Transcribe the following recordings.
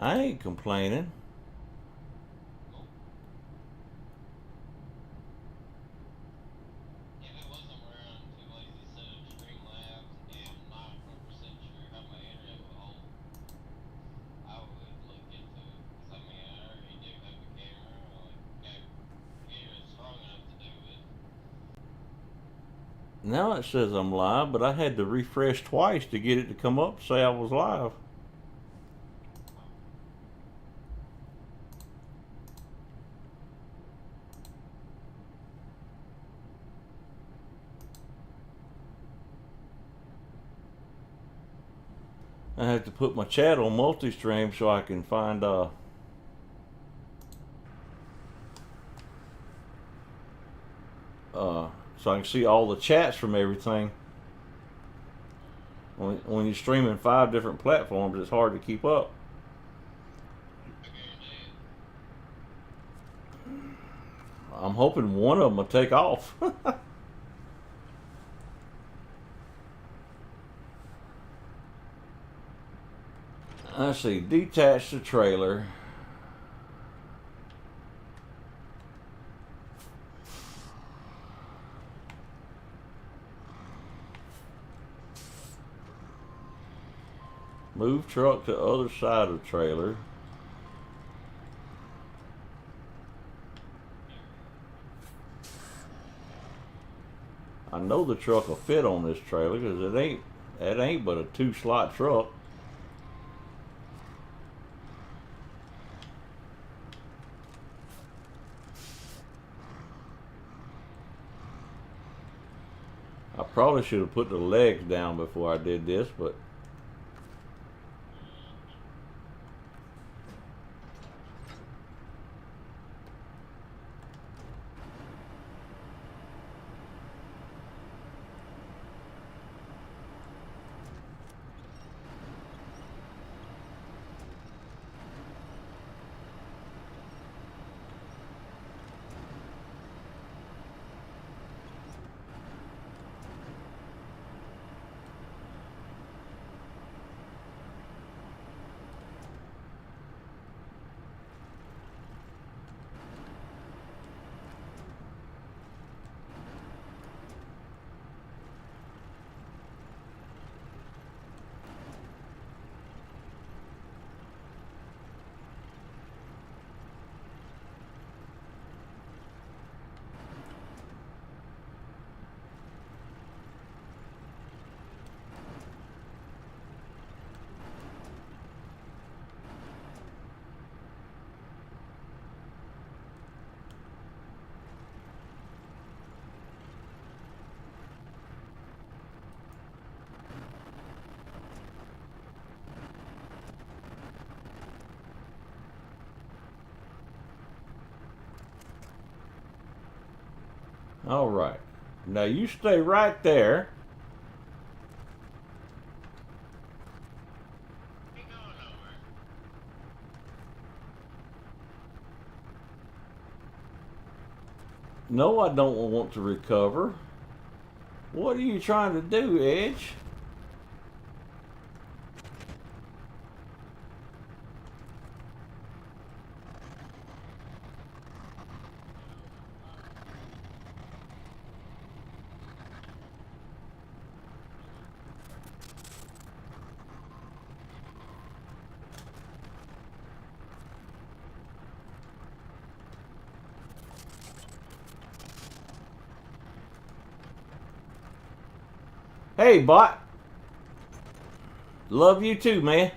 I ain't complaining. If it wasn't where I'm too lazy to set up Streamlabs and I'm not 100% sure how my internet will hold, I would look into it. Because I mean, I already do have a camera. Got a camera strong enough to do it. Now it says I'm live, but I had to refresh twice to get it to come up say I was live. I have to put my chat on multi-stream so I can find so I can see all the chats from everything. When you're streaming 5 different platforms, it's hard to keep up. I guarantee it. I'm hoping one of them will take off. Let's see, detach the trailer. Move truck to other side of trailer. I know the truck will fit on this trailer because it ain't but a 2-slot truck. I probably should have put the legs down before I did this, but all right. Now you stay right there. Ain't going nowhere. No, I don't want to recover. What are you trying to do, Edge? Hey, bot. Love you too, man.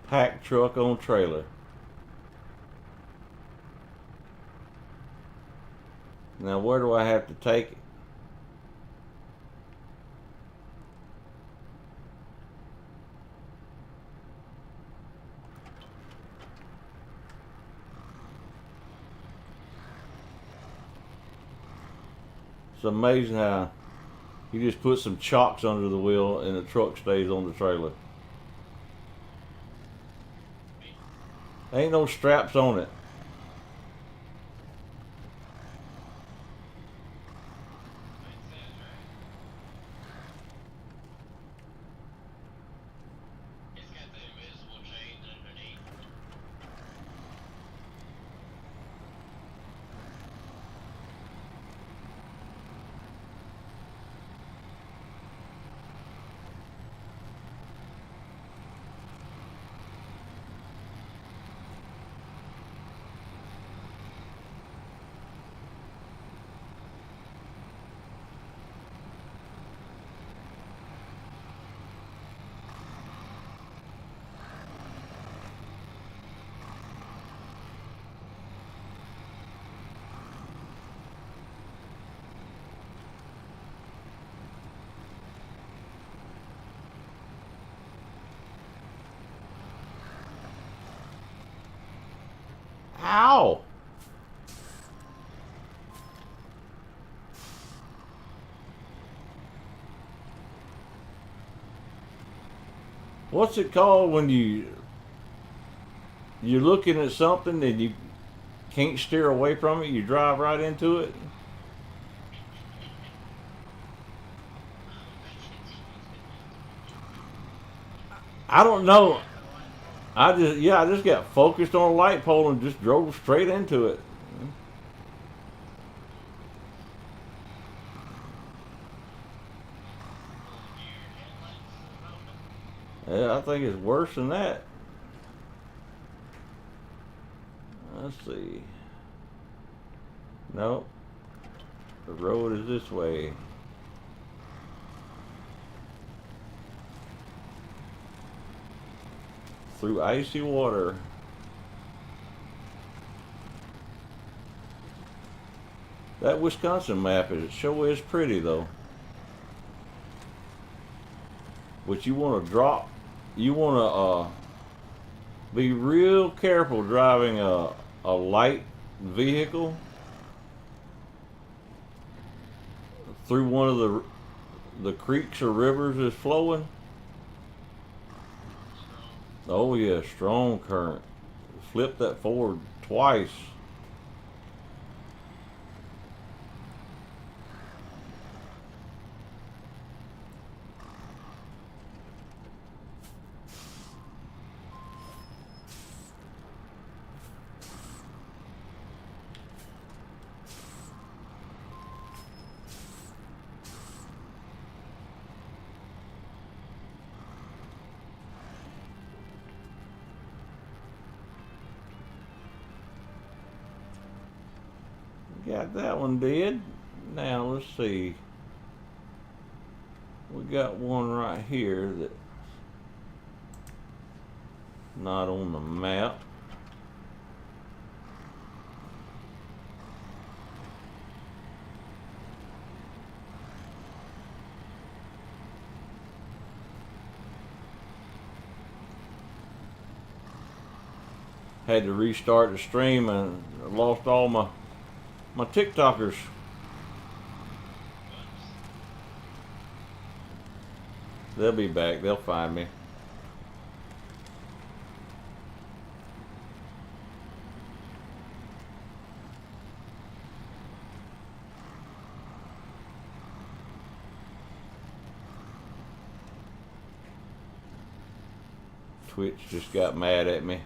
Pack truck on trailer. Now where do I have to take it? It's amazing how you just put some chocks under the wheel and the truck stays on the trailer. Ain't no straps on it. Ow! What's it called when you're looking at something and you can't steer away from it? You drive right into it. I don't know. I just got focused on a light pole and just drove straight into it. Yeah, I think it's worse than that. Let's see. Nope. The road is this way. Through icy water. That Wisconsin map is sure is pretty though. But you want to drop. You want to be real careful driving a light vehicle through one of the creeks or rivers that's flowing. Oh yeah, strong current. Flip that forward twice. Got that one dead. Now let's see. We got one right here that's not on the map. Had to restart the stream and lost all my TikTokers. They'll be back. They'll find me. Twitch just got mad at me.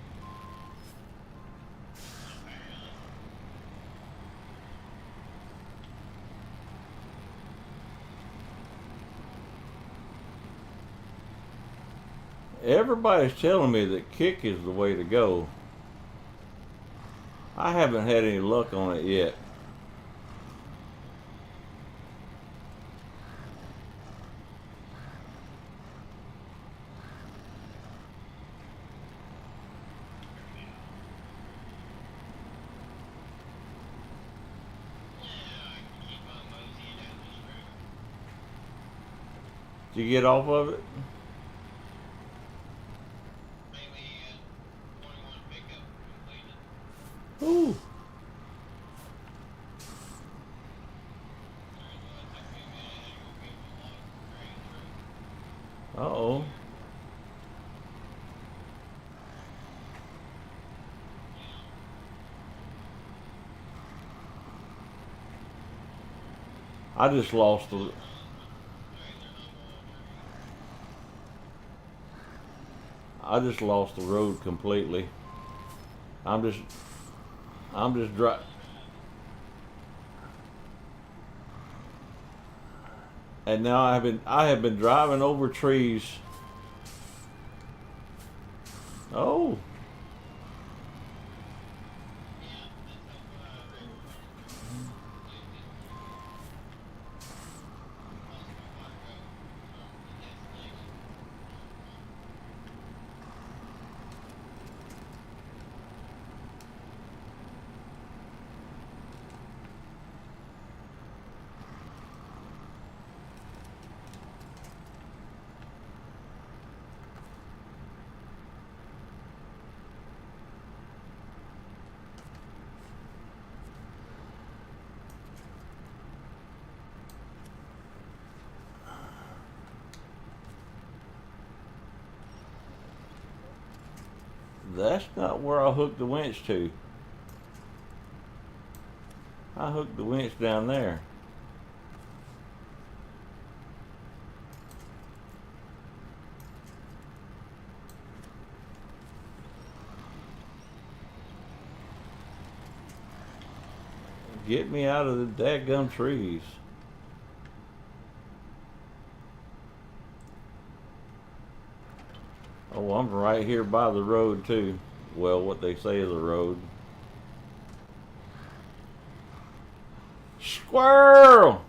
Everybody's telling me that kick is the way to go. I haven't had any luck on it yet. Did you get off of it? Ooh. Uh-oh. I just lost the road completely. I'm just driving. And now I have been driving over trees. Oh. That's not where I hooked the winch to. I hooked the winch down there. Get me out of the dadgum trees. Oh, I'm right here by the road too. Well, what they say is a road. Squirrel!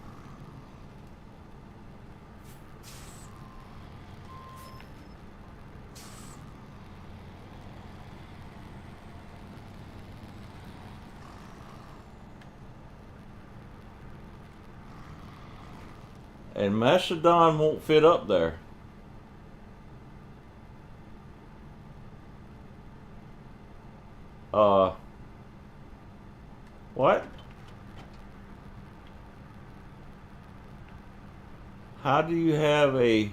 And Macedon won't fit up there. What? How do you have a...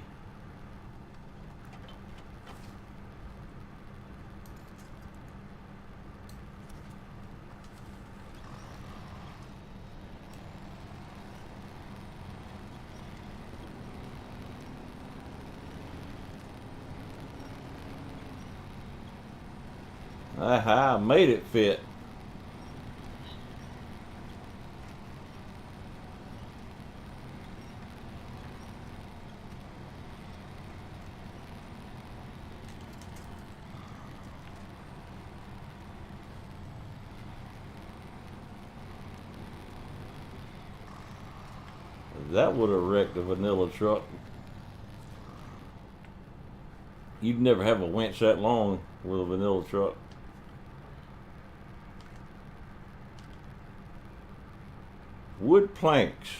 Aha, I made it fit. That would have wrecked a vanilla truck. You'd never have a winch that long with a vanilla truck. Wood planks.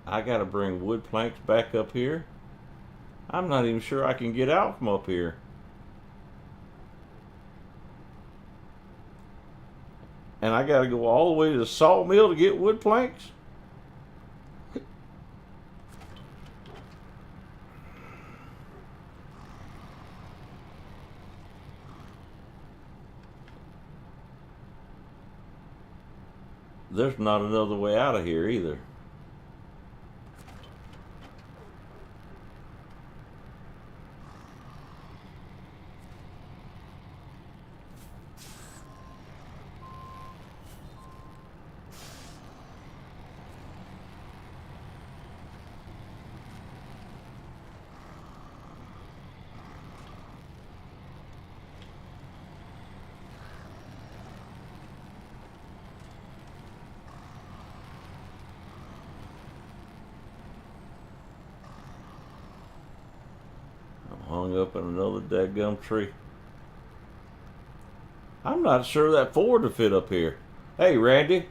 I gotta bring wood planks back up here. I'm not even sure I can get out from up here. And I gotta go all the way to the sawmill to get wood planks? There's not another way out of here either. Hung up in another dadgum tree. I'm not sure that Ford will fit up here. Hey, Randy.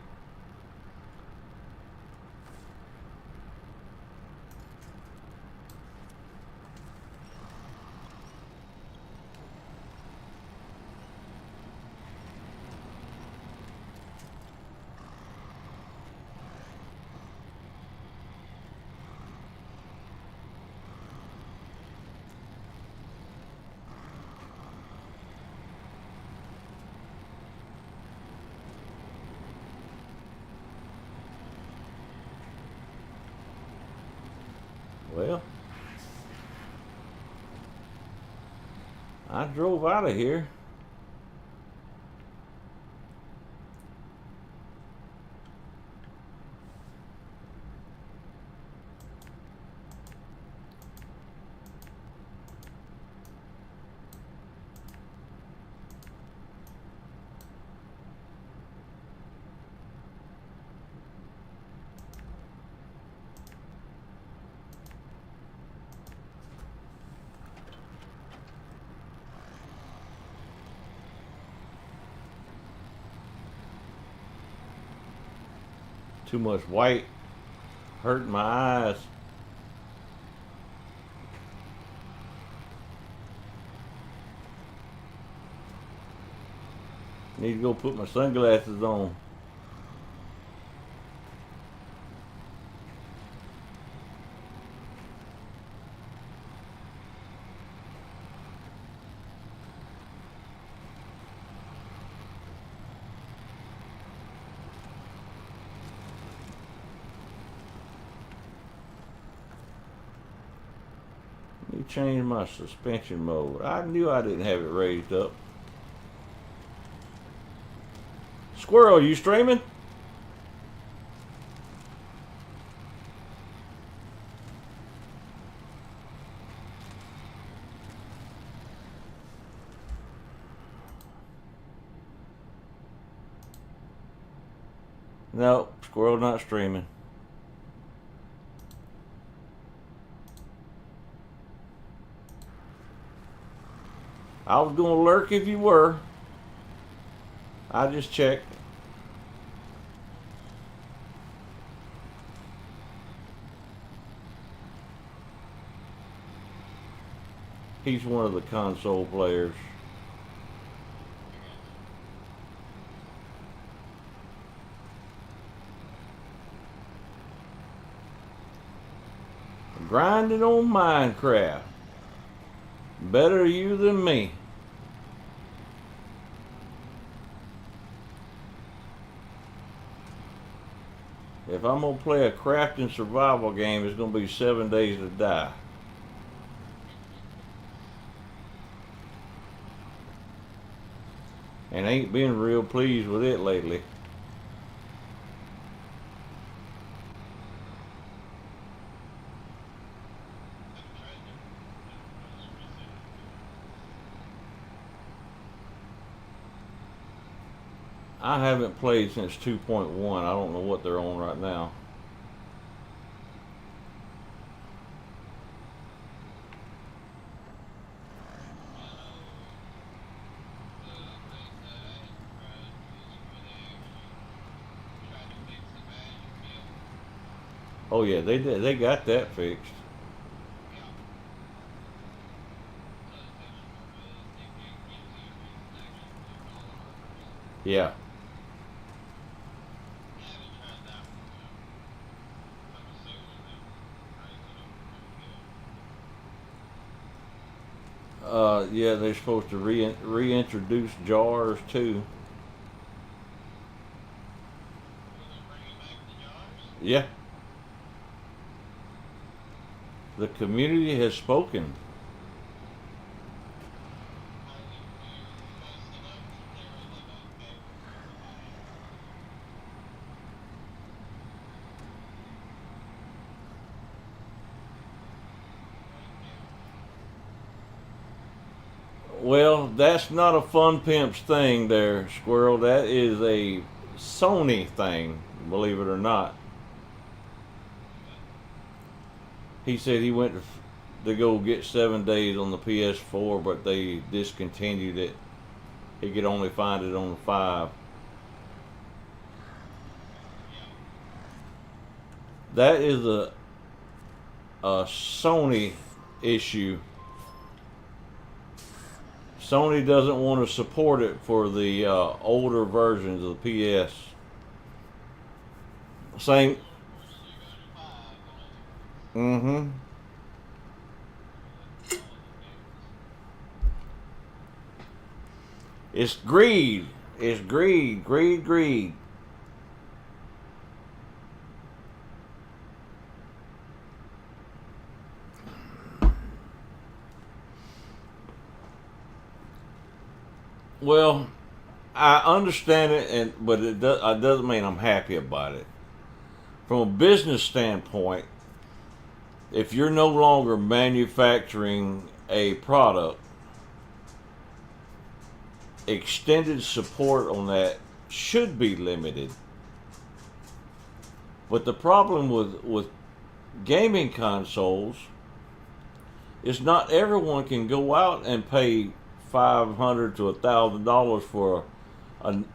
Well, I drove out of here. Too much white hurting my eyes. Need to go put my sunglasses on. change my suspension mode. I knew I didn't have it raised up. Squirrel, you streaming? No, Squirrel not streaming. I was gonna lurk if you were. I just checked. He's one of the console players. Grinding on Minecraft. Better you than me. If I'm gonna play a crafting survival game, it's gonna be 7 days to die. And I ain't been real pleased with it lately. I haven't played since 2.1. I don't know what they're on right now. Oh yeah, they did. They got that fixed. Yeah. Yeah, they're supposed to reintroduce jars too. Yeah. The community has spoken. Well, that's not a Fun Pimps thing there, Squirrel. That is a Sony thing, believe it or not. He said he went to go get 7 days on the PS4, but they discontinued it. He could only find it on the 5. That is a Sony issue. Sony doesn't want to support it for the older versions of the PS. Same. Mm-hmm. It's greed. It's greed, greed, greed. Well, I understand it, but it doesn't mean I'm happy about it. From a business standpoint, if you're no longer manufacturing a product, extended support on that should be limited. But the problem with gaming consoles is not everyone can go out and pay $500 to $1,000 for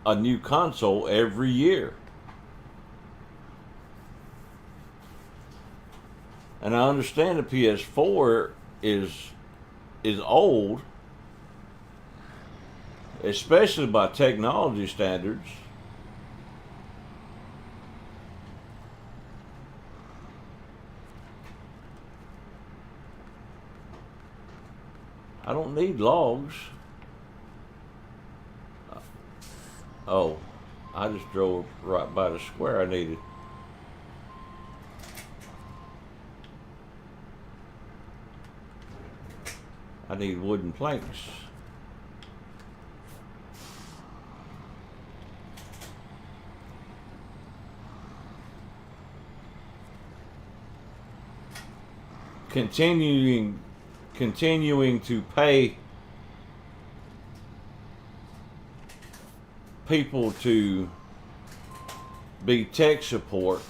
a new console every year. And I understand the PS4 is old, especially by technology standards. I don't need logs. Oh, I just drove right by the square I needed. I need wooden planks. Continuing to pay people to be tech support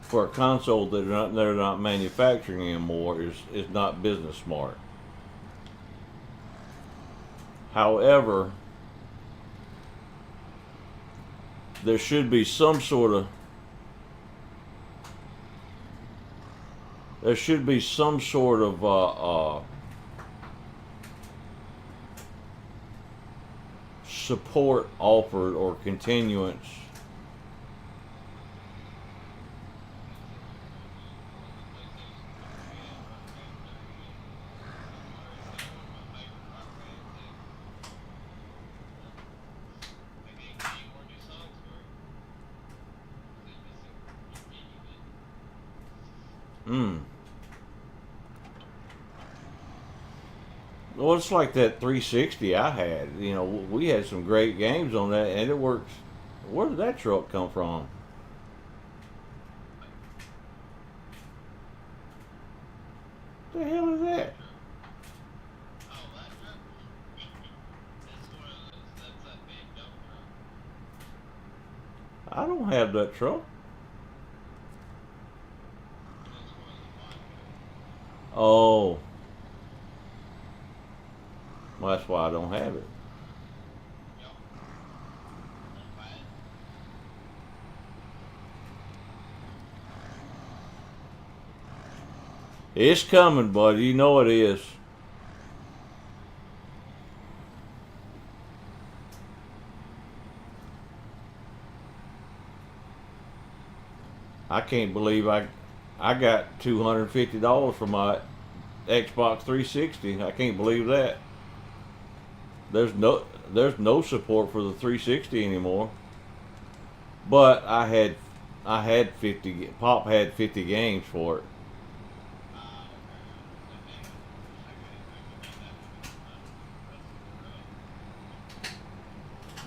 for a console that they're not manufacturing anymore is not business smart. However, there should be some sort of support offered or continuance. Well, it's like that 360 I had. You know, we had some great games on that, and it works. Where did that truck come from? What the hell is that? I don't have that truck. Oh, well, that's why I don't have it. It's coming, buddy. You know it is. I can't believe I got $250 for my Xbox 360. I can't believe that. There's no support for the 360 anymore. But I had 50. Pop had 50 games for it.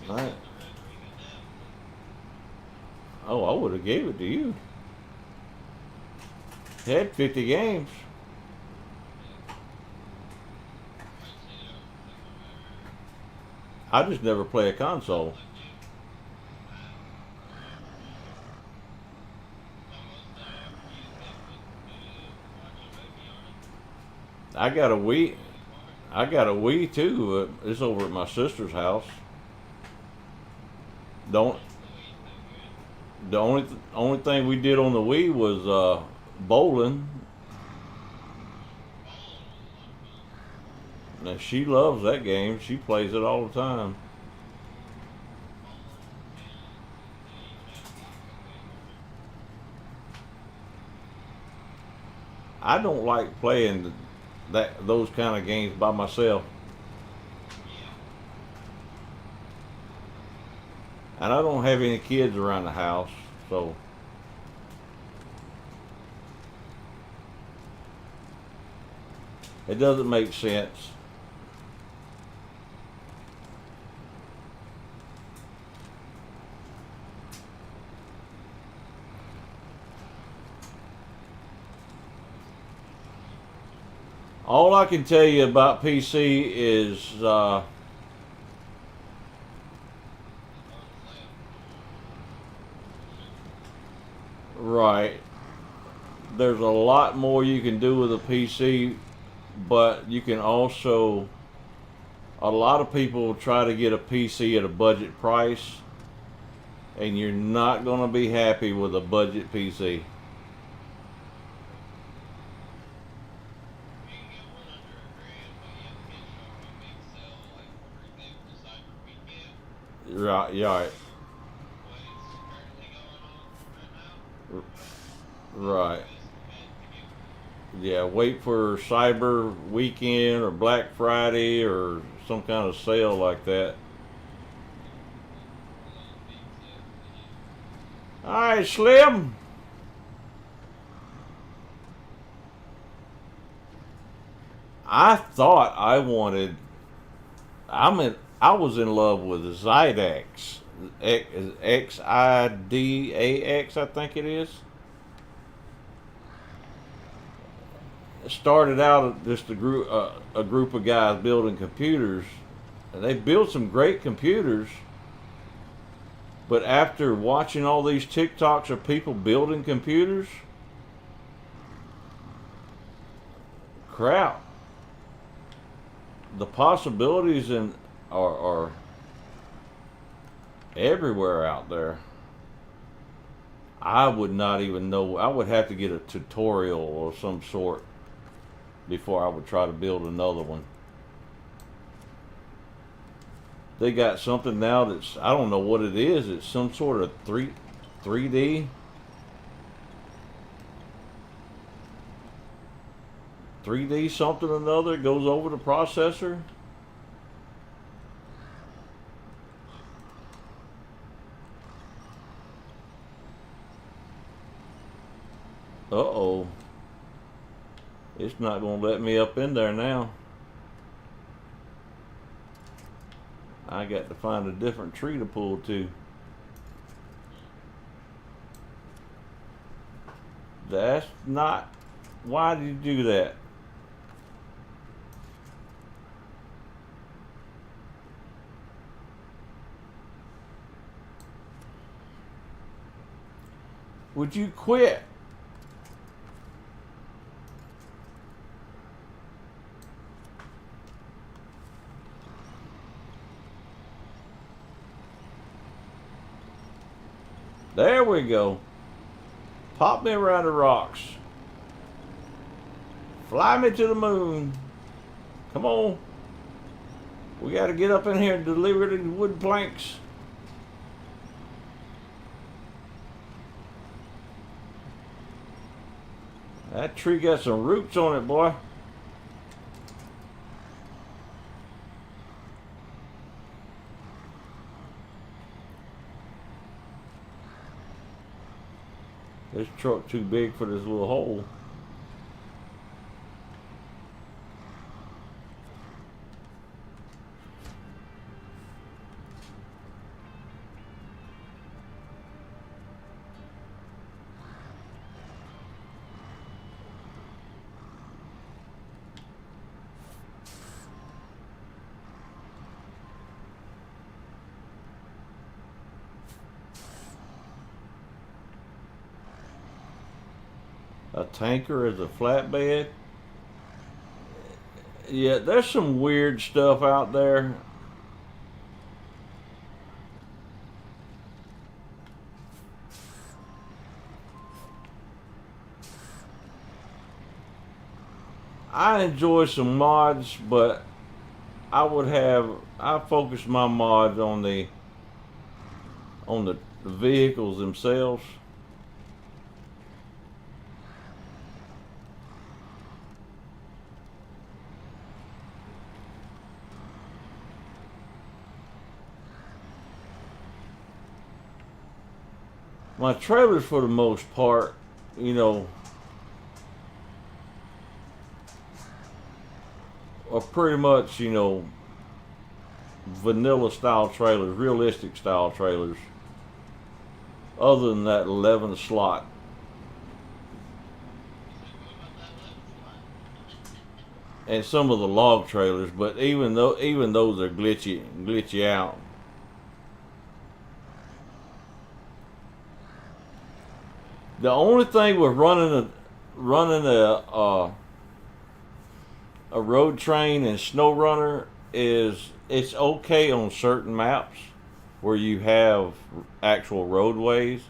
Right. Oh, I would have gave it to you. It had 50 games. I just never play a console. I got a Wii. I got a Wii too. It's over at my sister's house. Don't. The only thing we did on the Wii was bowling. Now she loves that game. She plays it all the time. I don't like playing those kind of games by myself. And I don't have any kids around the house, so it doesn't make sense. All I can tell you about PC is right. There's a lot more you can do with a PC, but you can also. A lot of people try to get a PC at a budget price, and you're not going to be happy with a budget PC. Right, right, right. Yeah, wait for Cyber Weekend or Black Friday or some kind of sale like that. All right, Slim. I thought I wanted. I was in love with Zydax. Xidax, I think it is. It started out just a group of guys building computers, and they built some great computers. But after watching all these TikToks of people building computers, crap, the possibilities are everywhere out there. I would not even know. I would have to get a tutorial of some sort before I would try to build another one. They got something now that's, I don't know what it is. It's some sort of 3D 3D something or another. It goes over the processor. Uh-oh. It's not going to let me up in there now. I got to find a different tree to pull to. That's not... Why did you do that? Would you quit? There we go. Pop me around the rocks. Fly me to the moon. Come on. We got to get up in here and deliver the wood planks. That tree got some roots on it, boy. This truck too big for this little hole. A tanker as a flatbed. Yeah, there's some weird stuff out there. I enjoy some mods, but I focus my mods on the vehicles themselves. My trailers, for the most part, you know, are pretty much, you know, vanilla style trailers, realistic style trailers. Other than that 11 slot. And some of the log trailers, but even those are glitchy out. The only thing with running a road train in Snowrunner is it's okay on certain maps where you have actual roadways,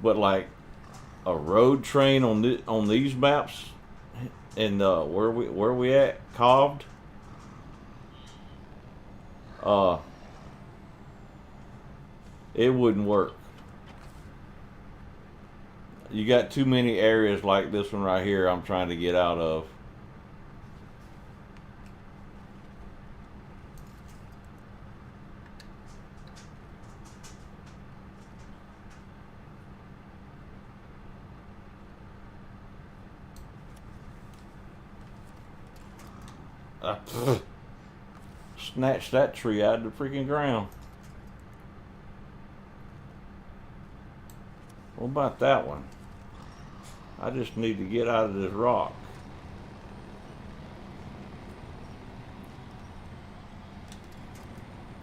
but like a road train on these maps, and where we at Coved, it wouldn't work. You got too many areas like this one right here I'm trying to get out of. snatched that tree out of the freaking ground. What about that one? I just need to get out of this rock.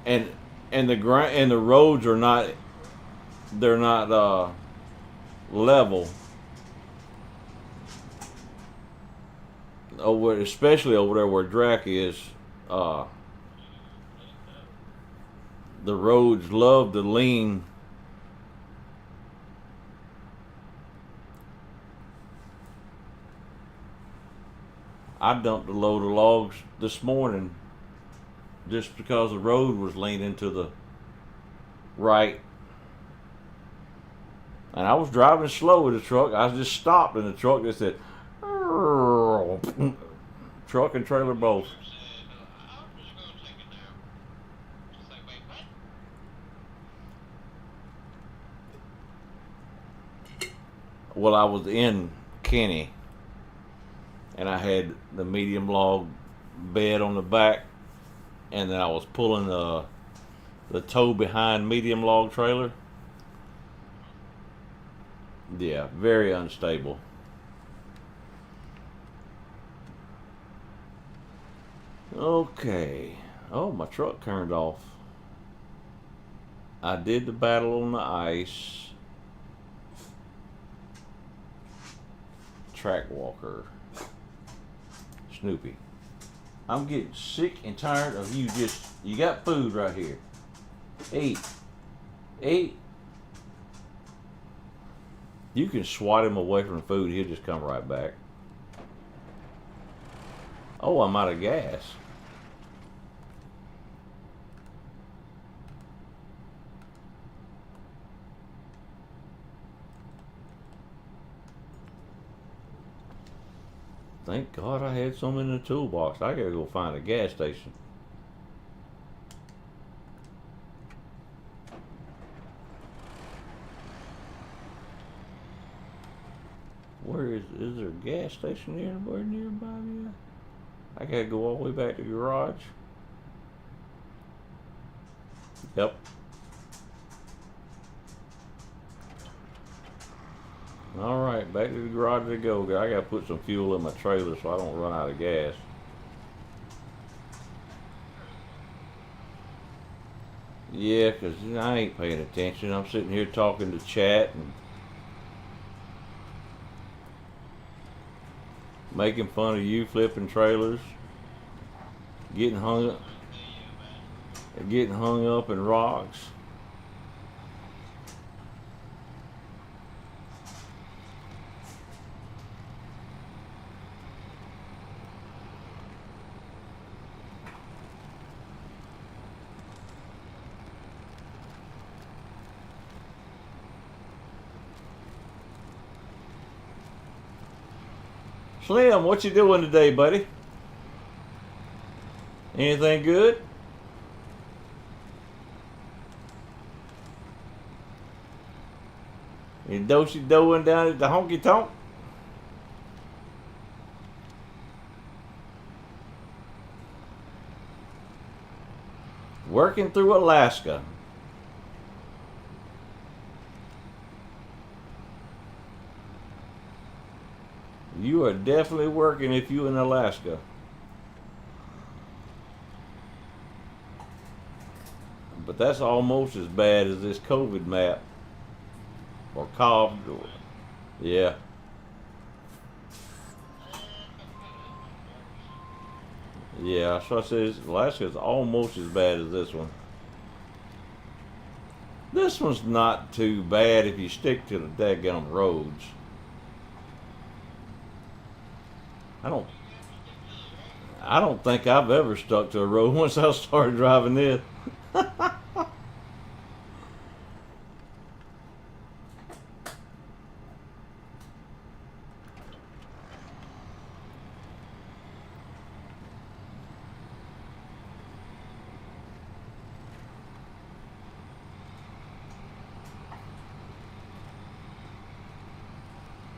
And the roads are not, they're not level. Over, especially over there where Drac is, the roads love to lean. I dumped a load of logs this morning just because the road was leaning to the right. And I was driving slow with the truck. I just stopped in the truck and said, truck and trailer both. Well, I was in Kenny, and I had the medium log bed on the back, and then I was pulling the tow behind medium log trailer. Yeah, very unstable. Okay. Oh, my truck turned off. I did the battle on the ice. Track walker. Snoopy. I'm getting sick and tired of you just, you got food right here. Eat. Eat. You can swat him away from the food, he'll just come right back. Oh, I'm out of gas. Thank God I had some in the toolbox. I gotta go find a gas station. Where is there a gas station anywhere nearby here? I gotta go all the way back to the garage. Yep. Alright, back to the garage to go. I gotta put some fuel in my trailer so I don't run out of gas. Yeah, 'cause I ain't paying attention. I'm sitting here talking to chat and making fun of you flipping trailers, getting hung up in rocks. Slim, what you doing today, buddy? Anything good? You dosey-doing down at the honky-tonk? Working through Alaska. You are definitely working if you in Alaska. But that's almost as bad as this COVID map. Or cough. Yeah. Yeah, so I said Alaska's almost as bad as this one. This one's not too bad if you stick to the daggum roads. I don't think I've ever stuck to a road once I started driving this.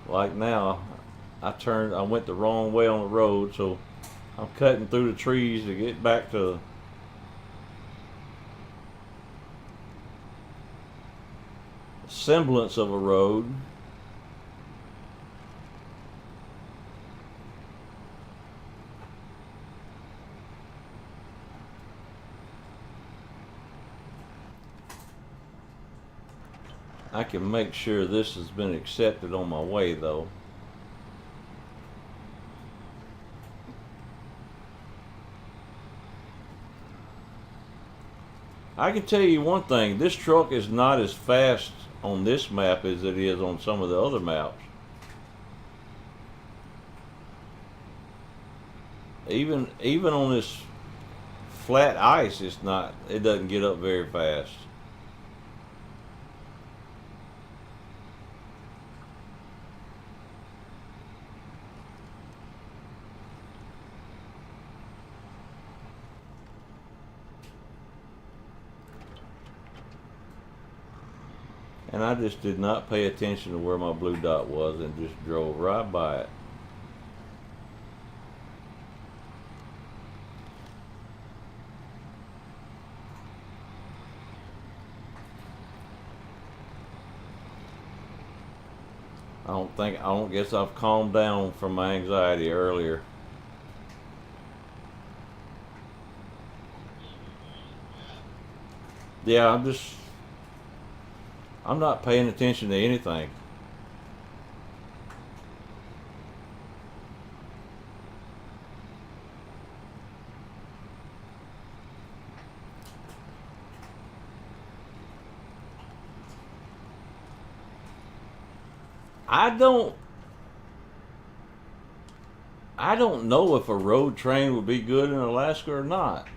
Like now, I went the wrong way on the road, so I'm cutting through the trees to get back to semblance of a road. I can make sure this has been accepted on my way though. I can tell you one thing, this truck is not as fast on this map as it is on some of the other maps. Even on this flat ice, it doesn't get up very fast. And I just did not pay attention to where my blue dot was and just drove right by it. I don't guess I've calmed down from my anxiety earlier. Yeah, I'm not paying attention to anything. I don't know if a road train would be good in Alaska or not.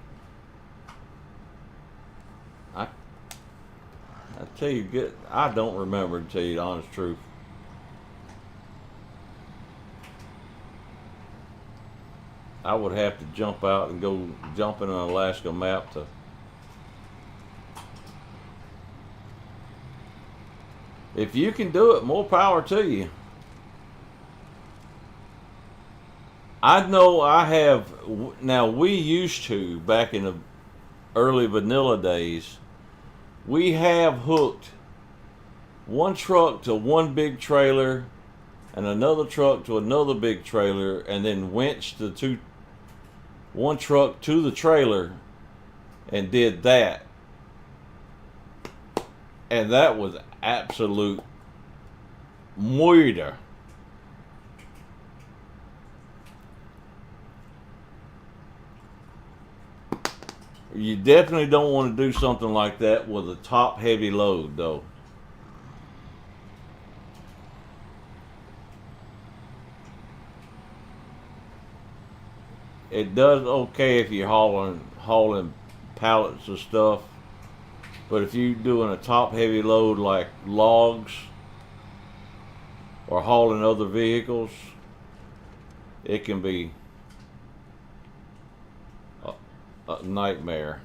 I tell you, I don't remember, to tell you the honest truth. I would have to jump out and go jump in an Alaska map to. If you can do it, more power to you. I know I have. Now, we used to, back in the early vanilla days, we have hooked one truck to one big trailer and another truck to another big trailer and then winched one truck to the trailer and did that. And that was absolute murder. You definitely don't want to do something like that with a top heavy load though. It does okay if you're hauling pallets of stuff, but if you're doing a top heavy load like logs or hauling other vehicles, it can be a nightmare.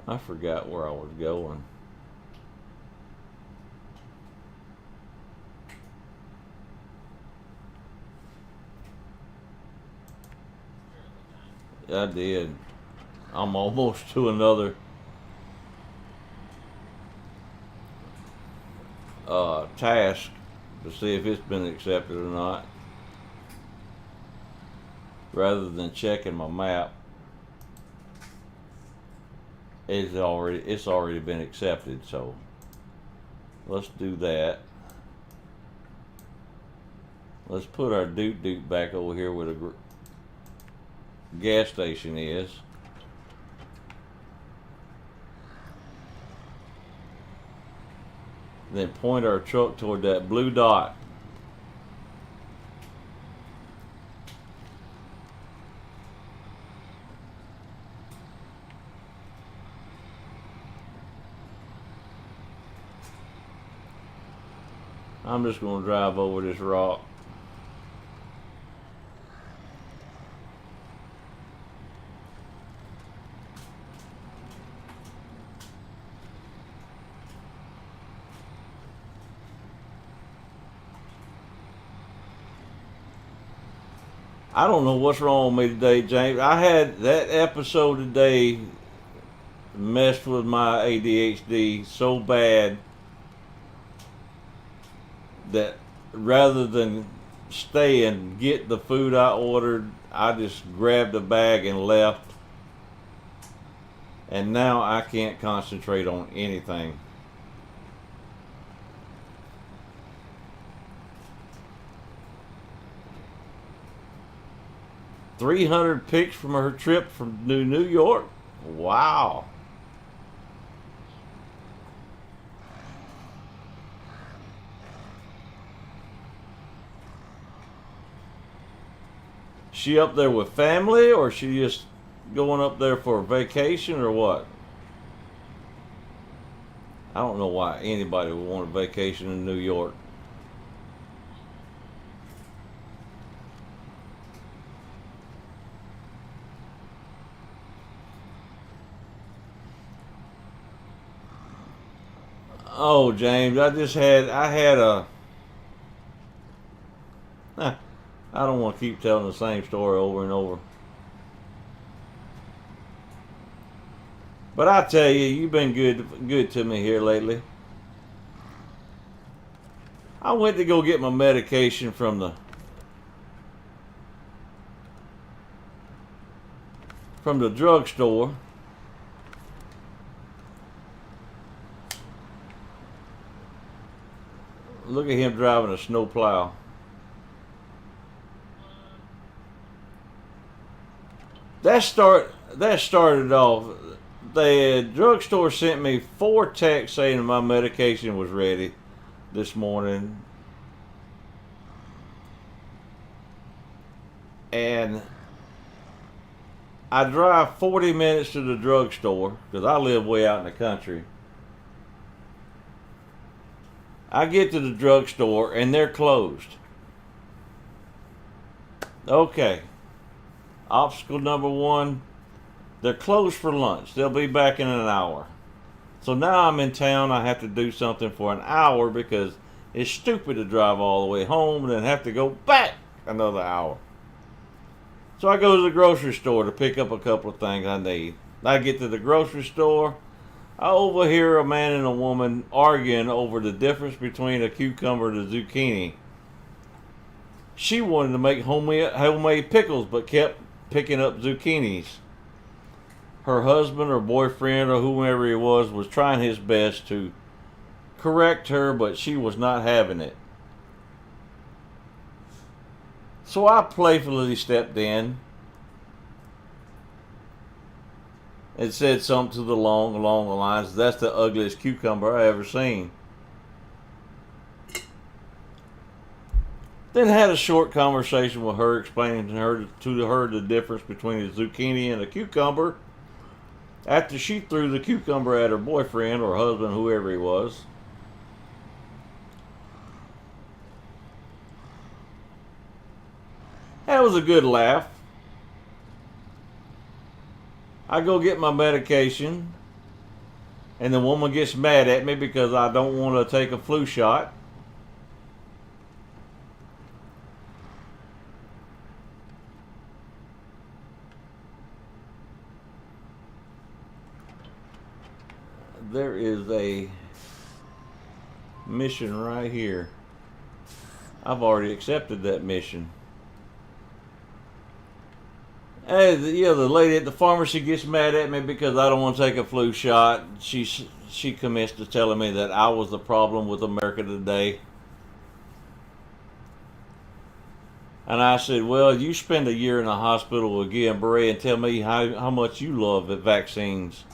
I forgot where I was going. I did. I'm almost to another task to see if it's been accepted or not, rather than checking my map. It's already been accepted, so let's do that. Let's put our doot back over here where the gas station is. Then point our truck toward that blue dot. I'm just going to drive over this rock. I don't know what's wrong with me today, James. I had that episode today messed with my ADHD so bad that rather than stay and get the food I ordered, I just grabbed a bag and left. And now I can't concentrate on anything. "300 pics from her trip from New York." Wow. She up there with family, or she just going up there for a vacation, or what? I don't know why anybody would want a vacation in New York. Oh, James, I had a I don't want to keep telling the same story over and over. But I tell you, you've been good to me here lately. I went to go get my medication from the drugstore. Look at him driving a snowplow. That started off. The drugstore sent me 4 texts saying my medication was ready this morning. And I drive 40 minutes to the drugstore because I live way out in the country. I get to the drugstore and they're closed. Okay. Obstacle number 1, they're closed for lunch. They'll be back in an hour. So now I'm in town. I have to do something for an hour because it's stupid to drive all the way home and then have to go back another hour. So I go to the grocery store to pick up a couple of things I need. I get to the grocery store. I overhear a man and a woman arguing over the difference between a cucumber and a zucchini. She wanted to make homemade pickles but kept picking up zucchinis. Her husband or boyfriend or whoever he was trying his best to correct her, but she was not having it. So I playfully stepped in and said something to along the lines, "That's the ugliest cucumber I ever seen." Then had a short conversation with her, explaining to her the difference between a zucchini and a cucumber. After she threw the cucumber at her boyfriend or husband, whoever he was. That was a good laugh. I go get my medication, and the woman gets mad at me because I don't want to take a flu shot. There is a mission right here. I've already accepted that mission. Hey, the lady at the pharmacy gets mad at me because I don't want to take a flu shot. She commits to telling me that I was the problem with America today. And I said, "Well, you spend a year in a hospital with Guillain-Barré and tell me how much you love the vaccines."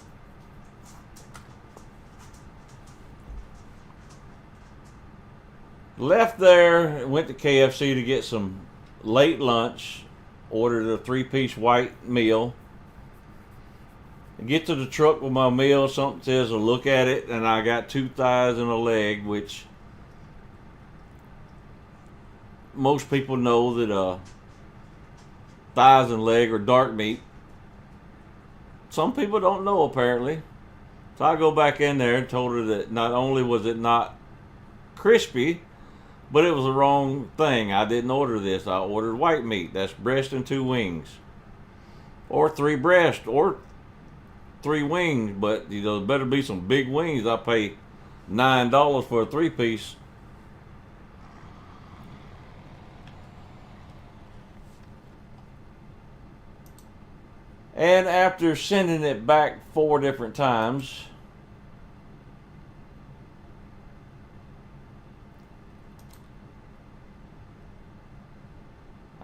Left there, went to KFC to get some late lunch, ordered a 3-piece white meal. Get to the truck with my meal, something says to look at it, and I got 2 thighs and a leg, which most people know that thighs and leg are dark meat. Some people don't know, apparently. So I go back in there and told her that not only was it not crispy, But it was the wrong thing. I didn't order this. I ordered white meat. That's breast and 2 wings. Or 3 breasts or 3 wings. But, you know, there better be some big wings. I pay $9 for a 3-piece. And after sending it back 4 different times,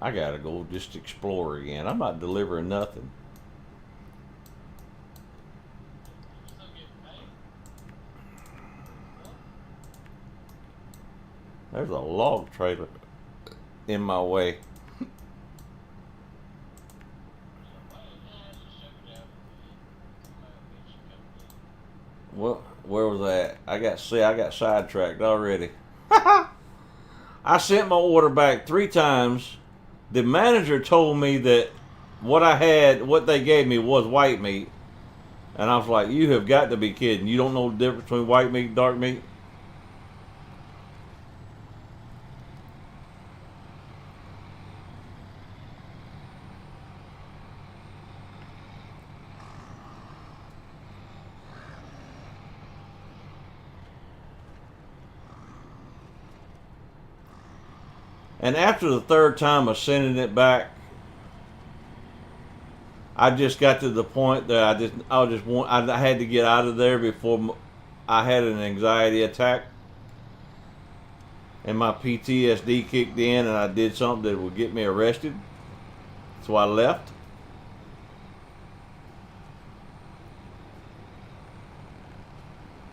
I gotta go just explore again. I'm not delivering nothing. Still getting paid? There's a log trailer in my way. Well, where was that? I got sidetracked already. I sent my order back 3 times. The manager told me that what they gave me was white meat. And I was like, you have got to be kidding. You don't know the difference between white meat and dark meat? And after the 3rd time of sending it back, I just got to the point that I had to get out of there before I had an anxiety attack and my PTSD kicked in and I did something that would get me arrested. So I left.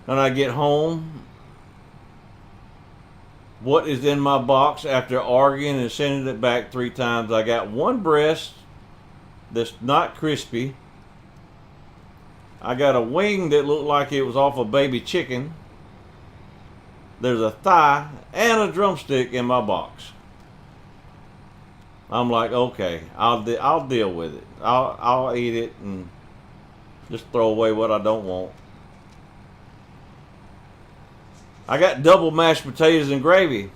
And I get home. What is in my box after arguing and sending it back 3 times? I got 1 breast that's not crispy. I got a wing that looked like it was off a baby chicken. There's a thigh and a drumstick in my box. I'm like, okay, I'll deal with it. I'll eat it and just throw away what I don't want. I got double mashed potatoes and gravy.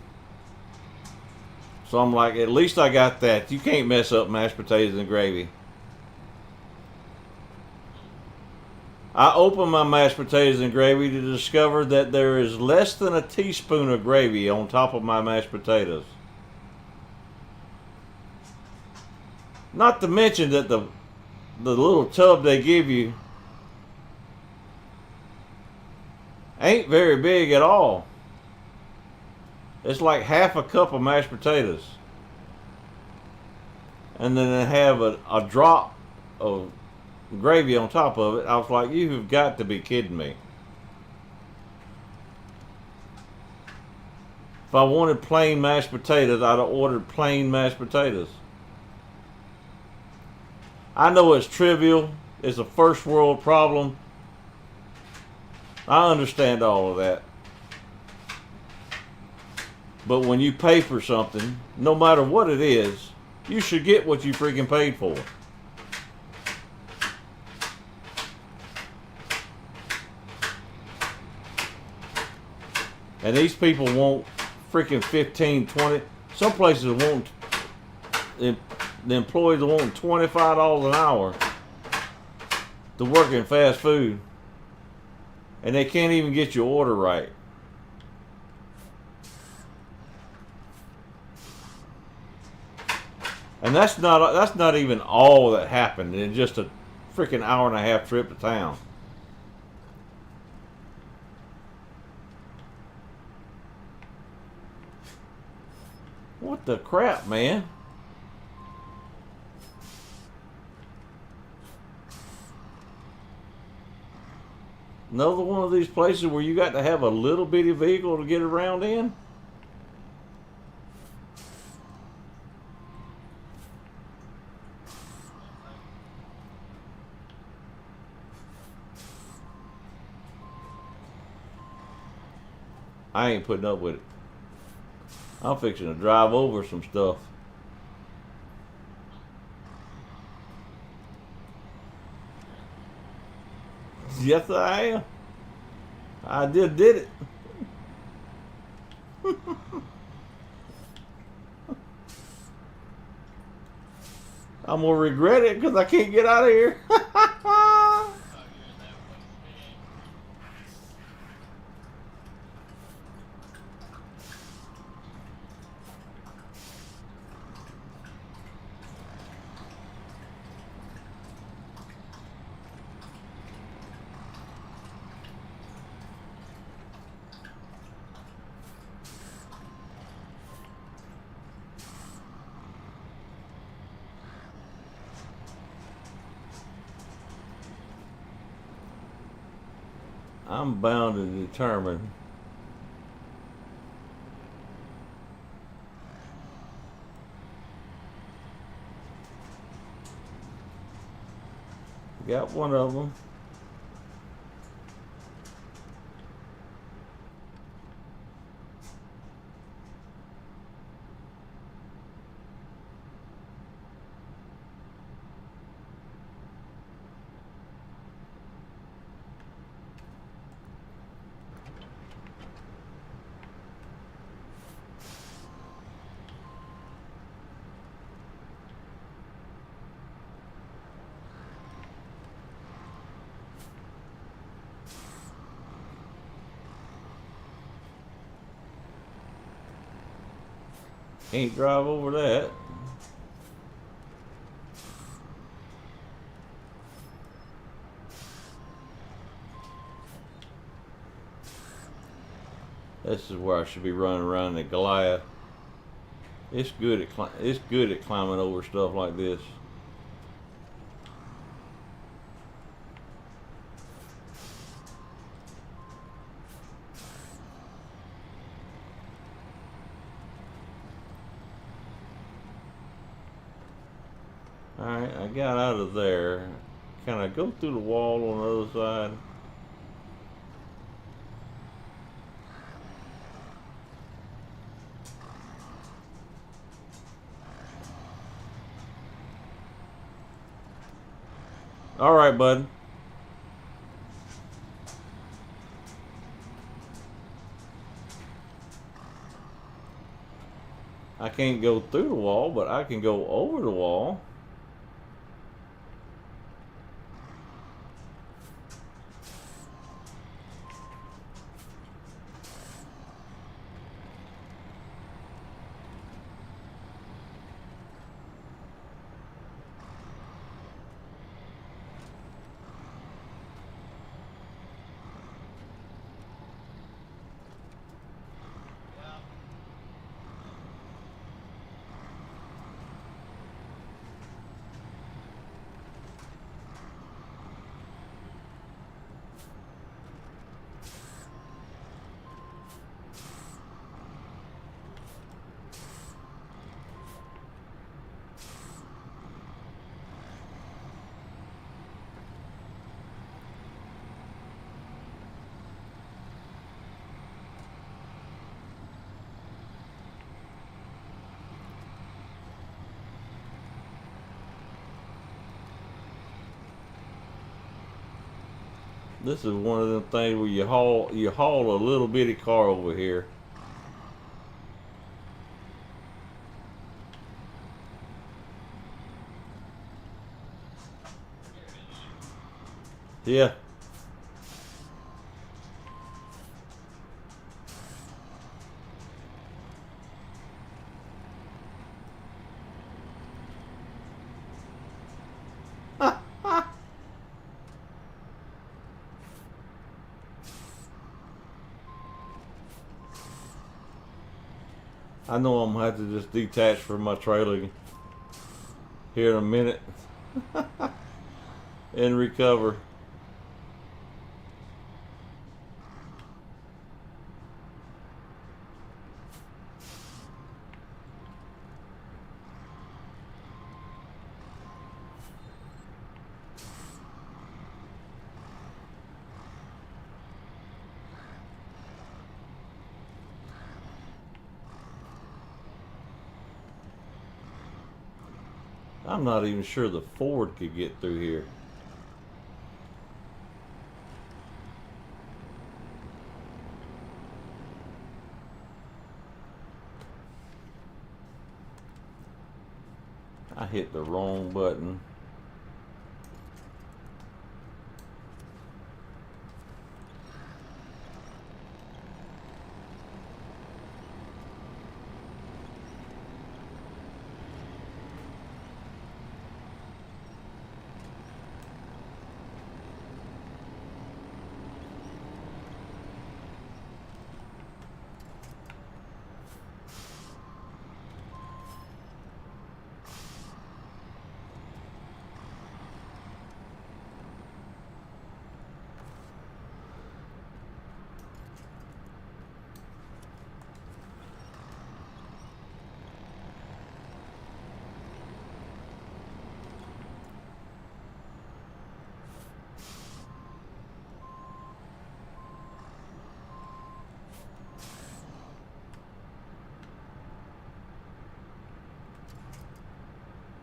So I'm like, at least I got that. You can't mess up mashed potatoes and gravy. I opened my mashed potatoes and gravy to discover that there is less than a teaspoon of gravy on top of my mashed potatoes. Not to mention that the little tub they give you ain't very big at all. It's like half a cup of mashed potatoes. And then they have a drop of gravy on top of it. I was like, you have got to be kidding me. If I wanted plain mashed potatoes, I'd have ordered plain mashed potatoes. I know it's trivial. It's a first world problem. I understand all of that. But when you pay for something, no matter what it is, you should get what you freaking paid for. And these people want freaking 15, 20. Some places want, the employees are wanting $25 an hour to work in fast food. And they can't even get your order right. And that's not even all that happened in just a freaking hour and a half trip to town. What the crap, man? Another one of these places where you got to have a little bitty vehicle to get around in? I ain't putting up with it. I'm fixing to drive over some stuff. Yes, I am. I just did it. I'm gonna regret it because I can't get out of here. Oh, you're in that place today. I'm bound and determined. Got one of them. Can't drive over that. This is where I should be running around the Goliath. It's good at climbing over stuff like this. Alright, I got out of there. Can I go through the wall on the other side? Alright, bud. I can't go through the wall, but I can go over the wall. Yeah. This is one of them things where you haul a little bitty car over here. Yeah. I know I'm gonna have to just detach from my trailer here in a minute and recover. I'm not even sure the Ford could get through here. I I hit the wrong button.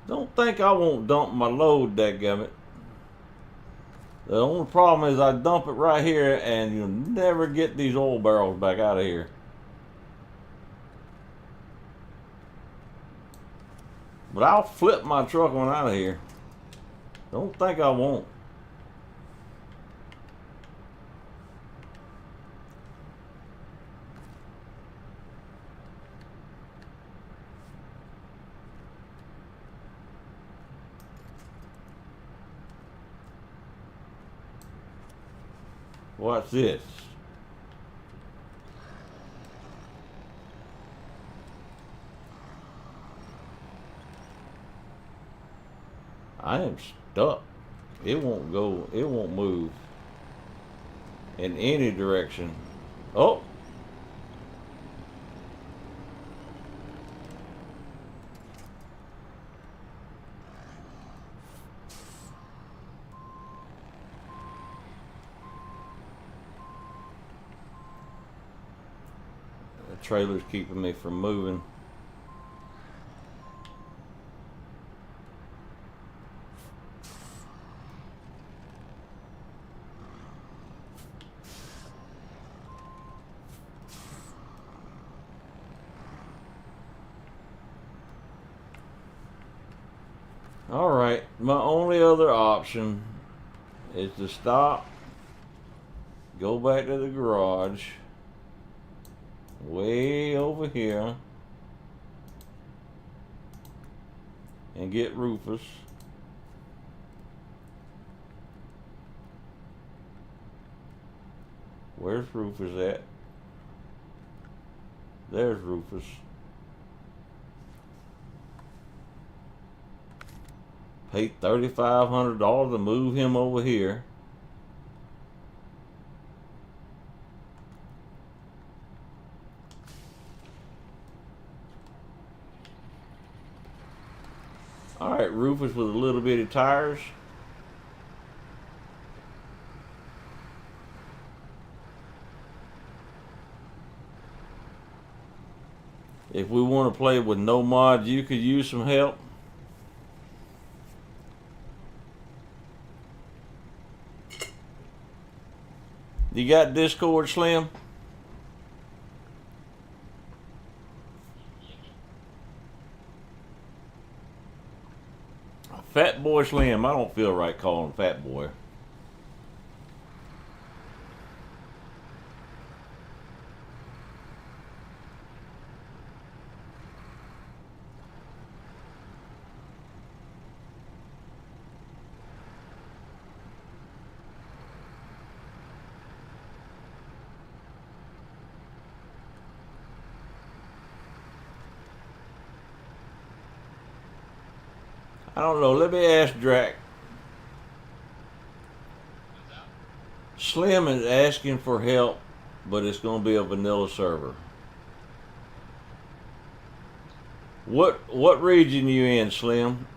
Don't think I won't dump my load, dadgummit. The only problem is I dump it right here and you'll never get these oil barrels back out of here. But I'll flip my truck on out of here. Don't think I won't. Watch this. I am stuck. It won't go, it won't move in any direction. Oh! The trailer's keeping me from moving. Alright, my only other option is to stop, go back to the garage, way over here, and get Rufus. Where's Rufus at? There's Rufus. Paid $3,500 to move him over here. Alright, Rufus with a little bitty tires. If we want to play with no mods, you could use some help. You got Discord, Slim? Fat Boy Slim. I don't feel right calling him Fat Boy. I don't know. Let me ask Drac. Slim is asking for help, but it's going to be a vanilla server. What region you in, Slim?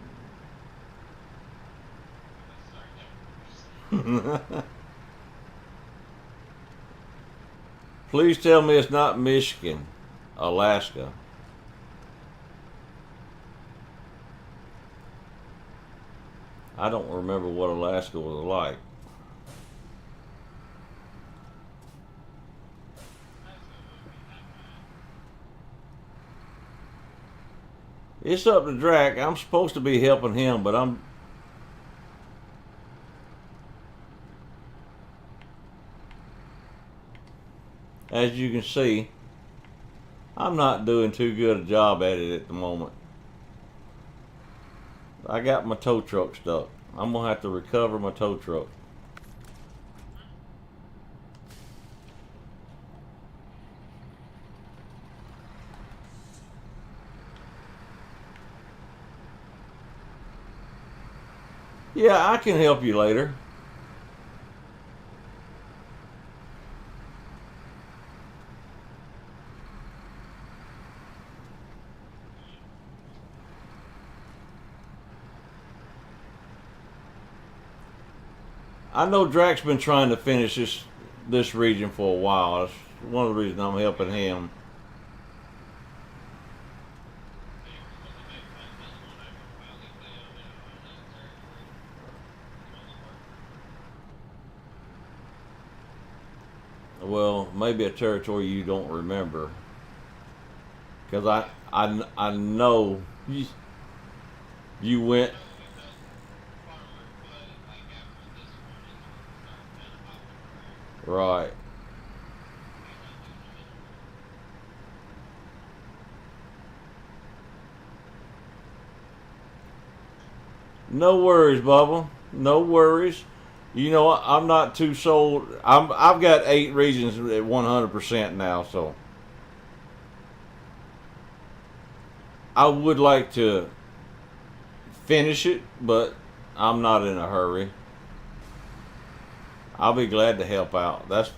Please tell me it's not Michigan, Alaska. I don't remember what Alaska was like. It's up to Drac. I'm supposed to be helping him, but as you can see, I'm not doing too good a job at it at the moment. I got my tow truck stuck. I'm gonna have to recover my tow truck. Yeah, I can help you later. I know Drac's been trying to finish this region for a while. That's one of the reasons I'm helping him. Well, maybe a territory you don't remember, because I know you went right. No worries, Bubba. No worries. You know, I'm not too sold. I've got 8 regions at 100% now, so I would like to finish it, but I'm not in a hurry. I'll be glad to help out. That's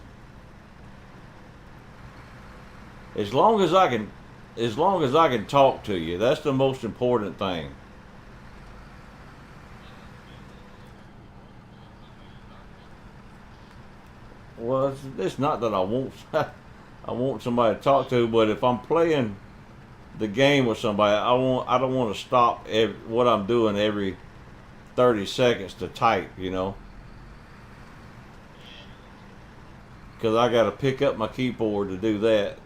as long as I can, as long as I can talk to you. That's the most important thing. Well, it's not that I want I want somebody to talk to, but if I'm playing the game with somebody, I don't want to stop what I'm doing every 30 seconds to type, you know, because I got to pick up my keyboard to do that.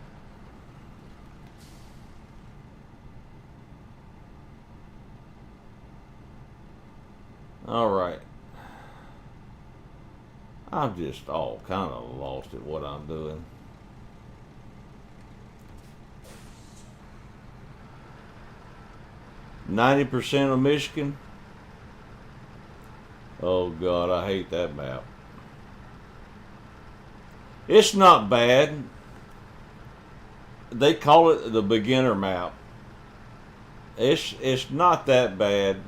All right. I'm just all kind of lost at what I'm doing. %of Michigan. Oh God, I hate that map. It's not bad. They call it the beginner map. It's not that bad.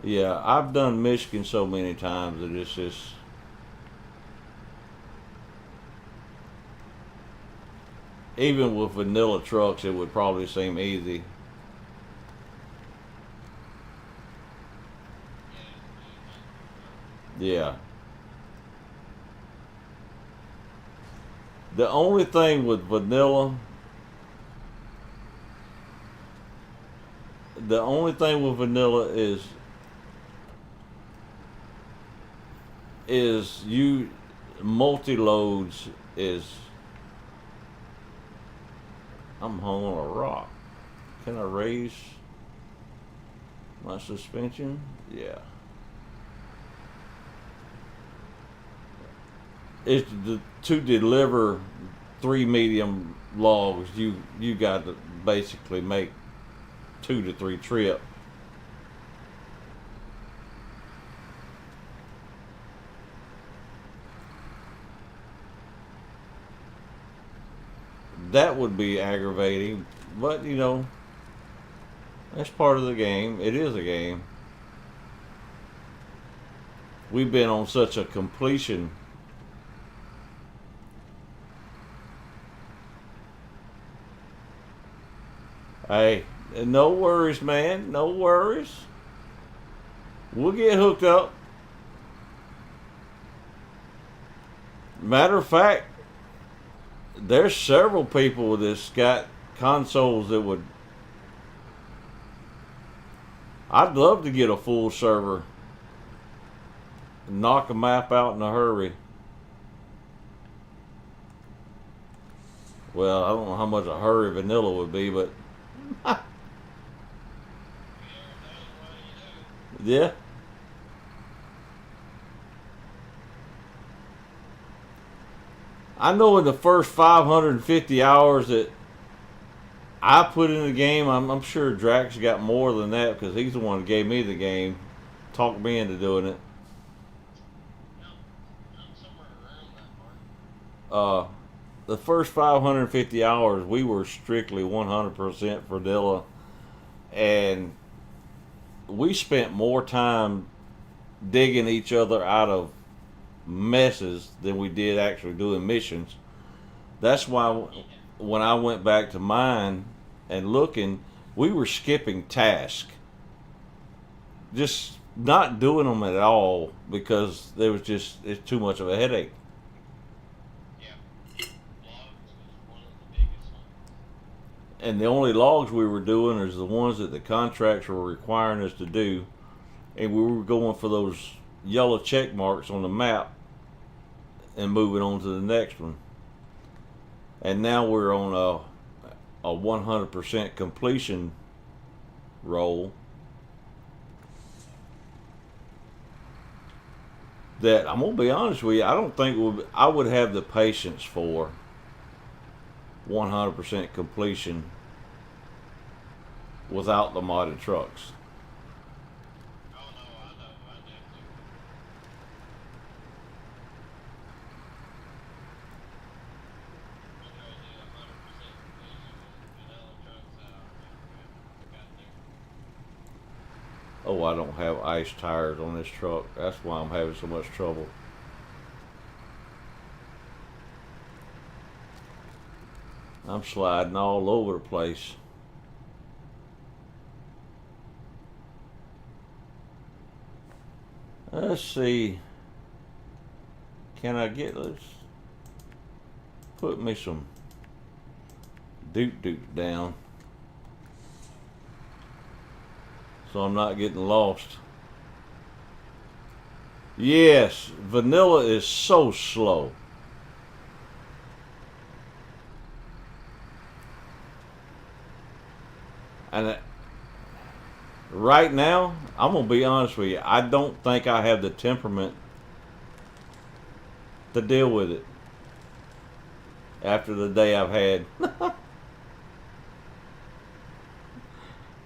Yeah, I've done Michigan so many times that it's just. Even with vanilla trucks, it would probably seem easy. Yeah. The only thing with vanilla, is you multi loads is. I'm hung on a rock. Can I raise my suspension? Yeah. It's to deliver 3 medium logs. You got to basically make 2 to 3 trips. That would be aggravating, but you know, that's part of the game. It is a game. We've been on such a completion. Hey, no worries, man. No worries. We'll get hooked up. Matter of fact, there's several people that's got consoles that would. I'd love to get a full server. Knock a map out in a hurry. Well, I don't know how much a hurry vanilla would be, but yeah. I know in the first 550 hours that I put in the game, I'm sure Drac's got more than that because he's the one that gave me the game, talked me into doing it. I'm somewhere around that mark. Uh, the first 550 hours, we were strictly 100% vanilla, and we spent more time digging each other out of messes than we did actually doing missions. That's why when I went back to mine and looking, we were skipping tasks, just not doing them at all because there was just it's too much of a headache. Yeah. Logs was one of the biggest ones. And the only logs we were doing is the ones that the contracts were requiring us to do, and we were going for those yellow check marks on the map and moving on to the next one. And now we're on a 100% completion roll that I'm gonna be honest with you, I don't think I would have the patience for 100% completion without the modded trucks. Oh no, I know, I definitely would. I'd rather do 100% completion with vanilla trucks out and got there. Oh, I don't have ice tires on this truck. That's why I'm having so much trouble. I'm sliding all over the place. Let's see. Can I get, let's put me some doot down so I'm not getting lost. Yes, vanilla is so slow. And right now, I'm gonna be honest with you. I don't think I have the temperament to deal with it after the day I've had.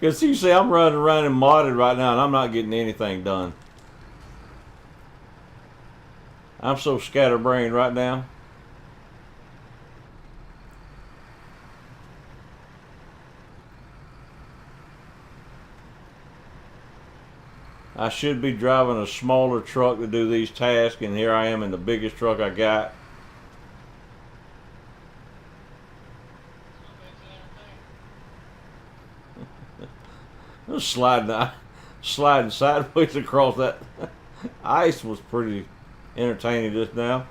Because you see, I'm running around and modded right now, and I'm not getting anything done. I'm so scatterbrained right now. I should be driving a smaller truck to do these tasks, and here I am in the biggest truck I got. I was sliding sideways across that ice was pretty entertaining just now.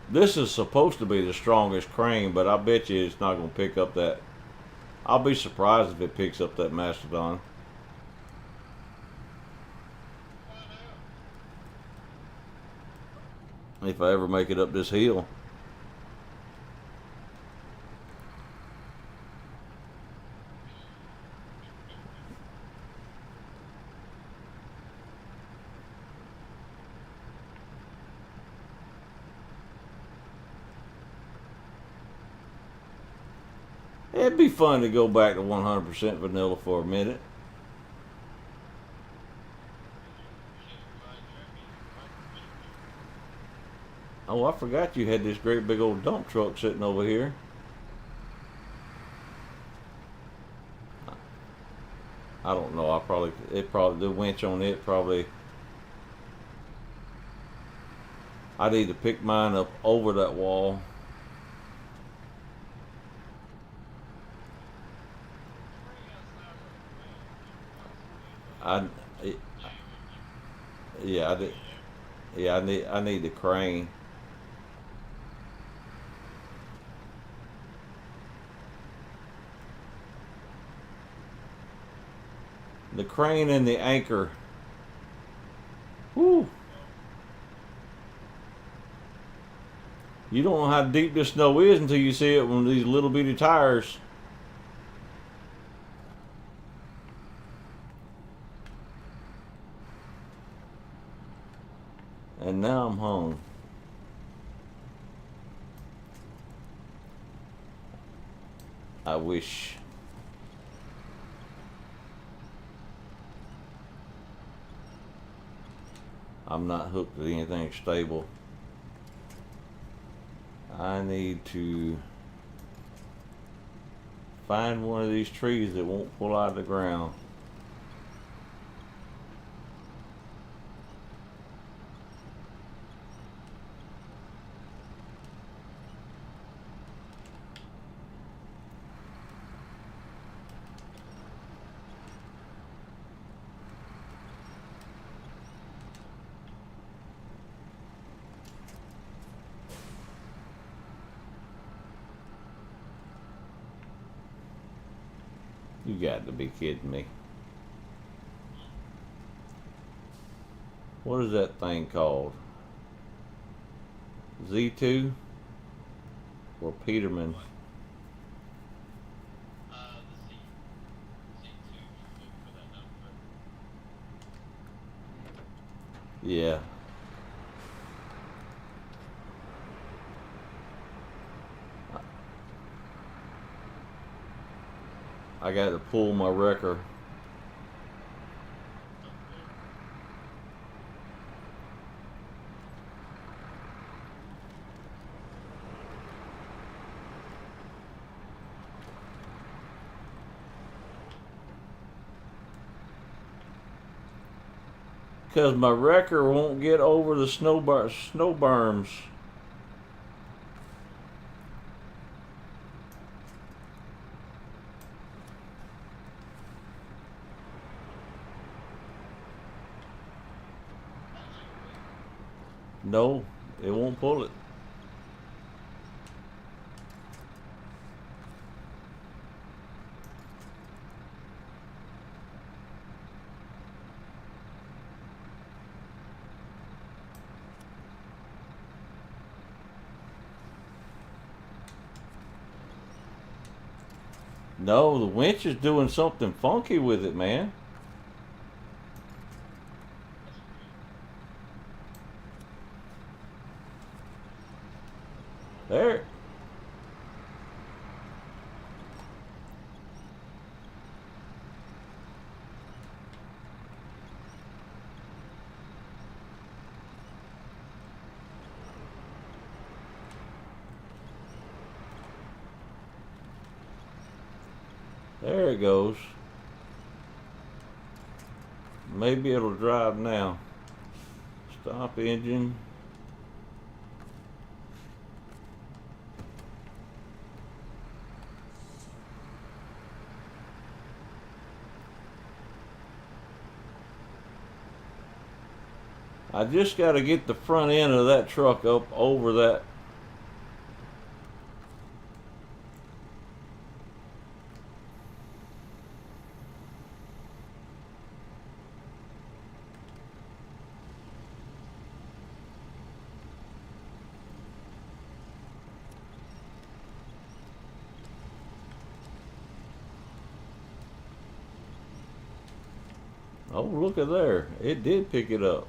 This is supposed to be the strongest crane, but I bet you it's not going to pick up that. I'll be surprised if it picks up that Mastodon. If I ever make it up this hill. It'd be fun to go back to 100% vanilla for a minute. Oh, I forgot you had this great big old dump truck sitting over here. I don't know. The winch on it probably. I need to pick mine up over that wall. I, yeah, I did. Yeah, I need the crane. The crane and the anchor. Woo! You don't know how deep this snow is until you see it with these little bitty tires. And now I'm home. I wish. I'm not hooked to anything stable. I need to find one of these trees that won't pull out of the ground. You got to be kidding me. What is that thing called? Z2 or Peterman? The C2 for that number. Yeah. I got to pull my wrecker. Because my wrecker won't get over the snow berms. No, it won't pull it. No, the winch is doing something funky with it, man. There. There it goes. Maybe it'll drive now. Stop engine. I just got to get the front end of that truck up over that. Oh, look at there. It did pick it up.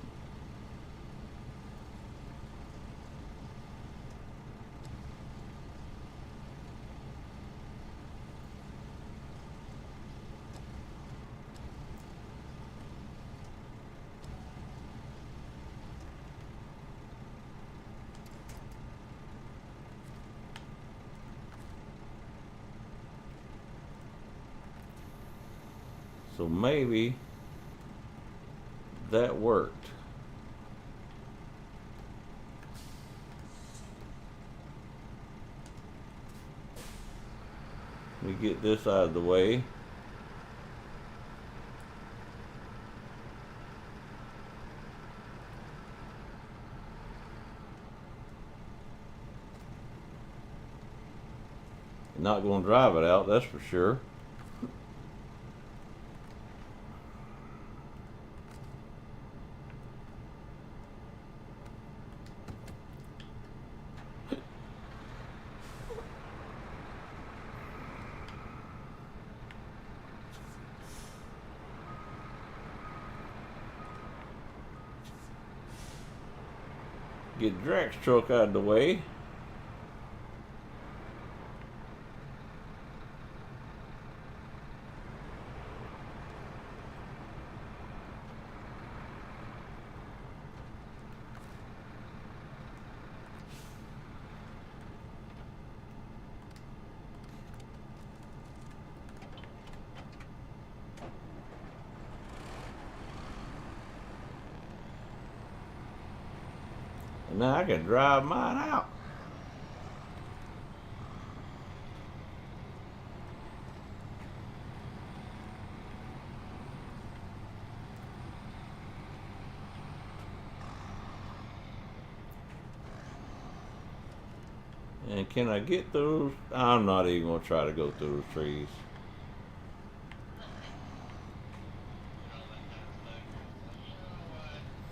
So maybe that worked. Let me get this out of the way. Not going to drive it out, that's for sure. Get Drac's truck out of the way. And now I can drive mine out. And can I get through? I'm not even going to try to go through those trees.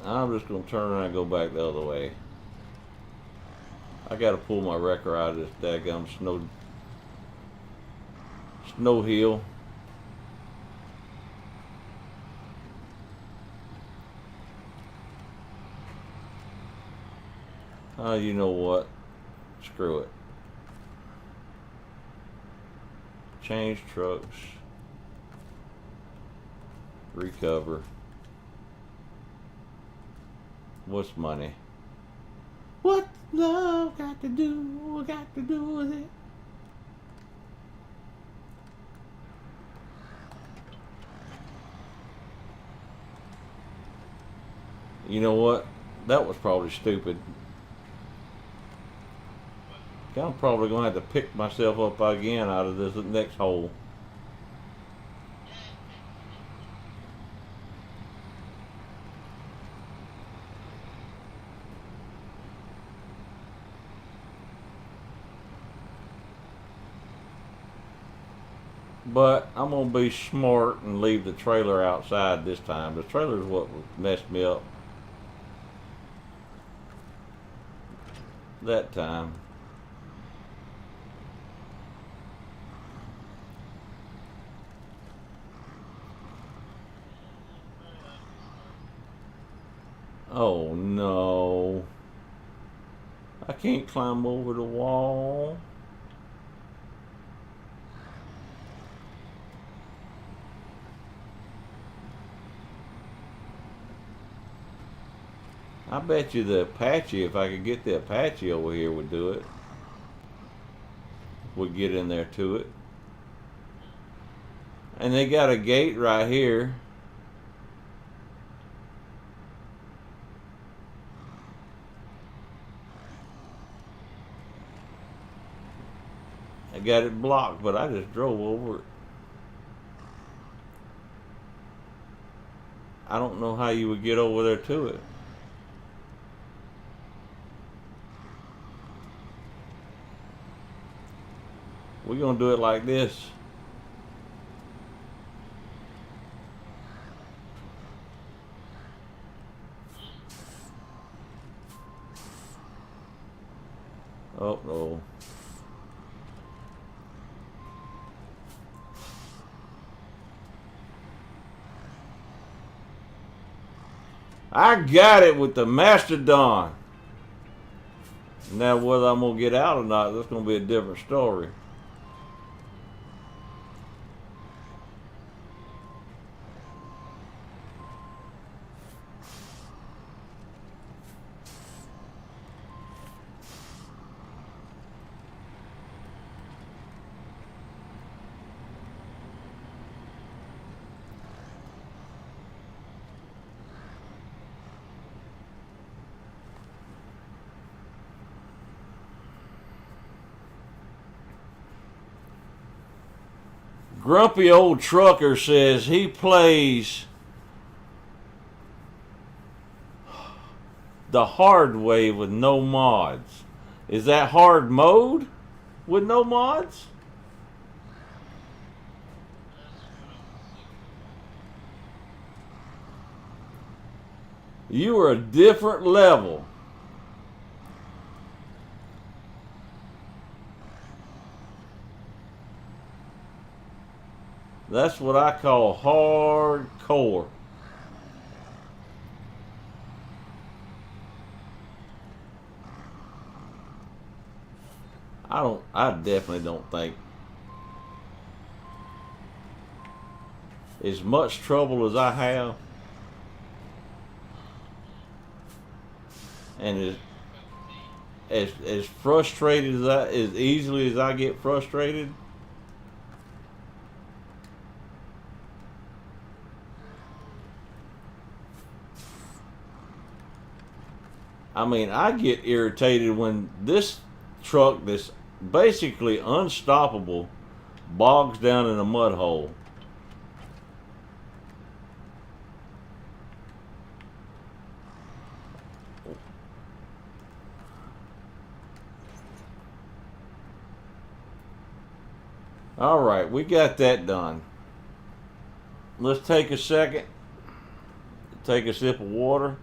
I'm just going to turn around and go back the other way. I got to pull my wrecker out of this daggum snow hill. You know what? Screw it. Change trucks. Recover. What's money? What love got to do with it? You know what? That was probably stupid. I'm probably going to have to pick myself up again out of this next hole. But I'm going to be smart and leave the trailer outside this time. The trailer is what messed me up that time. Oh no. I can't climb over the wall. I bet you the Apache, if I could get the Apache over here, would do it. Would get in there to it. And they got a gate right here. I got it blocked, but I just drove over it. I don't know how you would get over there to it. We're going to do it like this. Oh, no. I got it with the Mastodon. Now, whether I'm going to get out or not, that's going to be a different story. Grumpy old trucker says he plays the hard way with no mods. Is that hard mode with no mods? You are a different level. That's what I call hardcore. I definitely don't think as much trouble as I have, and as frustrated as easily as I get frustrated, I mean, I get irritated when this truck that's basically unstoppable bogs down in a mud hole. All right, we got that done. Let's take a second, take a sip of water.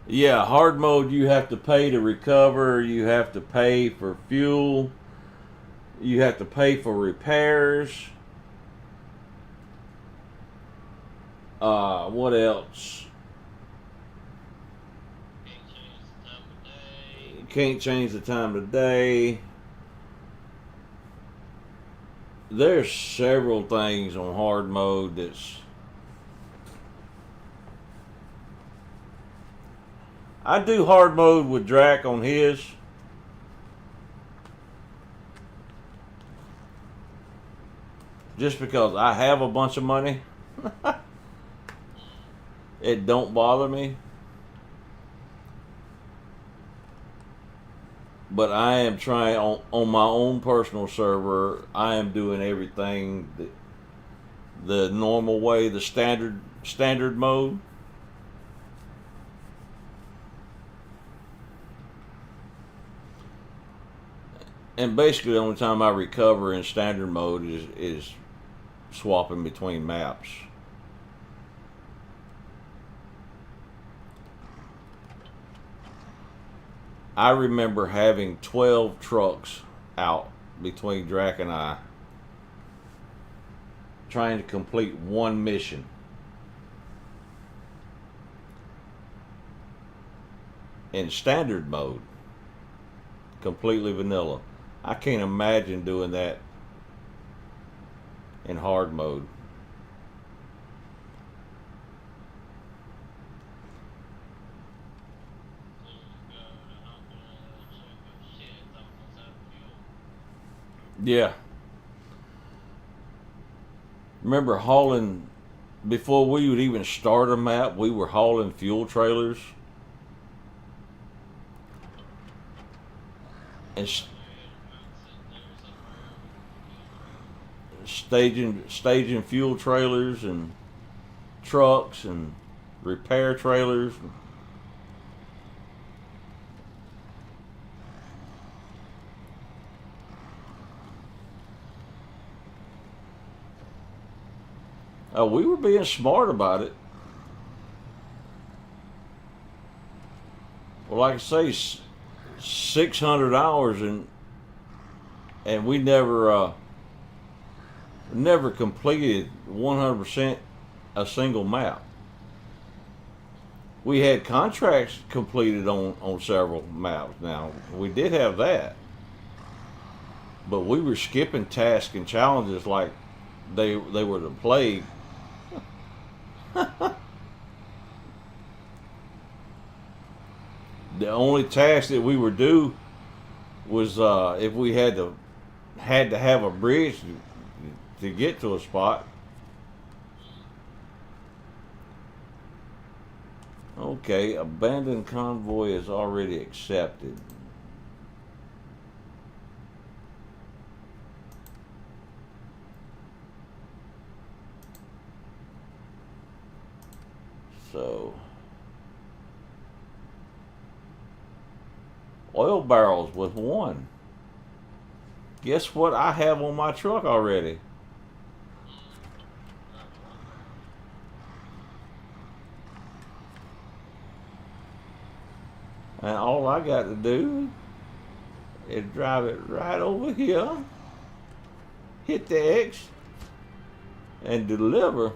Yeah, hard mode, you have to pay to recover, you have to pay for fuel, you have to pay for repairs. What else? Can't change the time of day. You can't change the time of day. There's several things on hard mode that's. I do hard mode with Drac on his. Just because I have a bunch of money. It don't bother me. But I am trying on my own personal server. I am doing everything the normal way, the standard mode. And basically, the only time I recover in standard mode is swapping between maps. I remember having 12 trucks out between Drac and I trying to complete one mission. In standard mode. Completely vanilla. I can't imagine doing that in hard mode. Yeah. Remember hauling, before we would even start a map, we were hauling fuel trailers. And staging fuel trailers and trucks and repair trailers. We were being smart about it. Well, like I say, 600 hours and we never completed 100% a single map. We had contracts completed on several maps. Now we did have that, but we were skipping tasks and challenges like they were the plague. The only task that we were due was if we had to have a bridge to get to a spot. Okay, abandoned convoy is already accepted. So, oil barrels with one. Guess what I have on my truck already? And all I got to do is drive it right over here, hit the X, and deliver.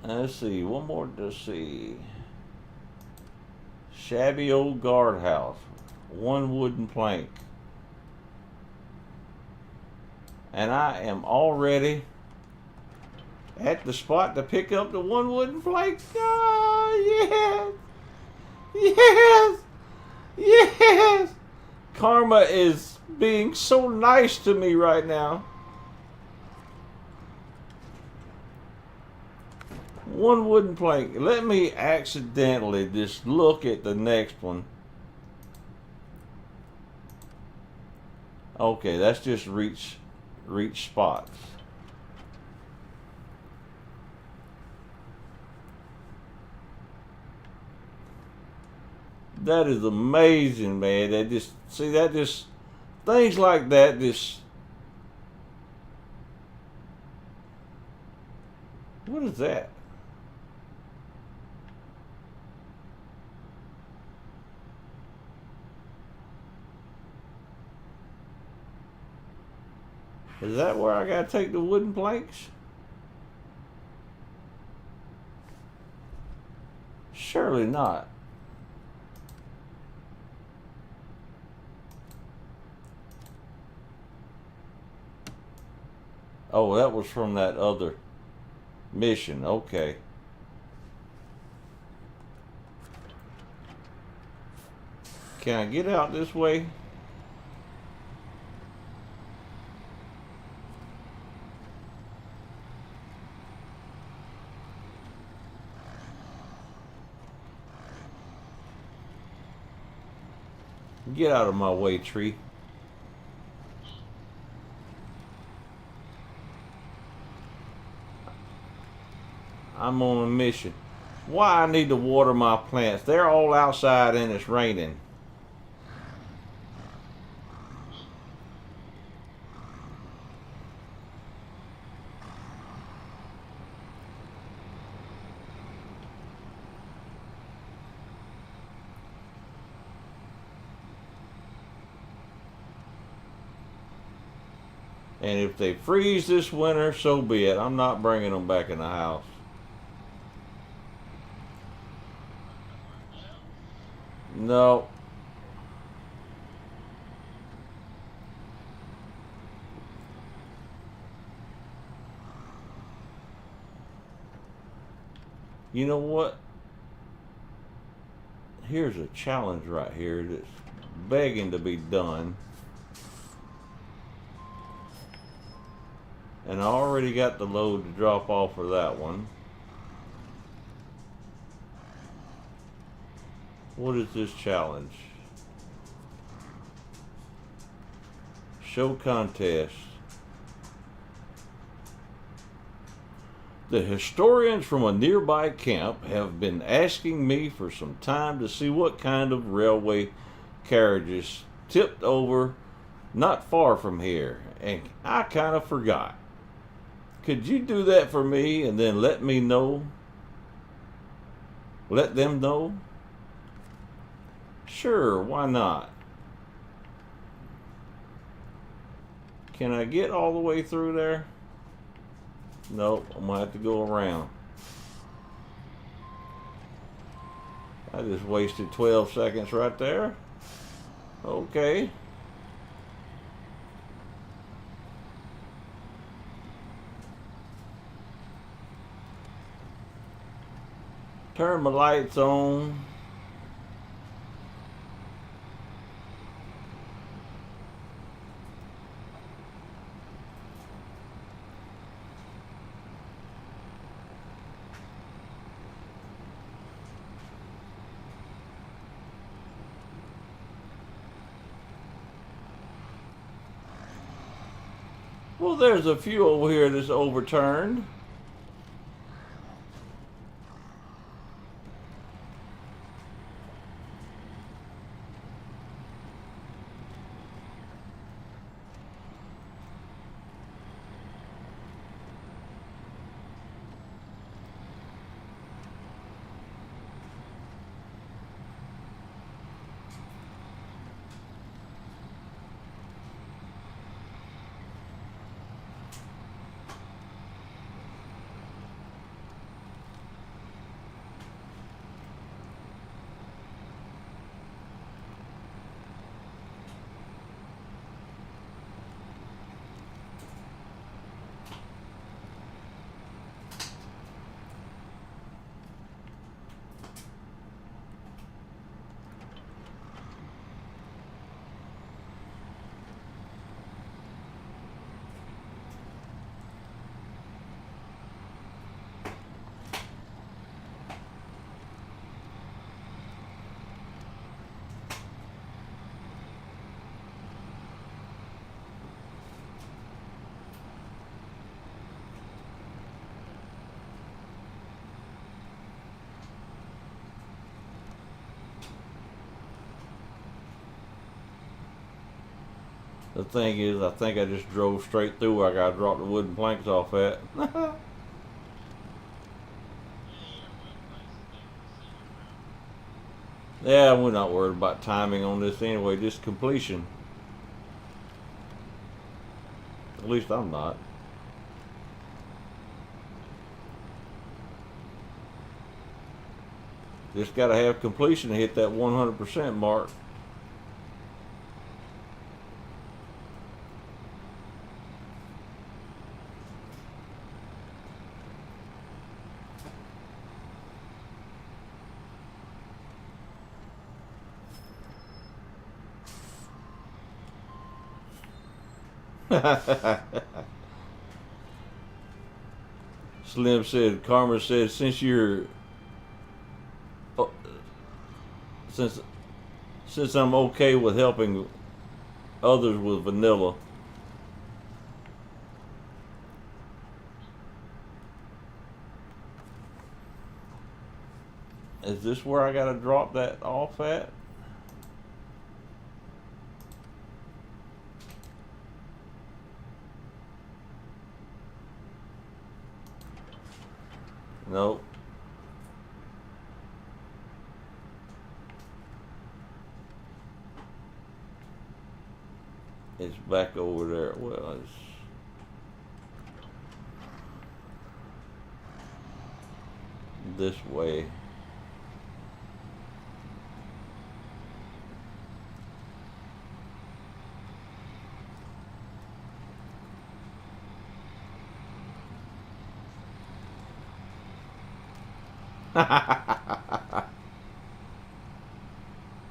Let's see, one more to see. Shabby old guardhouse. One wooden plank. And I am already at the spot to pick up the one wooden plank. Oh, yes! Yes! Yes! Karma is being so nice to me right now. One wooden plank. Let me accidentally just look at the next one. Okay, that's just reach spots. That is amazing, man. That just things like that just. What is that? Is that where I gotta take the wooden planks? Surely not. Oh, that was from that other mission. Okay. Can I get out this way? Get out of my way, tree. I'm on a mission. Why I need to water my plants? They're all outside and it's raining. And if they freeze this winter, so be it. I'm not bringing them back in the house. No. You know what? Here's a challenge right here that's begging to be done. And I already got the load to drop off for that one. What is this challenge? Show contest. The historians from a nearby camp have been asking me for some time to see what kind of railway carriages tipped over not far from here, and I kind of forgot. Could you do that for me and then let me know? Let them know? Sure, why not? Can I get all the way through there? Nope, I'm gonna have to go around. I just wasted 12 seconds right there. Okay. Turn my lights on. Well, there's a few over here that's overturned. The thing is, I think I just drove straight through where I got to drop the wooden planks off at. Yeah, we're not worried about timing on this anyway, just completion. At least I'm not. Just got to have completion to hit that 100% mark. Slim said, Karma said, uh, since since I'm okay with helping others with vanilla. Is this where I gotta drop that off at? Nope. It's back over there. Well, it's this way.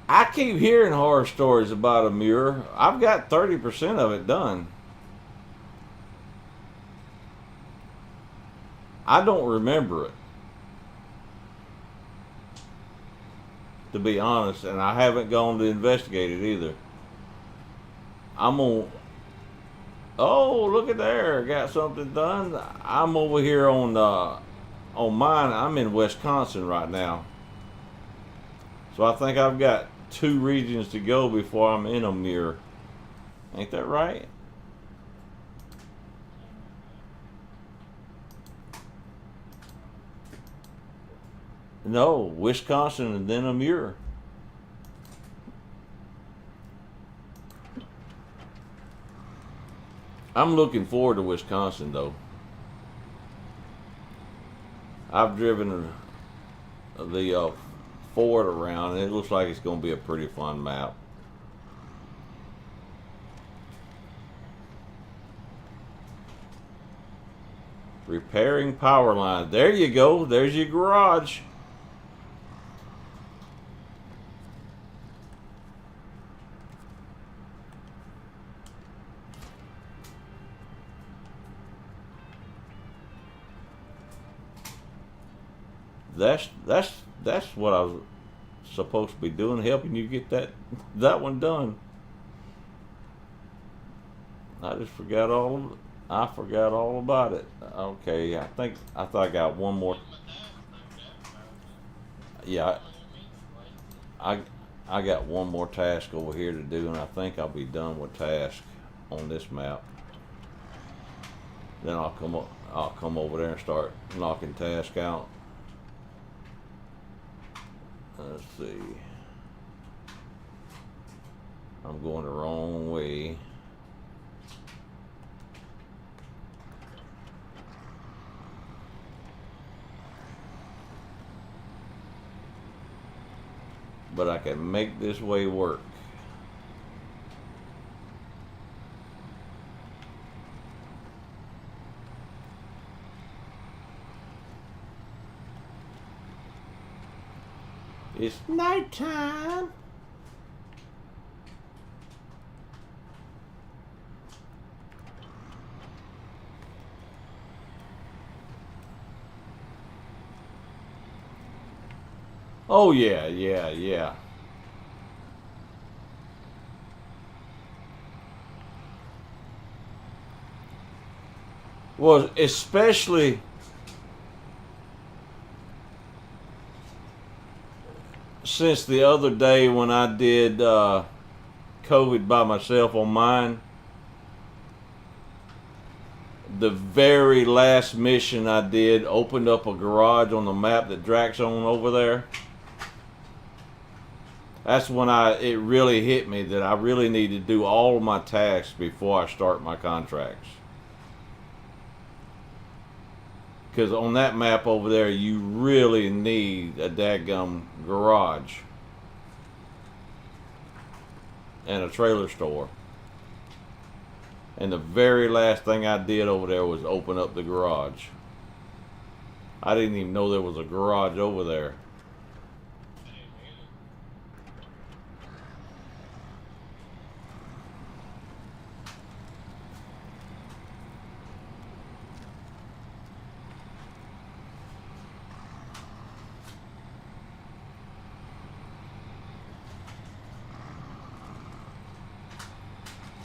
I keep hearing horror stories about a mirror. I've got 30% of it done. I don't remember it, to be honest, and I haven't gone to investigate it either. I'm on. Oh, look at there! Got something done. I'm over here on mine. I'm in Wisconsin right now, so I think I've got 2 regions to go before I'm in a mirror. Ain't that right? No, Wisconsin and then a mirror. I'm looking forward to Wisconsin though. I've driven the Ford around and it looks like it's going to be a pretty fun map. Repairing power lines. There you go. There's your garage. That's what I was supposed to be doing, helping you get that one done. I just forgot I forgot all about it. Okay, I thought I got one more. Yeah, I I got one more task over here to do, and I think I'll be done with task on this map. Then I'll come over there and start knocking task out. Let's see. I'm going the wrong way. But I can make this way work. It's nighttime. Oh yeah, yeah, yeah. Well, especially since the other day when I did COVID by myself on mine, the very last mission I did opened up a garage on the map that Drac's on over there. That's when it really hit me that I really need to do all of my tasks before I start my contracts. Because on that map over there, you really need a dadgum garage and a trailer store. And the very last thing I did over there was open up the garage. I didn't even know there was a garage over there.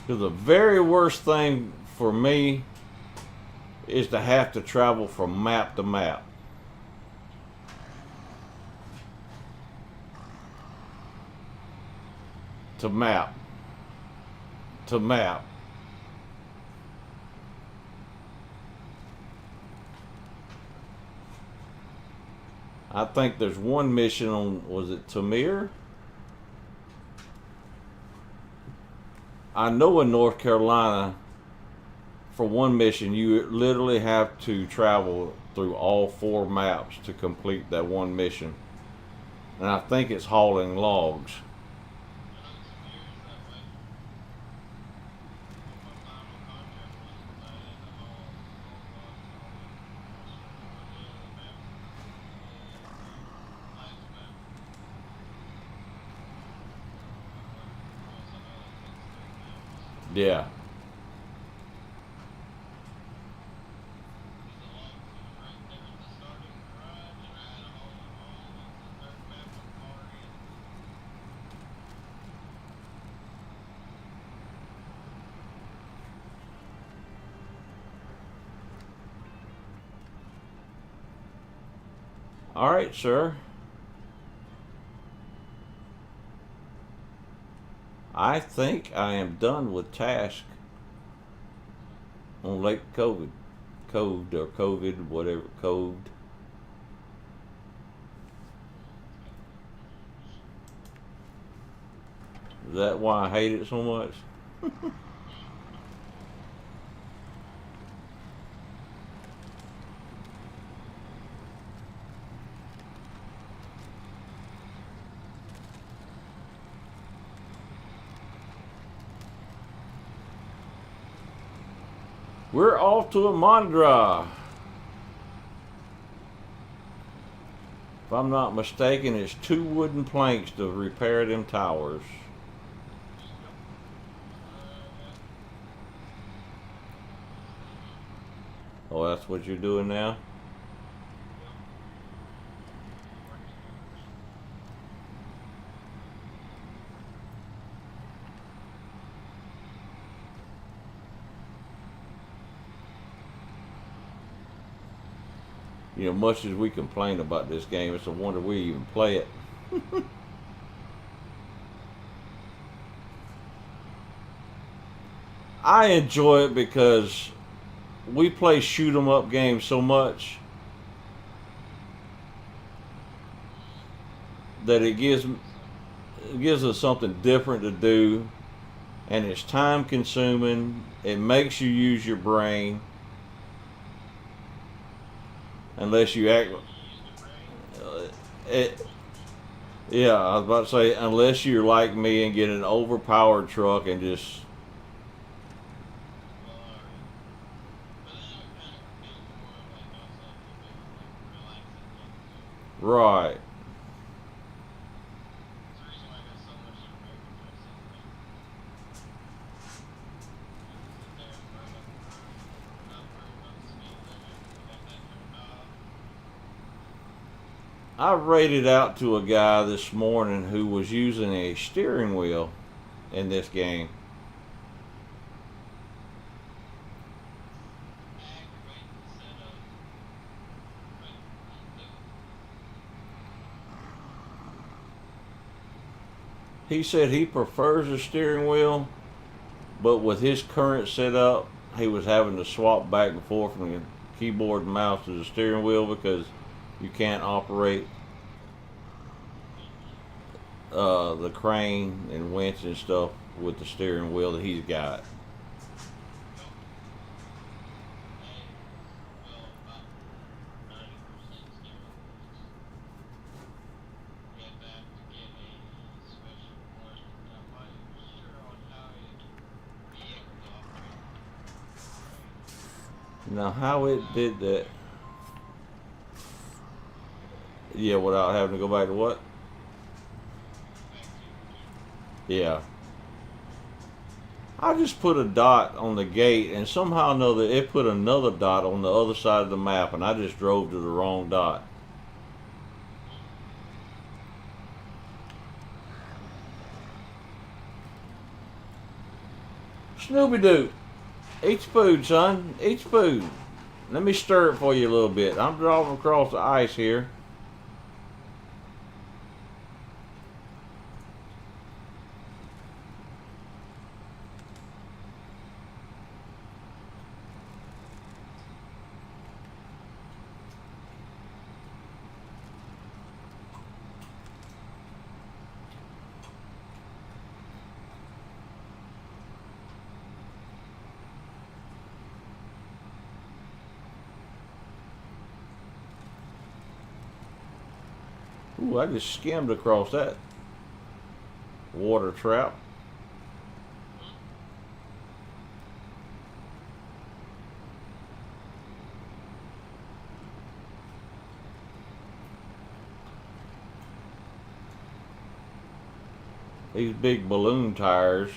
Because the very worst thing for me is to have to travel from map to map. To map. To map. I think there's one mission on, was it Tamir? I know in North Carolina, for one mission, you literally have to travel through all 4 maps to complete that one mission. And I think it's hauling logs. Yeah. All right, sir. I think I am done with task on Lake Code or COVID, whatever, Code. Is that why I hate it so much? We're off to a Mandra. If I'm not mistaken, it's 2 wooden planks to repair them towers. Oh, that's what you're doing now? You know, much as we complain about this game, it's a wonder we even play it. I enjoy it because we play shoot 'em up games so much that it gives us something different to do, and it's time consuming. It makes you use your brain. Unless you act, yeah, I was about to say, unless you're like me and get an overpowered truck and just, right. I rated out to a guy this morning who was using a steering wheel in this game. He said he prefers a steering wheel, but with his current setup, he was having to swap back and forth from the keyboard and mouse to the steering wheel because you can't operate the crane and winch and stuff with the steering wheel that he's got. Now, how it did that? Yeah, without having to go back to what? Yeah. I just put a dot on the gate, and somehow or another it put another dot on the other side of the map, and I just drove to the wrong dot. Scooby-Doo, eat food, son. Eat food. Let me stir it for you a little bit. I'm driving across the ice here. Ooh, I just skimmed across that water trap. These big balloon tires.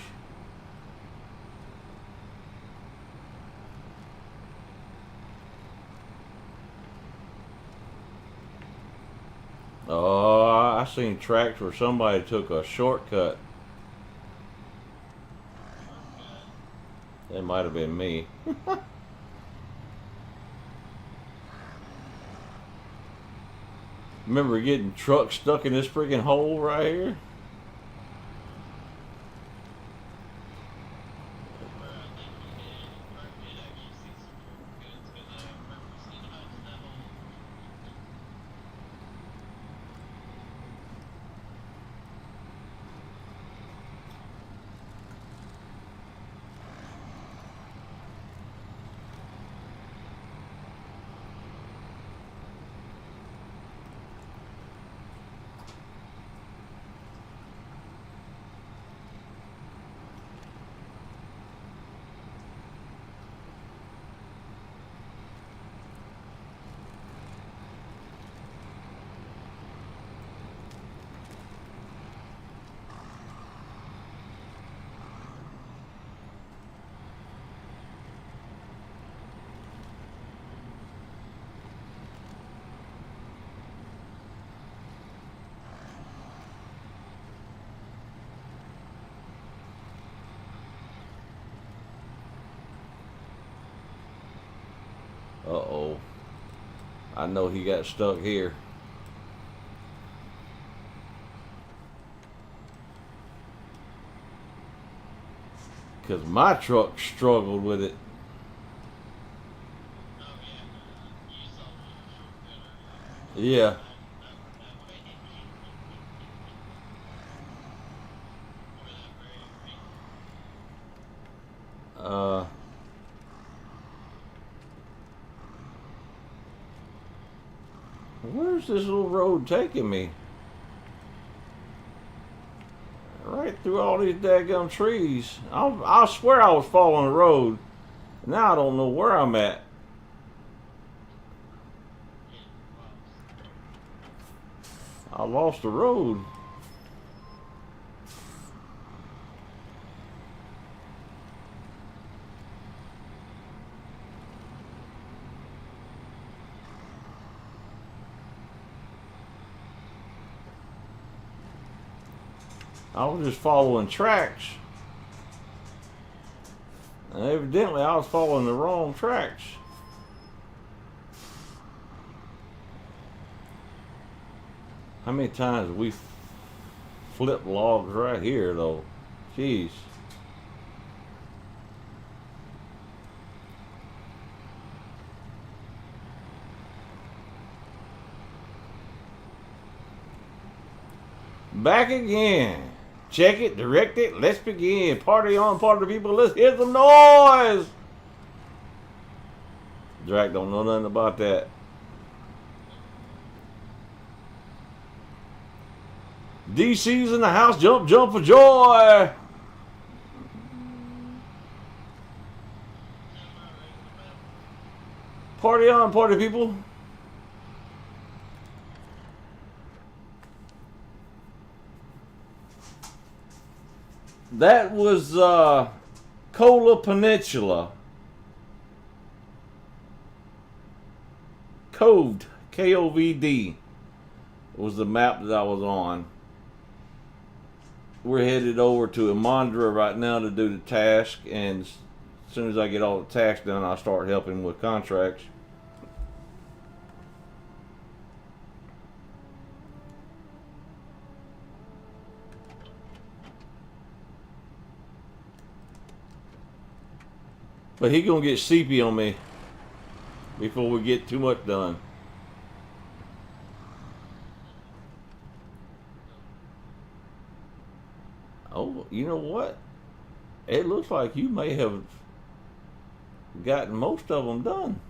Oh, I seen tracks where somebody took a shortcut. That might have been me. Remember getting trucks stuck in this freaking hole right here? Uh-oh. I know he got stuck here. Because my truck struggled with it. Yeah. Where's this little road taking me? Right through all these daggum trees. I swear I was following the road. Now I don't know where I'm at. I lost the road. I was just following tracks. And evidently I was following the wrong tracks. How many times have we flipped logs right here though? Jeez. Back again. Check it, direct it, let's begin. Party on, party people, let's hear some noise. Drac don't know nothing about that. DC's in the house, jump, jump for joy. Party on, party people. That was Kola Peninsula. Coved, K-O-V-D, was the map that I was on. We're headed over to Imandra right now to do the task, and as soon as I get all the tasks done, I'll start helping with contracts. But he gonna get CP on me before we get too much done. Oh, you know what? It looks like you may have gotten most of them done.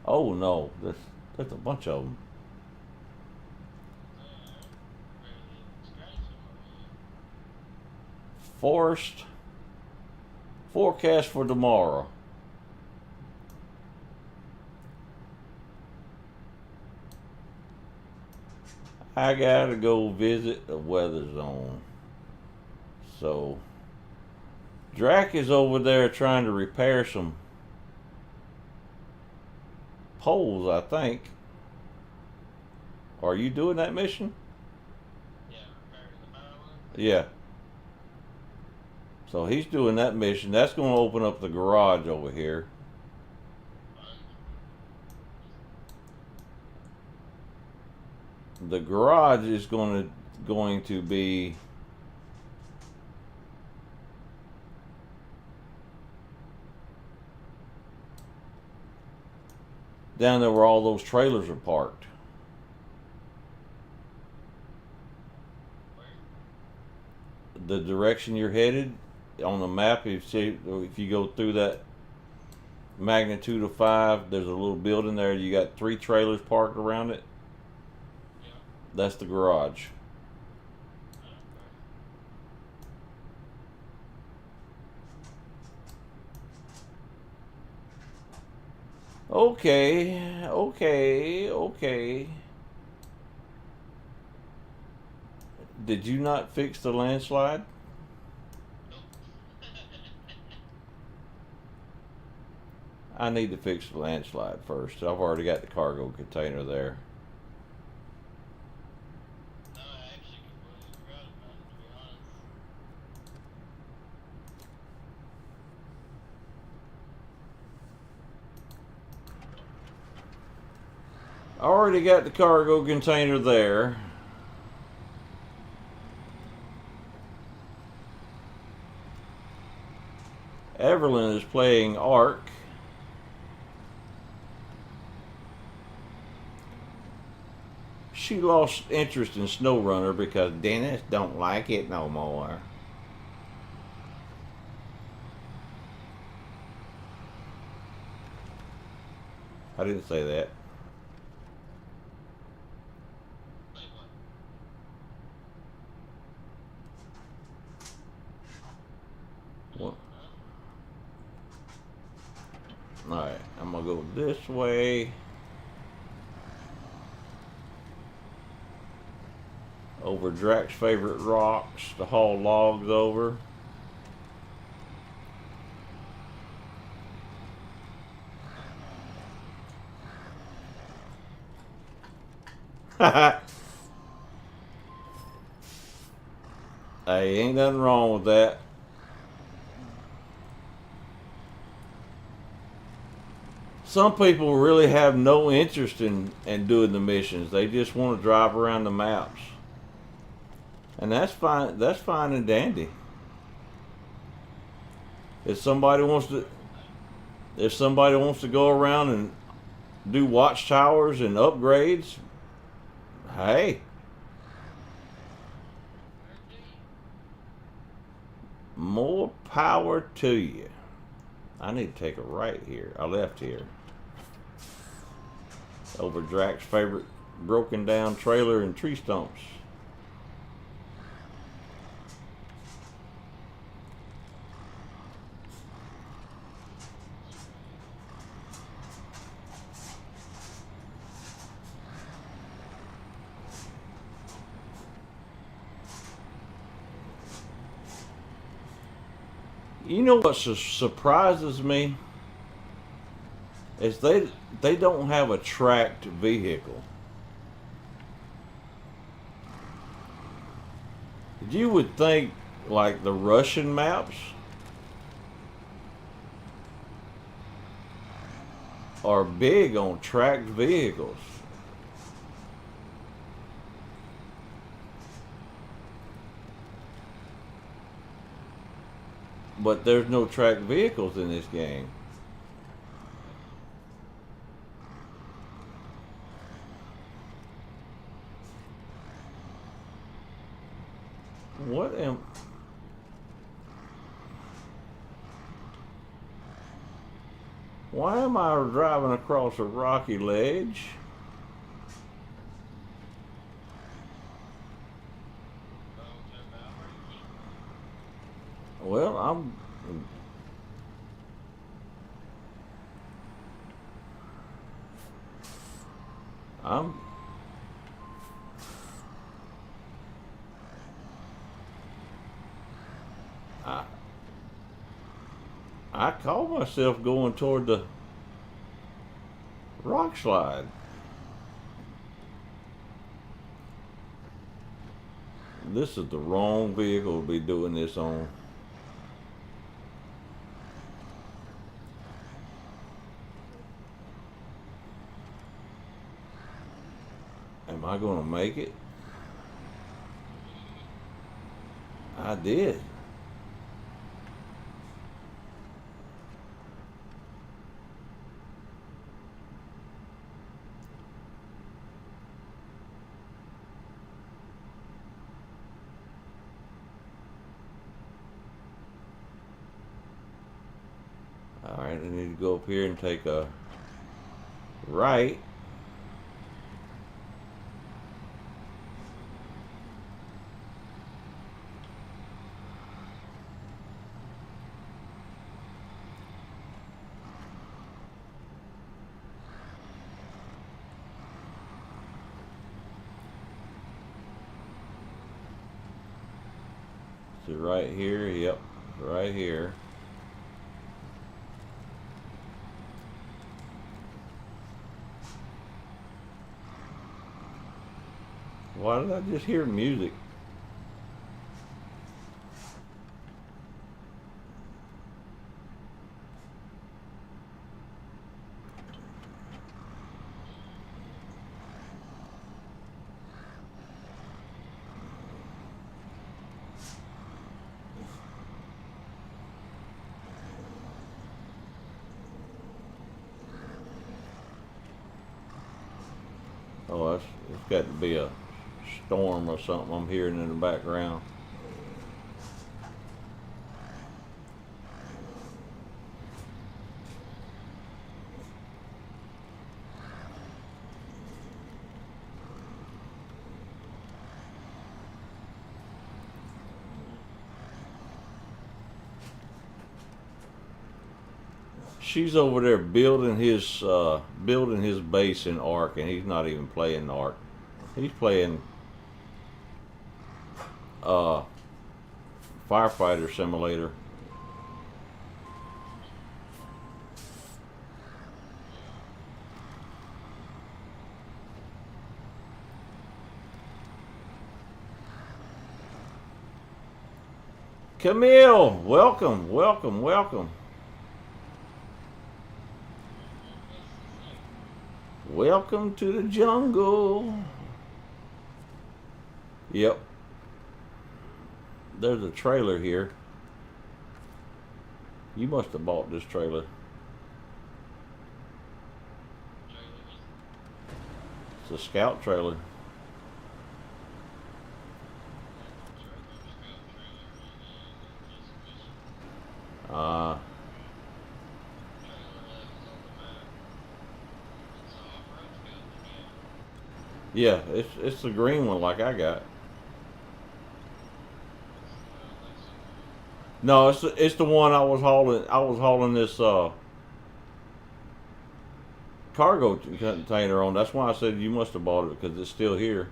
Oh no, that's a bunch of them. Forest forecast for tomorrow. I gotta go visit the weather zone. So Drac is over there trying to repair some poles, I think. Are you doing that mission? Yeah, repairing the power line. Yeah. So he's doing that mission. That's going to open up the garage over here. The garage is going to be down there where all those trailers are parked. The direction you're headed on the map, if you go through that magnitude of 5, there's a little building there. You got 3 trailers parked around it. Yeah. That's the garage. Okay, okay. Did you not fix the landslide? I need to fix the landslide first. I've already got the cargo container there. No, I actually completely forgot about it, to be honest. I already got the cargo container there. Evelyn is playing Ark. She lost interest in Snowrunner because Dennis don't like it no more. I didn't say that. Wait, what? What? Alright, I'm gonna go this way. Over Drac's favorite rocks to haul logs over. Hey, ain't nothing wrong with that. Some people really have no interest in doing the missions. They just want to drive around the maps. And that's fine. That's fine and dandy. If somebody wants to go around and do watchtowers and upgrades, hey, More power to you. I need to take a right here. I left here. Over Drac's favorite broken down trailer and tree stumps. You know what surprises me is they don't have a tracked vehicle. You would think like the Russian maps are big on tracked vehicles. But there's no tracked vehicles in this game. What am... Why am I driving across a rocky ledge? Well, I call myself going toward the rock slide. This is the wrong vehicle to be doing this on. Am I going to make it? I did. Alright, I need to go up here and take a right. So right here, yep, right here. Why did I just hear music? Oh, it's got to be a storm or something I'm hearing in the background. She's over there building his base in Ark, and he's not even playing Ark. He's playing Firefighter Simulator. Camille, welcome, welcome, welcome. Welcome to the jungle. Yep. There's a trailer here. You must have bought this trailer. It's a scout trailer. Yeah, it's the green one like I got. No, it's the one I was hauling. I was hauling this cargo container on. That's why I said you must have bought it because it's still here.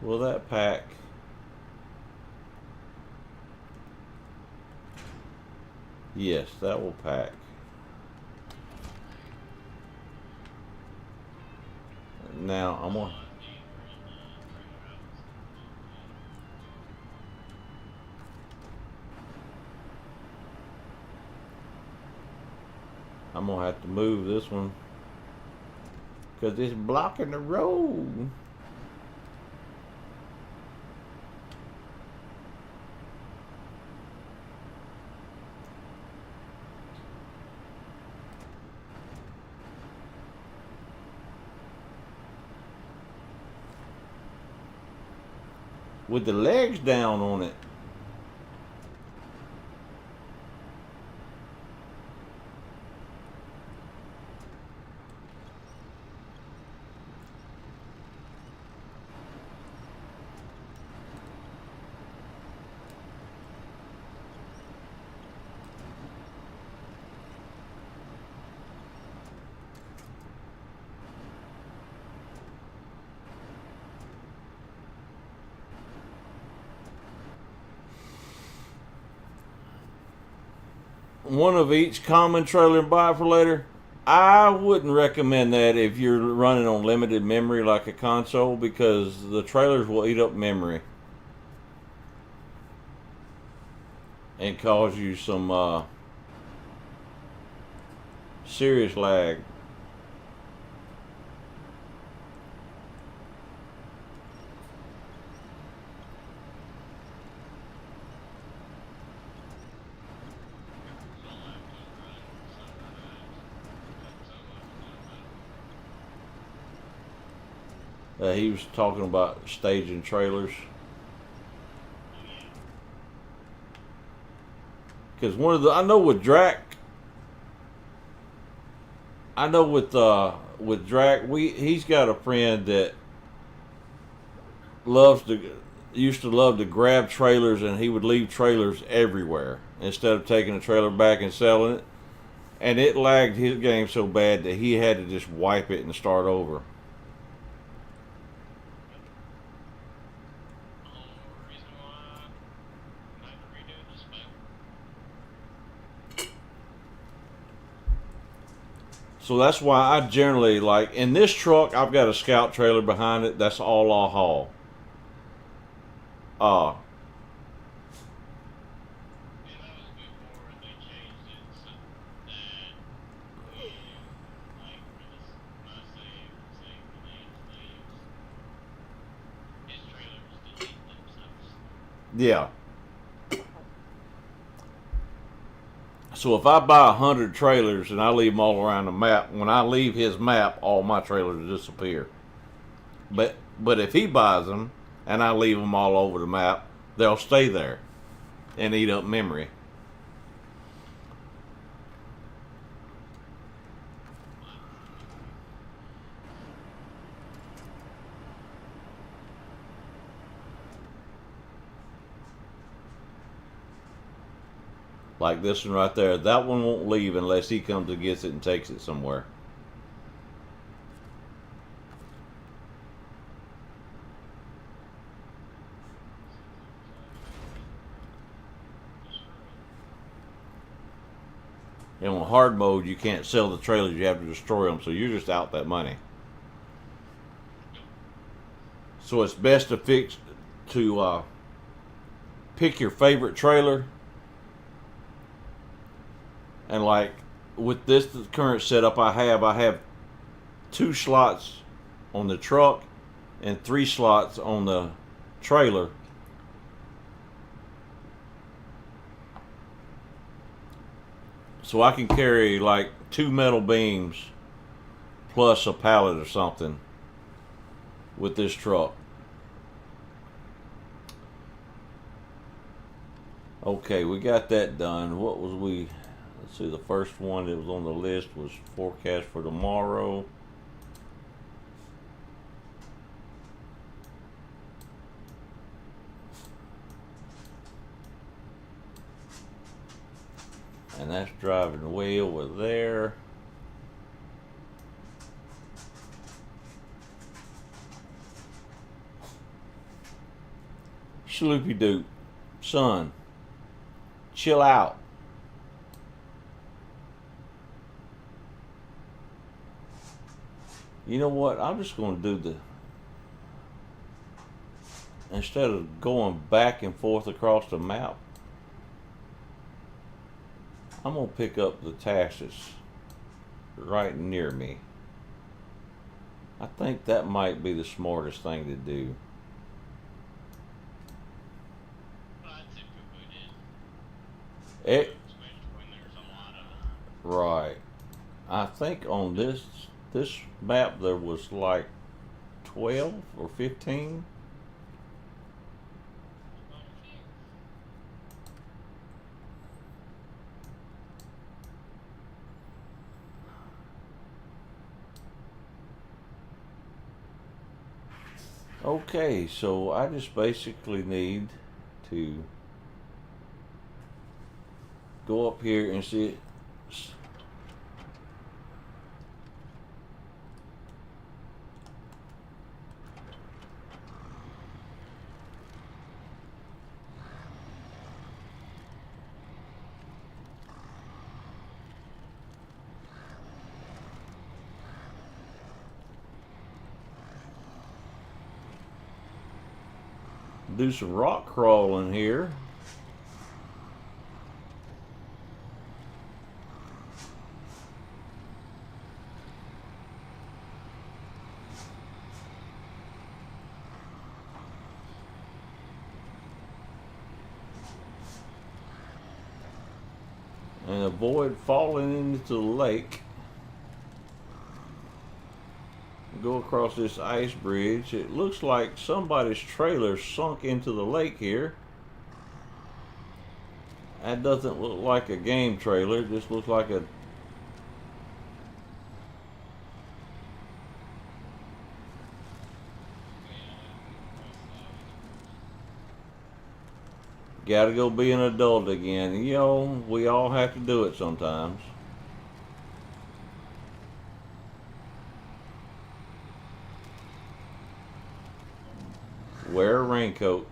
Will that pack? Yes, that will pack. Now I'm gonna have to move this one because it's blocking the road. With the legs down on it. One of each common trailer and buy for later. I wouldn't recommend that if you're running on limited memory like a console because the trailers will eat up memory and cause you some serious lag. He was talking about staging trailers. Because one of the I know with Drac, I know with Drac, he's got a friend that loves to used to love to grab trailers and he would leave trailers everywhere instead of taking a trailer back and selling it. And it lagged his game so bad that he had to just wipe it and start over. So that's why I generally like in this truck I've got a scout trailer behind it. That's all I'll haul. Uh yeah. So if I buy 100 trailers and I leave them all around the map, when I leave his map, all my trailers disappear. But if he buys them and I leave them all over the map, they'll stay there and eat up memory. Like this one right there, that one won't leave unless he comes and gets it and takes it somewhere. And on hard mode, you can't sell the trailers; you have to destroy them. So you're just out that money. So it's best to pick your favorite trailer, and like with this current setup I have 2 slots on the truck and 3 slots on the trailer. So I can carry like 2 metal beams plus a pallet or something with this truck. Okay, we got that done. What was we? Let's see, the first one that was on the list was forecast for tomorrow. And that's driving way over there. Sloopy Doop, son, chill out. You know what? I'm just going to do instead of going back and forth across the map, I'm going to pick up the tasks right near me. I think that might be the smartest thing to do. Well, I typically did. It, Especially when there's a lot of them. right. I think on this map there was like 12 or 15. Quite a few. Okay, so I just basically need to go up here and see it. Do some rock crawling here. And avoid falling into the lake. Go across this ice bridge. It looks like somebody's trailer sunk into the lake here. That doesn't look like a game trailer. It just looks like a gotta go be an adult again. You know, we all have to do it sometimes. Wear a raincoat.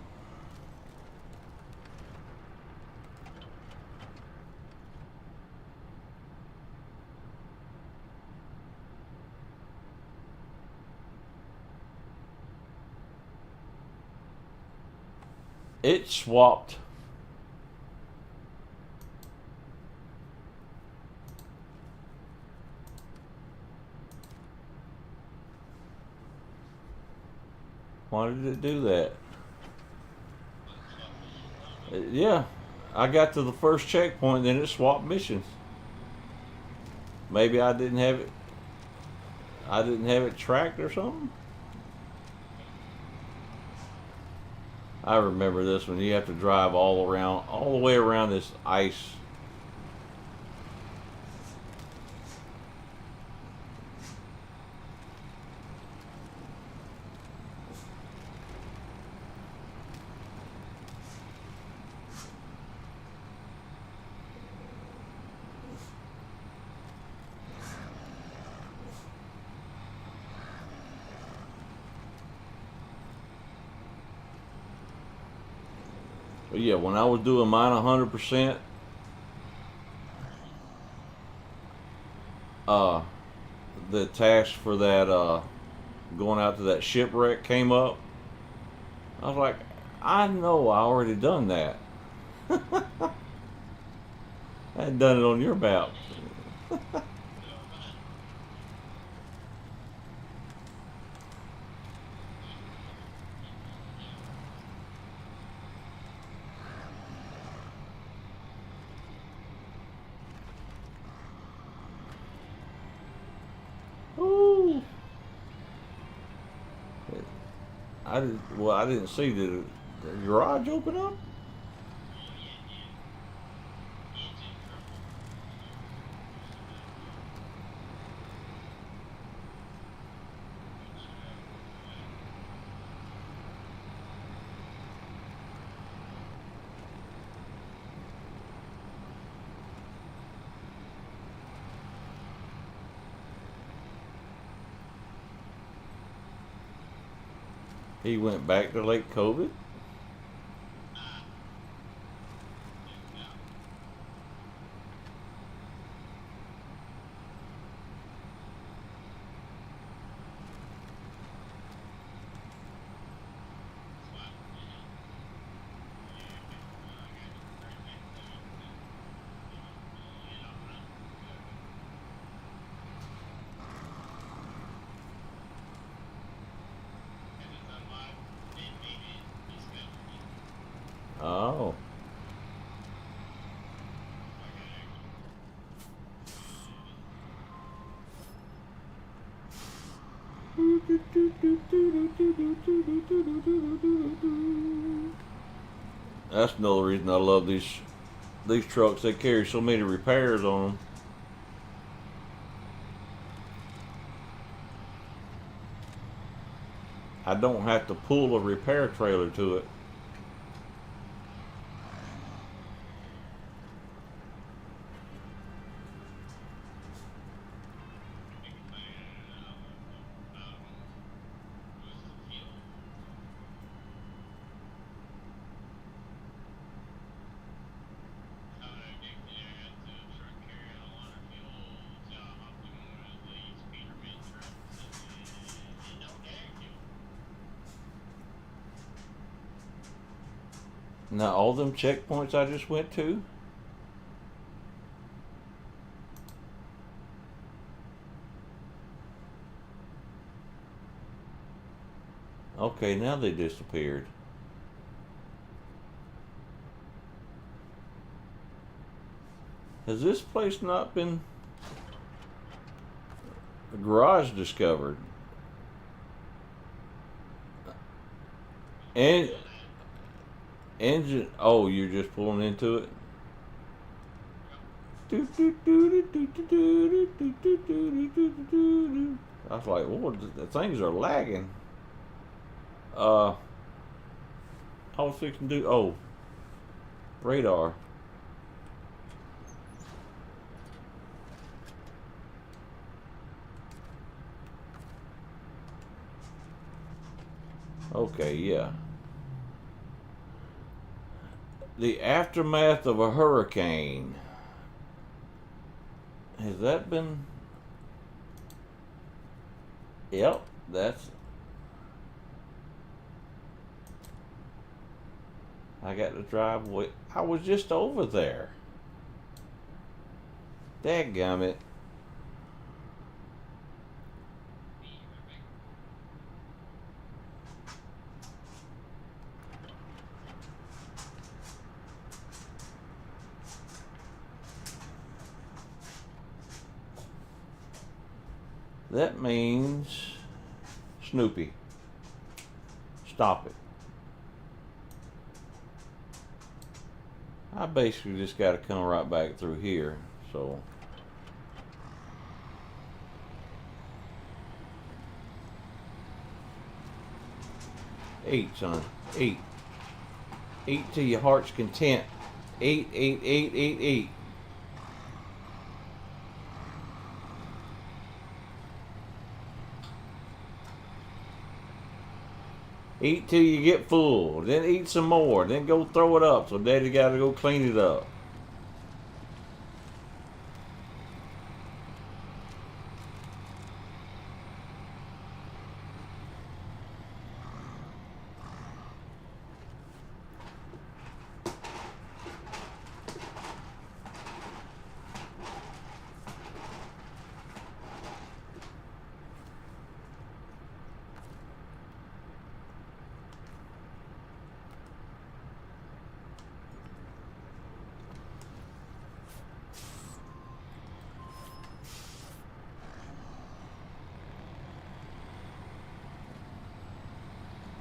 It swapped. Why did it do that? Yeah, I got to the first checkpoint, then it swapped missions. Maybe I didn't have it. I didn't have it tracked or something. I remember this one. You have to drive all the way around this ice. But yeah, when I was doing mine 100%, the task for that going out to that shipwreck came up. I was like, I know I already done that. I had done it on your map. Ooh. I didn't see the garage open up. He went back to Lake COVID. Nah, yeah. That's why, Oh. That's another reason I love these trucks. They carry so many repairs on them. I don't have to pull a repair trailer to it. Now all them checkpoints I just went to, okay, now they disappeared. Has this place not been a garage discovered? And engine, oh, you're just pulling into it? I was like, oh, the things are lagging. I was fixing to do, oh, radar. Okay, yeah. The aftermath of a hurricane. Has that been? Yep, that's. I got to drive away. I was just over there. Dadgummit. That means Snoopy. Stop it. I basically just got to come right back through here. So. Eat, son. Eat. Eat to your heart's content. Eat, eat, eat, eat, eat. Eat till you get full. Then eat some more. Then go throw it up. So Daddy got to go clean it up.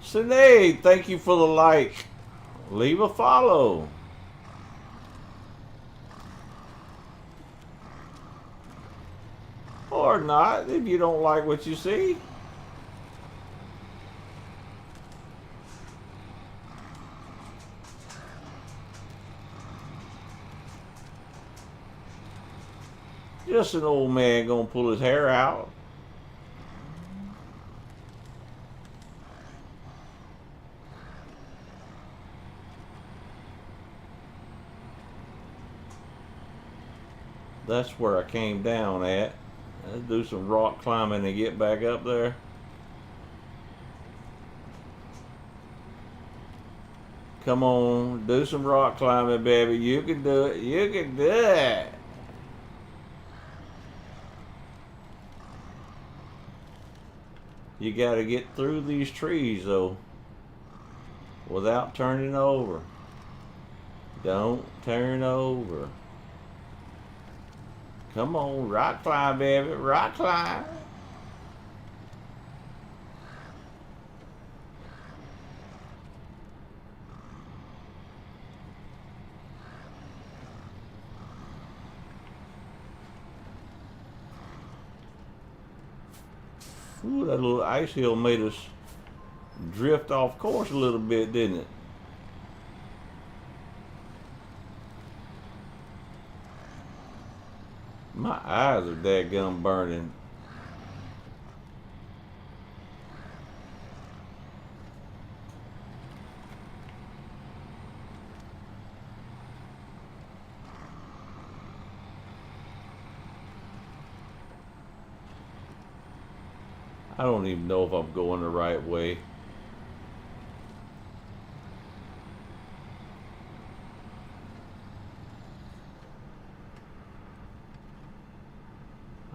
Sinead, thank you for the like. Leave a follow. Or not, if you don't like what you see. Just an old man gonna pull his hair out. That's where I came down at. Let's do some rock climbing and get back up there. Come on, do some rock climbing, baby. You can do it. You can do it. You got to get through these trees, though, without turning over. Don't turn over. Come on, rock climb, baby. Rock climb. Ooh, that little ice hill made us drift off course a little bit, didn't it? My eyes are dadgum burning. I don't even know if I'm going the right way.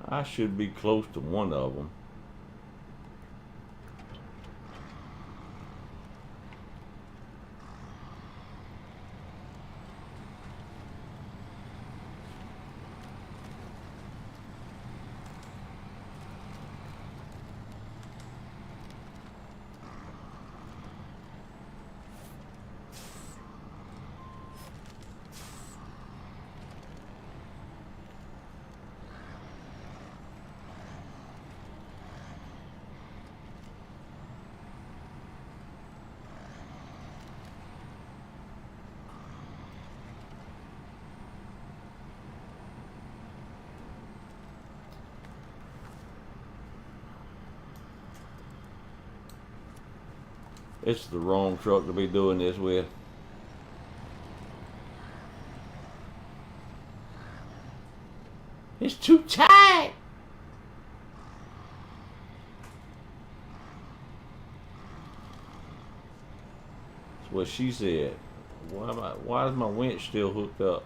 I should be close to one of them. It's the wrong truck to be doing this with. It's too tight. That's what she said. Why is my winch still hooked up?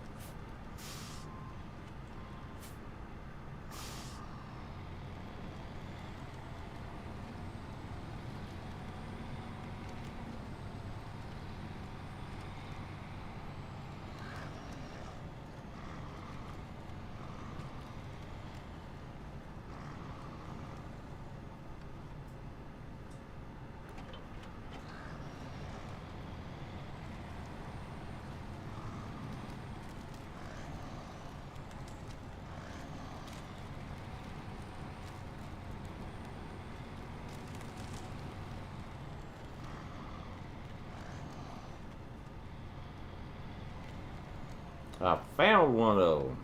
I found one of them.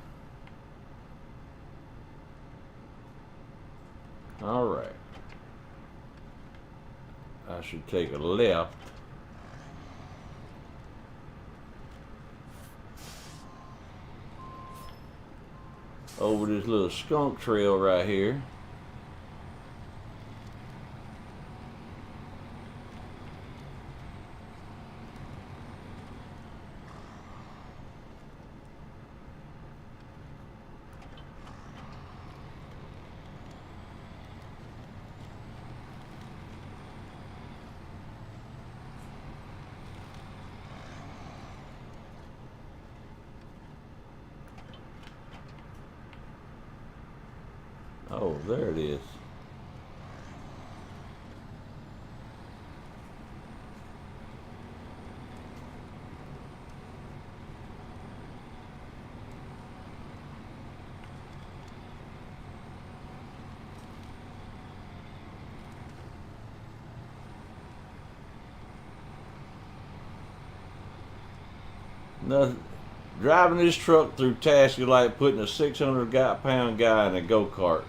All right. I should take a left. Over this little skunk trail right here. Oh, there it is. Nothing. Driving this truck through tasks is like putting a 600-pound guy in a go-kart.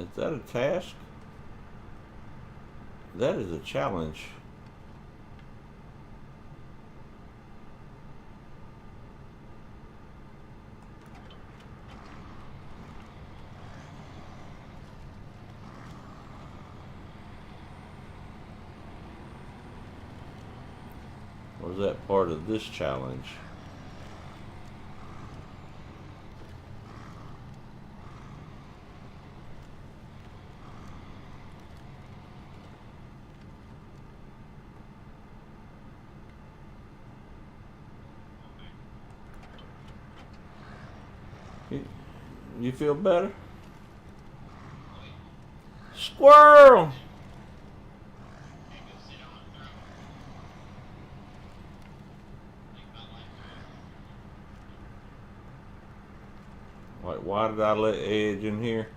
Is that a task? That is a challenge. Or is that part of this challenge? You feel better? Squirrel! Like, why did I let Edge in here?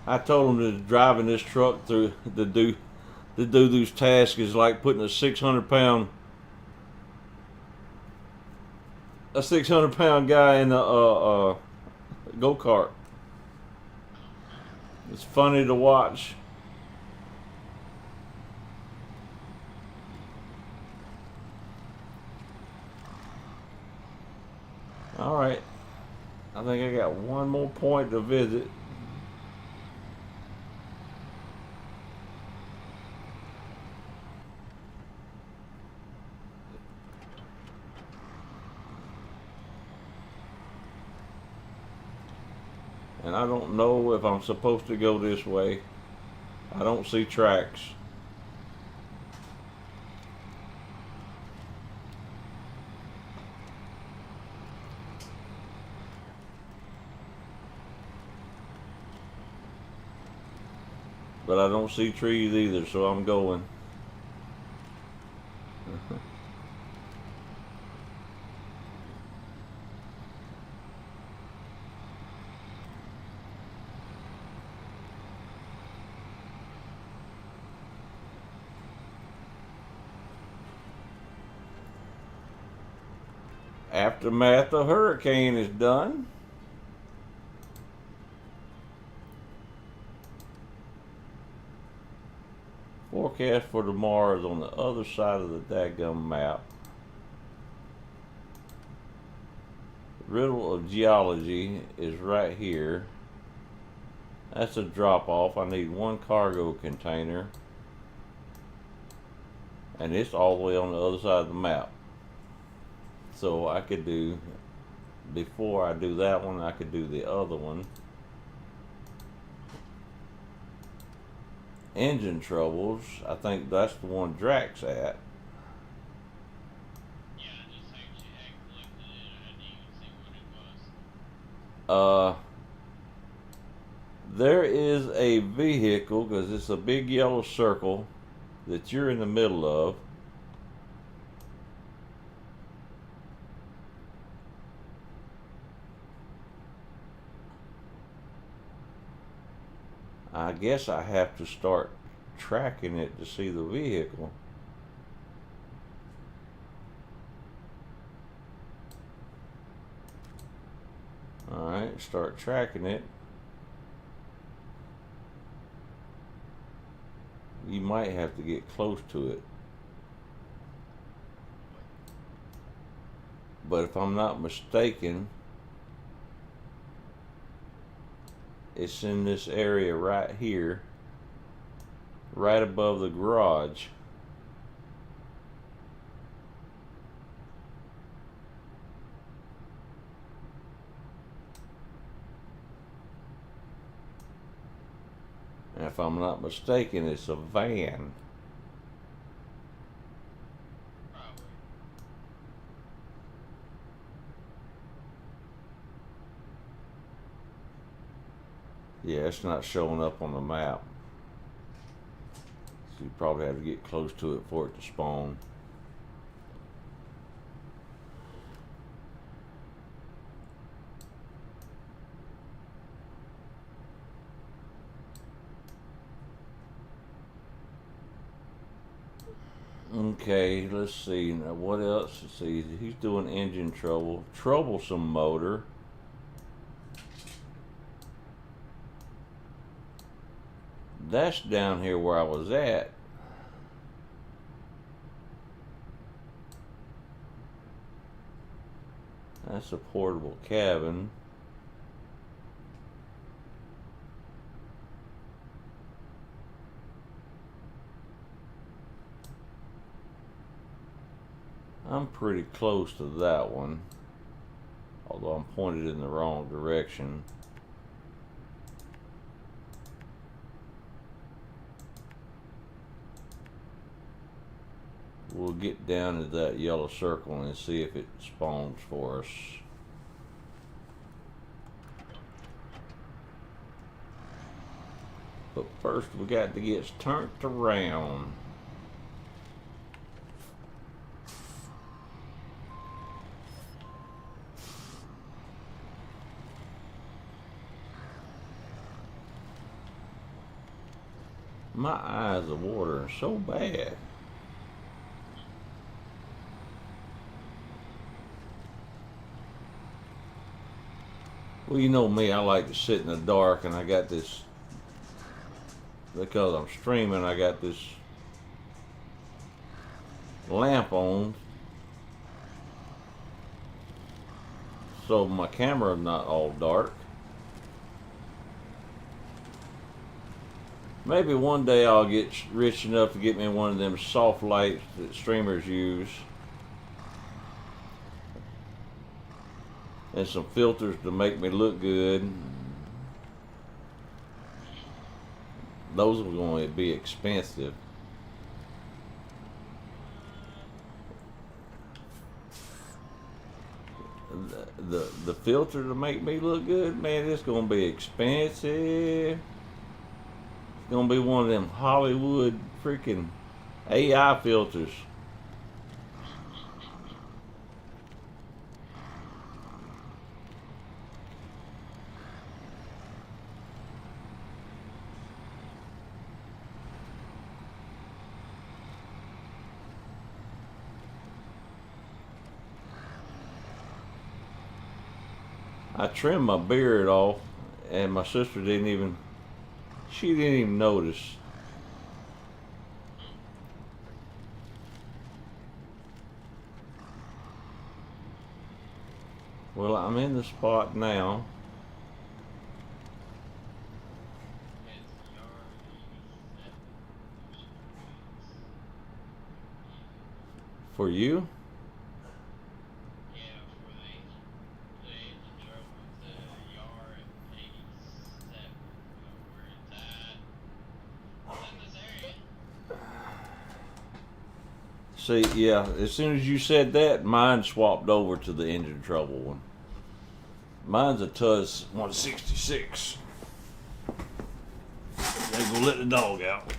I told him that driving this truck through to do these tasks is like putting a 600-pound guy in a go-kart. It's funny to watch. All right, I think I got one more point to visit. And I don't know if I'm supposed to go this way. I don't see tracks. But I don't see trees either, so I'm going. Aftermath of hurricane is done. Forecast for tomorrow is on the other side of the daggum map. Riddle of geology is right here. That's a drop off. I need one cargo container. And it's all the way on the other side of the map. So I could do, before I do that one, I could do the other one. Engine troubles, I think that's the one Drac's at. Yeah, I just actually had collected it. I didn't even see what it was. There is a vehicle, because it's a big yellow circle that you're in the middle of. I guess I have to start tracking it to see the vehicle. Alright, start tracking it. You might have to get close to it. But if I'm not mistaken, it's in this area right here, right above the garage. And if I'm not mistaken, it's a van. Probably. Yeah, it's not showing up on the map. So you probably have to get close to it for it to spawn. Okay, let's see. Now what else? Let's see. He's doing engine trouble. Troublesome motor. That's down here where I was at. That's a portable cabin. I'm pretty close to that one, although I'm pointed in the wrong direction. We'll get down to that yellow circle and see if it spawns for us. But first we got to get turned around. My eyes are watering so bad. Well, you know me, I like to sit in the dark, and I got this, because I'm streaming, I got this lamp on, so my camera's not all dark. Maybe one day I'll get rich enough to get me one of them soft lights that streamers use. And some filters to make me look good. Those are going to be expensive. The filter to make me look good, man, it's going to be expensive. It's going to be one of them Hollywood freaking AI filters. I trimmed my beard off, and my sister she didn't even notice. Well, I'm in the spot now. For you? See, yeah, as soon as you said that, mine swapped over to the engine trouble one. Mine's a Tuz 166. They gonna let the dog out.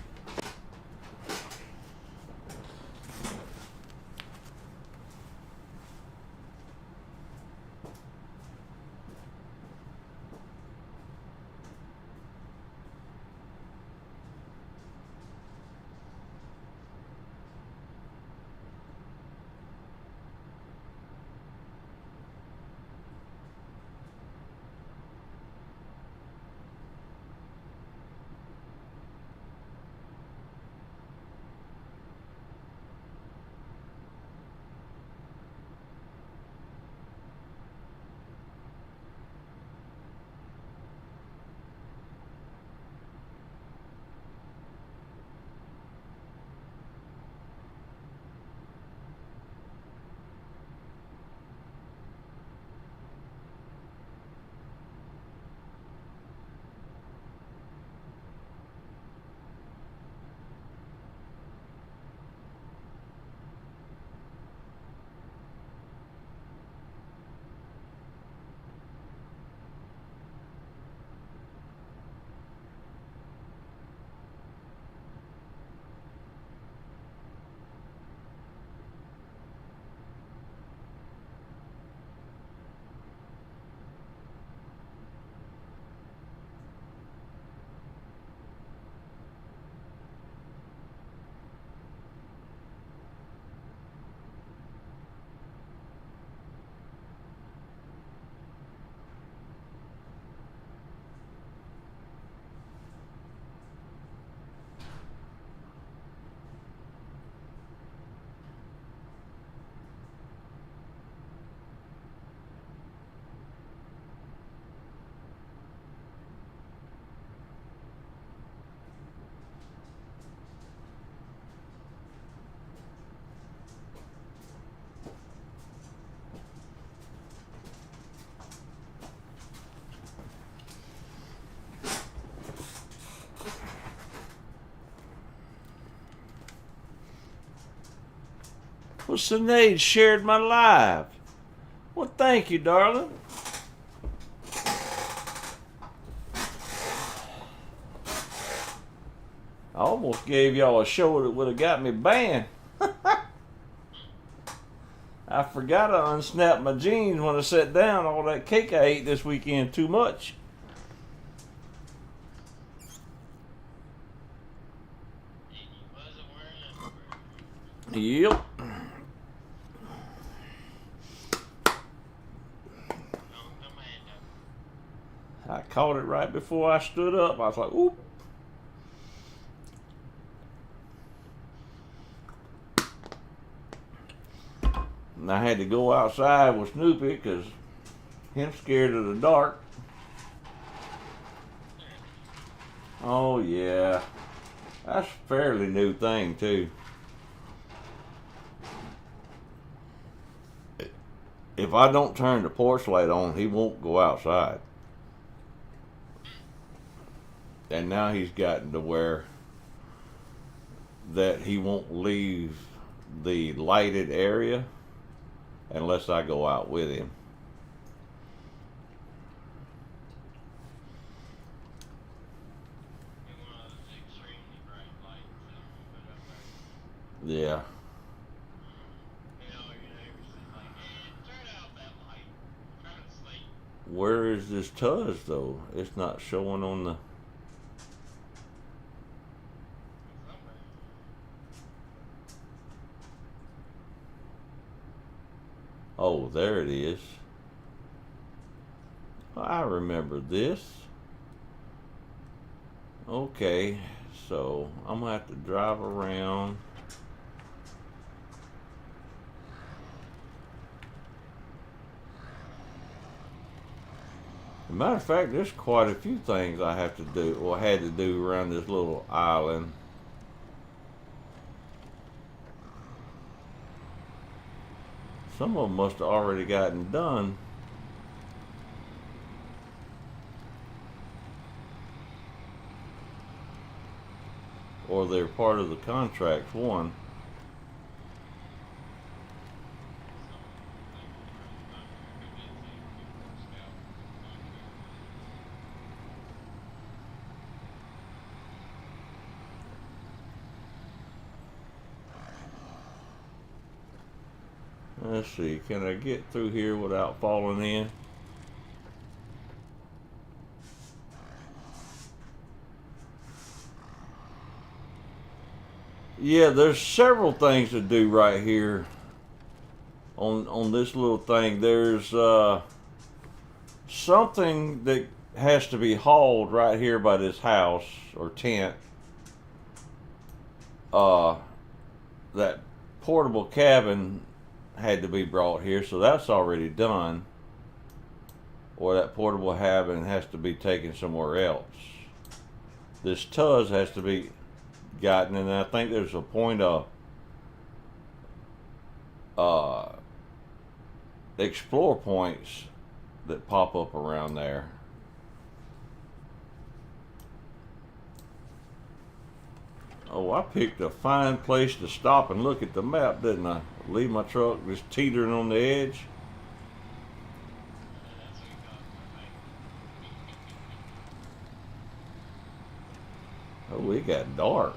Well, Sinead shared my live. Well, thank you, darling. I almost gave y'all a show that would have got me banned. I forgot to unsnap my jeans when I sat down. All that cake I ate this weekend, too much. And you wasn't wearing underwear. Yep. No commando. I caught it right before I stood up. I was like, oop. And I had to go outside with Snoopy because him scared of the dark. Oh yeah, that's a fairly new thing too. If I don't turn the porch light on, he won't go outside. And now he's gotten to where that he won't leave the lighted area unless I go out with him. And one of those extremely bright lights that you put up there. Yeah. You know, your neighbors is like, man, turn out that light. I'm trying to sleep. Where is this Tuz though? It's not showing on the. Somewhere. Oh, there it is. I remember this. Okay, so I'm gonna have to drive around. As a matter of fact, there's quite a few things I have to do, or had to do around this little island. Some of them must have already gotten done. Or they're part of the contract one. Let's see, can I get through here without falling in? Yeah, there's several things to do right here on this little thing. There's something that has to be hauled right here by this house or tent. That portable cabin had to be brought here, so that's already done. Or that portable cabin has to be taken somewhere else. This Tuz has to be gotten, and I think there's a point of explore points that pop up around there. Oh, I picked a fine place to stop and look at the map, didn't I? Leave my truck just teetering on the edge. That's what you got for me. Oh, it got dark.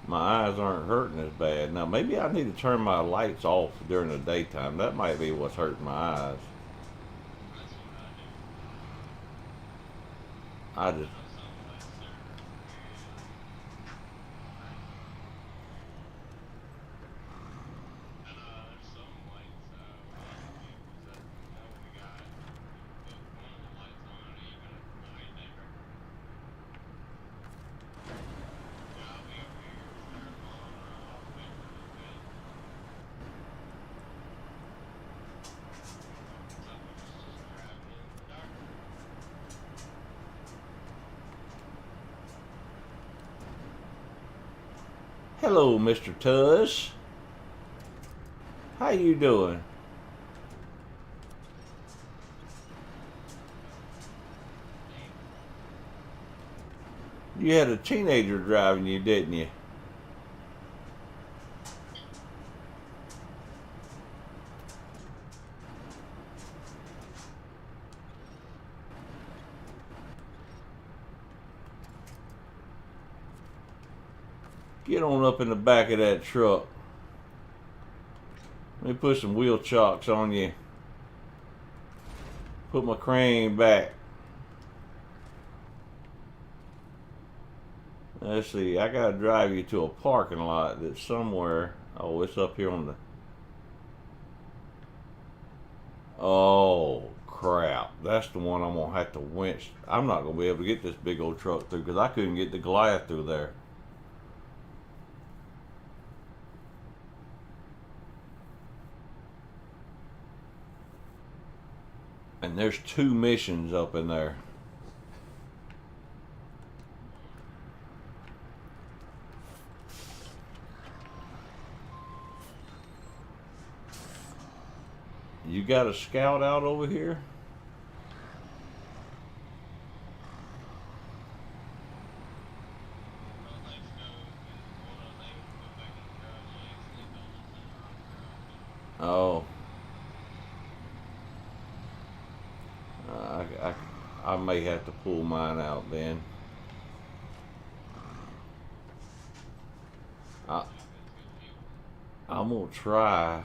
My eyes aren't hurting as bad. Now, maybe I need to turn my lights off during the daytime. That might be what's hurting my eyes. That's what I I do. just, Some lights are and there's some lights that we got. You put one of the lights on even at night neighbor. Yeah, I'll be over here starting on off wait for a little bit. Some of us just driving in the dark. hello, Mr. Tuz. How you doing? You had a teenager driving you, didn't you? Get on up in the back of that truck. Let me put some wheel chocks on you. Put my crane back. Let's see, I gotta drive you to a parking lot that's somewhere. Oh, it's up here on the... Oh, crap. That's the one I'm gonna have to winch. I'm not gonna be able to get this big old truck through because I couldn't get the Goliath through there. And there's 2 missions up in there. You got a scout out over here? Oh. I may have to pull mine out then. I'm gonna try.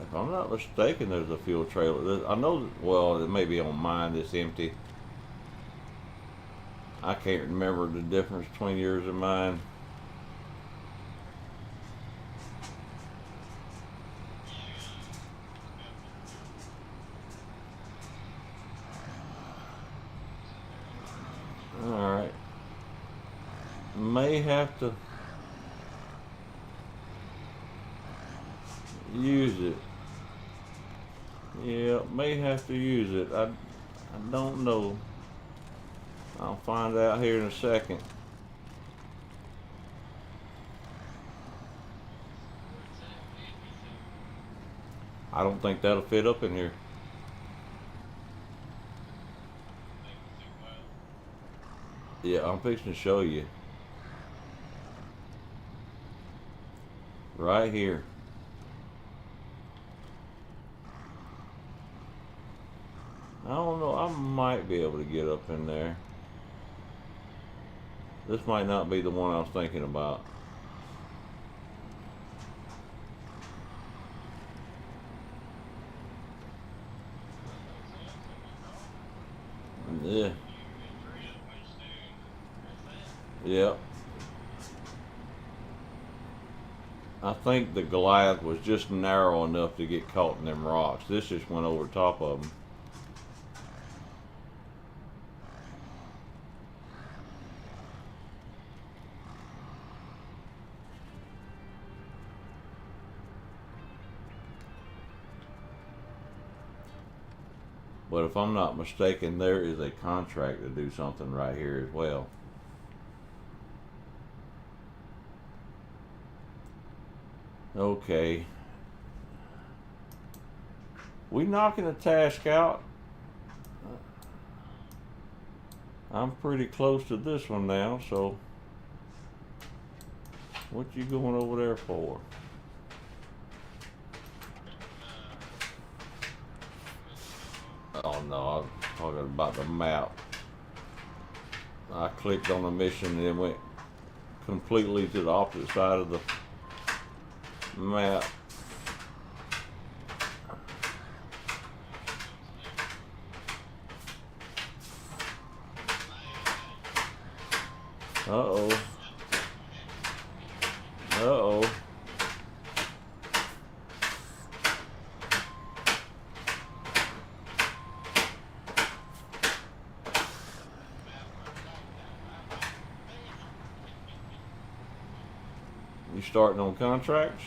If I'm not mistaken, there's a fuel trailer. I know, well, it may be on mine that's empty. I can't remember the difference between yours and mine. Alright. May have to use it. Yeah, may have to use it. I don't know. I'll find out here in a second. I don't think that'll fit up in here. Yeah, I'm fixing to show you. Right here. I don't know, I might be able to get up in there. This might not be the one I was thinking about. Yeah. Yep. I think the Goliath was just narrow enough to get caught in them rocks. This just went over top of them. But if I'm not mistaken, there is a contract to do something right here as well. Okay. We knocking a task out. I'm pretty close to this one now, so what you going over there for? Oh no, I'm talking about the map. I clicked on the mission and it went completely to the opposite side of the map. Uh-oh. Uh-oh. You starting on contracts?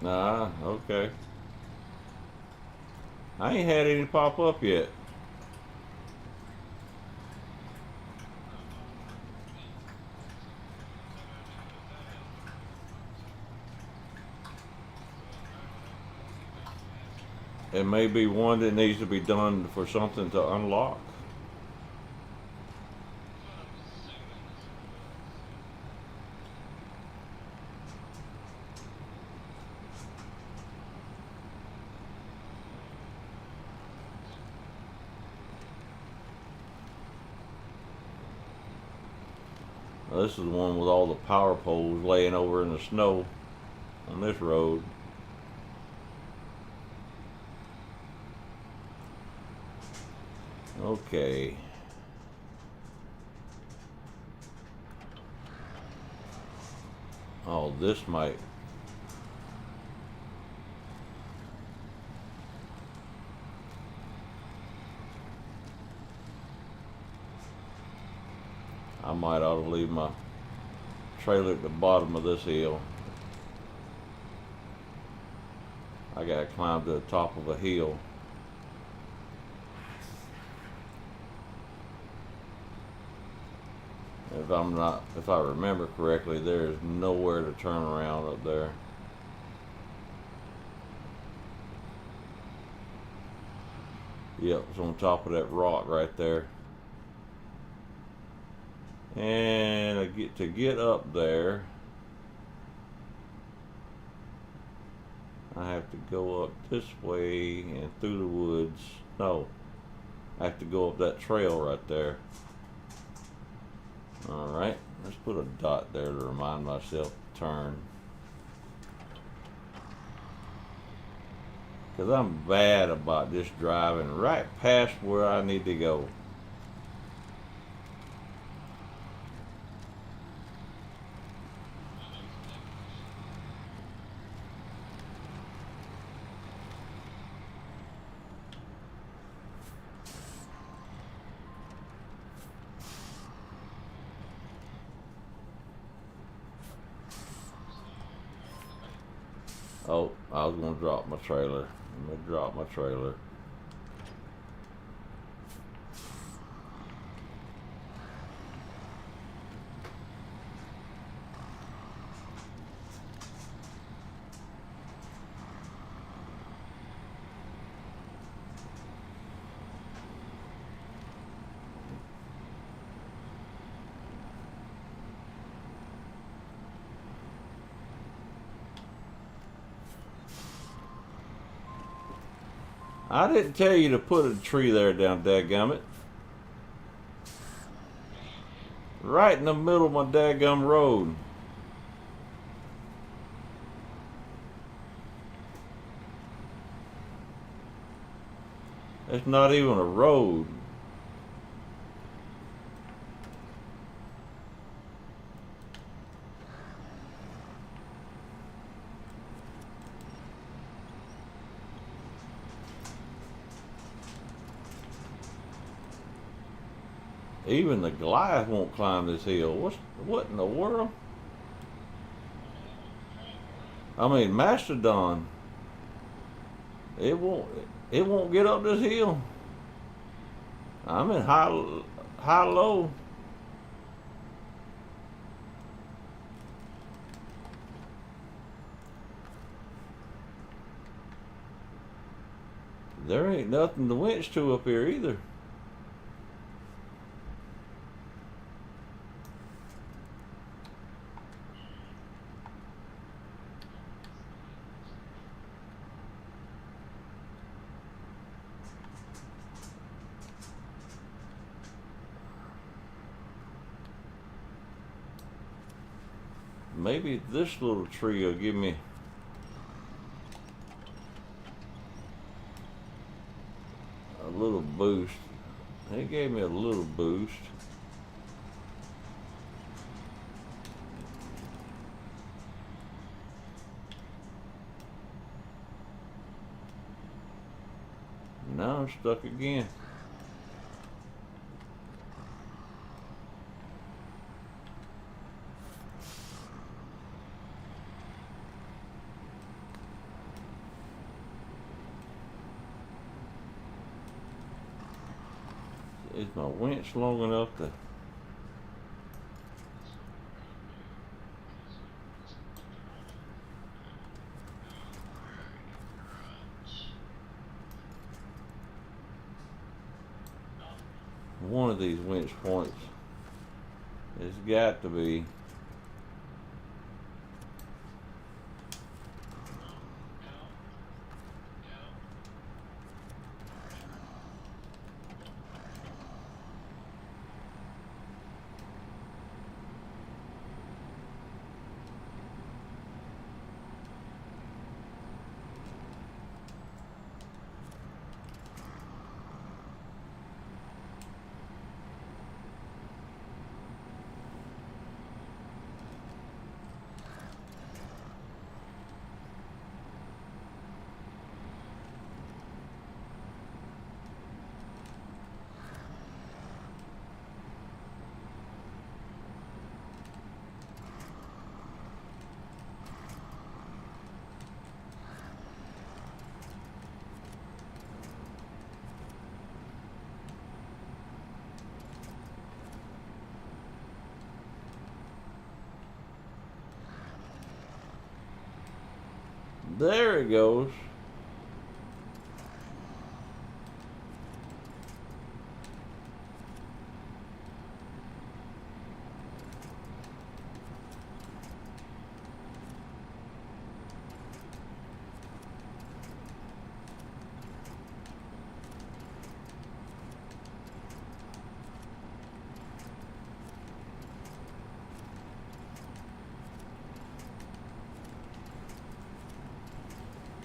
Nah, okay. I ain't had any pop up yet. it may be one that needs to be done for something to unlock. Now, this is the one with all the power poles laying over in the snow on this road. Okay. Oh, this might. I might ought to leave my trailer at the bottom of this hill. I gotta climb to the top of a hill. If I remember correctly, there is nowhere to turn around up there. Yep, it's on top of that rock right there. And to get up there, I have to go up this way and through the woods. No, I have to go up that trail right there. Alright, let's put a dot there to remind myself to turn. Because I'm bad about just driving right past where I need to go. Oh, I was going to drop my trailer. I'm going to drop my trailer. I didn't tell you to put a tree there, down dadgummit. Right in the middle of my dadgum road. It's not even a road. Even the Goliath won't climb this hill. What in the world? I mean, Mastodon. It won't get up this hill. I'm in high low. There ain't nothing to winch to up here either. Maybe this little tree will give me a little boost. It gave me a little boost. Now I'm stuck again. Is my winch long enough to... one of these winch points. It's got to be. There it goes.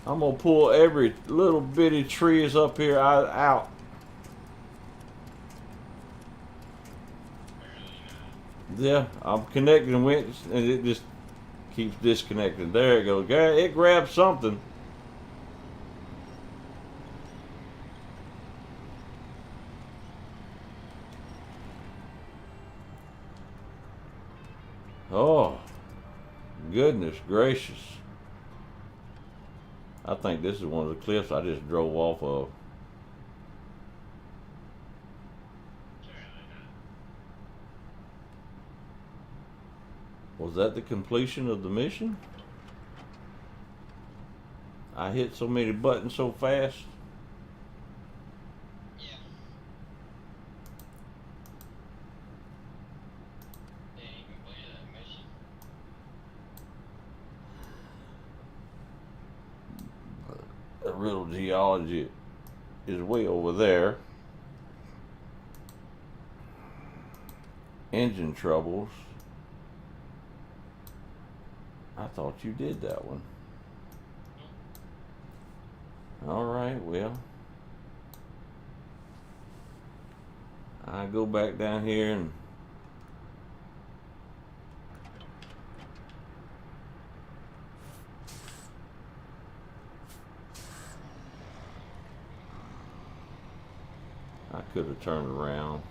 I'm gonna pull every little bitty trees up here out. Yeah, I'm connecting the winch and it just keeps disconnecting. There it goes. It grabs something. Oh, goodness gracious. I think this is one of the cliffs I just drove off of. Was that the completion of the mission? I hit so many buttons so fast. Yeah. They ain't completed that mission. The real geology is way over there. Engine troubles. I thought you did that one. All right, well, I go back down here and I could have turned around.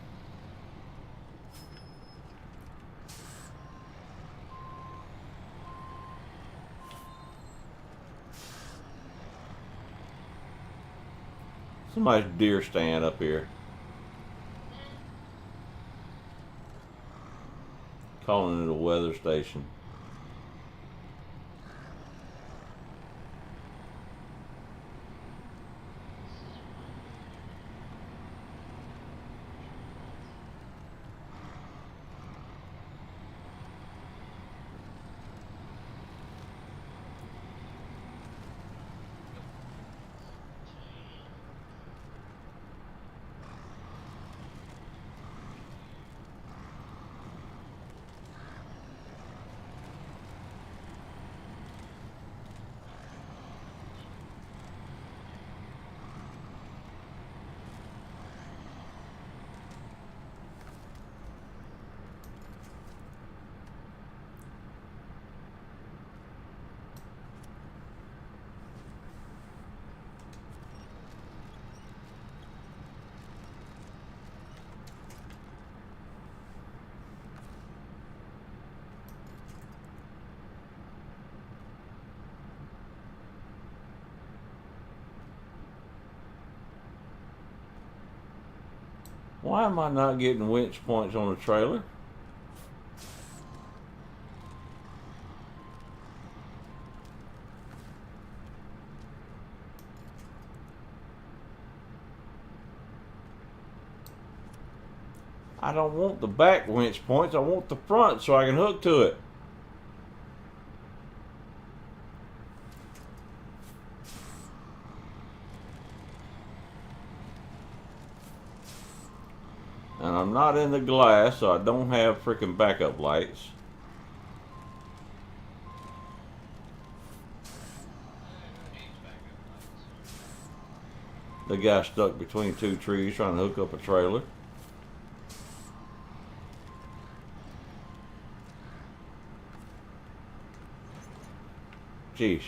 Somebody's deer stand up here. Calling it a weather station. Why am I not getting winch points on the trailer? I don't want the back winch points. I want the front so I can hook to it. And I'm not in the glass, so I don't have freaking backup lights. The guy stuck between two trees trying to hook up a trailer. Jeez.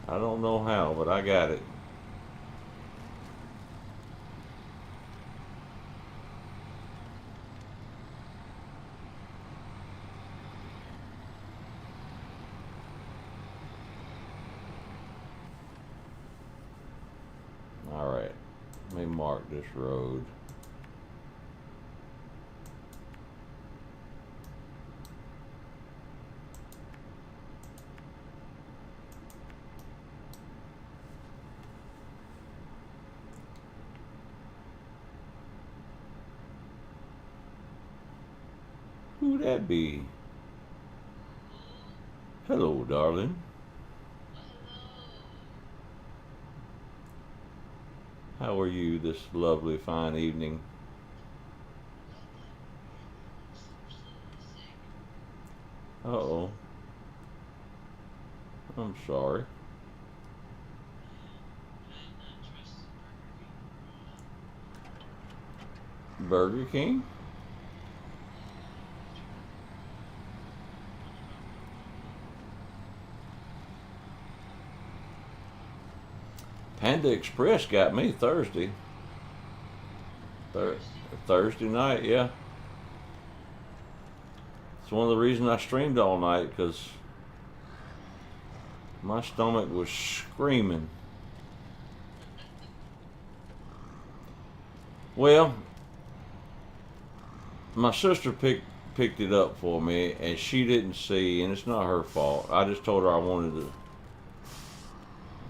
I don't know how, but I got it. Alright, let me mark this road. Who'd that be? Hello, darling. How are you this lovely, fine evening? Uh-oh. I'm sorry. Burger King? Panda Express got me Thursday. Thursday night, yeah. It's one of the reasons I streamed all night, because my stomach was screaming. Well, my sister picked it up for me, and she didn't see, and it's not her fault. I just told her I wanted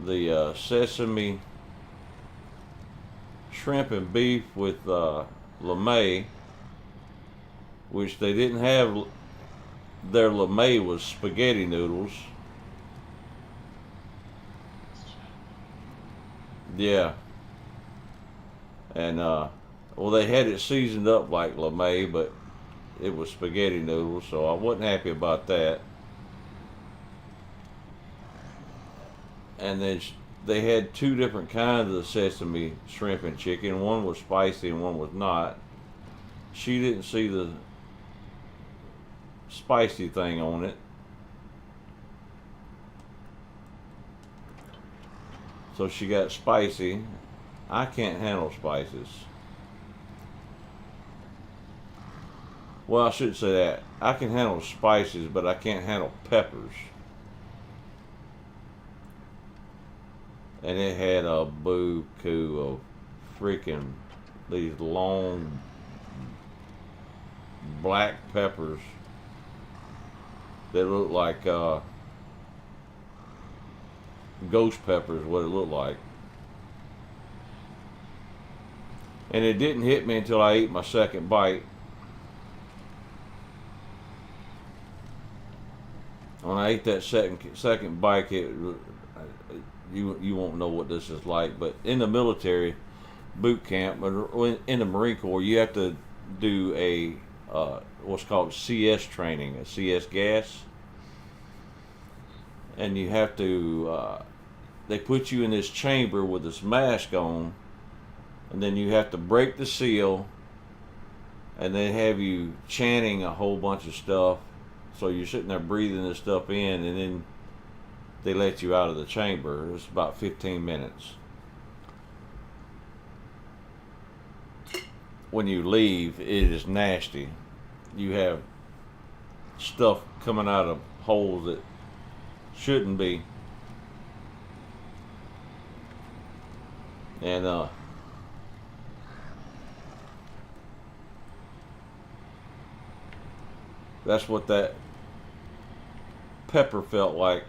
the sesame shrimp and beef with LeMay, which they didn't have. Their LeMay was spaghetti noodles. Yeah. And well, they had it seasoned up like LeMay, but it was spaghetti noodles, so I wasn't happy about that. And then they had two different kinds of sesame shrimp and chicken. One was spicy and one was not. She didn't see the spicy thing on it, so she got spicy. I can't handle spices. Well, I shouldn't say that. I can handle spices, but I can't handle peppers. And it had a buku of freaking these long black peppers that looked like ghost peppers, what it looked like. And it didn't hit me until I ate my second bite. When I ate that second bite, you won't know what this is like. But in the military boot camp, or in the Marine Corps, you have to do a what's called CS training, a CS gas, and you have to. They put you in this chamber with this mask on, and then you have to break the seal, and they have you chanting a whole bunch of stuff. So you're sitting there breathing this stuff in, and then they let you out of the chamber. It's about 15 minutes. When you leave, it is nasty. You have stuff coming out of holes that shouldn't be. And that's what that pepper felt like.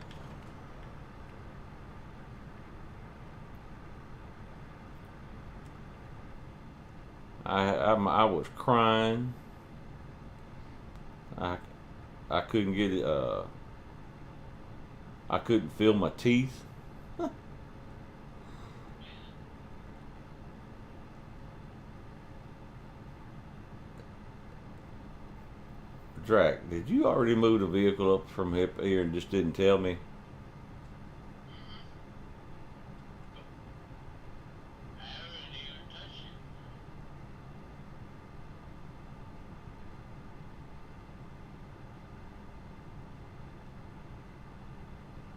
I was crying. I I couldn't get it. I couldn't feel my teeth. Drac, did you already move the vehicle up from here and just didn't tell me? I haven't even touched it.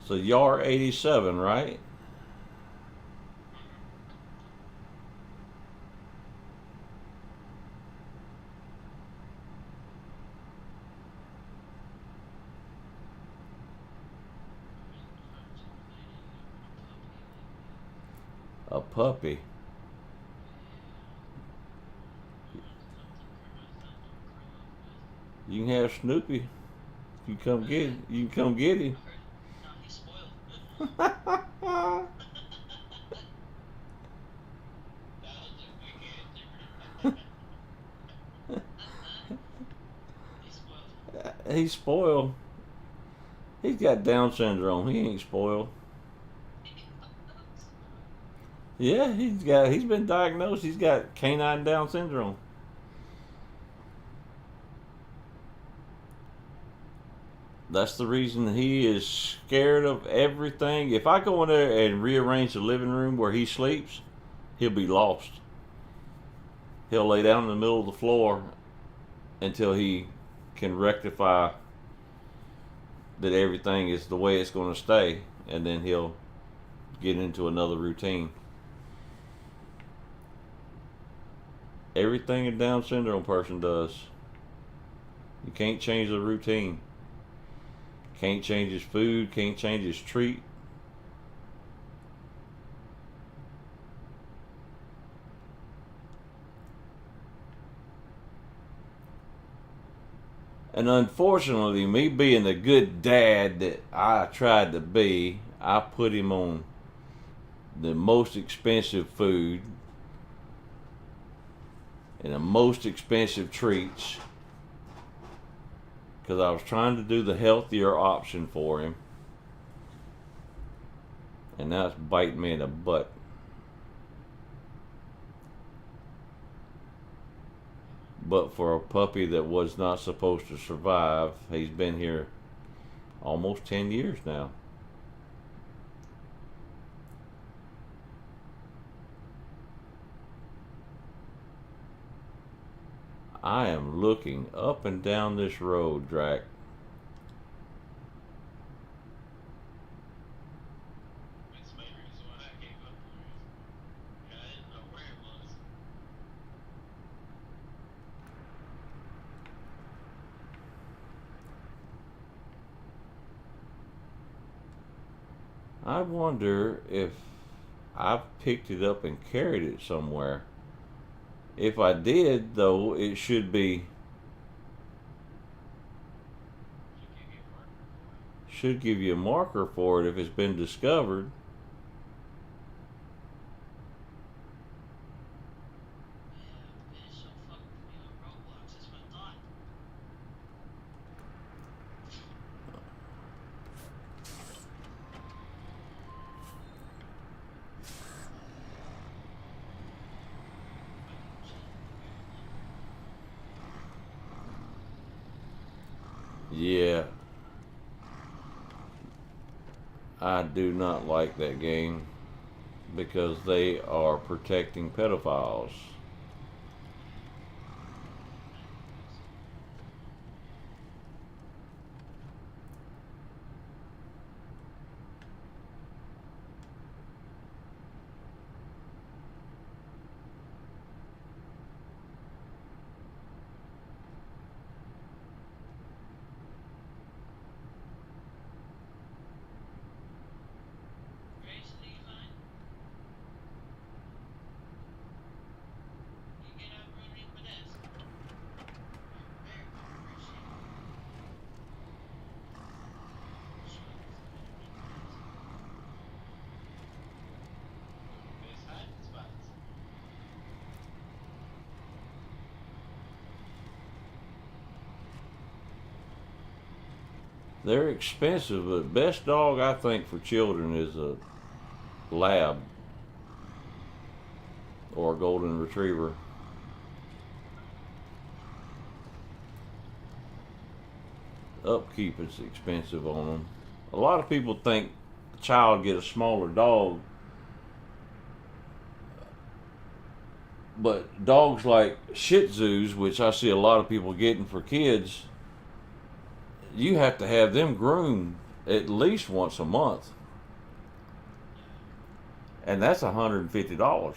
So Yar 87, right? A puppy. You can have Snoopy. You come get him. You can come get him. No, he's spoiled. That was a quick answer. He's spoiled. He's spoiled. He's got Down syndrome. He ain't spoiled. Yeah, he's been diagnosed. He's got canine Down syndrome. That's the reason he is scared of everything. If I go in there and rearrange the living room where he sleeps, he'll be lost. He'll lay down in the middle of the floor until he can rectify that everything is the way it's going to stay, and then he'll get into another routine. Everything a Down syndrome person does. You can't change the routine. Can't change his food, can't change his treat. And unfortunately, me being the good dad that I tried to be, I put him on the most expensive food and the most expensive treats because I was trying to do the healthier option for him. And now it's biting me in the butt. But for a puppy that was not supposed to survive, he's been here almost 10 years now. I am looking up and down this road, Drac. That's the main reason why I gave up on it. I didn't know where it was. I wonder if I've picked it up and carried it somewhere. If I did, though, it should be Should give you a marker for it. should give you a marker for it if it's been discovered. Yeah, it's so fucking with me on Roblox. That's what I thought. Yeah. I do not like that game because they are protecting pedophiles. They're expensive, but best dog I think for children is a lab or a golden retriever. Upkeep is expensive on them. A lot of people think the child get a smaller dog, but dogs like Shih Tzus, which I see a lot of people getting for kids, you have to have them groomed at least once a month, and that's $150.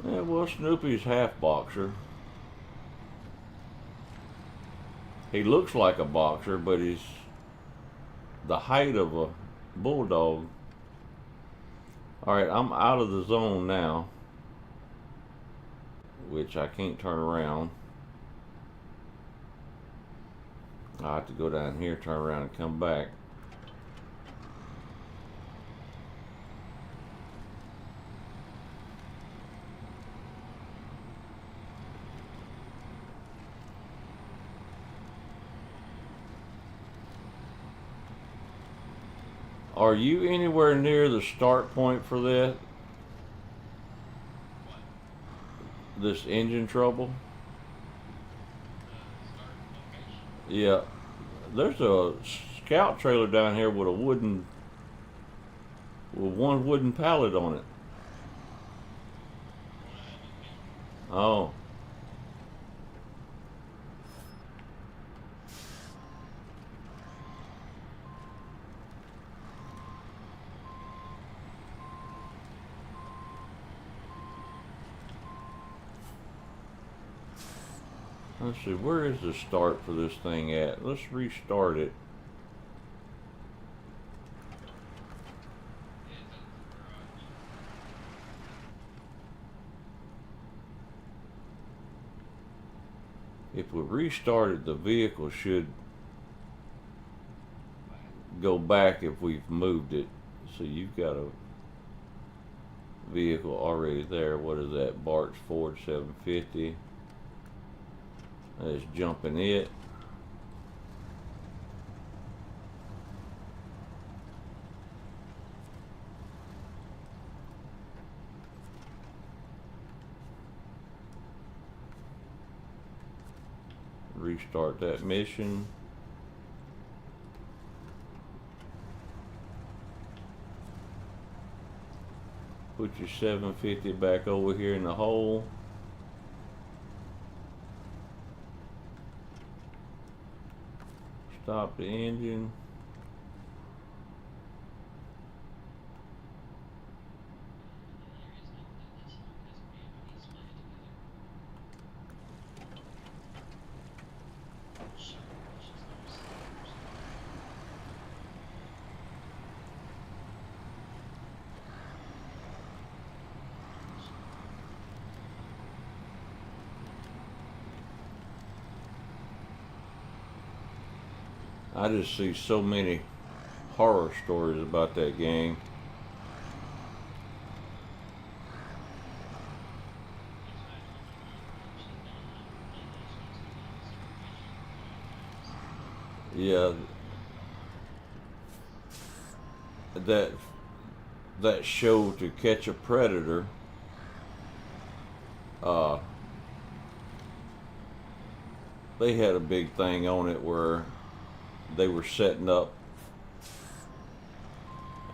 Yeah, well, Snoopy's half boxer. He looks like a boxer, but he's the height of a bulldog. Alright, I'm out of the zone now, which I can't turn around. I have to go down here, turn around, and come back. Are you anywhere near the start point for that? This engine trouble? Yeah. There's a scout trailer down here with with one wooden pallet on it. Oh. Let's see, where is the start for this thing at? Let's restart it. If we restarted, the vehicle should go back if we've moved it. So you've got a vehicle already there. What is that? Bart's Ford 750. Let's jump in it. Restart that mission. Put your 750 back over here in the hole. Stop the engine. I just see so many horror stories about that game. Yeah, that show, To Catch a Predator, they had a big thing on it where they were setting up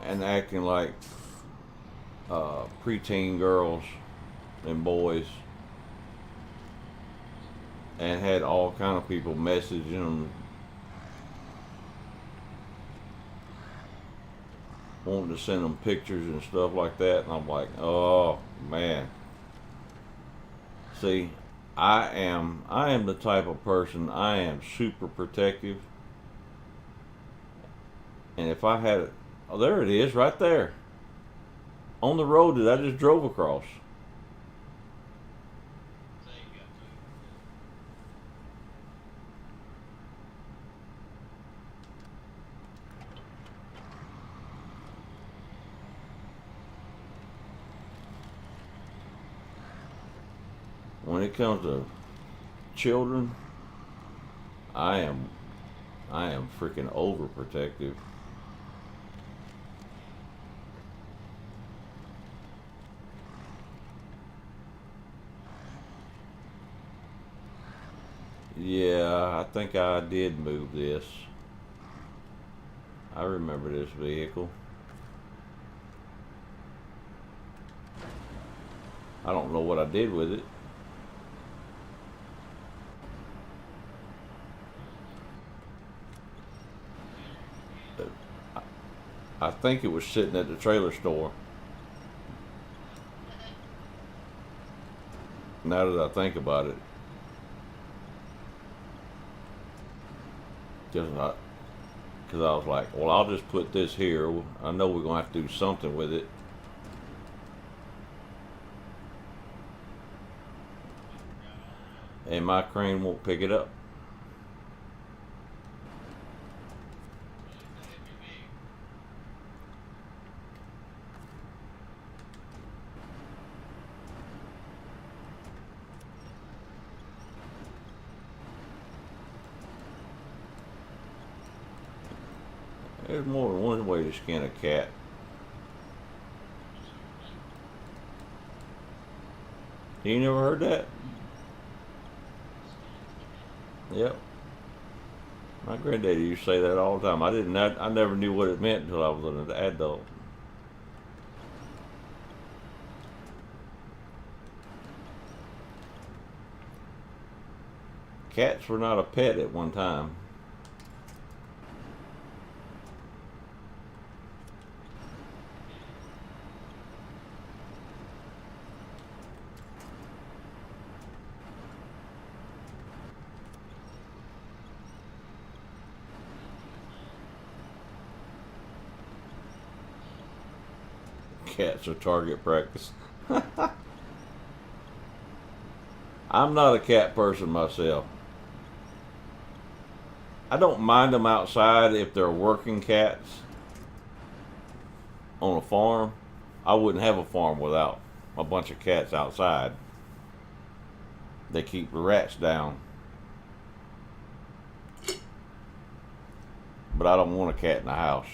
and acting like preteen girls and boys, and had all kind of people messaging them, wanting to send them pictures and stuff like that, and I'm like, oh man. See, I am the type of person, I am super protective. And if I had it, oh, there it is, right there, on the road that I just drove across. Say you got moved. When it comes to children, I am, I am freaking overprotective. Yeah, I think I did move this. I remember this vehicle. I don't know what I did with it. I think it was sitting at the trailer store. Now that I think about it, because I was like, well, I'll just put this here. I know we're gonna have to do something with it. And my crane won't pick it up. It's a heavy vehicle. There's more than one way to skin a cat. You never heard that? Yep. My granddaddy used to say that all the time. I never knew what it meant until I was an adult. Cats were not a pet at one time. Cats are target practice. I'm not a cat person myself. I don't mind them outside if they're working cats on a farm. I wouldn't have a farm without a bunch of cats outside. They keep the rats down. But I don't want a cat in the house.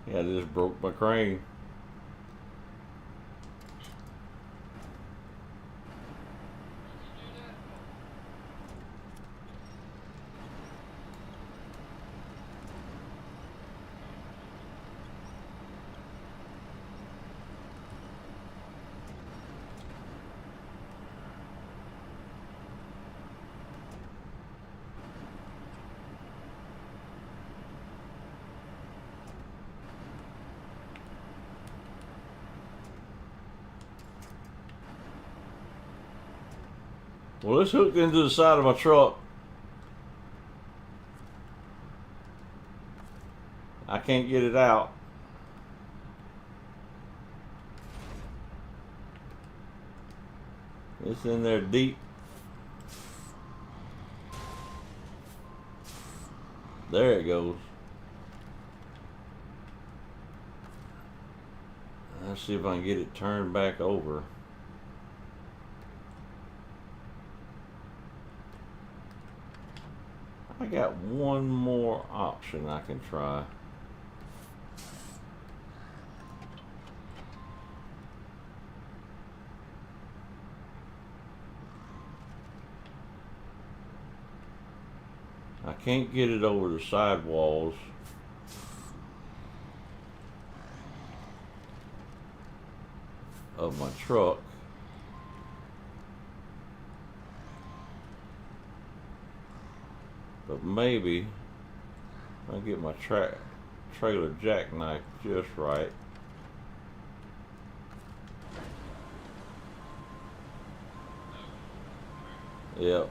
Yeah, I just broke my crane. What'd you do that for? Well, it's hooked into the side of my truck. I can't get it out. It's in there deep. There it goes. Let's see if I can get it turned back over. I got one more option I can try. I can't get it over the sidewalls. Of my truck. But maybe I'll get my trailer jackknife just right. Yep.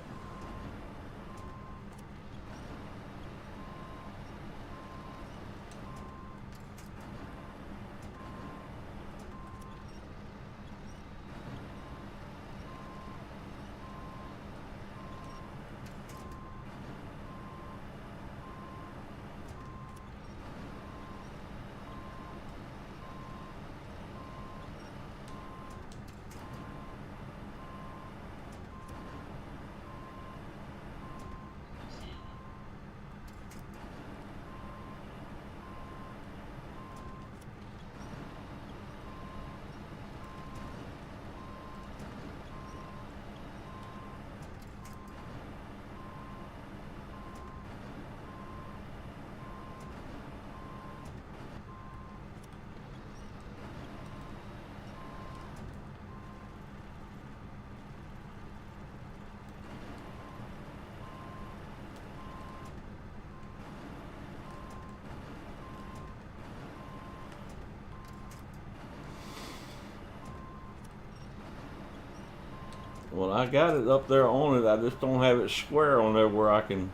Well, I got it up there on it. I just don't have it square on there where I can.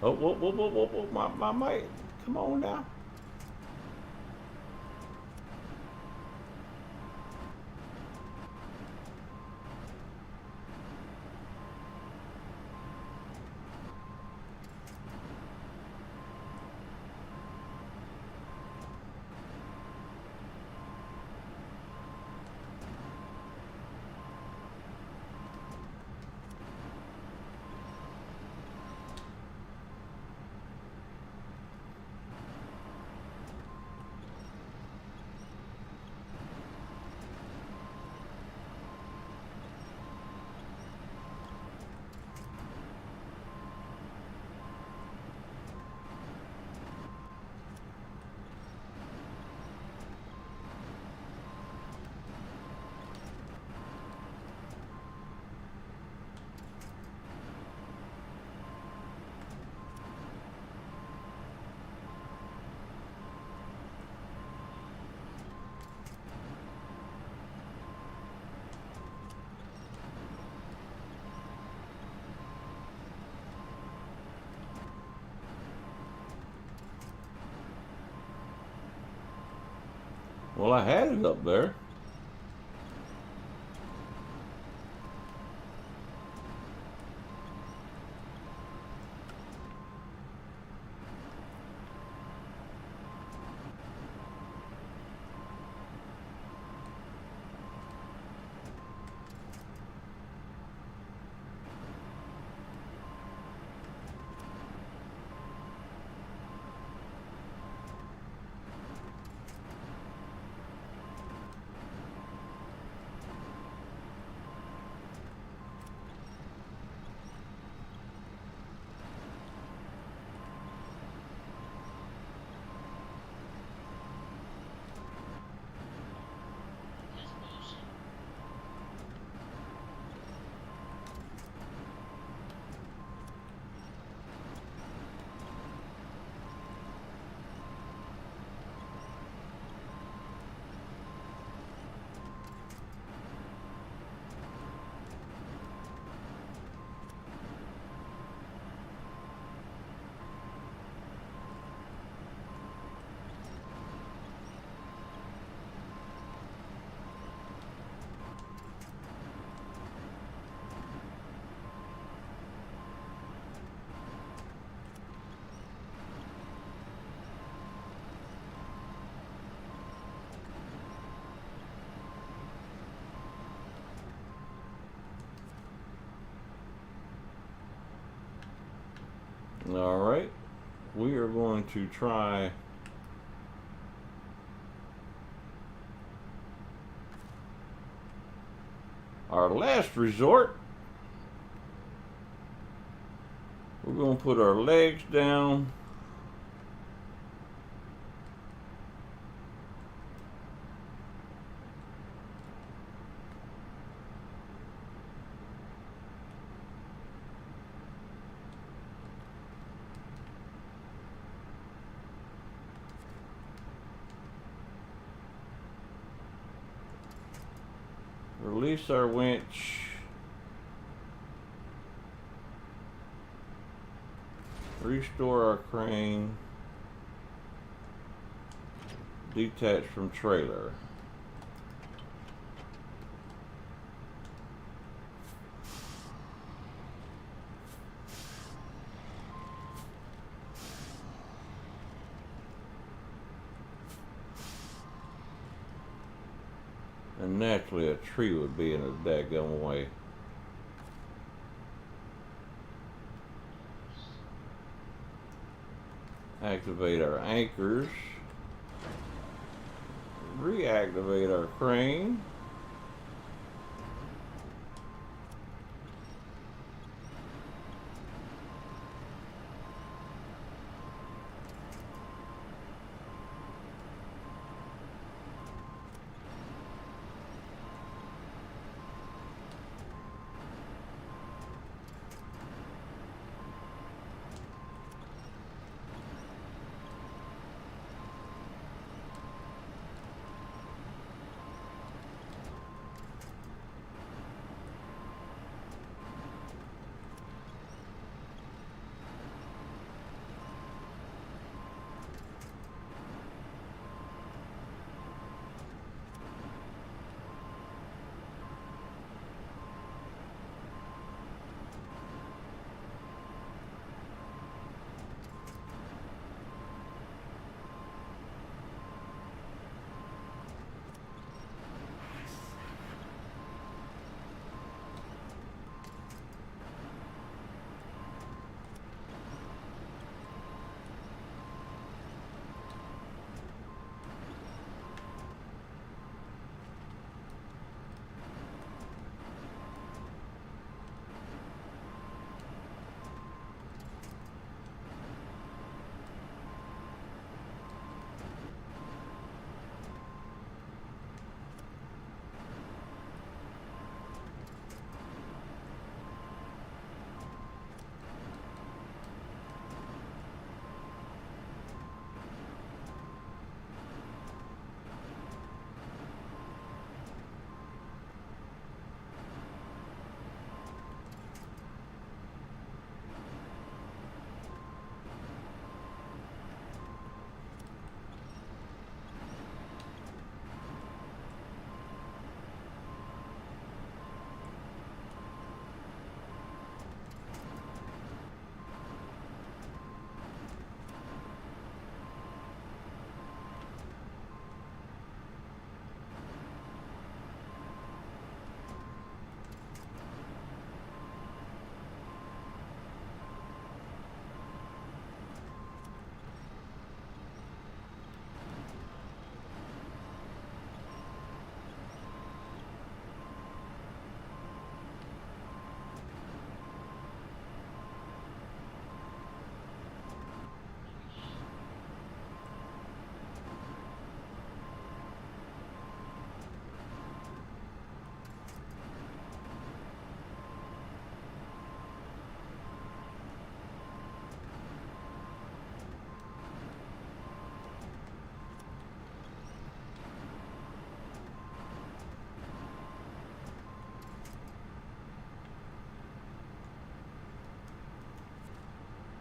Oh, whoa, whoa, whoa, whoa, whoa, my mic. Come on now. Well, I had it up there. All right, we are going to try our last resort We're going to put our legs down. Release our winch. Restore our crane. Detach from trailer. And naturally a tree would be in a daggone way. Activate our anchors. Reactivate our crane.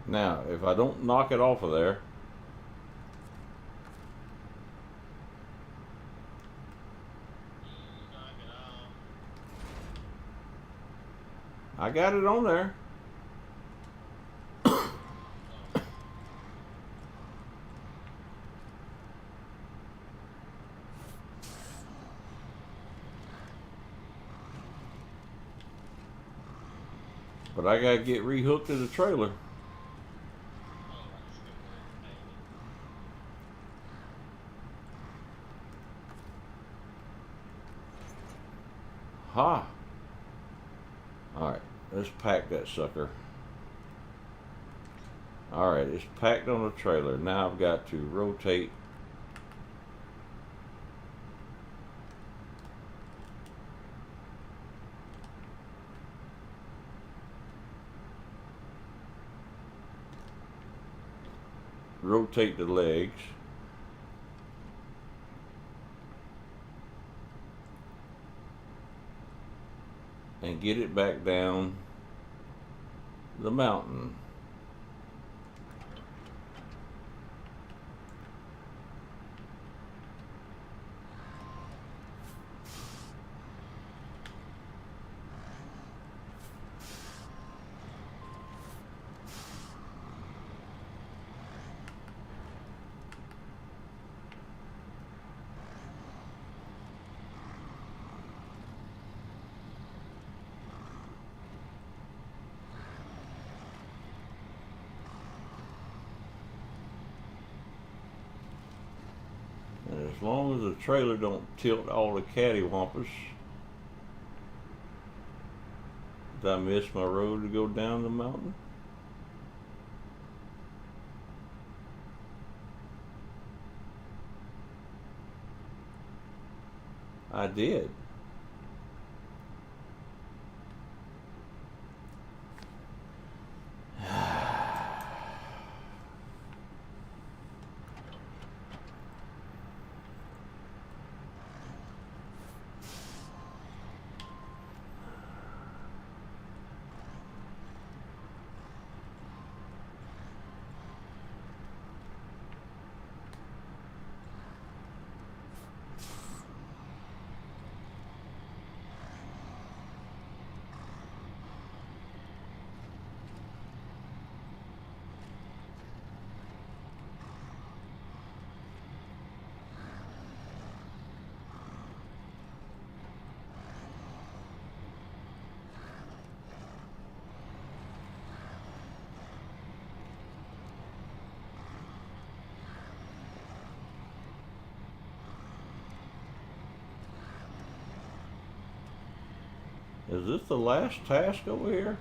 Now, if I don't knock it off of there, I got it on there. But I gotta get rehooked to the trailer. Ha! Alright, let's pack that sucker. Alright, it's packed on the trailer. Now I've got to rotate the legs. And get it back down the mountain. And as long as the trailer don't tilt all the cattywampus, did I miss my road to go down the mountain? I did. Is this the last task over here?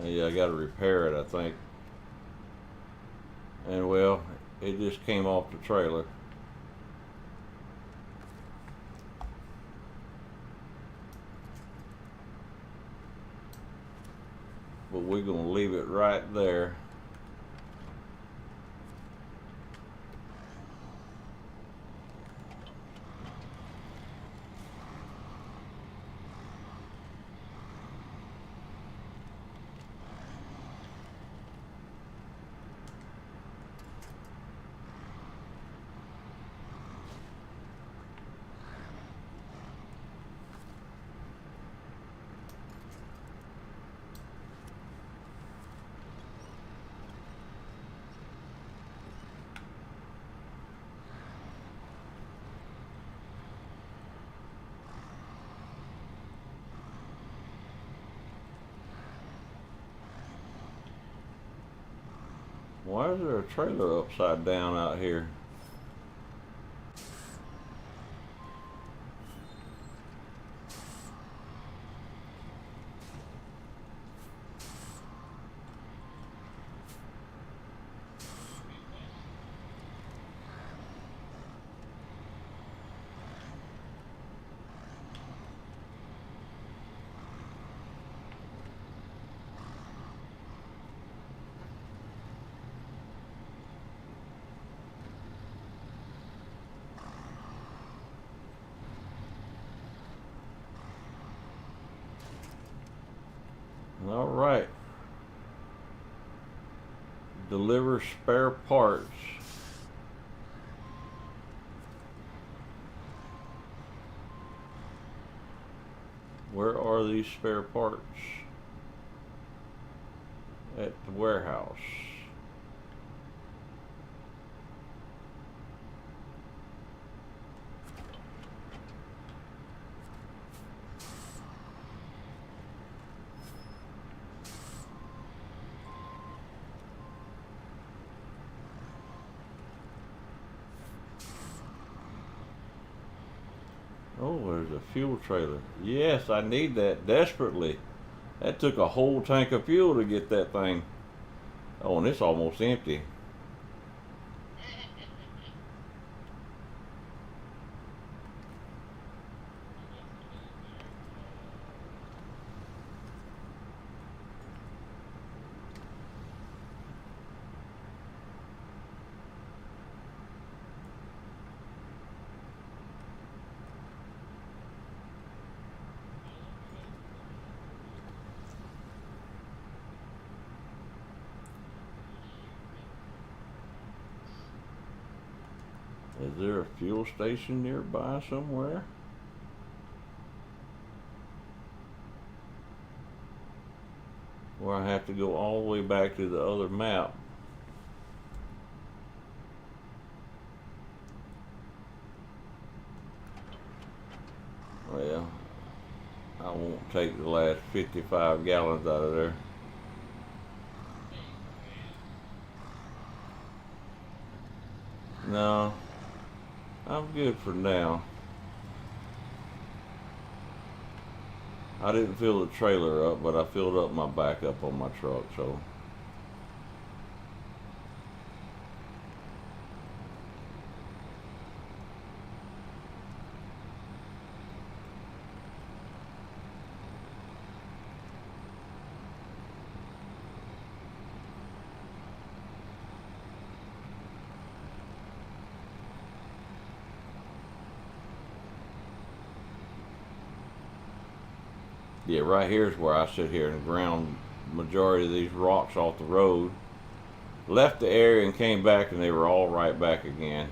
Yeah, I gotta repair it, I think. And well, it just came off the trailer. But we're gonna leave it right there. Why is there a trailer upside down out here? All right. Deliver spare parts. Where are these spare parts? At the warehouse. there's a fuel trailer. Yes, I need that desperately. That took a whole tank of fuel to get that thing. Oh, and it's almost empty. Is there a fuel station nearby somewhere? Or I have to go all the way back to the other map. Well, I won't take the last 55 gallons out of there. No, I'm good for now. I didn't fill the trailer up, but I filled up my backup on my truck, so. Yeah, right here is where I sit here and ground majority of these rocks off the road. Left the area and came back and they were all right back again.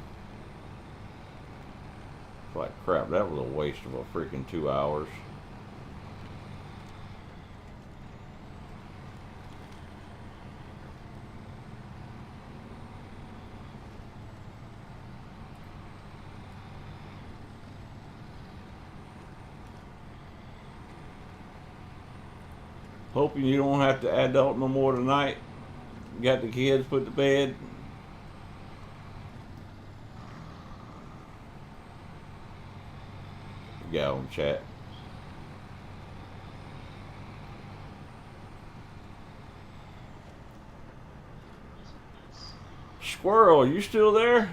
It's like crap, that was a waste of a freaking 2 hours. Hoping you don't have to adult no more tonight. Got the kids put to bed. Got on chat. Squirrel, you still there?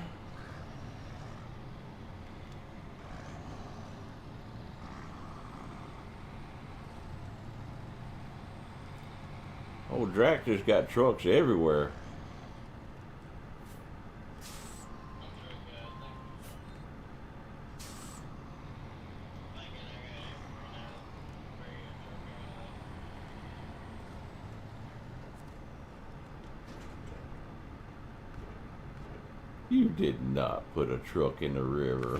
Oh, Drac just got trucks everywhere. You did not put a truck in the river.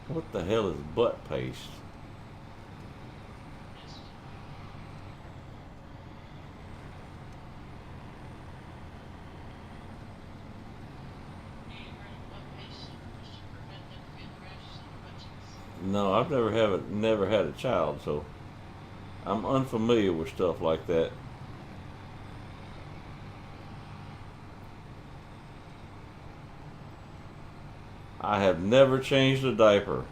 What the hell is butt paste? No, I've never had a child, so I'm unfamiliar with stuff like that. I have never changed a diaper.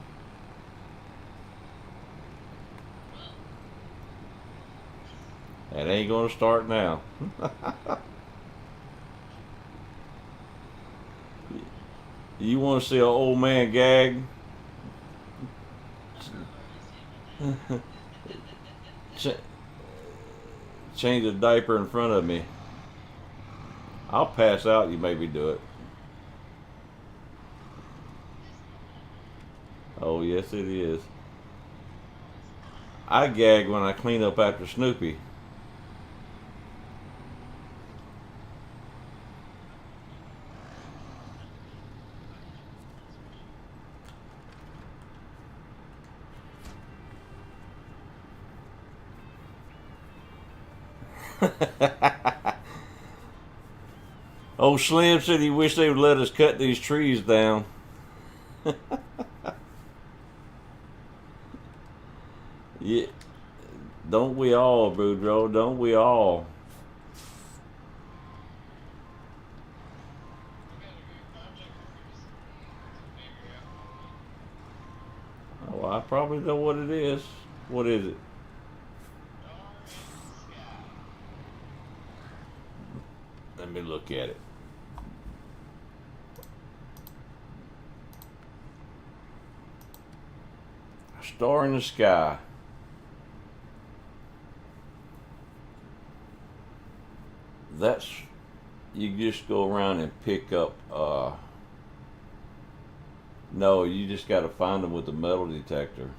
It ain't gonna start now. You want to see an old man gag? Change a diaper in front of me. I'll pass out. You make me do it. Oh yes, it is. I gag when I clean up after Snoopy. Old Slim said he wished they would let us cut these trees down. Yeah, don't we all, Boudreaux? Don't we all? Oh, I probably know what it is. What is it? Let me look at it. A star in the sky. That's you just go around and pick up. No, you just got to find them with the metal detector.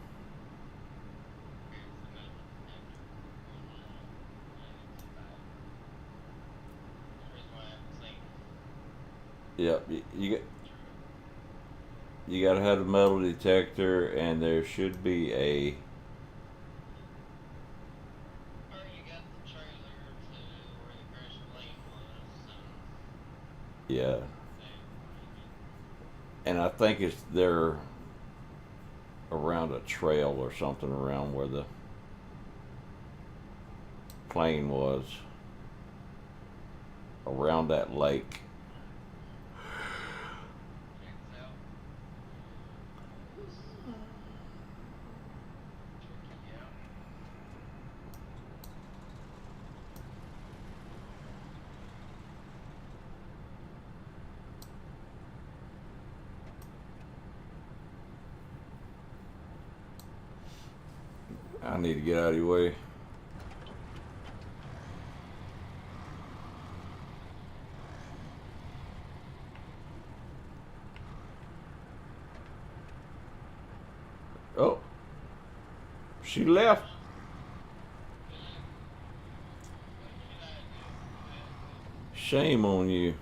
Yep, you got to have the metal detector, and there should be a. Yeah, and I think it's there around a trail or something around where the plane was, around that lake. I need to get out of your way. Oh, she left. Shame on you.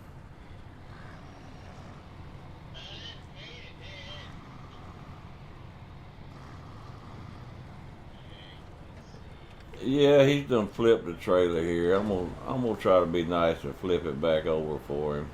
Yeah, he's done flipped the trailer here. I'm gonna try to be nice and flip it back over for him.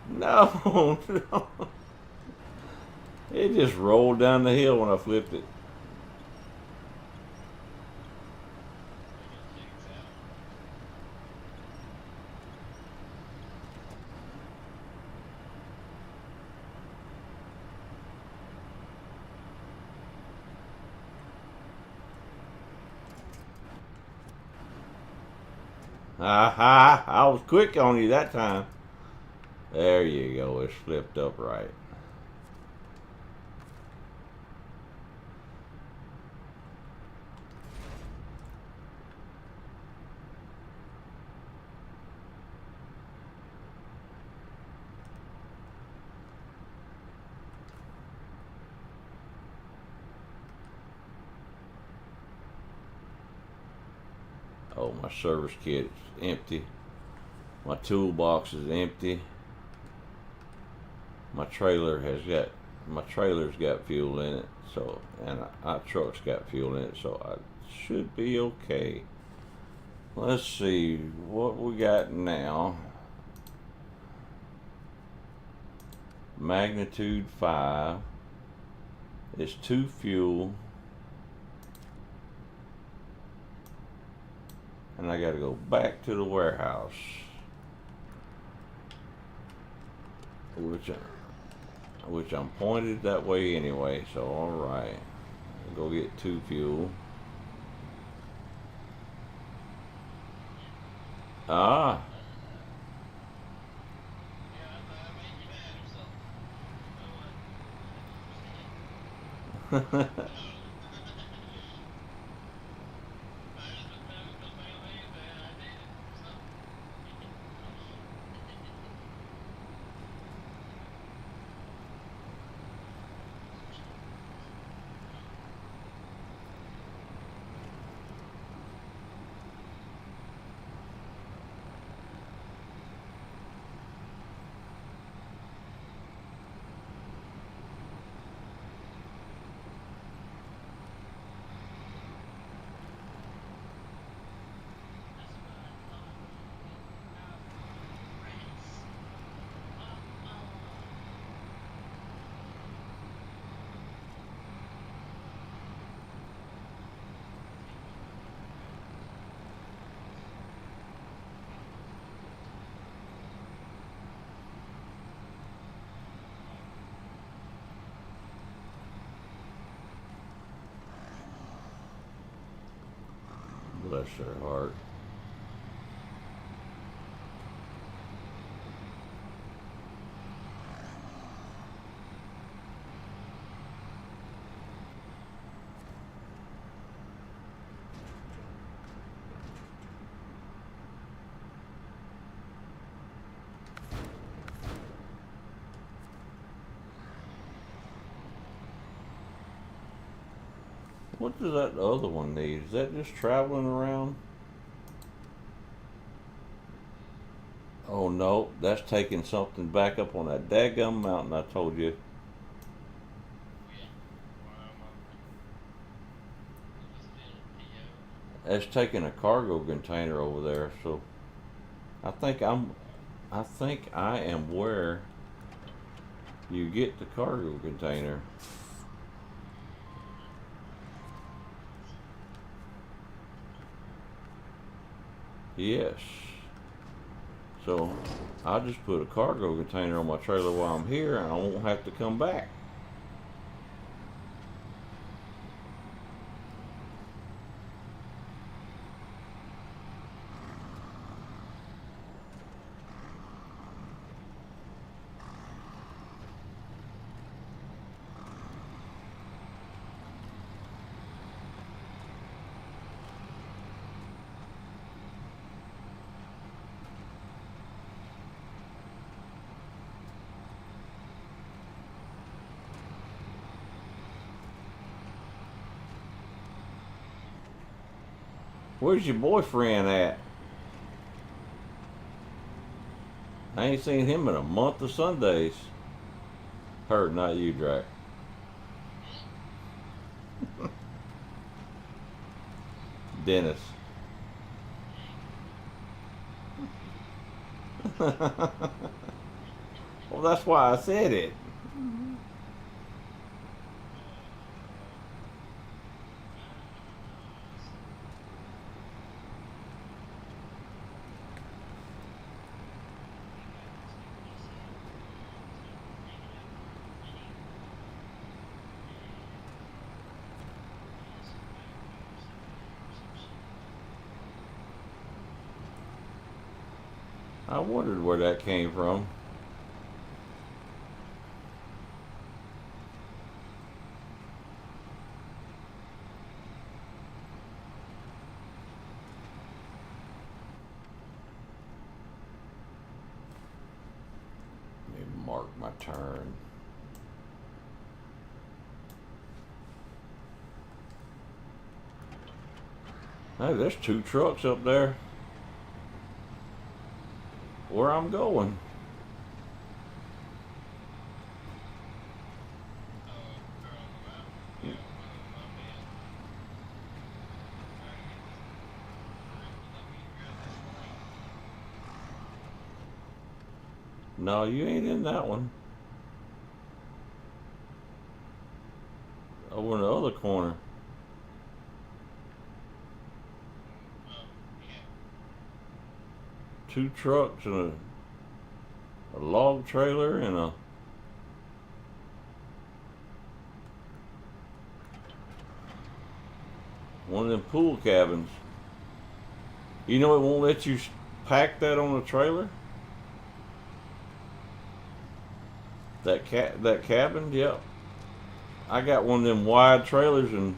No, no. It just rolled down the hill when I flipped it. Aha! I was quick on you that time. There you go. It's flipped up right. Oh, my service kit is empty. My toolbox is empty. My trailer's got fuel in it, so and our truck's got fuel in it, so I should be okay. Let's see what we got now. Magnitude 5. It's 2 fuel. And I gotta go back to the warehouse. Which I'm pointed that way anyway, so alright. Go get 2 fuel. Ah. Bless her heart. What does that other one need? Is that just traveling around? Oh no, that's taking something back up on that daggum mountain I told you. That's taking a cargo container over there, so I think I am where you get the cargo container. Yes. So I'll just put a cargo container on my trailer while I'm here and I won't have to come back. Where's your boyfriend at? I ain't seen him in a month of Sundays. Her, not you, Drac. Dennis. Well, that's why I said it. I wondered where that came from. Let me mark my turn. Hey, there's 2 trucks up there where I'm going. No, you ain't in that one. Over in the other corner. Two trucks and a log trailer and one of them pool cabins. You know it won't let you pack that on a trailer? That cabin, yep. I got one of them wide trailers and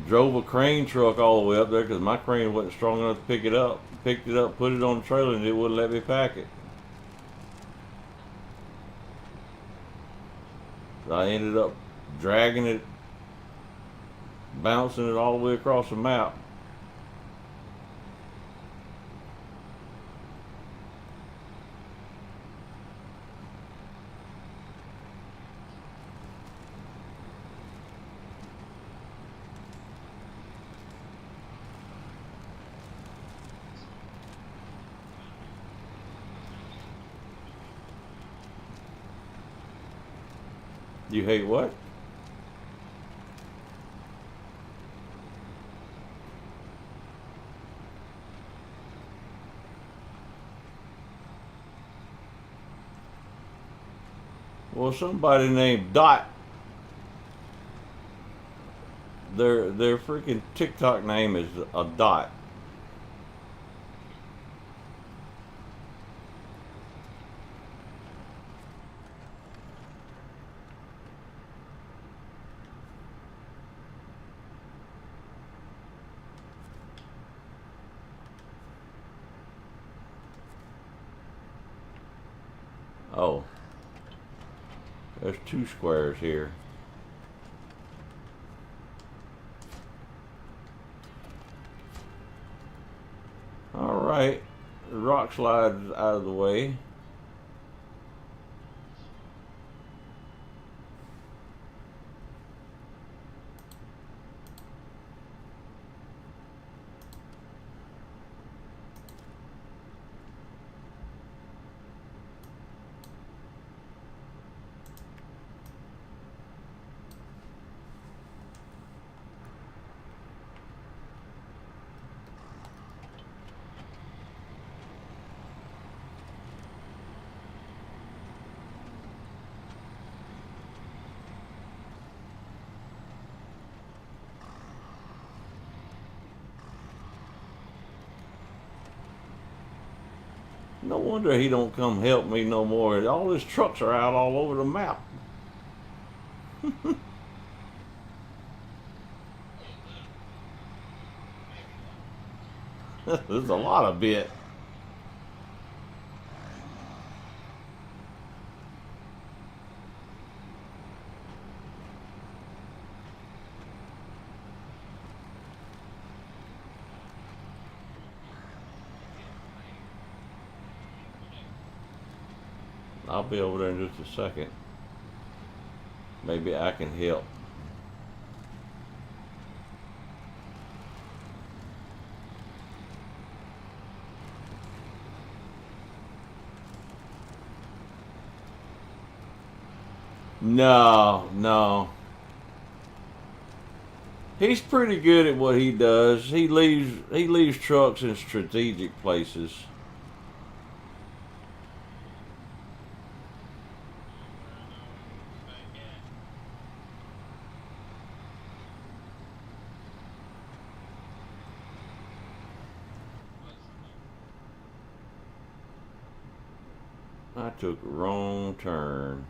drove a crane truck all the way up there because my crane wasn't strong enough to pick it up. Picked it up, put it on the trailer, and it wouldn't let me pack it. So I ended up dragging it, bouncing it all the way across the map. You hate what? Well, somebody named Dot. Their freaking TikTok name is a Dot. Oh, there's two squares here. All right, the rock slide's out of the way. No wonder he don't come help me no more. All his trucks are out all over the map. There's a lot of bit. I'll be over there in just a second. Maybe I can help. No. He's pretty good at what he does. He leaves trucks in strategic places. I took a wrong turn.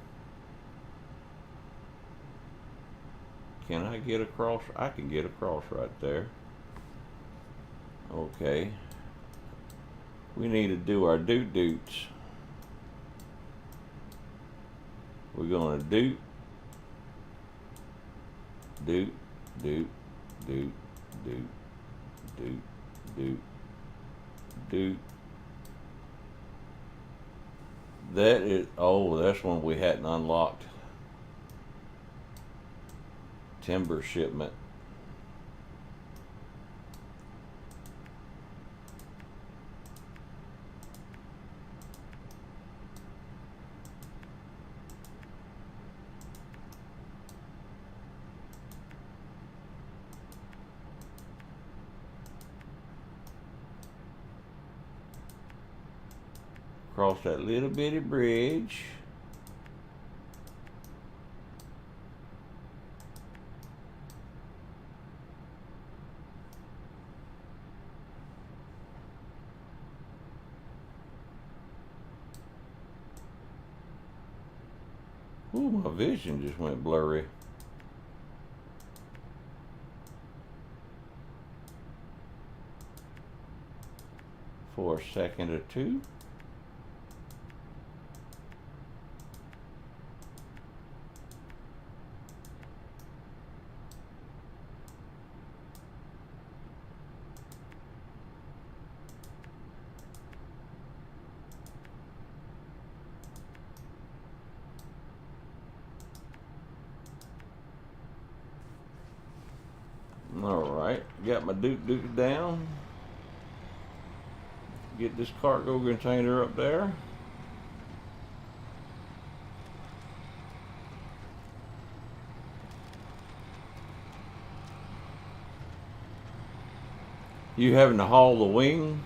Can I get across? I can get across right there. Okay. We need to do our doot-doots. We're gonna doot, doot, doot, doot, doot, doot, doot, doot. That is, oh, that's one we hadn't unlocked. Timber shipment. Across that little bitty bridge. Ooh, my vision just went blurry. for a second or two. Alright, got my Duke down. Get this cargo container up there. You having to haul the wing?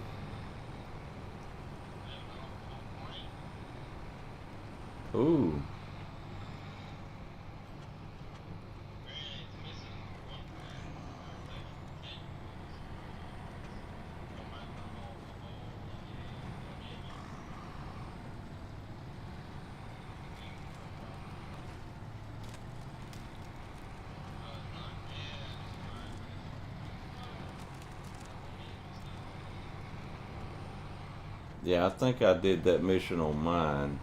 Ooh. Yeah, I think I did that mission on mine.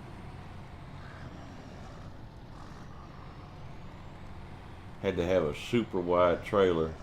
Had to have a super wide trailer.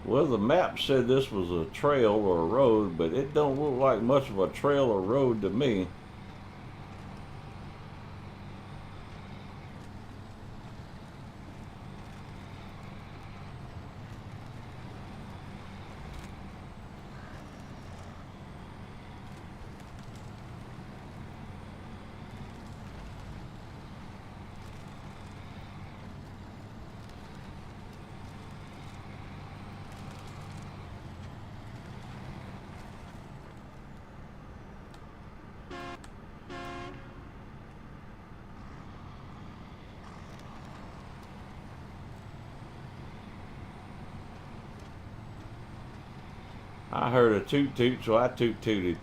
Well, the map said this was a trail or a road, but it don't look like much of a trail or road to me. I heard a toot toot, so I toot tooted.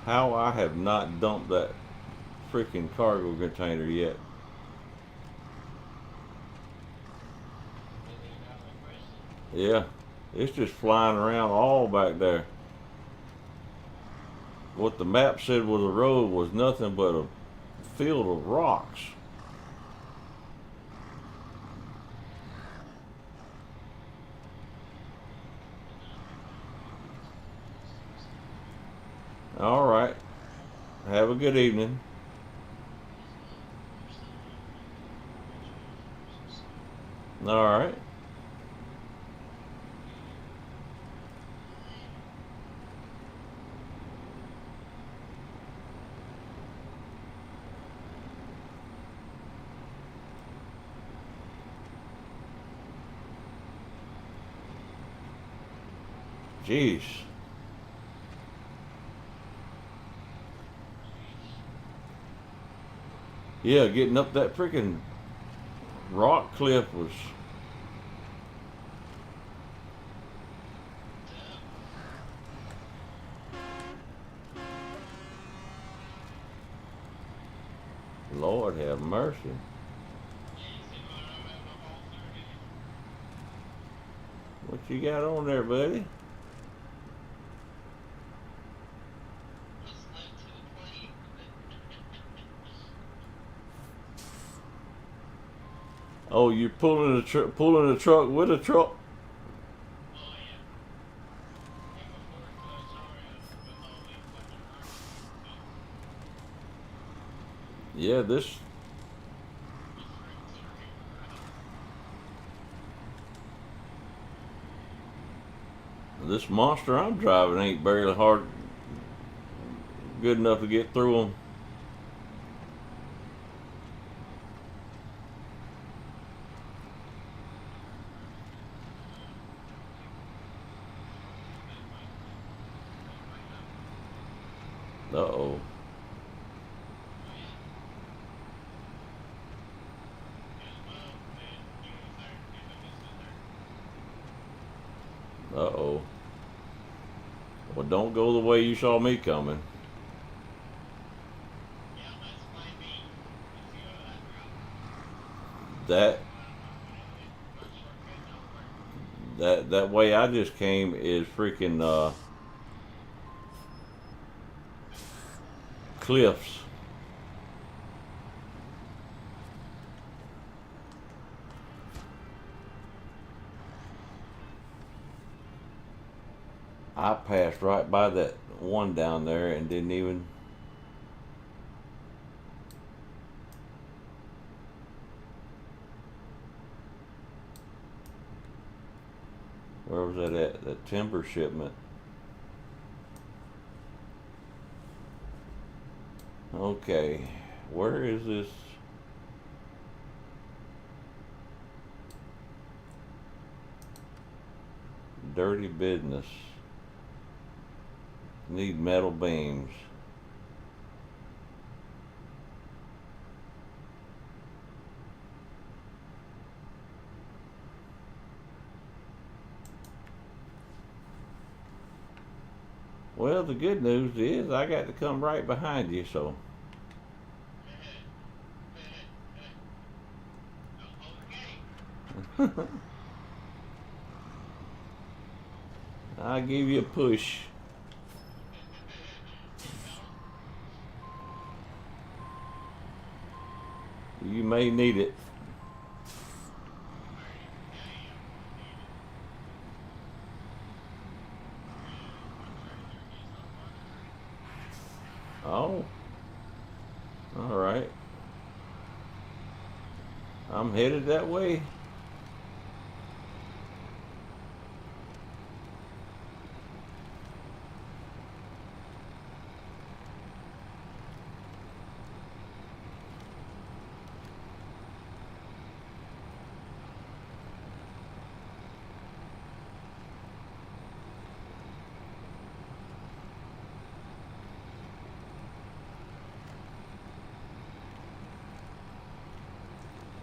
How I have not dumped that freaking cargo container yet. Yeah, it's just flying around all back there. What the map said was a road was nothing but a field of rocks. All right. Have a good evening. All right. Jeez. Yeah, getting up that freaking rock cliff was. Lord have mercy. What you got on there, buddy? Oh, you're pulling a truck with a truck? Yeah, this monster I'm driving ain't barely hard good enough to get through them. Uh-oh. Uh-oh. Well, don't go the way you saw me coming. That that way I just came is freaking cliffs. I passed right by that one down there and didn't even. Where was that at? That timber shipment. Okay, where is this? Dirty business. Need metal beams. Well, the good news is I got to come right behind you, so. I'll give you a push. You may need it. Oh, all right. I'm headed that way.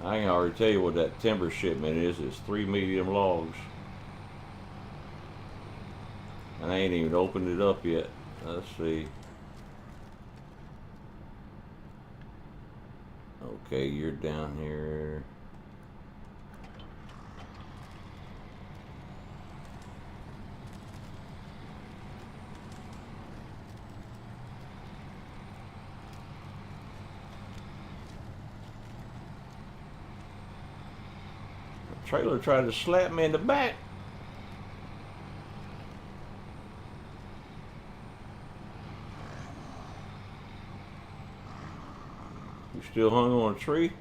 I can already tell you what that timber shipment is. It's 3 medium logs. And I ain't even opened it up yet. Let's see. Okay, you're down here. The trailer tried to slap me in the back. You still hung on a tree?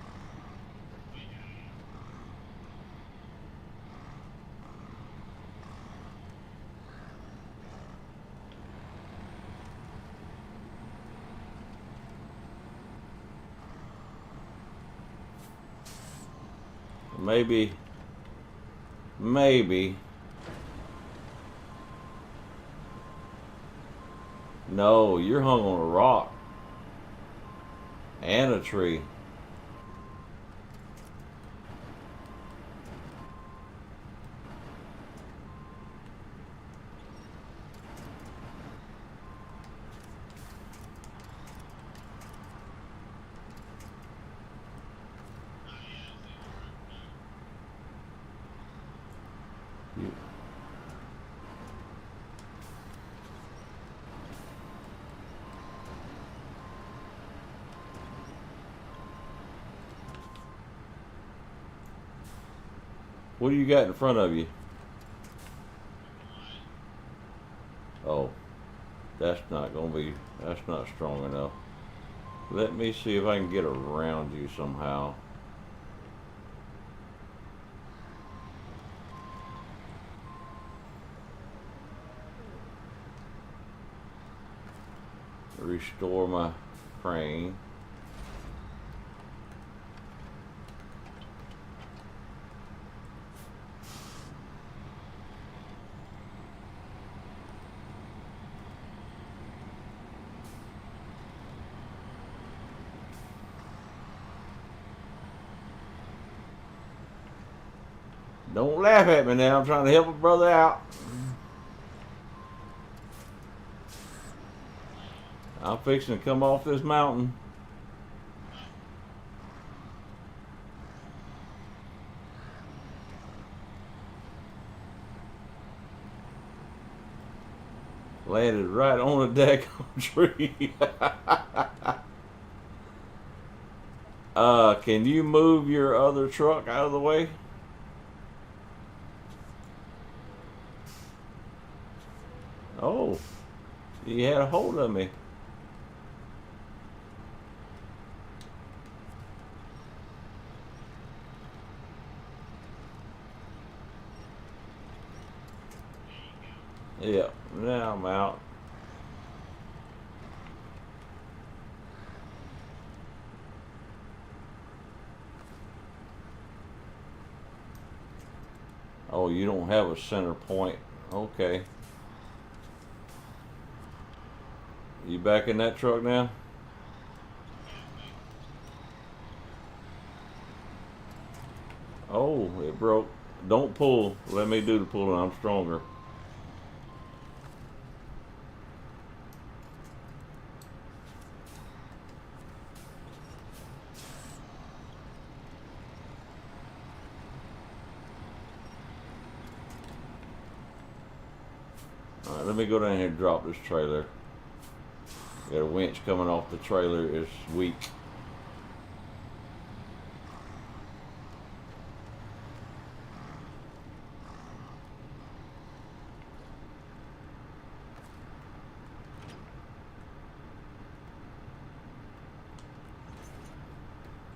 Maybe No, you're hung on a rock and a tree. You, what do you got in front of you? Oh, that's not gonna be. That's not strong enough. Let me see if I can get around you somehow. Restore my crane. Don't laugh at me now. I'm trying to help a brother out. I'm fixing to come off this mountain. Landed right on the daggone tree. Can you move your other truck out of the way? Oh, you had a hold of me. Yeah, now I'm out. Oh, you don't have a center point. Okay. You back in that truck now? Oh, it broke. Don't pull. Let me do the pulling. I'm stronger. All right, let me go down here and drop this trailer. Got a winch coming off the trailer. It's weak.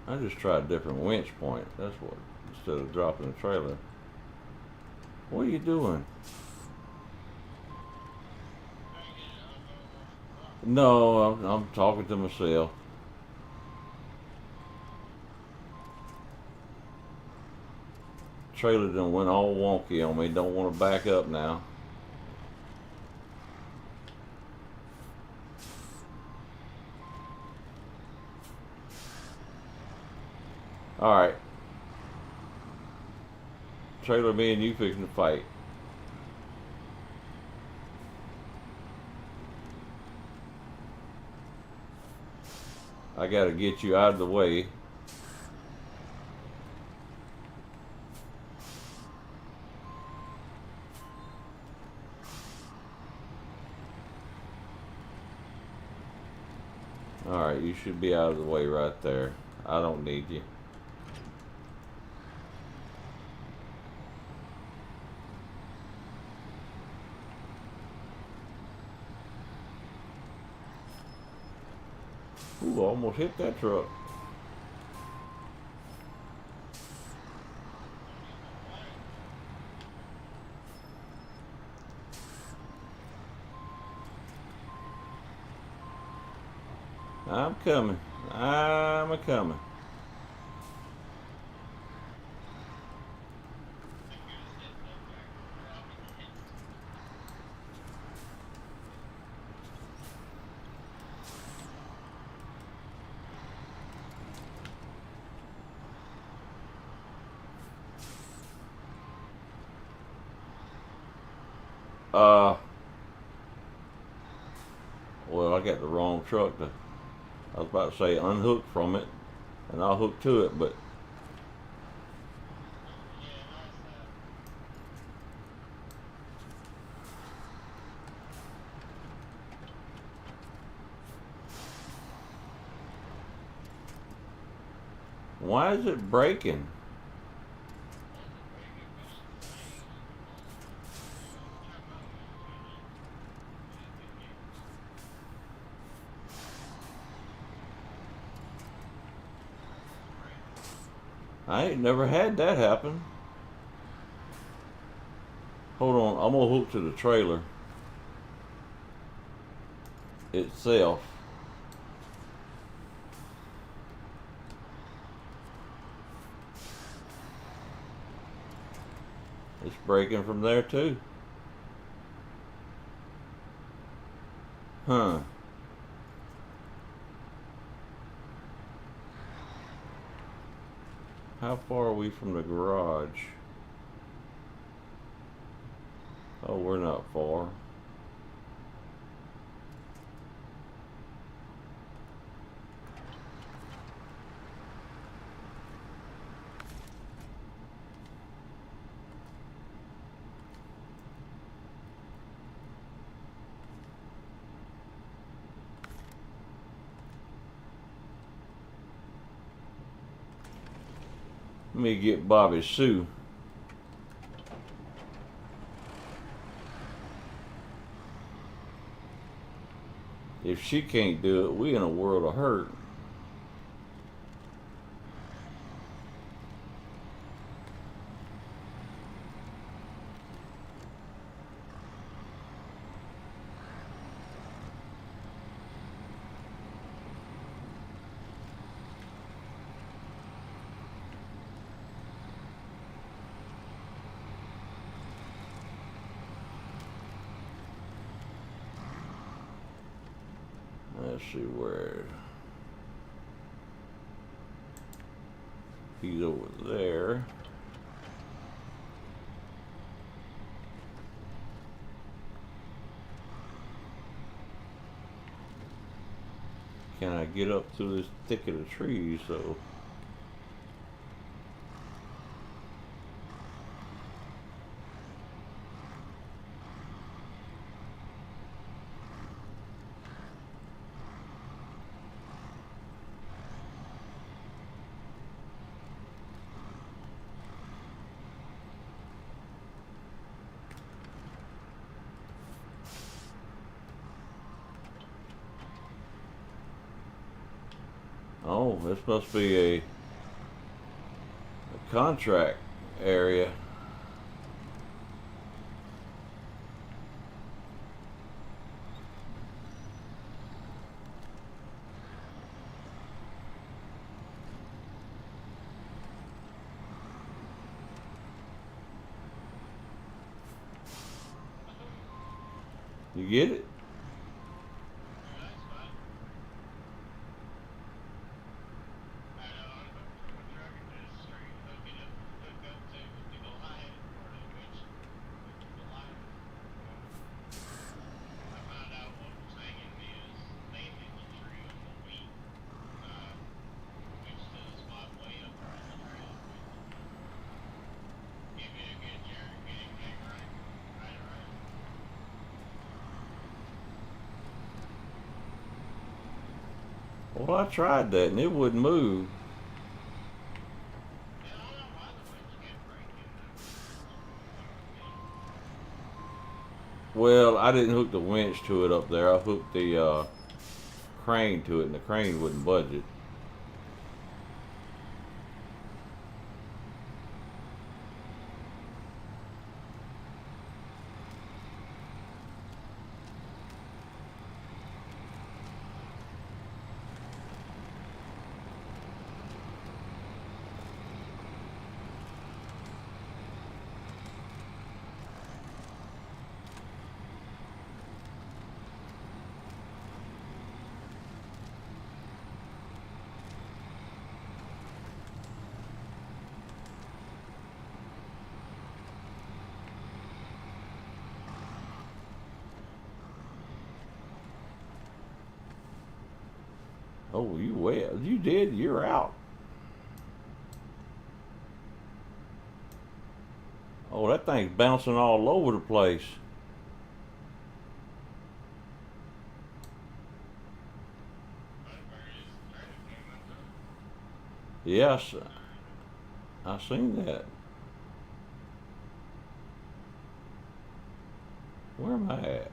I just tried a different winch point. That's what, instead of dropping the trailer. What are you doing? No, I'm talking to myself. Trailer done went all wonky on me. Don't want to back up now. All right. Trailer, me and you fixing to fight. I gotta get you out of the way. Alright, you should be out of the way right there. I don't need you. Ooh, almost hit that truck. I'm coming. I'm a coming. Uh, well, I got the wrong truck. I was about to say unhook from it, and I'll hook to it, but Yeah, how's that? why is it breaking? Why is it breaking? Because the thing come on, man. I ain't never had that happen. Hold on, I'm gonna hook to the trailer itself. It's breaking from there too. Huh. How far are we from the garage? Oh, we're not far. Let me get Bobby Sue. If she can't do it, we in a world of hurt. Let's see where he's over there. Can I get up through this thicket of trees though? Oh, this must be a contract area. You get it? Yeah, that's fine. I know, I'm hooked from a truck and just straight hook up to the Goliath or the winch with the Goliath. I found out what was hanging me is named in the tree on the wheat, winch to the spot way up around the trail. Give me a good jerk, gang right around. Well, I tried that and it wouldn't move. Yeah, I don't know why the winch kept breaking. Well, I didn't hook the winch to it up there. I hooked the crane to it, and the crane wouldn't budge it. Oh, you well. You did. You're out. Oh, that thing's bouncing all over the place. Yes, I seen that. Where am I at?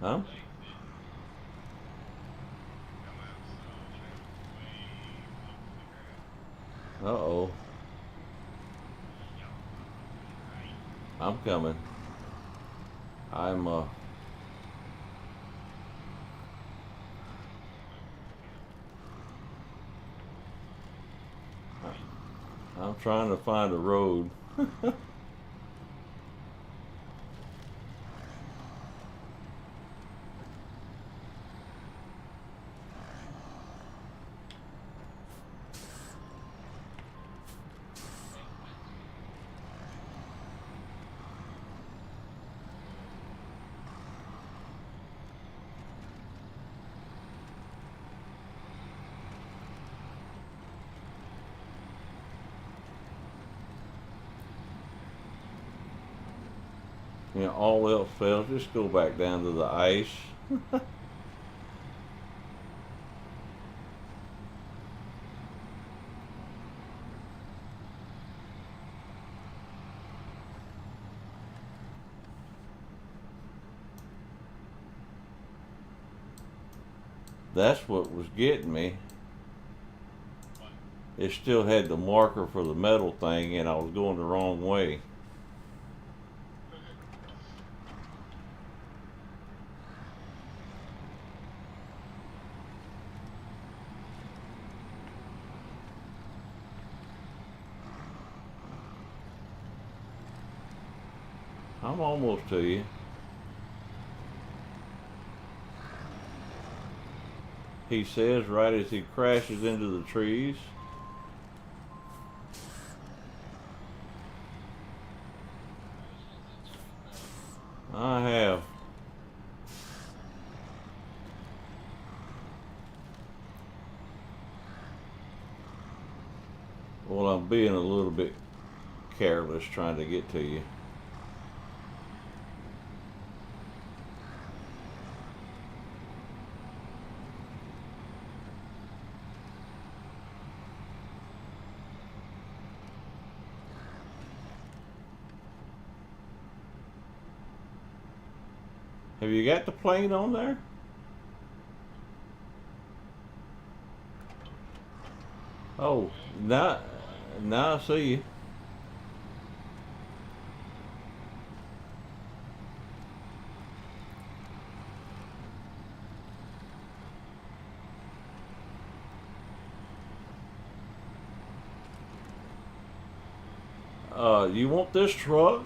Huh? Uh-oh. I'm coming. I'm I'm trying to find a road. You know, all else fails, just go back down to the ice. That's what was getting me. It still had the marker for the metal thing, and I was going the wrong way. I'm almost to you. He says right as he crashes into the trees. I have. Well, I'm being a little bit careless trying to get to you. Have you got the plane on there? Oh, now I see you. You want this truck?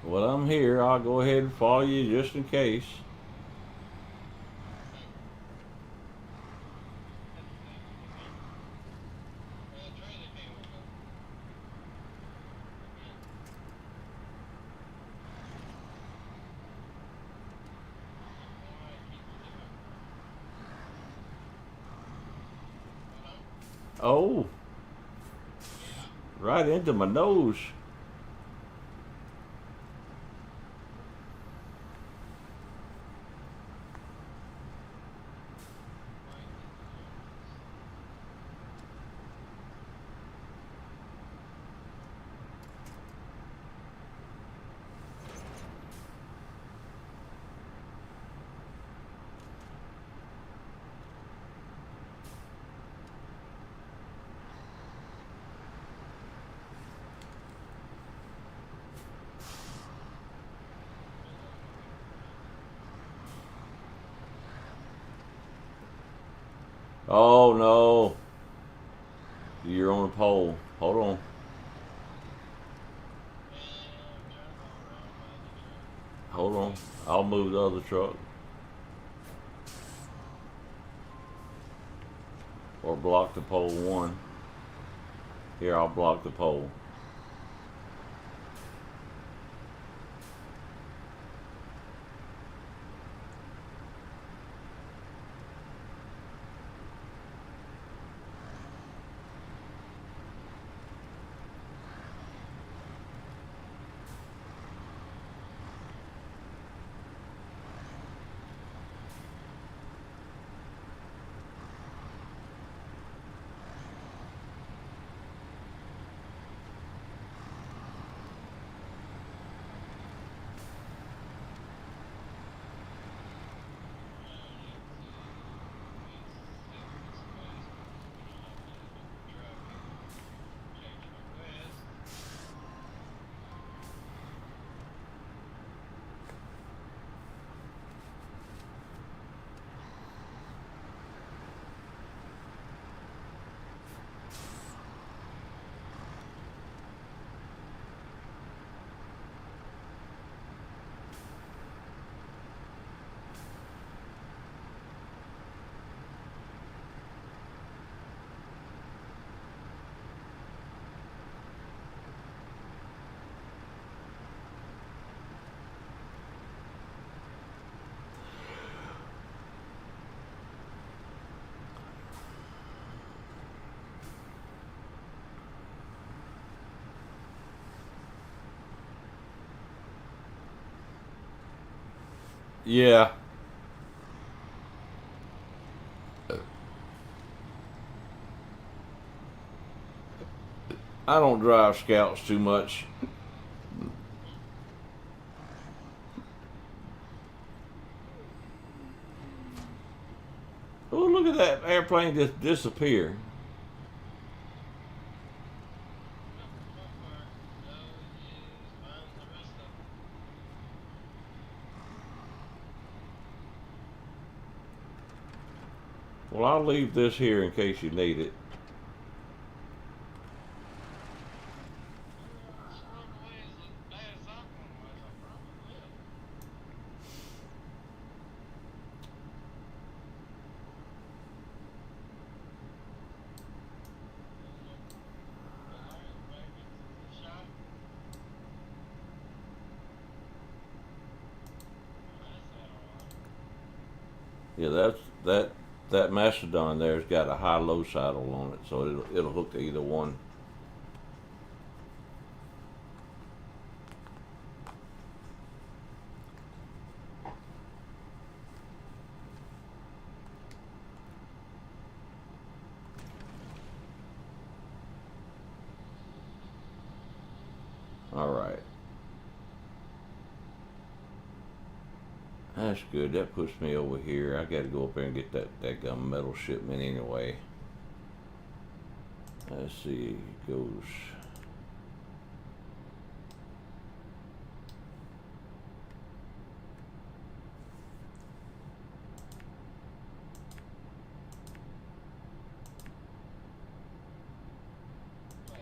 Well, I'm here. I'll go ahead and follow you just in case. Oh, right into my nose. Oh no. You're on the pole. Hold on. Man, I'm trying to go around my other truck. Hold on. I'll move the other truck. Or block the pole one. Here, I'll block the pole. Yeah. I don't drive scouts too much. Oh, look at that airplane just disappear. My part, though, is find the rest of them. Well, I'll leave this here in case you need it. Screwed away as bad as Cyclone was, I probably will. Alright, back into the shop. That's that alright. Yeah, that Mastodon there's got a high-low saddle on it, so it'll hook to either one. All right. That's good. That puts me over here. I got to go up there and get that metal shipment anyway. Let's see. It goes. Wait.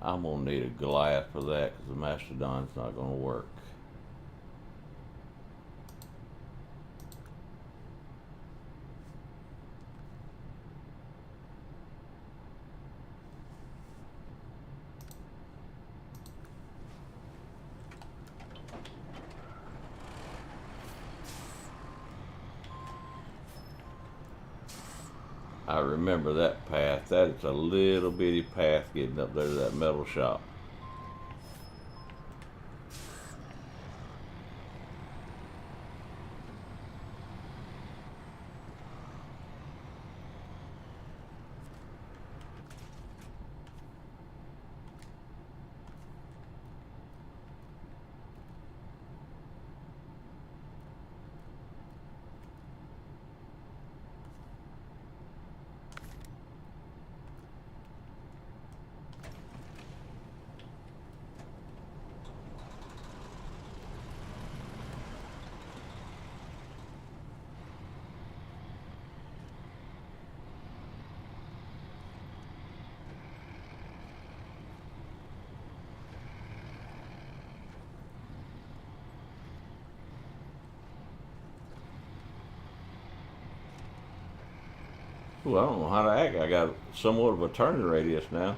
I'm gonna need a glass for that because the Mastodon's not gonna work. I remember that path. That is a little bitty path getting up there to that metal shop. Ooh, I don't know how to act. I got somewhat of a turning radius now.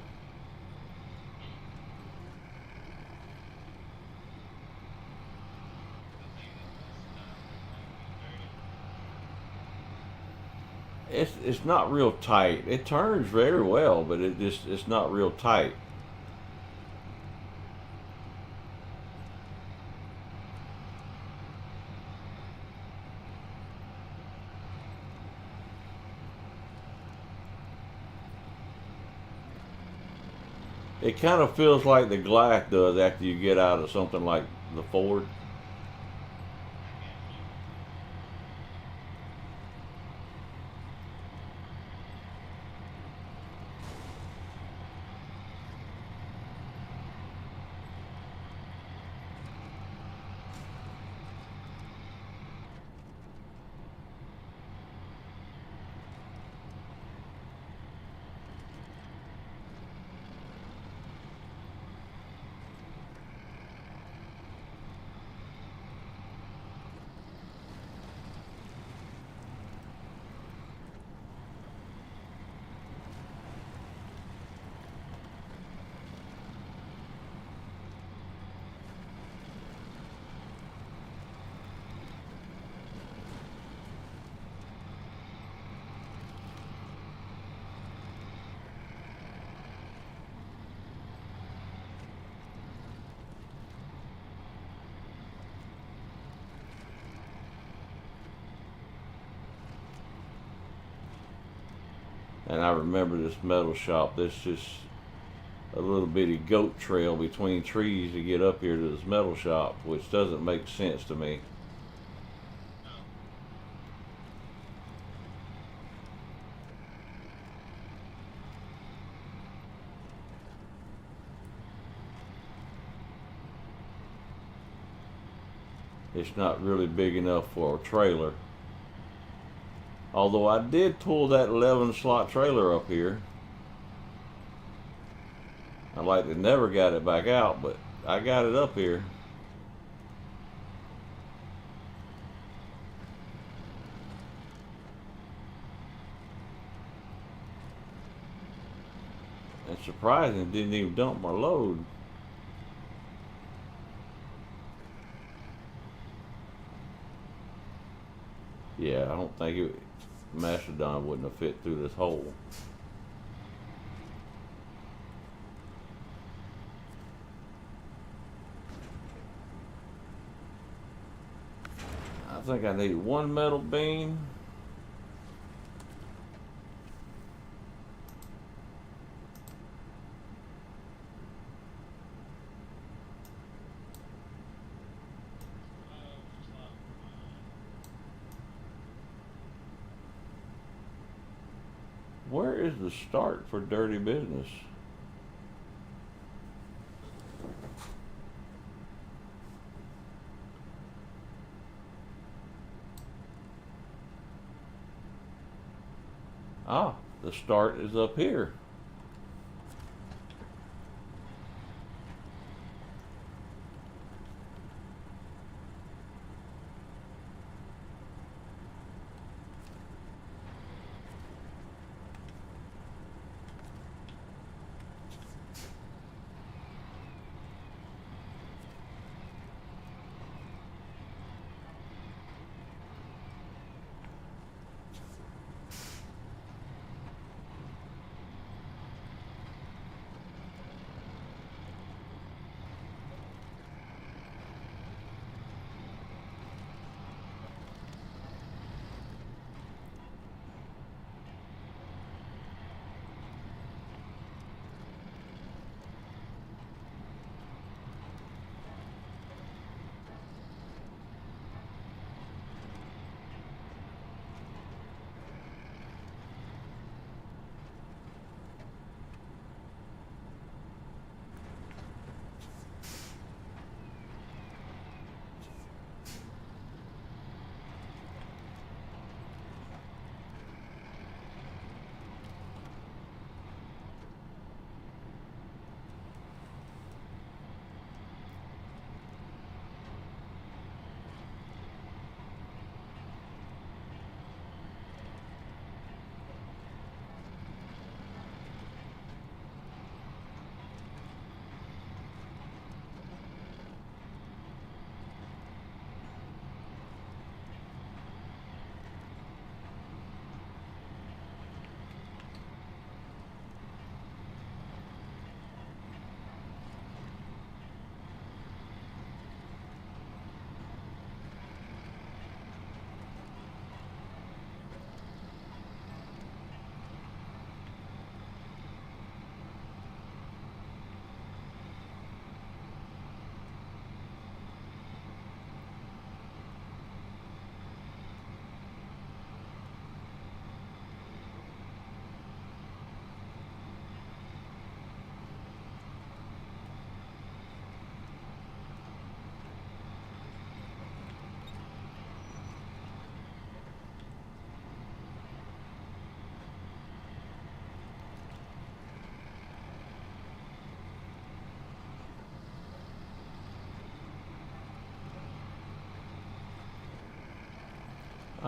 It's not real tight. It turns very well, but it's not real tight. It kind of feels like the Glass does after you get out of something like the Ford. And I remember this metal shop. There's just a little bitty goat trail between trees to get up here to this metal shop, which doesn't make sense to me. It's not really big enough for a trailer. Although I did pull that 11 slot trailer up here. I like to never got it back out, but I got it up here. It's surprising it didn't even dump my load. Yeah, I don't think Mastodon wouldn't have fit through this hole. I think I need one metal beam. Where is the start for Dirty Business? Ah, the start is up here.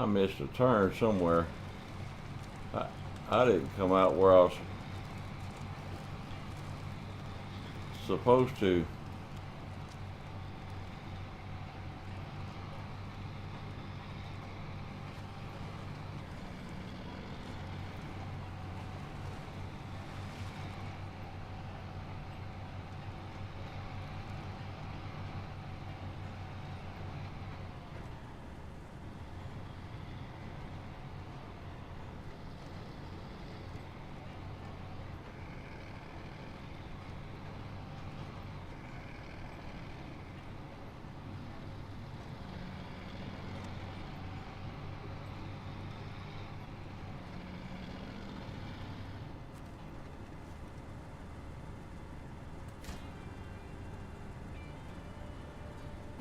I missed a turn somewhere. I didn't come out where I was supposed to.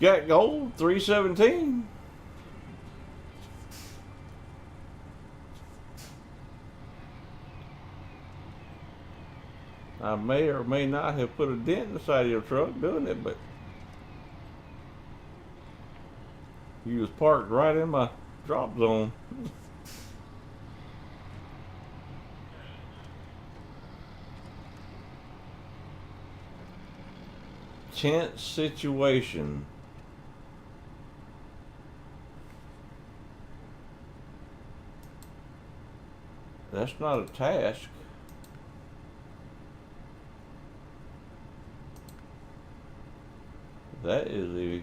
Got gold, 317. I may or may not have put a dent in the side of your truck doing it, but you was parked right in my drop zone. Tense situation. That's not a task. That is a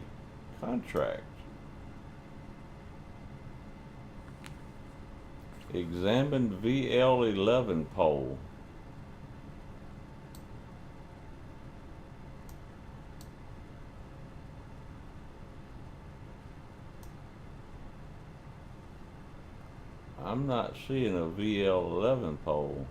contract. Examine VL11 pole. I'm not seeing a VL11 pole.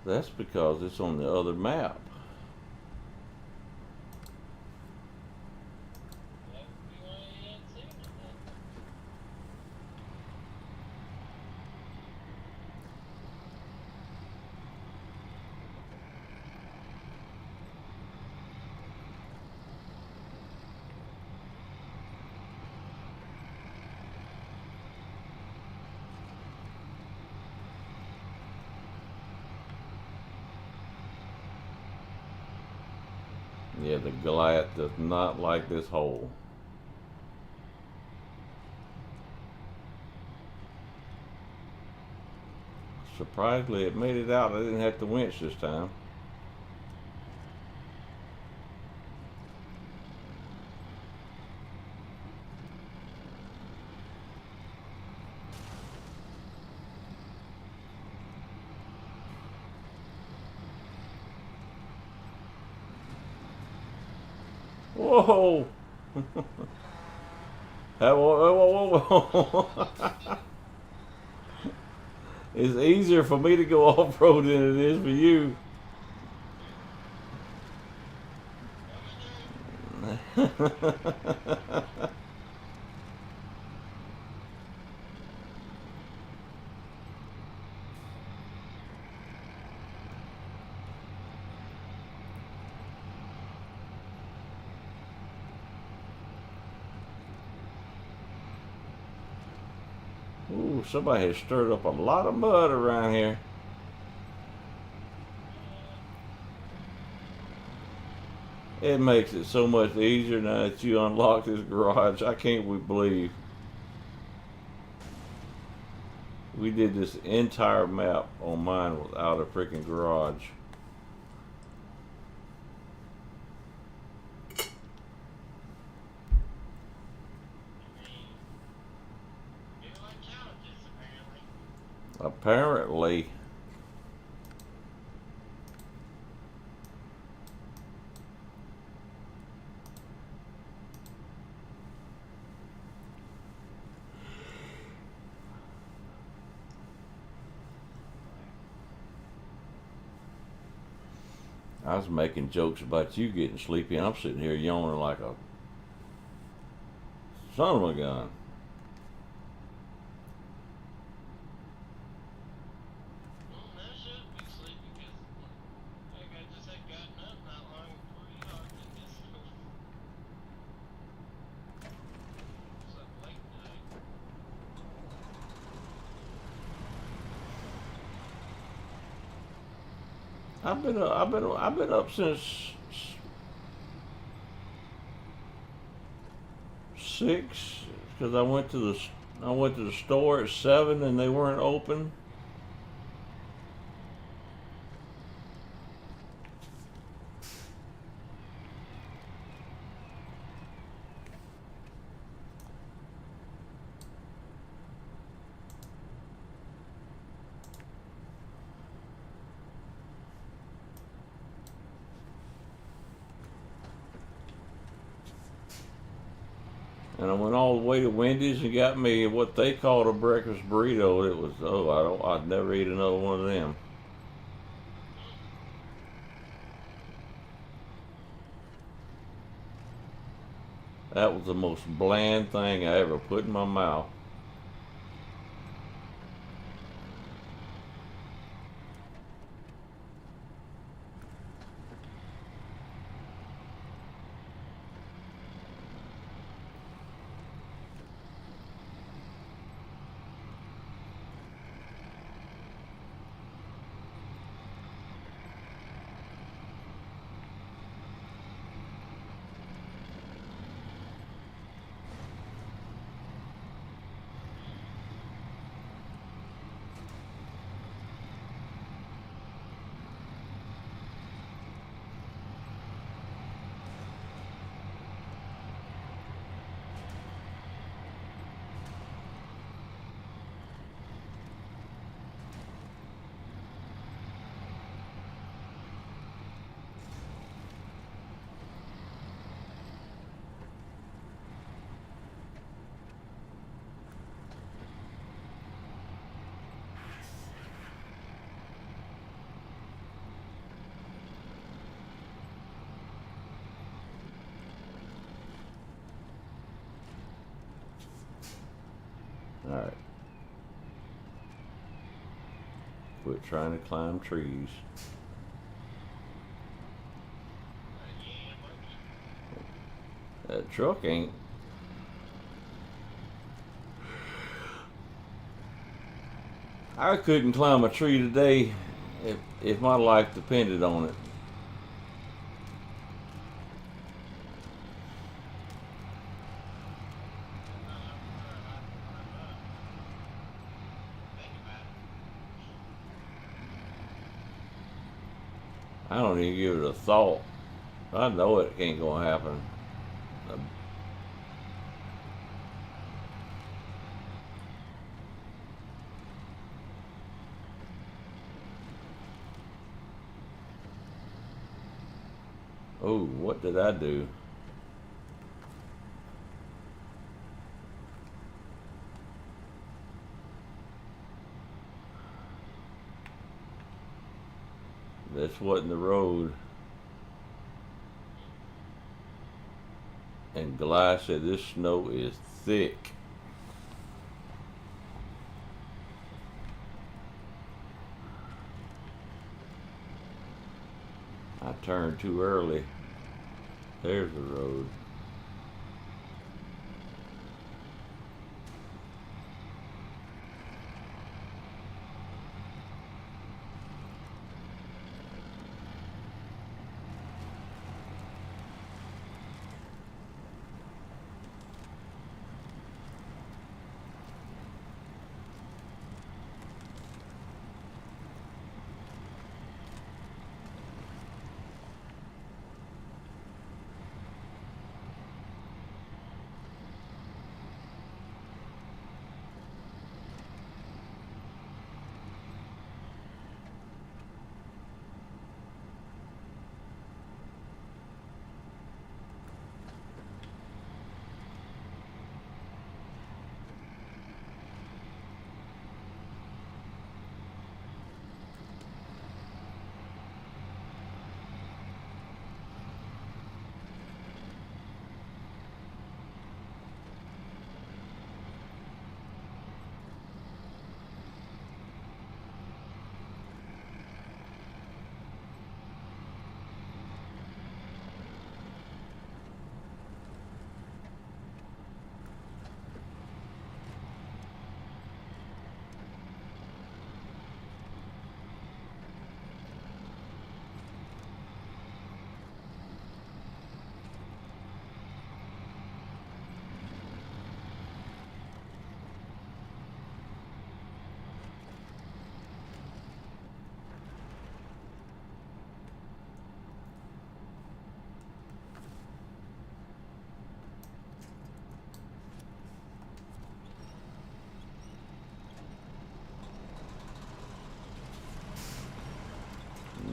That's because it's on the other map. Yeah, the Goliath does not like this hole. Surprisingly, it made it out. I didn't have to winch this time. Whoa! Whoa, whoa, whoa. It's easier for me to go off-road than it is for you. Ooh, somebody has stirred up a lot of mud around here. It makes it so much easier now that you unlock this garage. I can't believe we did this entire map on mine without a freaking garage. Apparently. I was making jokes about you getting sleepy, and I'm sitting here yawning like a son of a gun. I've been up since 6 because I went to the store at 7 and they weren't open. And I went all the way to Wendy's and got me what they called a breakfast burrito. It was I'd never eat another one of them. That was the most bland thing I ever put in my mouth. All right. Quit trying to climb trees. That truck ain't. I couldn't climb a tree today if my life depended on it. I don't even give it a thought. I know it ain't gonna happen. Oh, what did I do? This wasn't the road. And Goliath said this snow is thick. I turned too early. There's the road.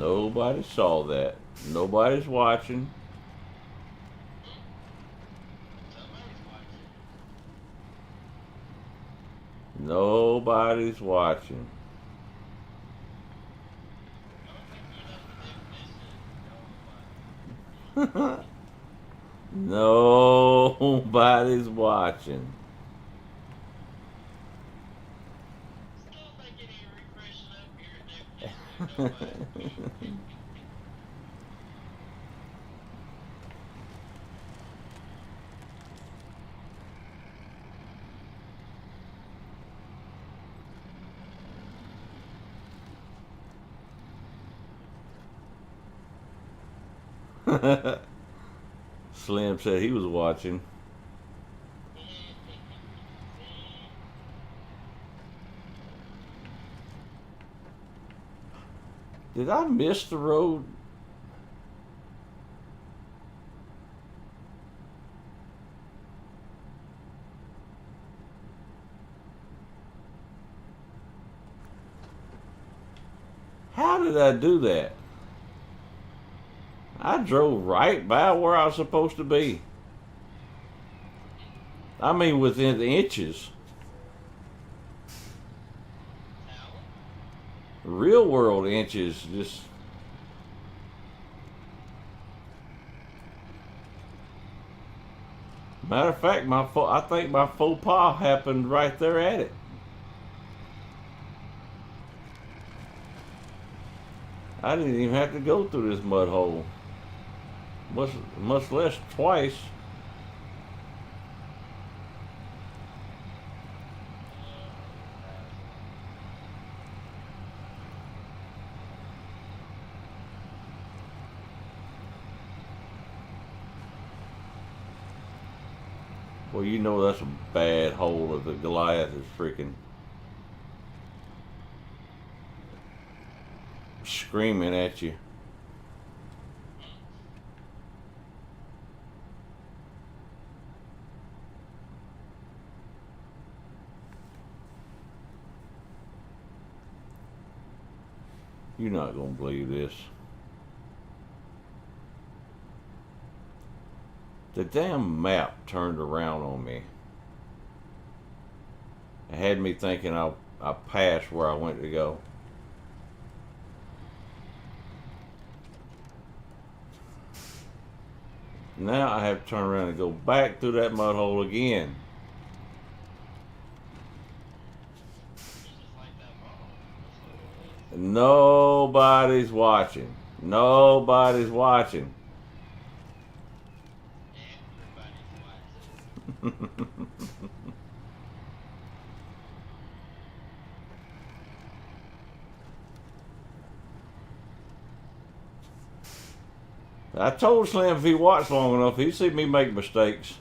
Nobody saw that. Nobody's watching. Somebody's watching. Nobody's watching. I don't think you enough of them missing. Nobody's watching. Still think it ain't refreshing up here. Definition nobody. Slim said he was watching. Did I miss the road? How did I do that? I drove right by where I was supposed to be. I mean, within the inches. Real world inches. Just. Matter of fact, I think my faux pas happened right there at it. I didn't even have to go through this mud hole. Much less twice. Well, you know that's a bad hole if the Goliath is freaking screaming at you. You're not gonna believe this. The damn map turned around on me. It had me thinking I passed where I went to go. Now I have to turn around and go back through that mud hole again. Nobody's watching. Nobody's watching. I told Slim if he watched long enough, he'd see me make mistakes.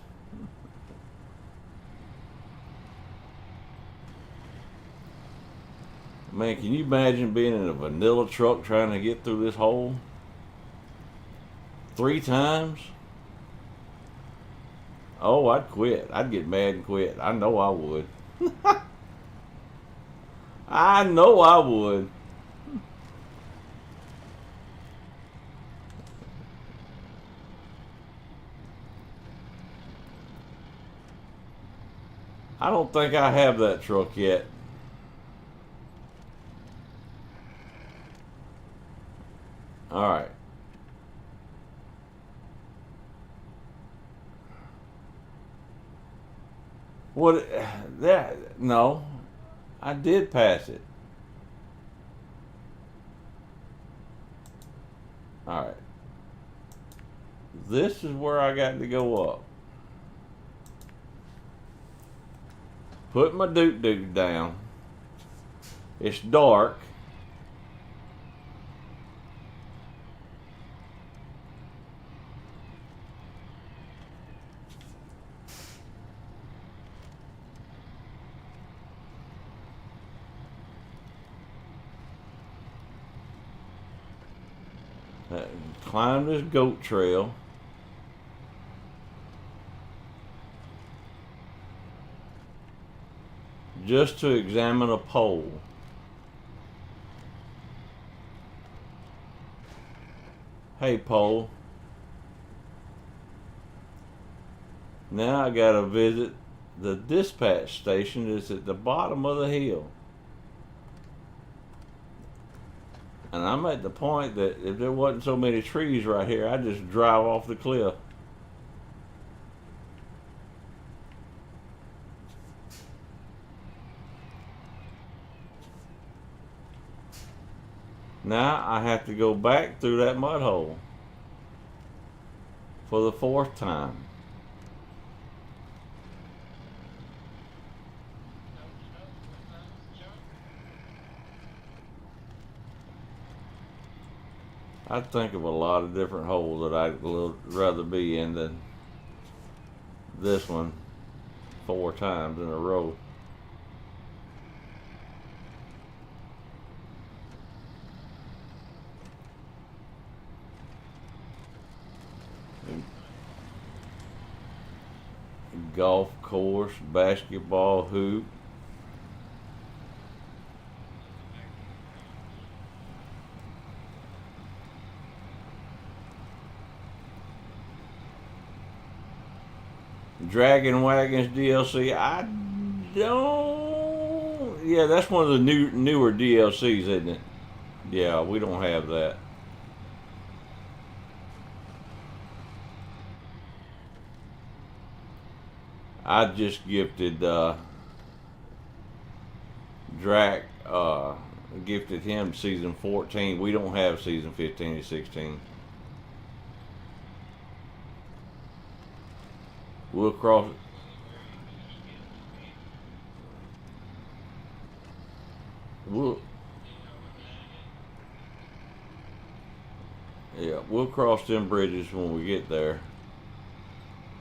Man, can you imagine being in a vanilla truck trying to get through this hole? 3 times? Oh, I'd quit. I'd get mad and quit. I know I would. I know I would. I don't think I have that truck yet. All right. What? That? No, I did pass it. All right. This is where I got to go up. Put my doot down. It's dark. Climb this goat trail. Just to examine a pole. Hey, Pole. Now I gotta visit the dispatch station. It's at the bottom of the hill. And I'm at the point that if there wasn't so many trees right here, I'd just drive off the cliff. Now I have to go back through that mud hole for the 4th time. I'd think of a lot of different holes that I'd rather be in than this one 4 times in a row. Golf course, basketball hoop. Dragon Wagons DLC. I don't. Yeah, that's one of the newer DLCs, isn't it? Yeah, we don't have that. I just gifted Drac. Gifted him season 14. We don't have season 15 and 16. We'll cross. We'll Yeah, we'll cross them bridges when we get there.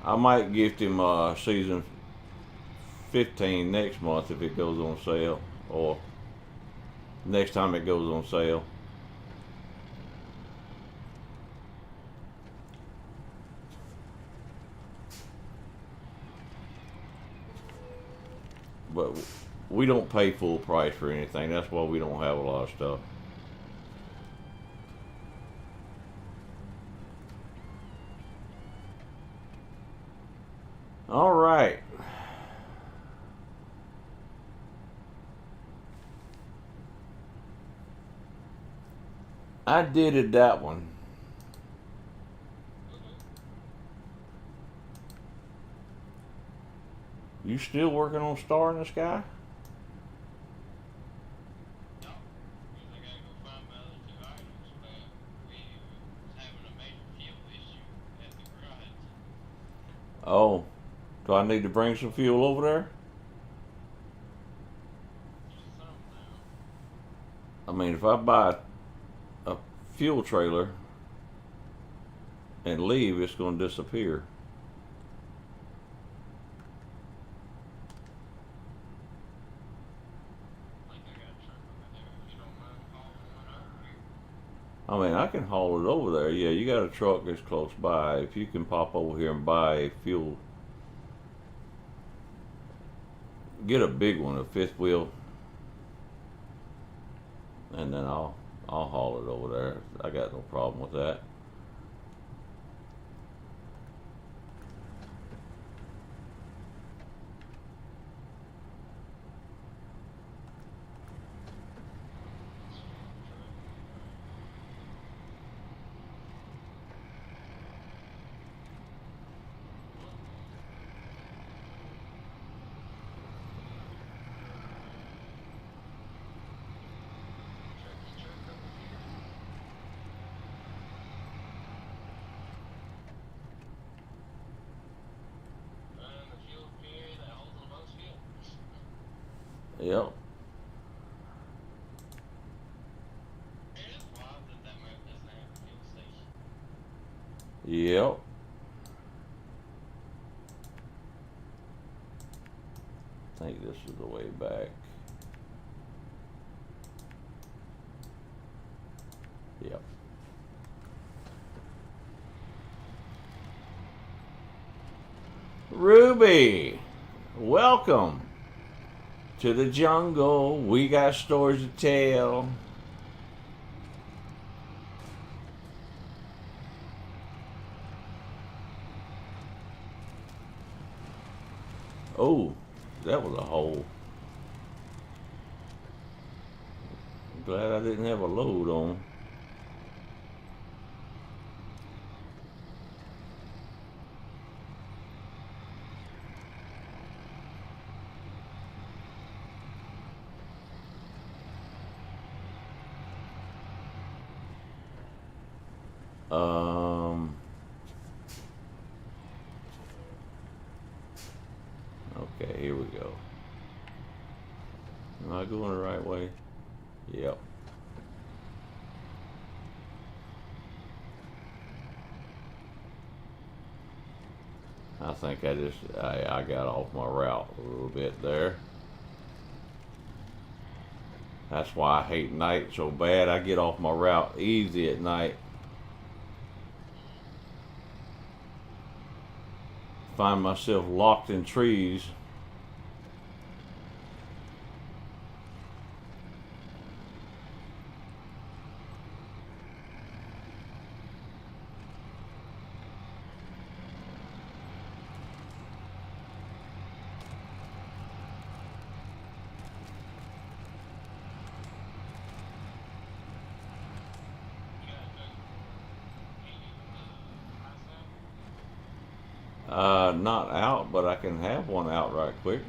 I might gift him season 15 next month if it goes on sale, or next time it goes on sale. But we don't pay full price for anything. That's why we don't have a lot of stuff. All right. I did that one. You still working on Star in the Sky? No, because I gotta go find my other 2 items, but we was having a major fuel issue at the garage. Oh, do I need to bring some fuel over there? Just some now. I mean, if I buy a fuel trailer and leave, it's going to disappear. Like I got a truck over there, if you don't mind hauling one over here. I mean, I can haul it over there. Yeah, you got a truck that's close by. If you can pop over here and buy a fuel, get a big one, a 5th wheel, and then I'll haul it over there. I got no problem with that. Truck over here. Running the fuel carrier that holds the most fuel. Yep. It is wild that that map doesn't have a fuel station. Yep. I think this is the way back. Yep. Ruby, welcome to the jungle. We got stories to tell. Oh, that was a hole. Glad I didn't have a load on. Okay, here we go. Am I going the right way? Yep. I think I got off my route a little bit there. That's why I hate night so bad. I get off my route easy at night. Find myself locked in trees. Not out, but I can have one out right quick.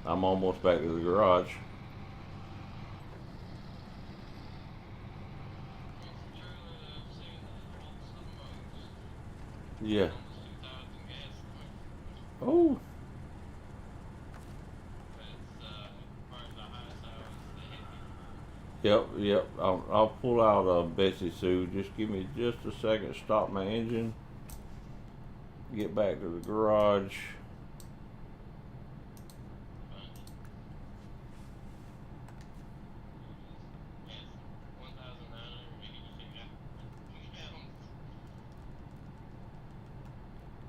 I'm almost back to the garage. Yeah. Oh. Yep. I'll pull out a Bessie Sue. Just give me just a second. Stop my engine. Get back to the garage.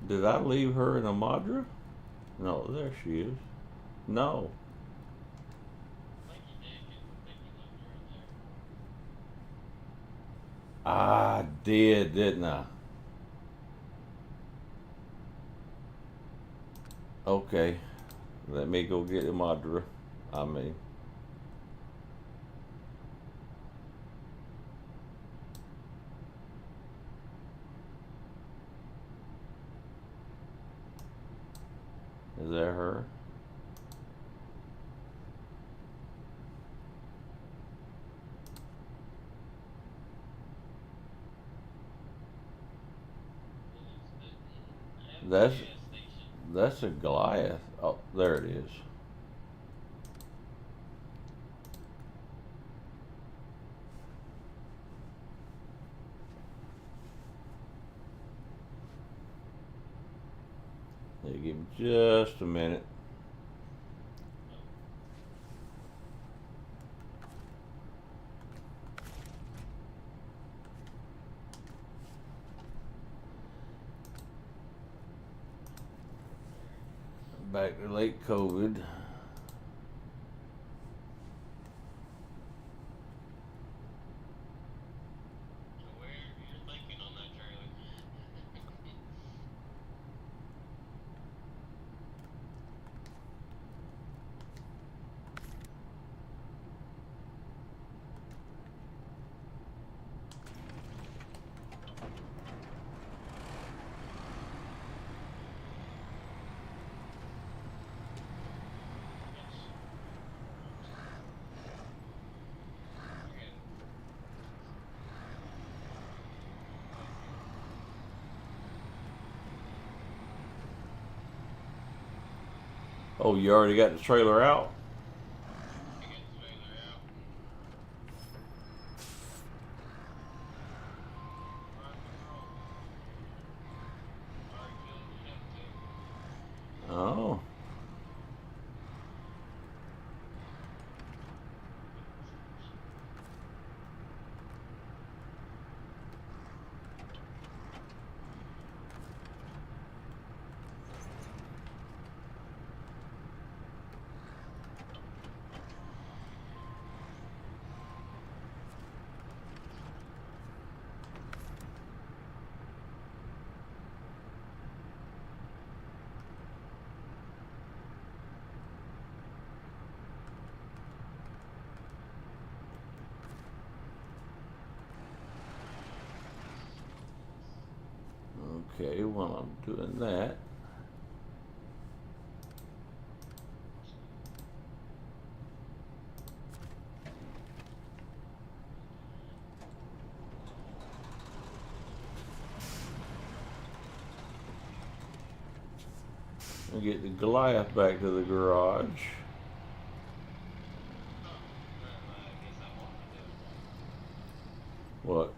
Did I leave her in a Madra? No, there she is. No. I did, didn't I? Okay. Let me go get the Madra. I mean. Is that her? That's a Goliath. Oh, there it is. Yeah, give me just a minute. Back to late COVID. Oh, you already got the trailer out? Oh. Okay, while I'm doing that, I'll get the Goliath back to the garage. I guess I want to do it. What?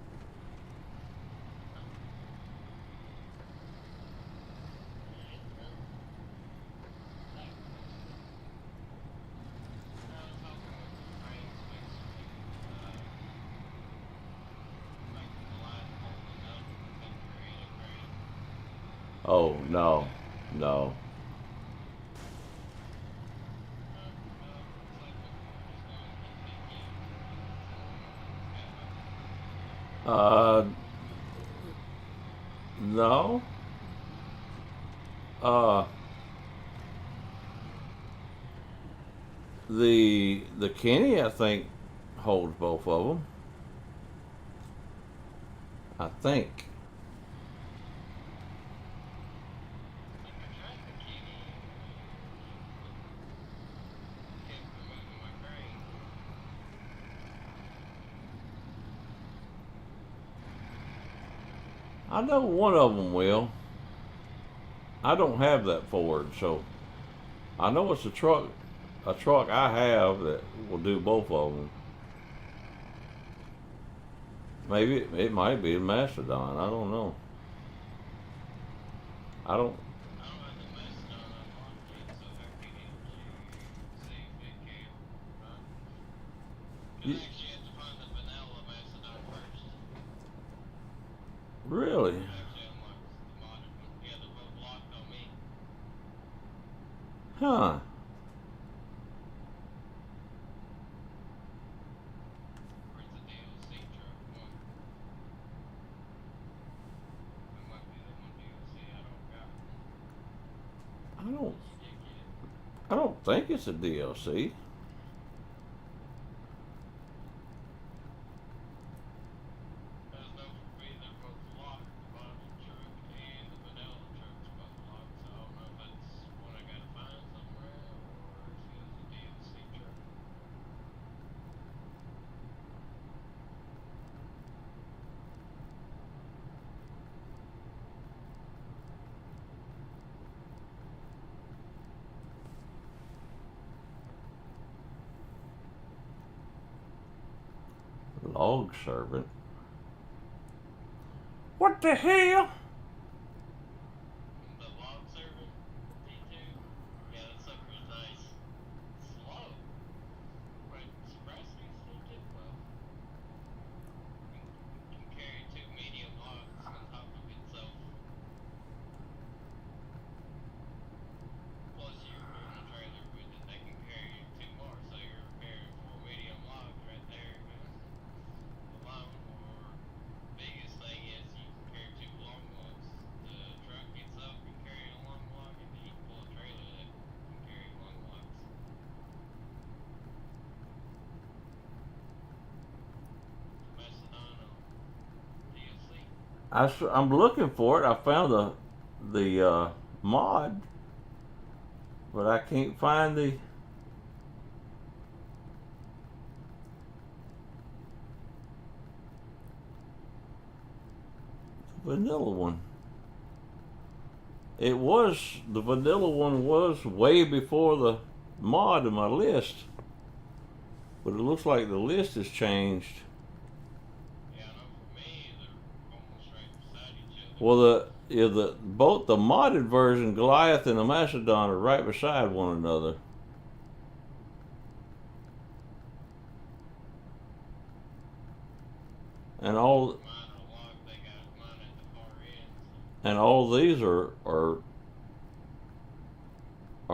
Oh, no. No. Uh, no. Uh, the Kenny, I think, holds both of them. I think. I know one of them will. I don't have that Ford, so I know it's a truck I have that will do both of them. Maybe it might be a Mastodon. I don't know. I don't. You, really? Huh? I don't. I don't think it's a DLC. Log servant. What the hell? The log server, D2. Yeah, that sucker is nice. Slow. But surprisingly still well. Can carry 2 medium logs on top of itself. Plus you're doing a trailer with it, they can carry 2 more, so you're carrying 4 medium logs right there. Alone, or biggest thing is you can carry 2 long logs. The truck itself can carry a long log, and you can pull a trailer that can carry long logs. Mastodon DLC. I'm looking for it. I found the mod, but I can't find the vanilla one. The vanilla one was way before the mod in my list, but it looks like the list has changed. Yeah, I know for me, they're almost right beside each other. Well, both the modded version, Goliath and the Mastodon, are right beside one another. And all Mine are locked, they got mine at the far end. and all these are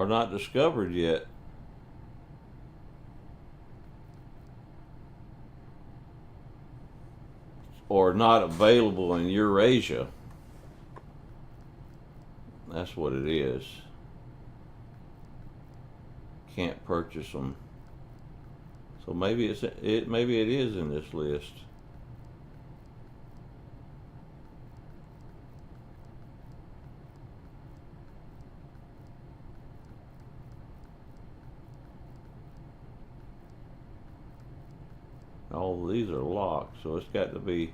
not discovered yet. Or not available in Eurasia. That's what it is. Can't purchase them. So maybe maybe it is in this list. All of these are locked, so it's got to be.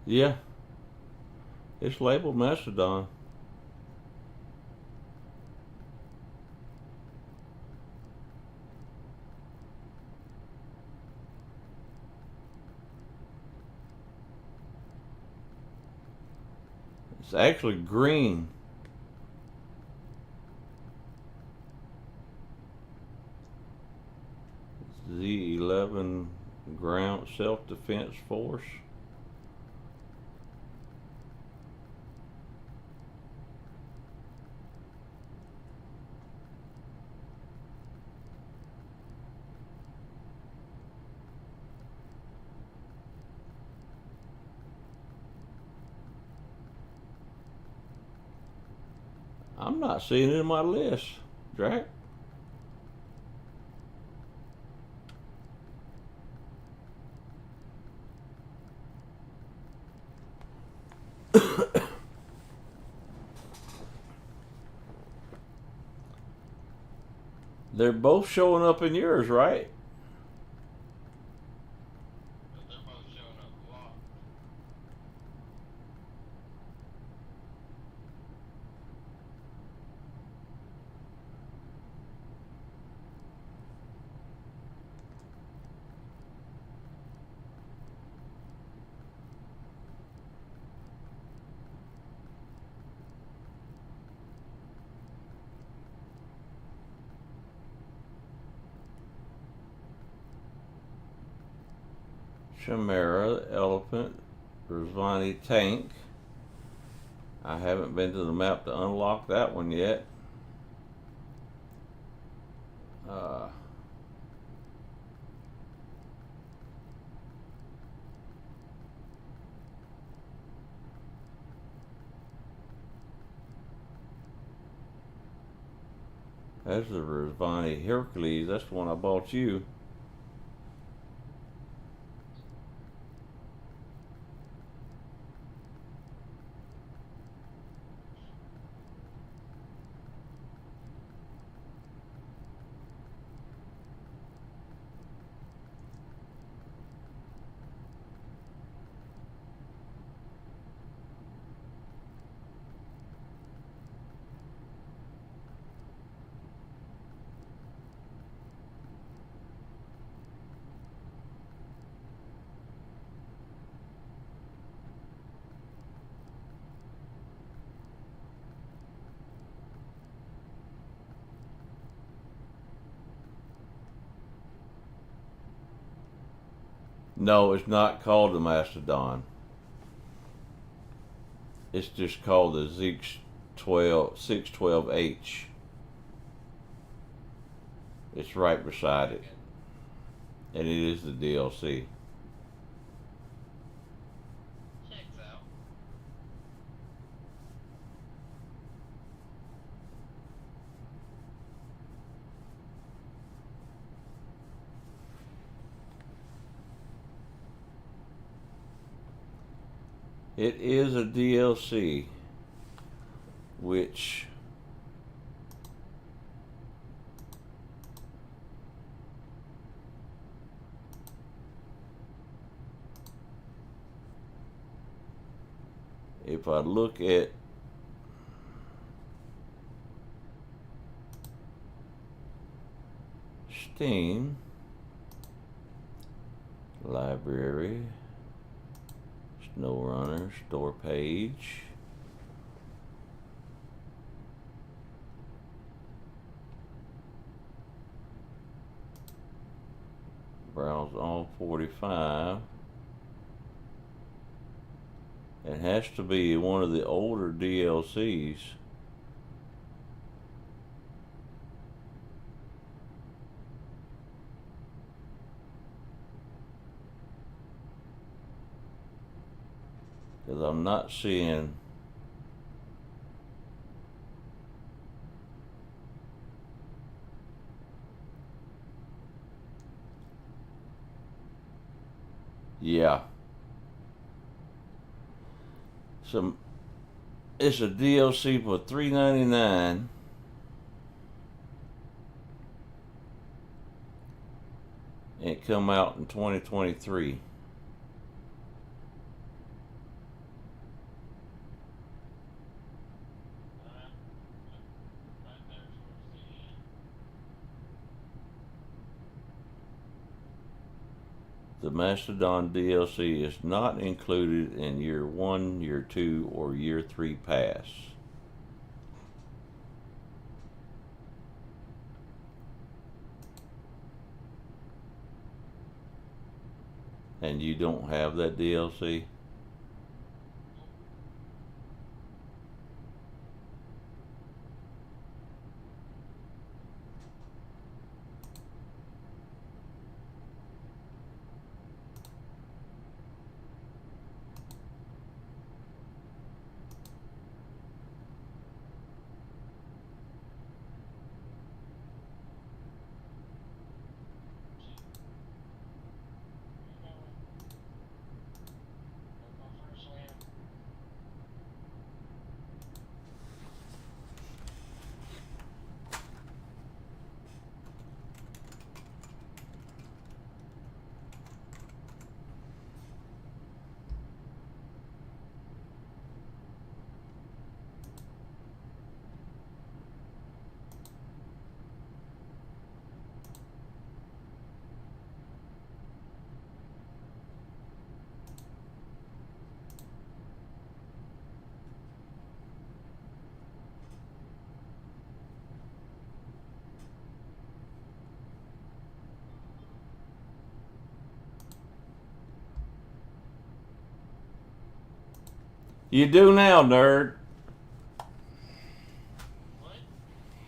Yeah, it's labeled Mastodon. It's actually green. Z11 Ground Self-Defense Force. I'm not seeing it in my list, Drac. They're both showing up in yours, right? But they're both showing up locked. Chimera, Elephant, Rizvani Tank. I haven't been to the map to unlock that one yet. Uh, that's the Rizvani Hercules. That's the one I bought you. No, it's not called the Mastodon. It's just called the Zeeks 612H. It's right beside it, and it is the DLC. Checks out. It is a DLC, which if I look at Steam, library, Snowrunner, store page, browse all 45. It has to be one of the older DLCs. Because I'm not seeing. Yeah. Some. It's a DLC for $3.99. And it come out in 2023. Right there towards the end. The Mastodon DLC is not included in Year 1, Year 2, or Year 3 pass. And you don't have that DLC? You do now, nerd. What?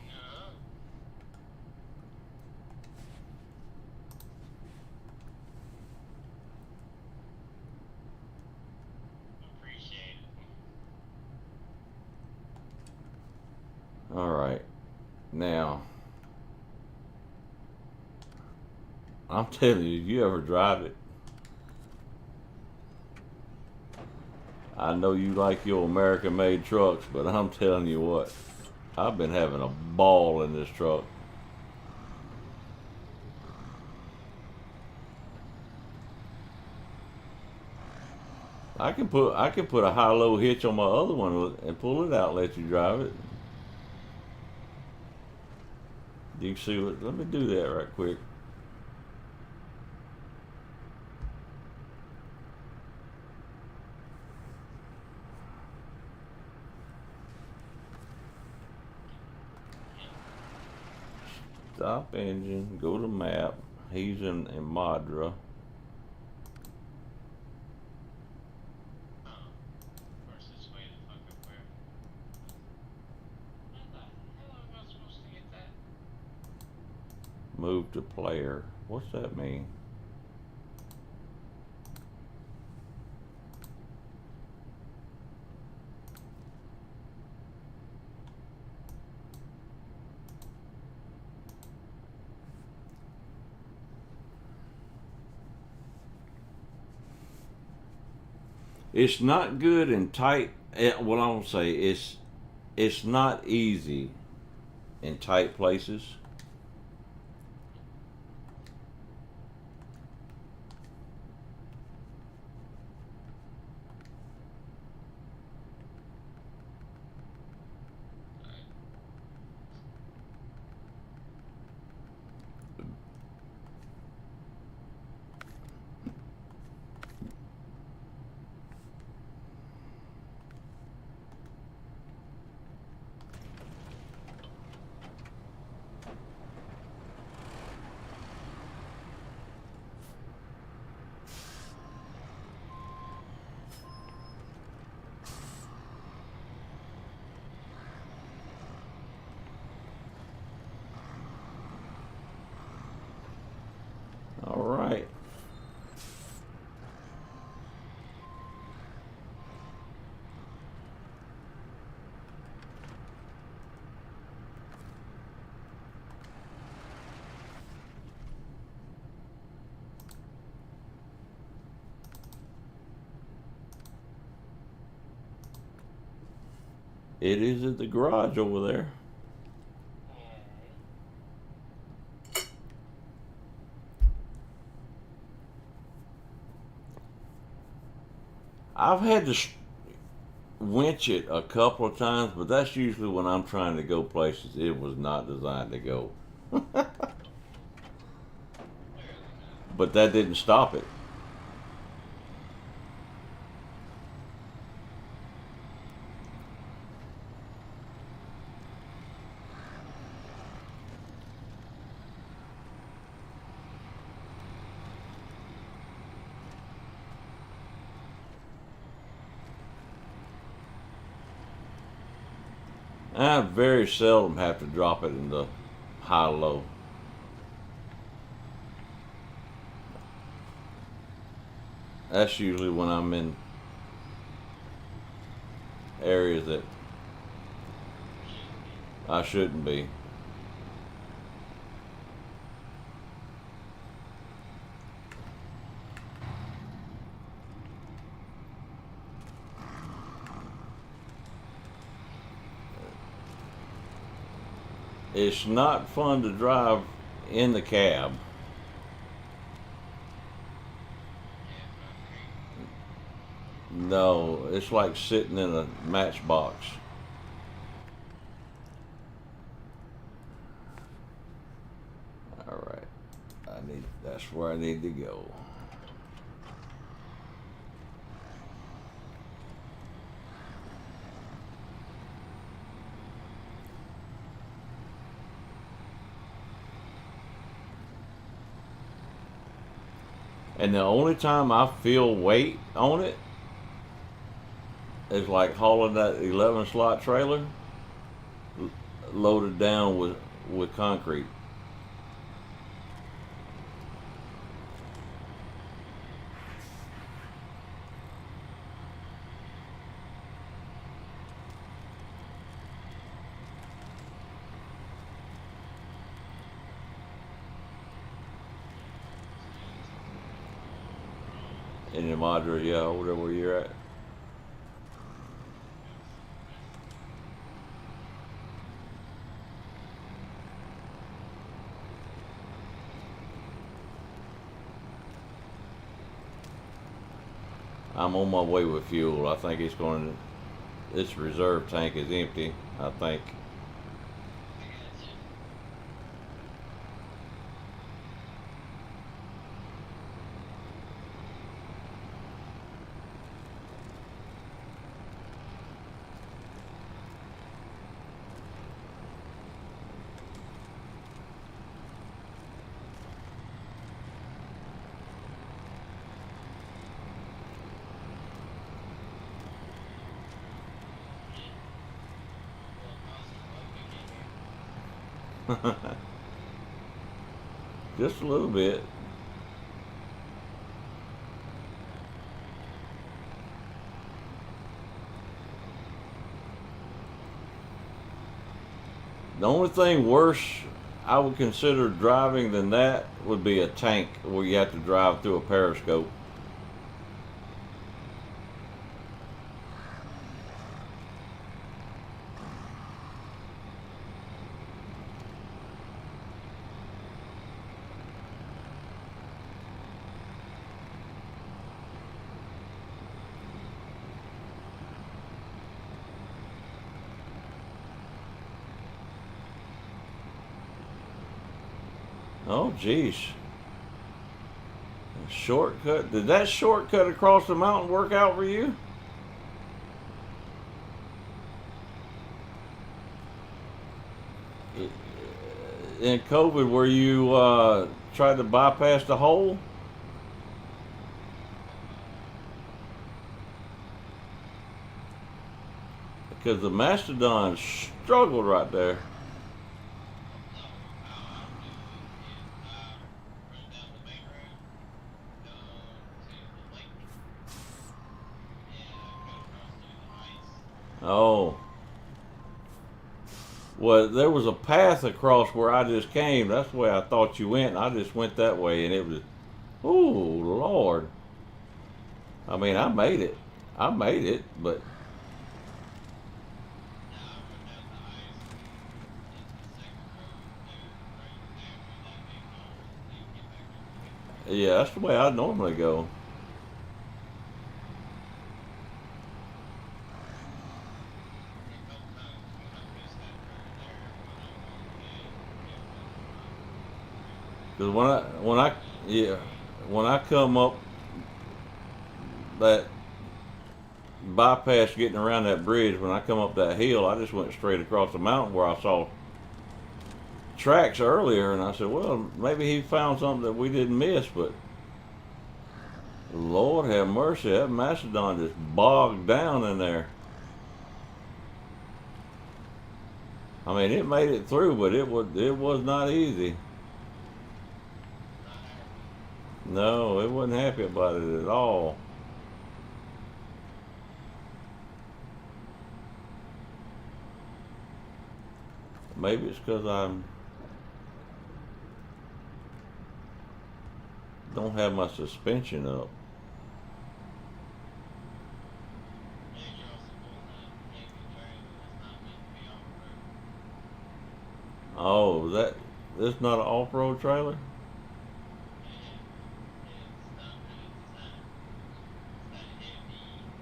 No. Appreciate it. Alright. Now, I'm telling you ever drive it? I know you like your American made trucks, but I'm telling you what, I've been having a ball in this truck. I can put a high low hitch on my other one and pull it out and let you drive it. You can see what, let me do that right quick. Stop engine, go to map. He's in Madra. Oh. Of course, it's way the fuck up where. How the hell am I supposed to get that? Move to player. What's that mean? It's not good in tight. What I'm gonna say it's not easy in tight places. It is at the garage over there. I've had to winch it a couple of times, but that's usually when I'm trying to go places it was not designed to go. But that didn't stop it. I very seldom have to drop it in the high-low. That's usually when I'm in areas that I shouldn't be. It's not fun to drive in the cab. No, it's like sitting in a matchbox. All right, that's where I need to go. And the only time I feel weight on it is like hauling that 11 slot trailer loaded down with concrete. In the Madra, yeah, over there where you're at. I'm on my way with fuel. I think this reserve tank is empty, I think. Just a little bit. The only thing worse I would consider driving than that would be a tank where you have to drive through a periscope. Oh, geez. A shortcut? Did that shortcut across the mountain work out for you? In COVID, where you tried to bypass the hole? Because the Mastodon struggled right there. Oh. Well, there was a path across where I just came. That's the way I thought you went. I just went that way, and it was, oh, Lord. I mean, I made it. But Yeah, that's the way I normally go. A couple times when I missed that turn there, when I'm going ahead, definitely was not Because not good. yeah, when I come up that bypass getting around that bridge, when I come up that hill, I just went straight across the mountain where I saw tracks earlier, and I said, well, maybe he found something that we didn't miss, but Lord have mercy, that Macedon just bogged down in there. I mean, it made it through, but it was not easy. Not happy. No, it wasn't happy about it at all. Maybe it's because I don't have my suspension up. Yeah, you're also pulling that heavy trailer that's not meant to be off road. Oh, this not an off-road trailer? Yeah, it's not really designed for it. It's that heavy wheel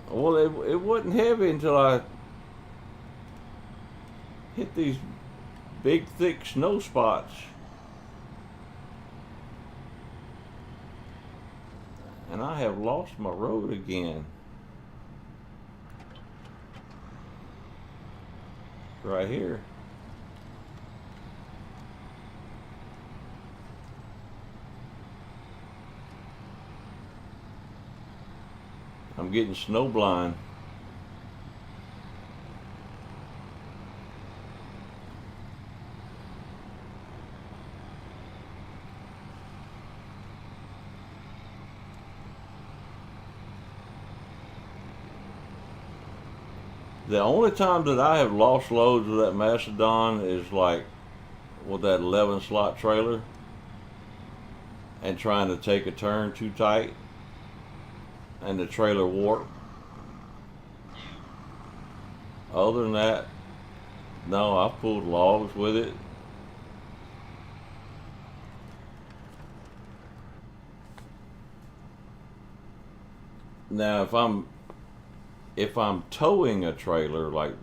trailer. Well, it wasn't heavy until I hit these big, thick snow spots. And I have lost my road again. Right here. I'm getting snow blind. The only time that I have lost loads with that Macedon is like with that 11 slot trailer and trying to take a turn too tight and the trailer warped. Yeah. Other than that, no, I've pulled logs with it. Now, if I'm towing a trailer, like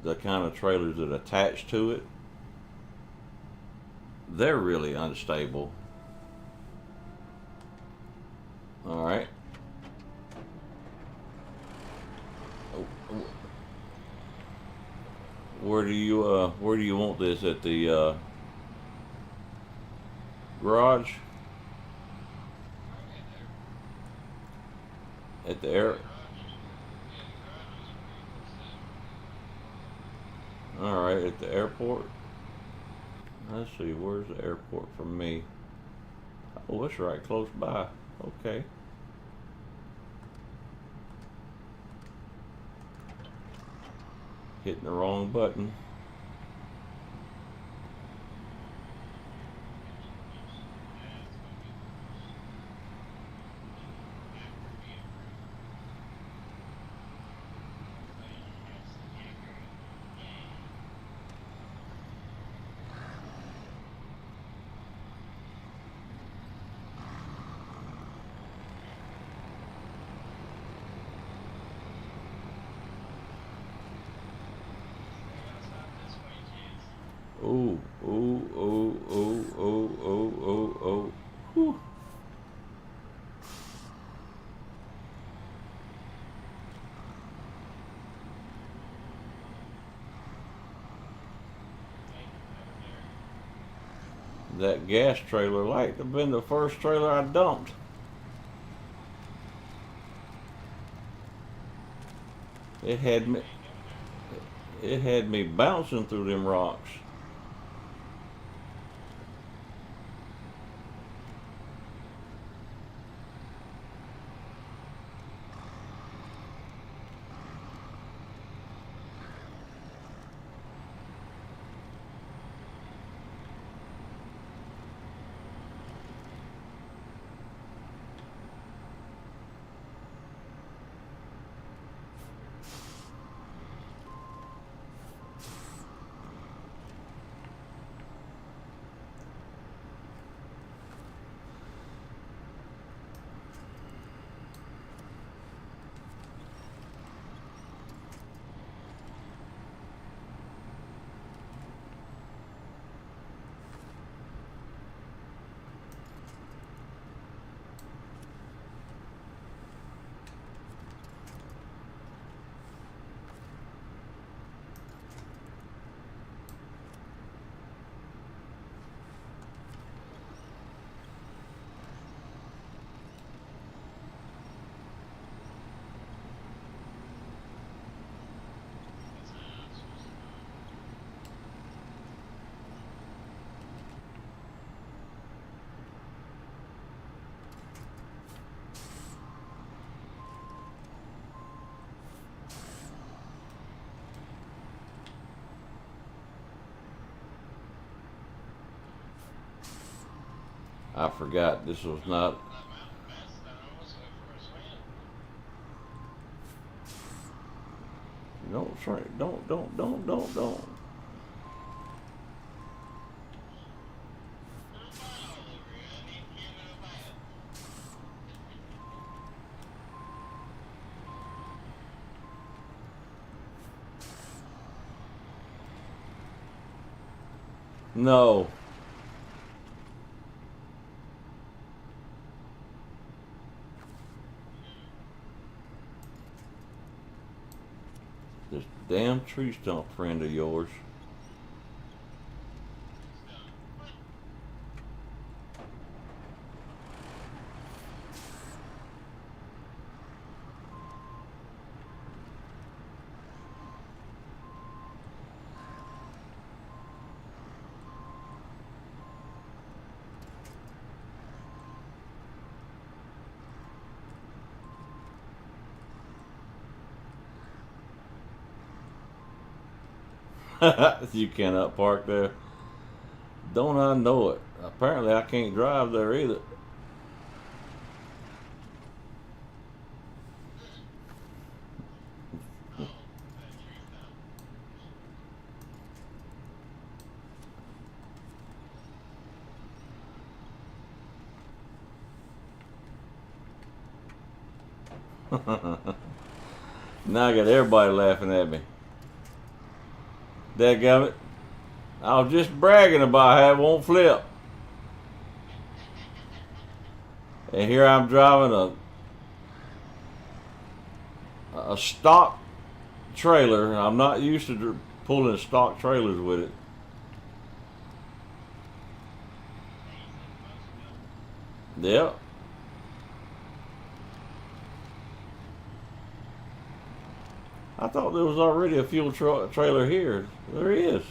the kind of trailers that attach to it, they're really unstable. All right. Where do you want this at the garage? Right at the airport. At the The air. garage is yeah, the garage is pretty close to the airport. All right, at the airport. Let's see, where's the airport from me? Oh, it's right close by. Okay. Hitting the wrong button. Yeah, it's gonna be close. After being through, that's the kicker. Yeah. Stay outside this way, kids. Ooh, ooh, ooh, ooh, ooh, ooh, ooh, ooh. Whew. Make it over there. That gas trailer like to have been the first trailer I dumped. It had me Ain't over there. it had me bouncing through them rocks. I forgot this was not. That mountain best. I almost went for a swim. Don't shrink. Don't. Put a smile all over you. I need camo bad. No. This damn tree stump friend of yours. You cannot park there. Don't I know it? Apparently I can't drive there either. Oh, that tree stump. Now I got everybody laughing at me. Dadgummit. I was just bragging about how it won't flip. And here I'm driving a stock trailer. I'm not used to pulling stock trailers with it. Yep. I thought there was already a fuel trailer here. There is.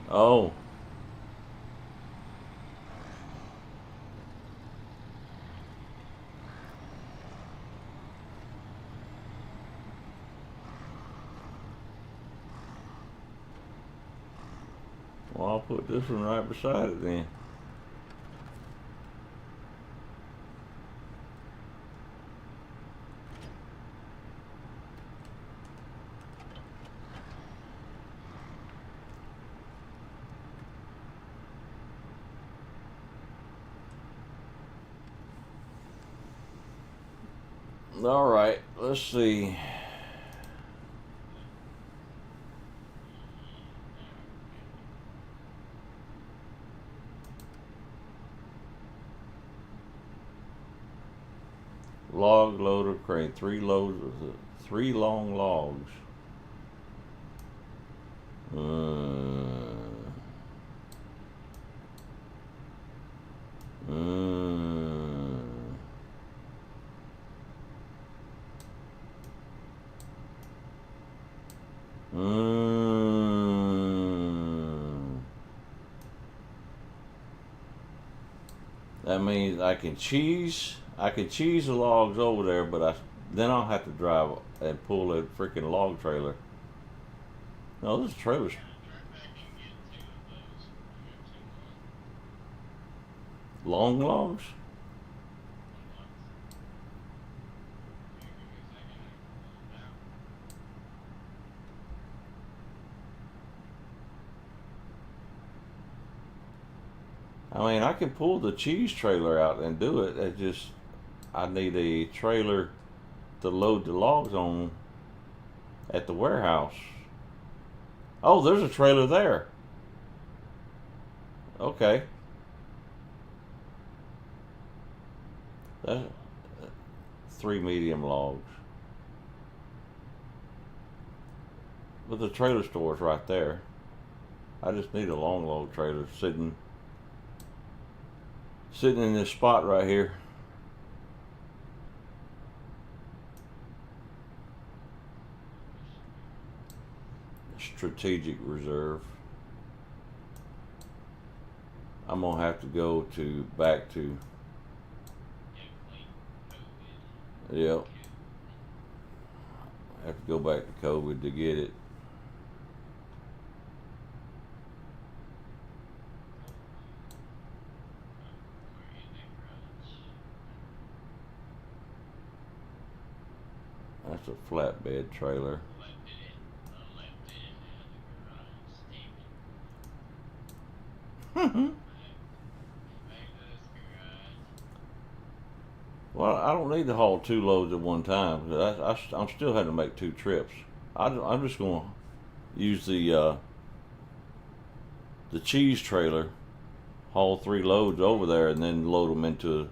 Oh. Well, I'll put this one right beside it then. All right, let's see. Log loader crane, 3 loads of 3 long logs. That means I can cheese the logs over there, but then I'll have to drive and pull a freaking log trailer. No, this trailer's Yeah, drive back and get 2 of those. I got 2 more. long logs. Unlocks. Here, give me a second. I can pull them out. I mean, I can pull the cheese trailer out and do it. I need a trailer to load the logs on at the warehouse. Oh, there's a trailer there. Okay. That's 3 medium logs. But the trailer store's right there. I just need a long log trailer sitting in this spot right here. Strategic reserve. I'm gonna have to go back to. Yep. I have to go back to COVID to get it. That's a flatbed trailer. Left it in. I left it in the garage, steaming. Back to this garage. Well, I don't need to haul 2 loads at one time. I'm still having to make 2 trips. I'm just going to use the cheese trailer, haul 3 loads over there, and then load them into,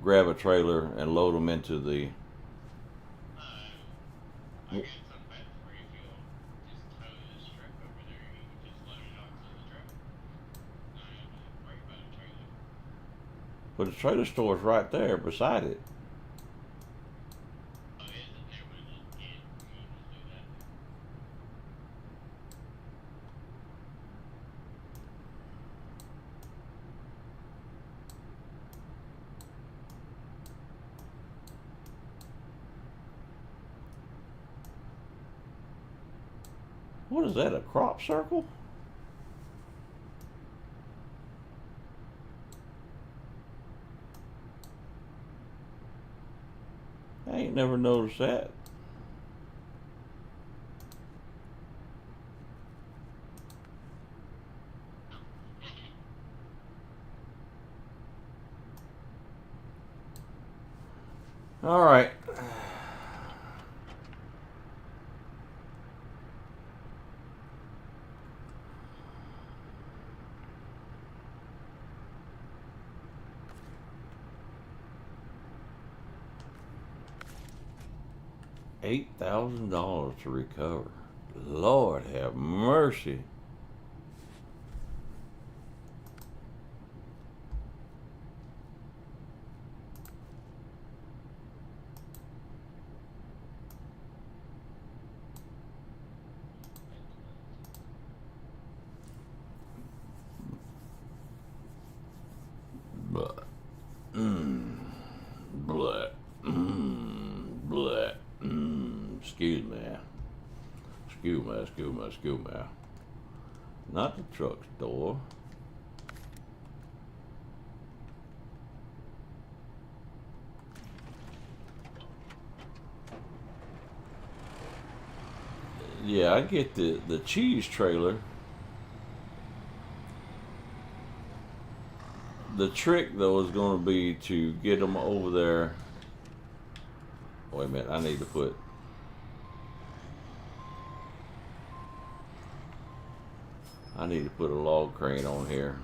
grab a trailer and load them into the. I got some better for you if you'll just tow this truck over there. You can just load it onto the truck. Not have to worry about a trailer. But the trailer store is right there beside it. Oh, is it? Never mind. Yeah, you can just do that. What is that, a crop circle? I ain't never noticed that. All right. $8,000 to recover. Lord have mercy. Blah. Blah. Blah. Excuse me. Excuse me. Not the truck store. Yeah, I get the cheese trailer. The trick though is going to be to get them over there. Wait a minute, I need to put. I need to put a log crane on here.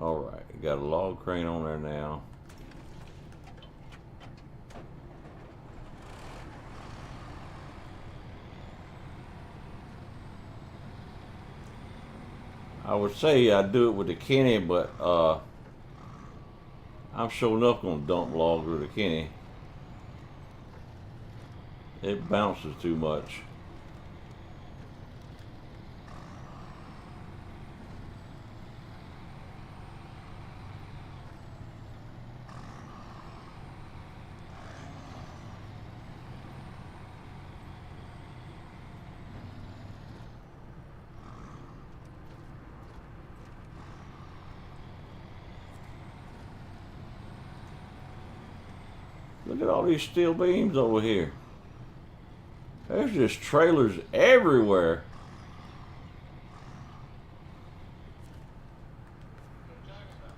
All right, got a log crane on there now. I would say I'd do it with the Kenny, but I'm sure enough gonna dump logs with the Kenny. It bounces too much. Look at all these steel beams over here. There's just trailers everywhere. What are you talking about?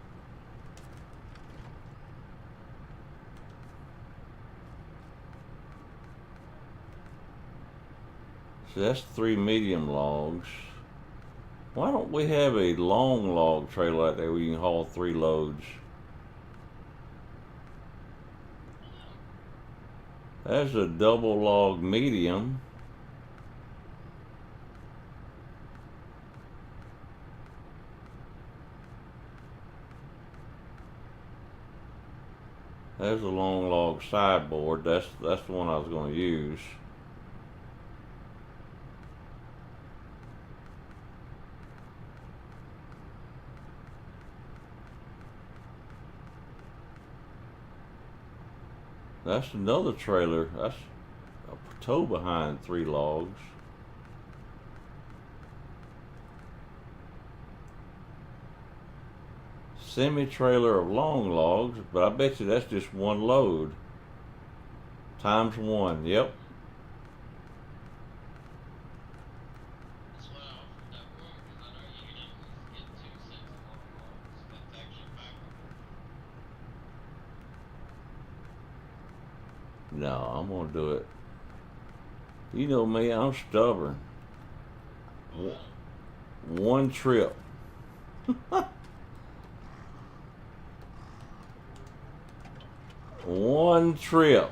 So that's 3 medium logs. Why don't we have a long log trailer out there where you can haul 3 loads? There's a double log medium. There's a long log sideboard. That's the one I was going to use. That's another trailer. That's a tow behind 3 logs. Semi-trailer of long logs, but I bet you that's just one load. Times 1, yep. That's what I offered that one because I know you can get 2 sets of long logs that's actually packable. No, I'm gonna do it. You know me, I'm stubborn. Well, One trip. One trip.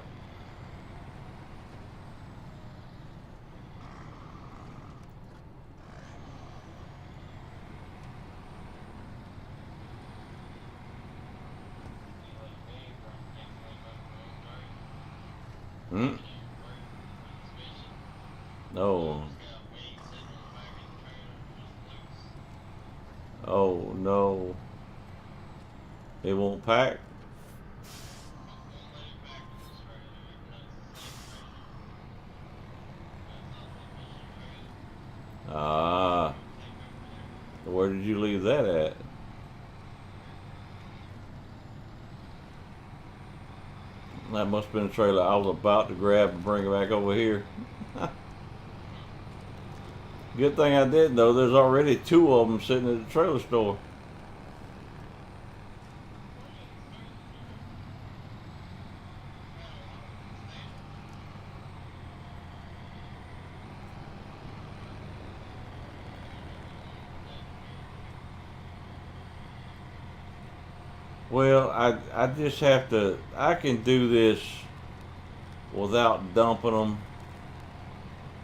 you like me, bro, I'm taking way back my own drive. Hmm? Can't work for this mission. I No. almost got weight sitting on the back of the trailer, just loose. Oh no. It won't pack? Won't let it pack on this trailer, even though it's the same trailer. That's not the mission trailer. Ah. Trying to take over there. Where did you leave that at? That must have been a trailer I was about to grab and bring it back over here. Good thing I did though. There's already 2 of them sitting at the trailer store. Well, yeah, it's trailer store. Got a lot of them standing. Well, I just have to. I can do this without dumping them.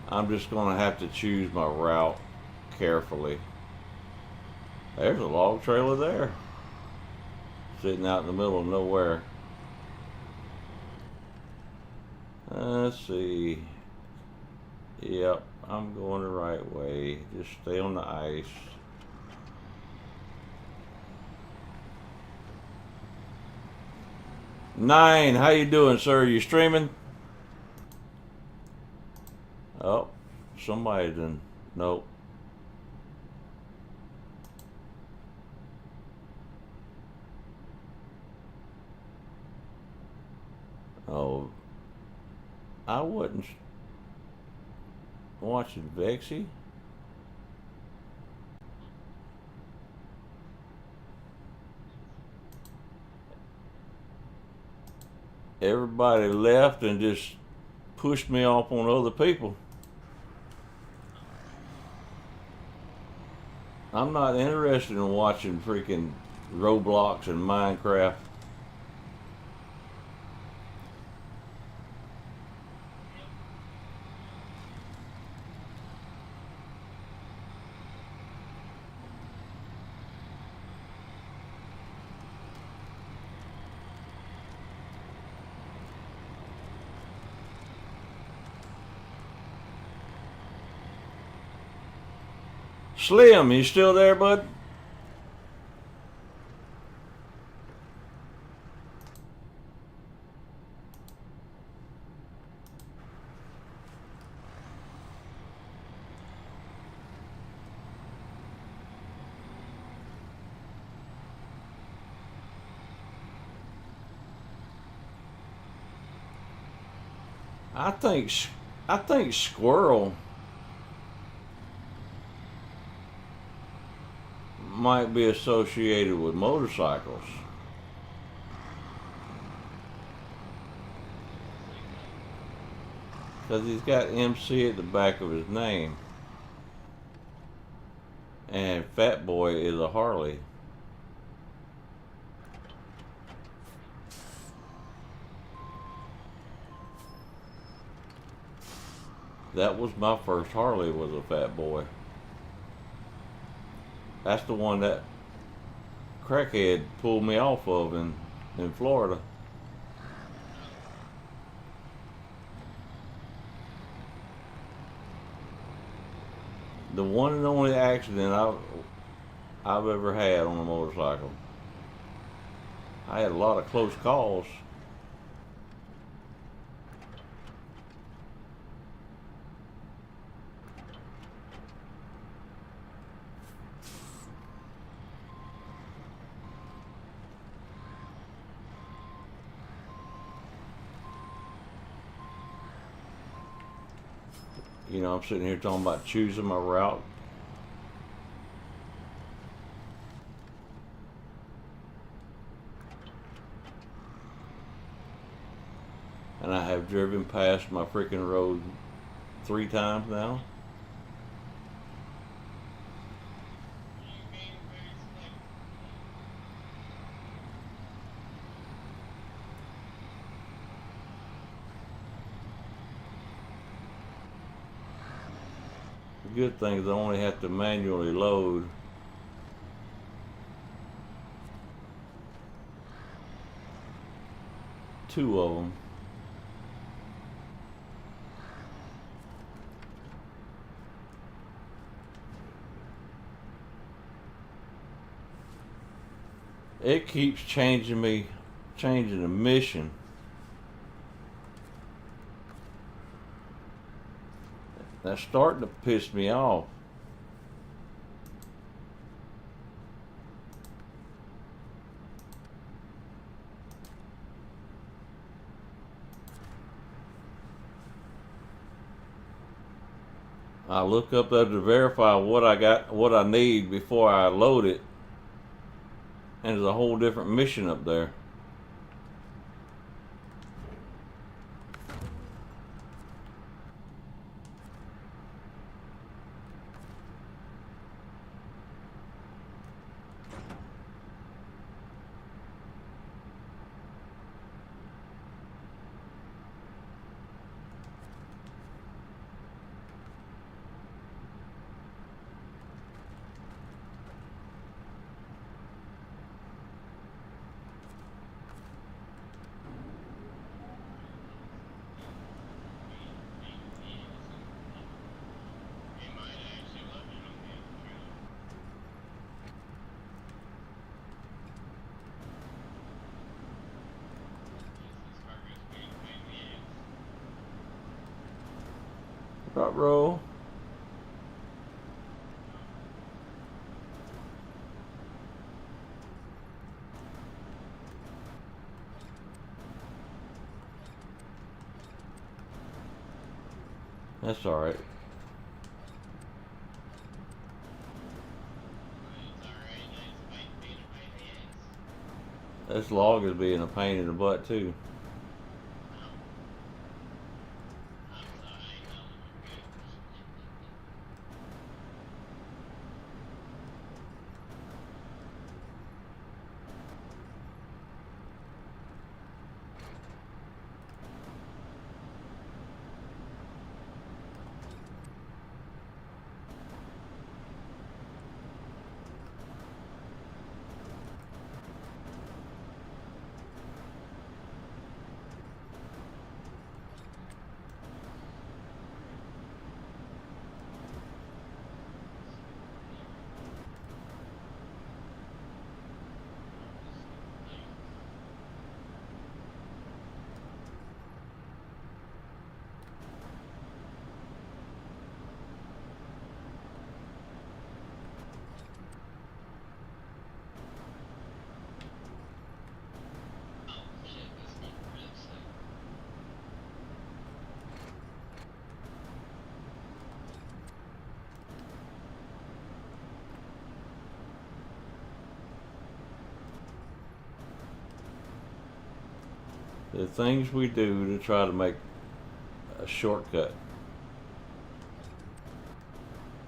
I'm just gonna have to choose my route carefully. There's a log trailer there, sitting out in the middle of nowhere. Let's see. Yep, I'm going the right way. Just stay on the ice. Nine, how you doing, sir? You streaming? Oh, somebody didn't. Nope. Oh, I wasn't watching Vexy. Everybody left and just pushed me off on other people. I'm not interested in watching freaking Roblox and Minecraft. Slim, you still there, bud? I think I think Squirrel might be associated with motorcycles because he's got MC at the back of his name, and Fat Boy is a Harley. That was my first Harley, was a Fat Boy. That's the one that crackhead pulled me off of in Florida. The one and only accident I've ever had on a motorcycle. I had a lot of close calls. You know, I'm sitting here talking about choosing my route. And I have driven past my freaking road 3 times now. You being very selective. The good thing is I only have to manually load. Two of them. It keeps changing the mission. That's starting to piss me off. I look up there to verify what I need before I load it, and there's a whole different mission up there. It might actually love it on the other trailer. This cargo's being a pain in the ass. Right, roll. That's all right. It's alright, that's being a pain in the ass. This log is being a pain in the butt too. I'm sorry, I ain't telling you. Oh shit, this is really slow. The things we do to try to make a shortcut.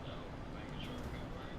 No, make a shortcut work.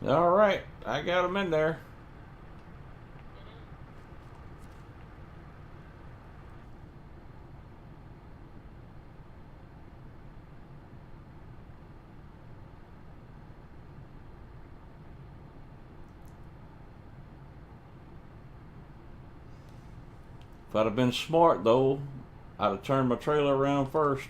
All right, I got them in there. If I'd have been smart though, I'd have turned my trailer around first.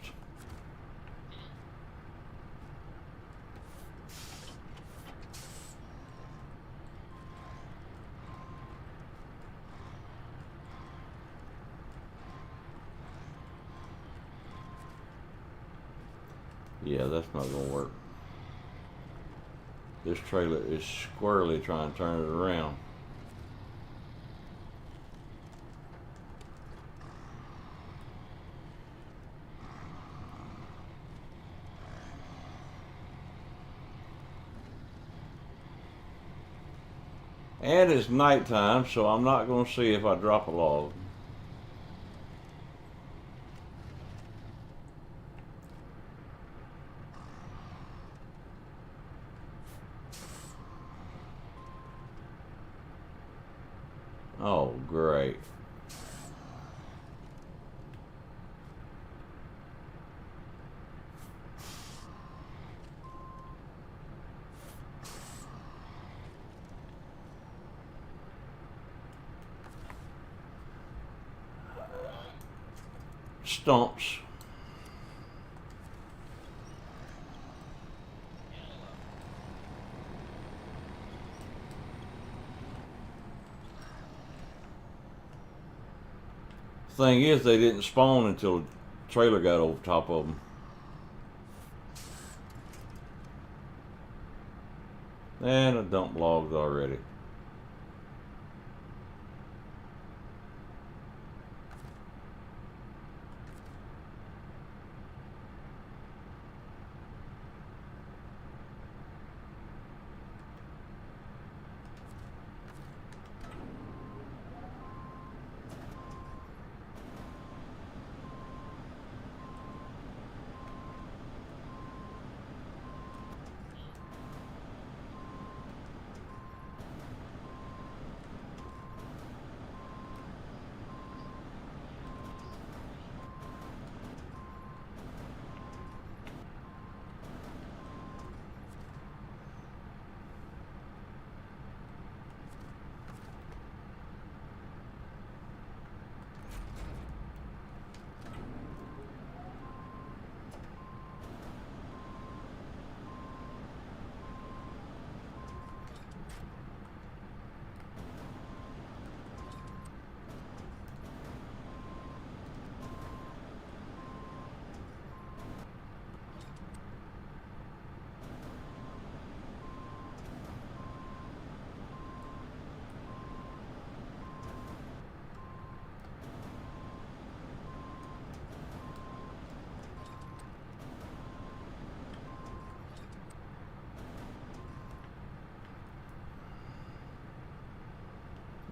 Yeah, that's not gonna work. This trailer is squarely trying to turn it around. And it's nighttime, so I'm not gonna see if I drop a log. Oh, great. Stumps. Thing is, they didn't spawn until the trailer got over top of them. And I dumped logs already.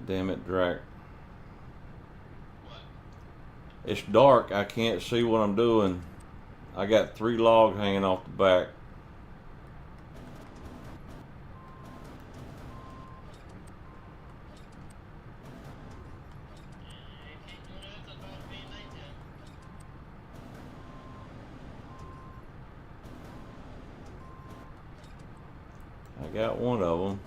Damn it, Drac. It's dark. I can't see what I'm doing. I got 3 logs hanging off the back. I got one of them.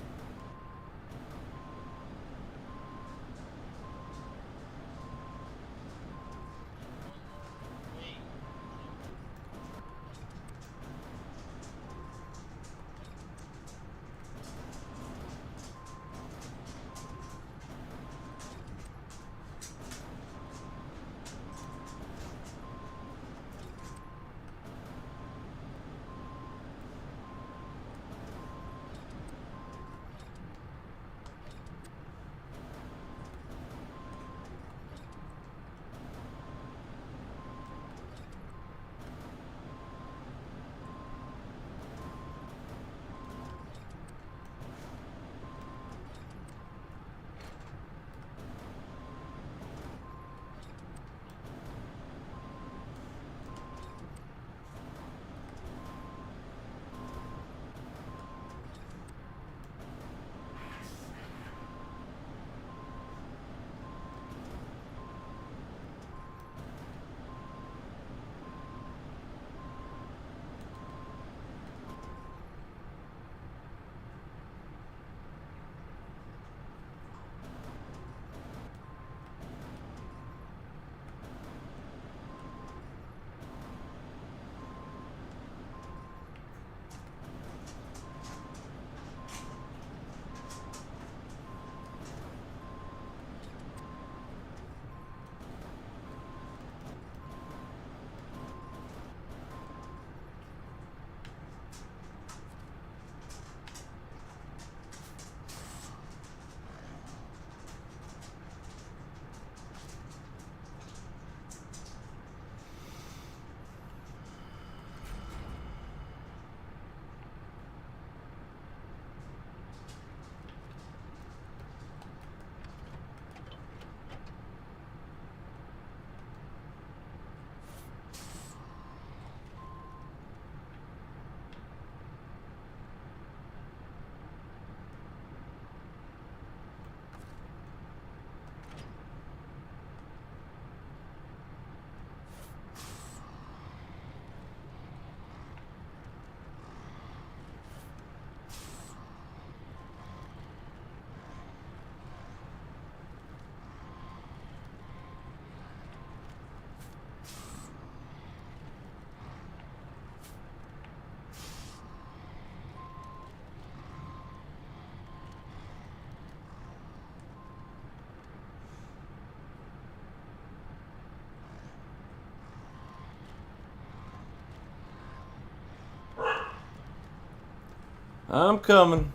I'm coming.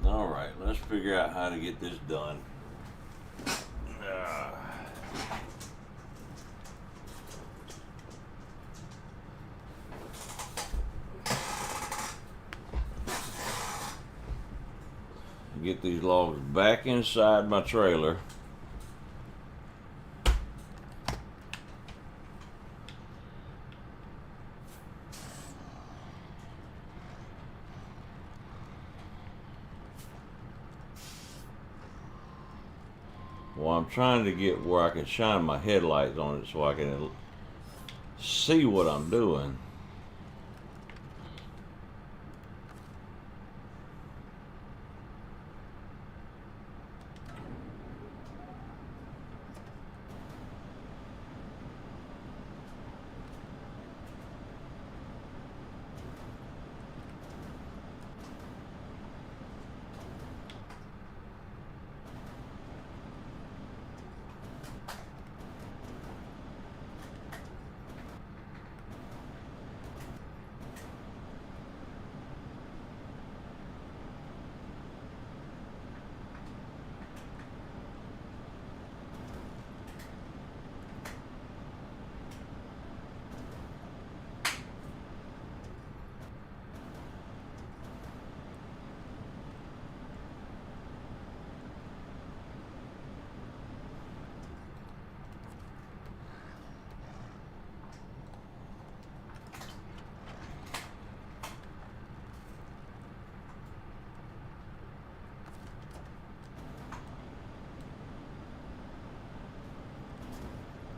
All right, let's figure out how to get this done. Get these logs back inside my trailer. Well, I'm trying to get where I can shine my headlights on it so I can see what I'm doing.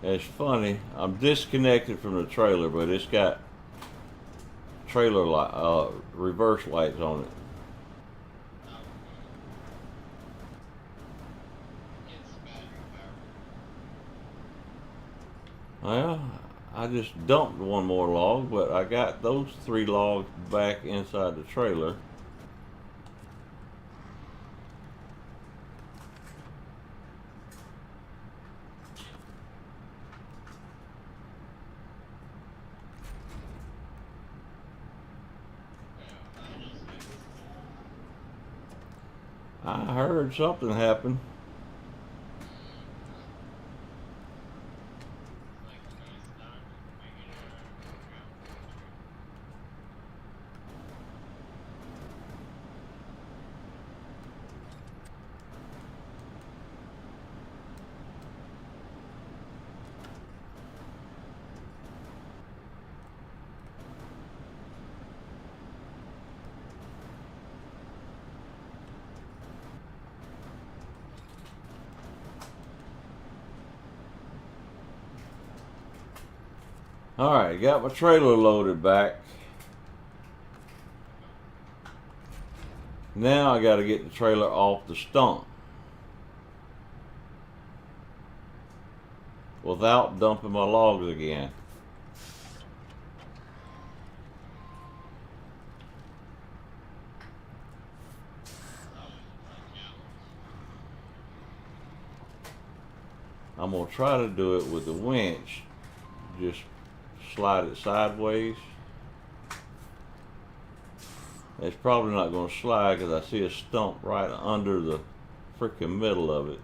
It's funny, I'm disconnected from the trailer, but it's got trailer light, reverse lights on it. It's battery powered. Well, I just dumped one more log, but I got those 3 logs back inside the trailer. I heard something happen. Like a nice diamond hanging around the ground. Alright, got my trailer loaded back. Now I gotta get the trailer off the stump without dumping my logs again. I'm gonna try to do it with the winch. Just slide it sideways. It's probably not gonna slide because I see a stump right under the freaking middle of it.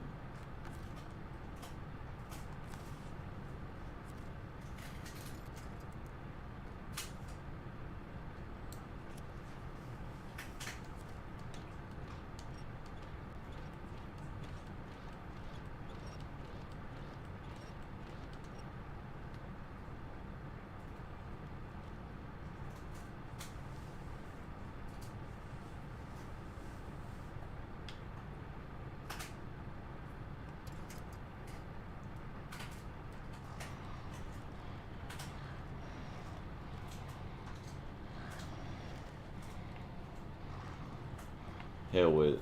Hell with it.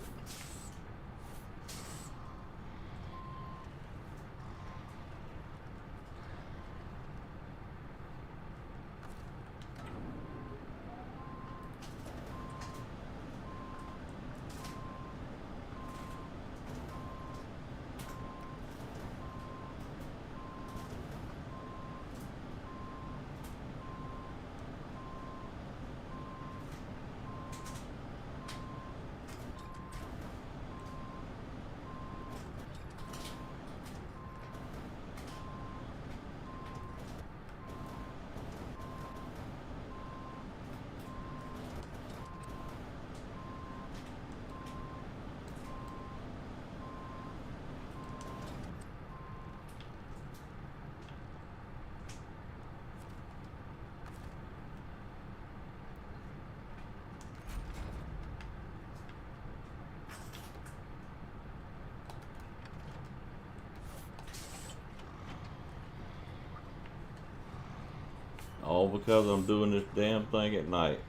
All because I'm doing this damn thing at night.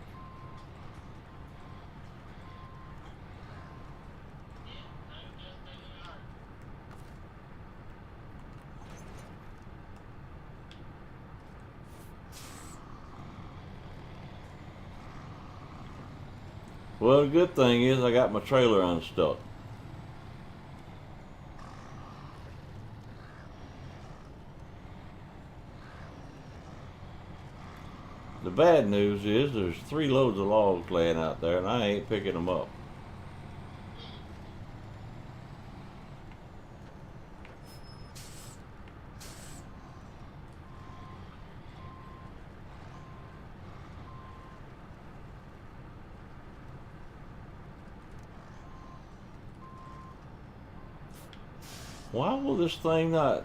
Well, the good thing is I got my trailer unstuck. The bad news is there's 3 loads of logs laying out there and I ain't picking them up. Why will this thing not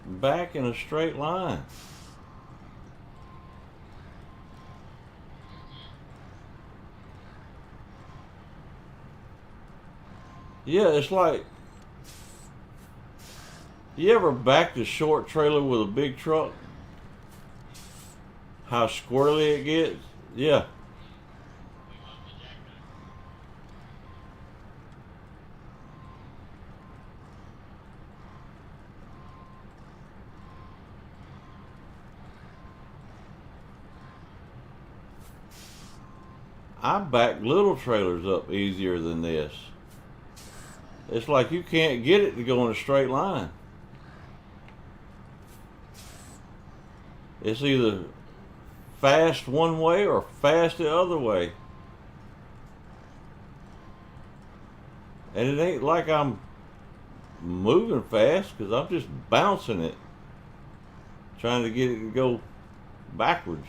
back in a straight line? Yeah, it's like, you ever backed a short trailer with a big truck? How squirrely it gets? Yeah. I back little trailers up easier than this. It's like you can't get it to go in a straight line. It's either fast one way or fast the other way. And it ain't like I'm moving fast because I'm just bouncing it, trying to get it to go backwards.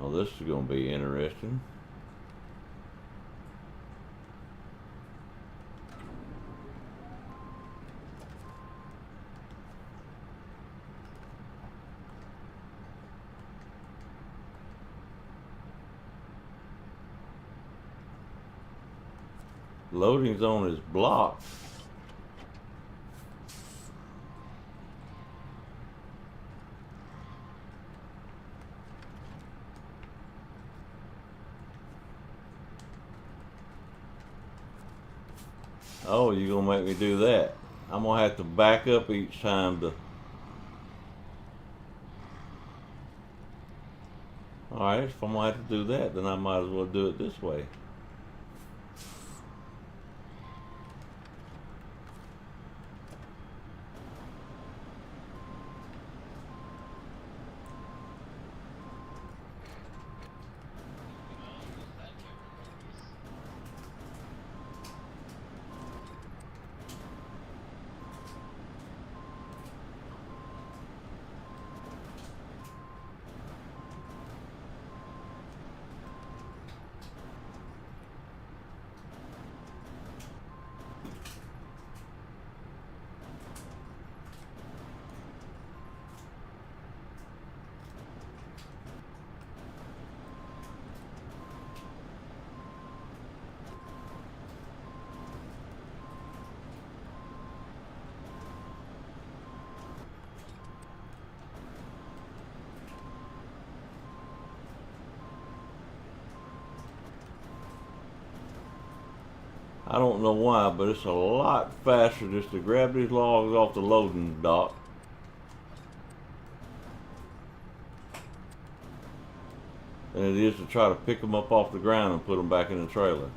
Oh, this is going to be interesting. Loading zone is blocked. Oh, you're gonna make me do that. I'm gonna have to back up each time to. Alright, if I'm gonna have to do that, then I might as well do it this way. I don't know why, but it's a lot faster just to grab these logs off the loading dock than it is to try to pick them up off the ground and put them back in the trailer.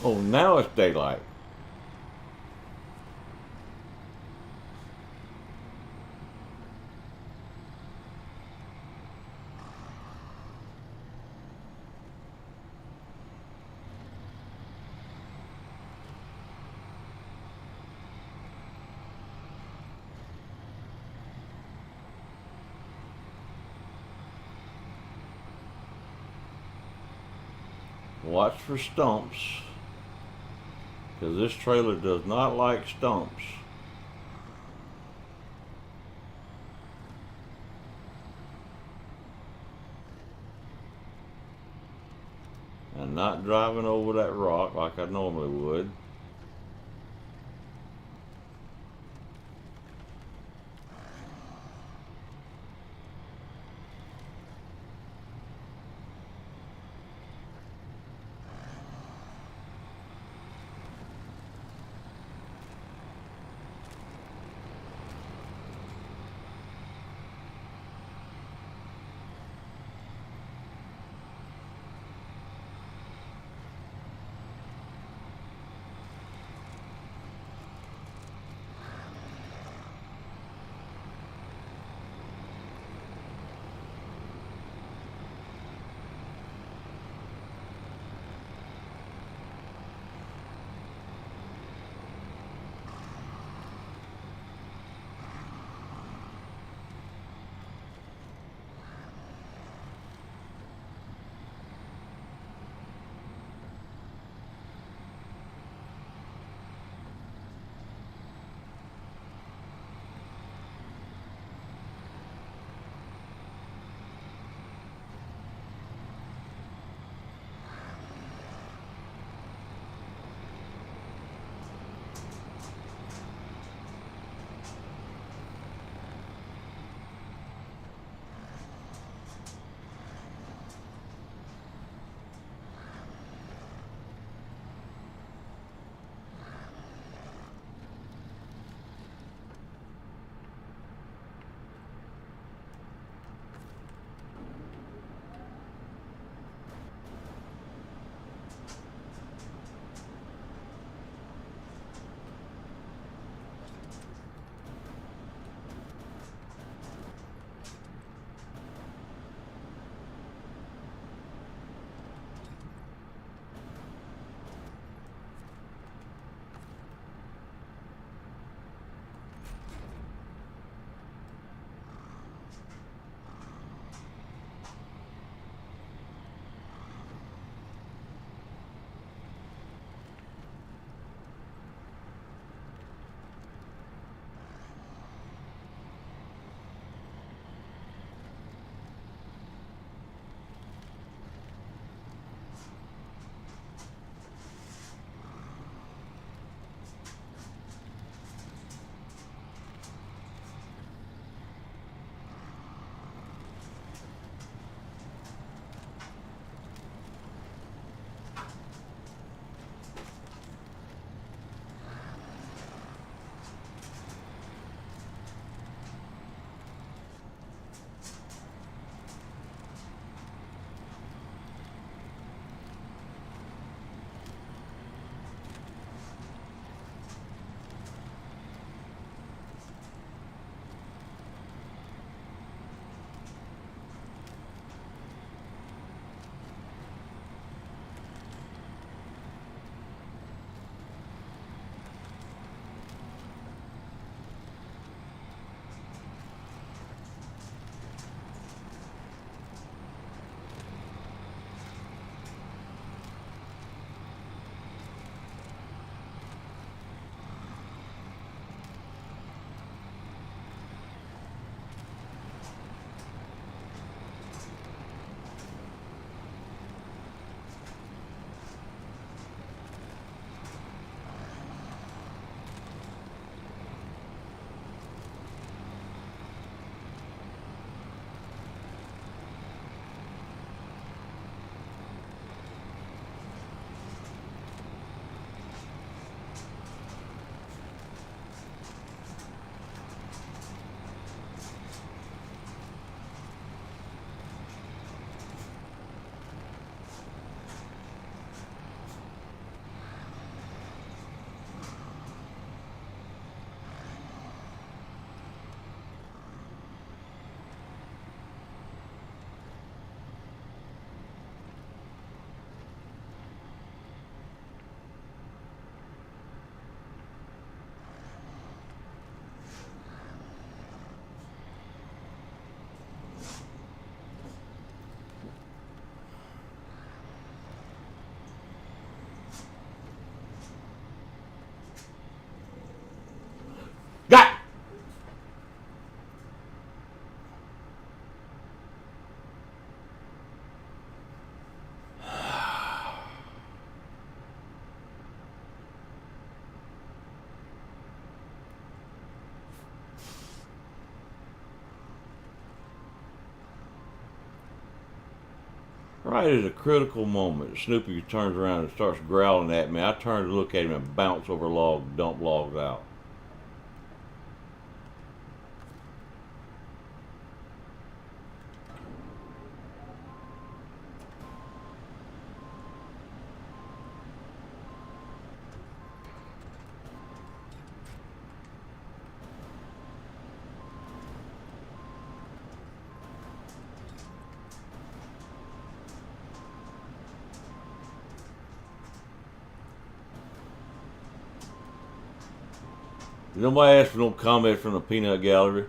Oh, now it's daylight. Watch for stumps, because this trailer does not like stumps. And not driving over that rock like I normally would. Right at a critical moment, Snoopy turns around and starts growling at me. I turn to look at him and bounce over log, dump logs out. Nobody asked for no comment from the peanut gallery.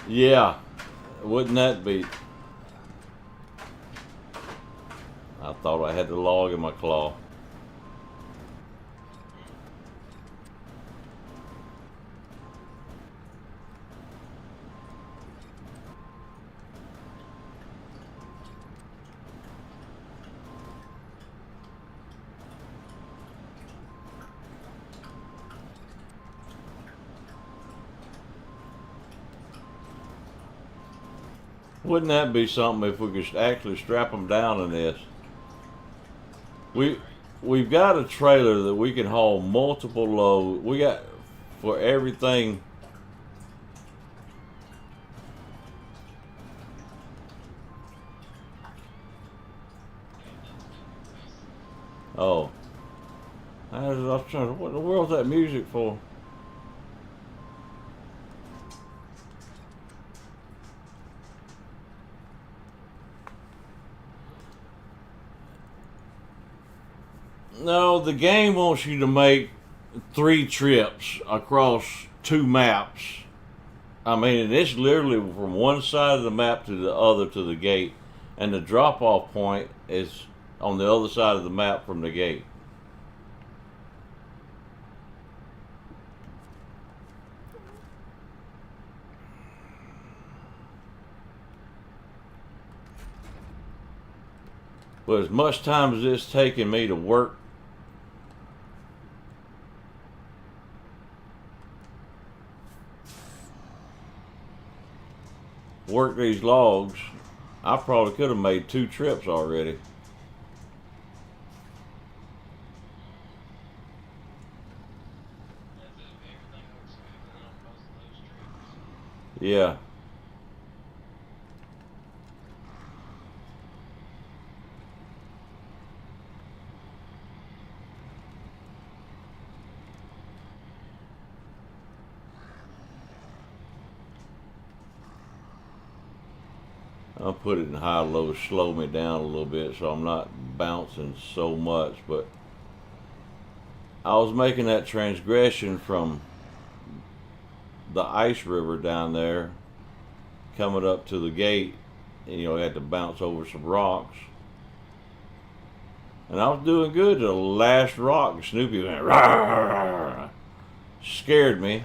Yeah, wouldn't that be? I thought I had the log in my claw. Wouldn't that be something if we could actually strap them down in this? We've got a trailer that we can haul multiple loads. We got for everything. Oh, I was trying to, what in the world's that music for? No, the game wants you to make 3 trips across 2 maps. I mean, it's literally from one side of the map to the other to the gate, and the drop-off point is on the other side of the map from the gate. But as much time as it's taken me to work these logs, I probably could have made 2 trips already. Yeah. I'll put it in high-low, slow me down a little bit so I'm not bouncing so much. But I was making that transgression from the ice river down there, coming up to the gate. And, I had to bounce over some rocks. And I was doing good to the last rock. And Snoopy went, "Rawr!" Scared me.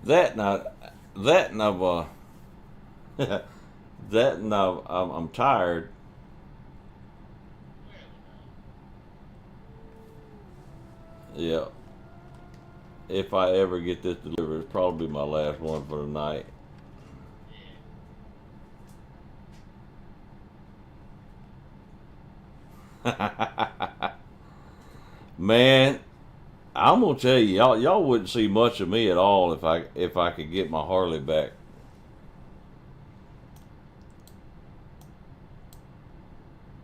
That not that and that and I'm tired. Yeah. If I ever get this delivered, it's probably my last one for the night. Man, I'm gonna tell you, y'all wouldn't see much of me at all if I could get my Harley back.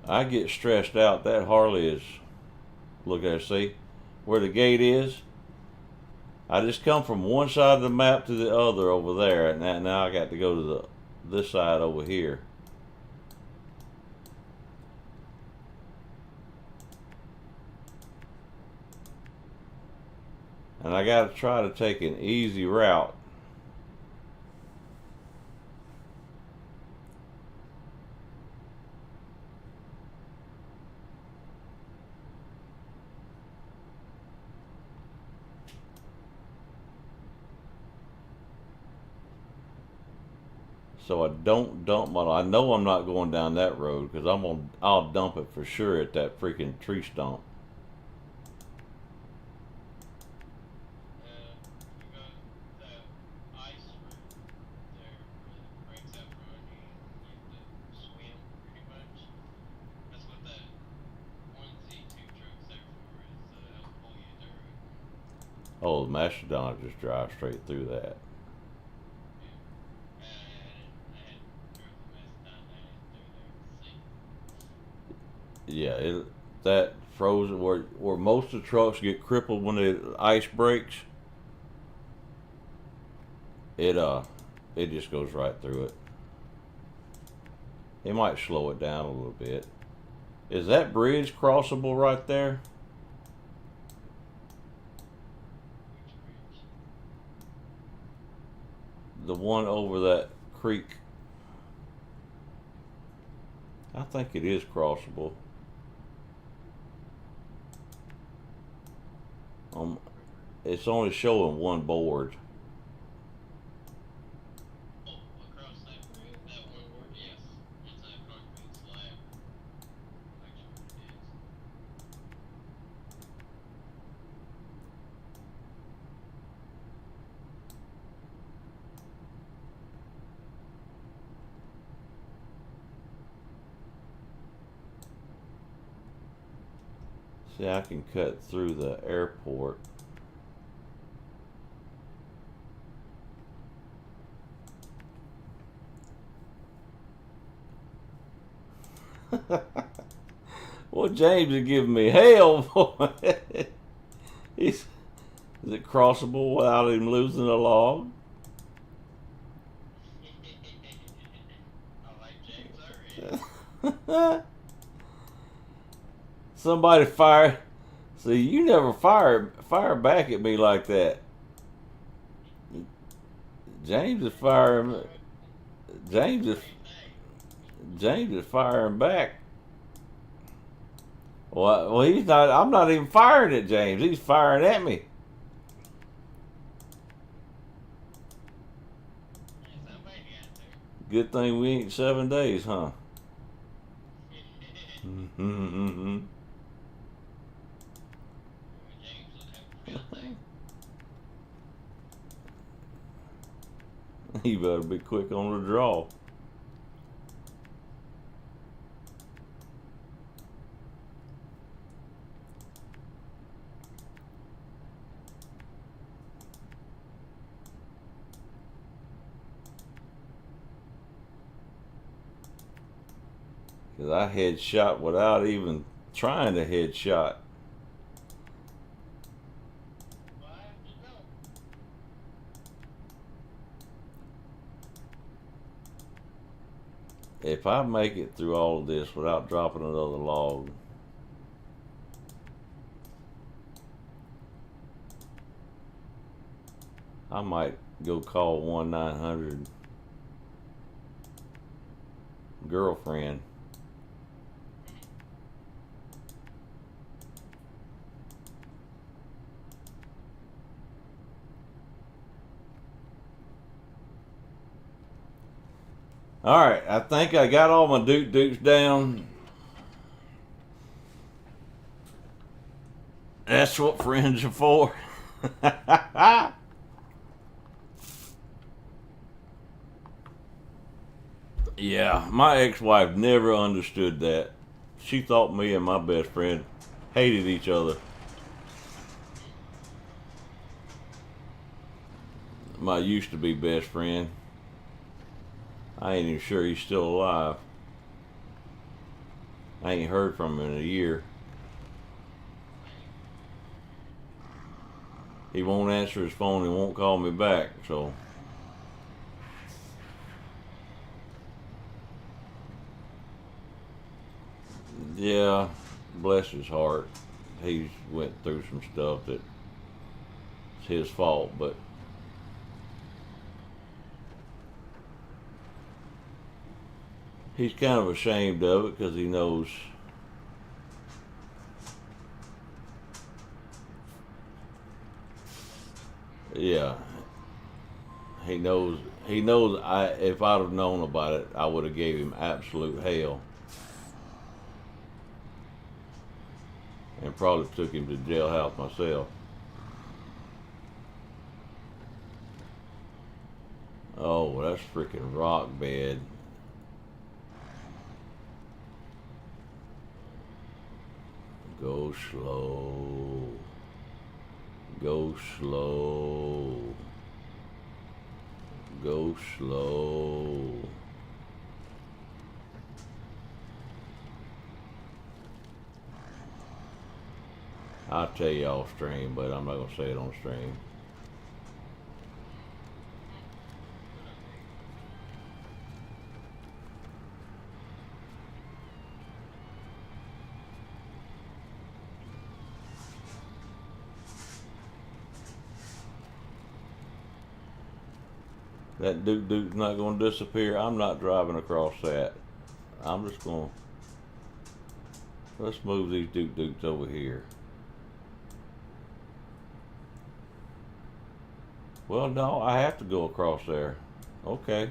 I get stressed out. That Harley is, look at it, see where the gate is. I just come from one side of the map to the other over there, and now I got to go to this side over here. And I got to try to take an easy route. So I don't dump my. I know I'm not going down that road because I'll dump it for sure at that freaking tree stump. You got that ice route there where it breaks out from under you and you have to swim pretty much. That's what that 1Z2 truck's there for, is to help pull you through it. Oh, the Mastodon just drive straight through that. Yeah. I had drove the mess down there and through there to see. Yeah, that frozen where most of the trucks get crippled when the ice breaks. It just goes right through it. It might slow it down a little bit. Is that bridge crossable right there? Which bridge? The one over that creek. I think it is crossable. It's only showing one board. Oh, across that bridge? That one board? Yes. It's a concrete slab. That's what it is. See, I can cut through the airport. Well, James is giving me hell for it. Is it crossable without him losing a log? I like James already. Somebody fire. See, you never fire back at me like that. James is firing. James is James is firing back. Well, he's not. I'm not even firing at James. He's firing at me. Somebody got there. Good thing we ain't 7 days, huh? Mm-hmm. James would have a field day. You better be quick on the draw. Because I headshot without even trying to headshot. Well, I have to know. If I make it through all of this without dropping another log, I might go call 1-900 girlfriend. All right, I think I got all my dukes down. That's what friends are for. Yeah, my ex-wife never understood that. She thought me and my best friend hated each other. My used to be best friend. I ain't even sure he's still alive. I ain't heard from him in a year. He won't answer his phone. He won't call me back. So, yeah, bless his heart. He's went through some stuff that's his fault, but he's kind of ashamed of it because he knows. Yeah, he knows. He knows. If I'd have known about it, I would have gave him absolute hell, and probably took him to jailhouse myself. Oh, that's freaking rock bed. Go slow. Go slow. Go slow. I'll tell you off stream, but I'm not going to say it on stream. That Duke's not going to disappear. I'm not driving across that. I'm just going to... Let's move these Dukes over here. Well, no, I have to go across there. Okay.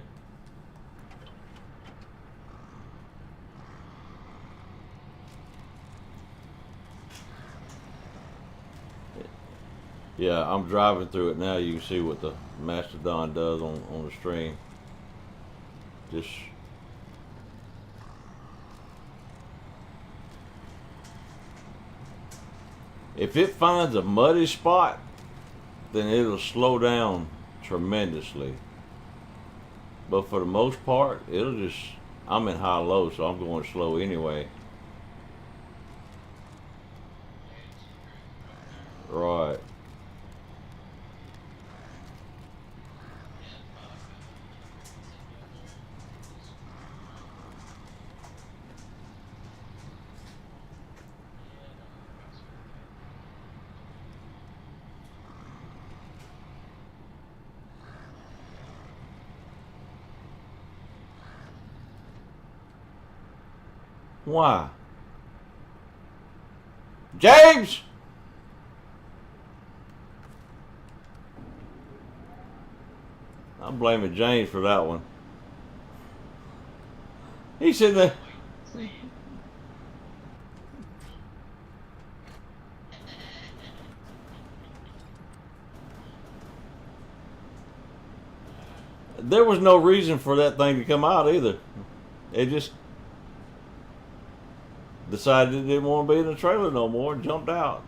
Yeah, I'm driving through it now. You can see what the Mastodon does on the stream. Just... If it finds a muddy spot, then it'll slow down tremendously. But for the most part, it'll just... I'm in high-low, so I'm going slow anyway. Right. Why? James! I'm blaming James for that one. He said that. There was no reason for that thing to come out either. It just decided it didn't want to be in the trailer no more and jumped out.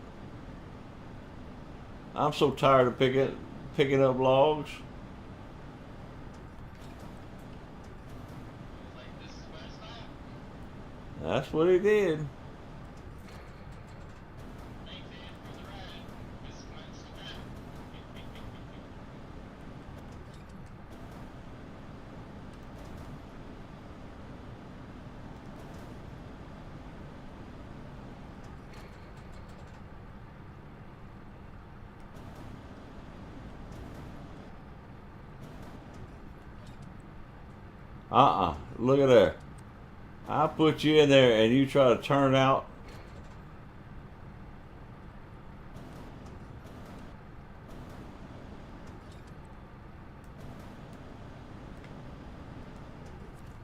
I'm so tired of picking up logs. That's what he did. Look at there. I put you in there and you try to turn out.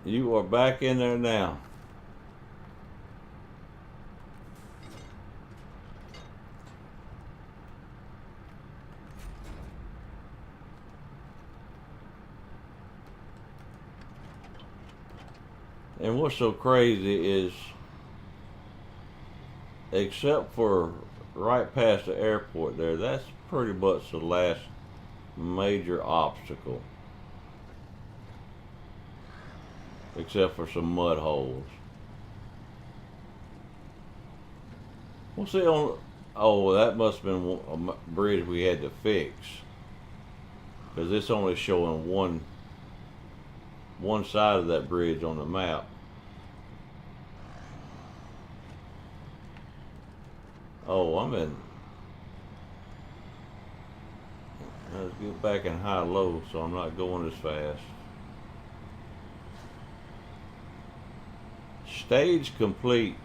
You are back in there now. And what's so crazy is except for right past the airport there, that's pretty much the last major obstacle, except for some mud holes. Well, see on. Oh, that must have been a bridge we had to fix, because it's only showing one side of that bridge on the map. Oh, I'm in. Let's get back in high low so I'm not going as fast. Stage complete.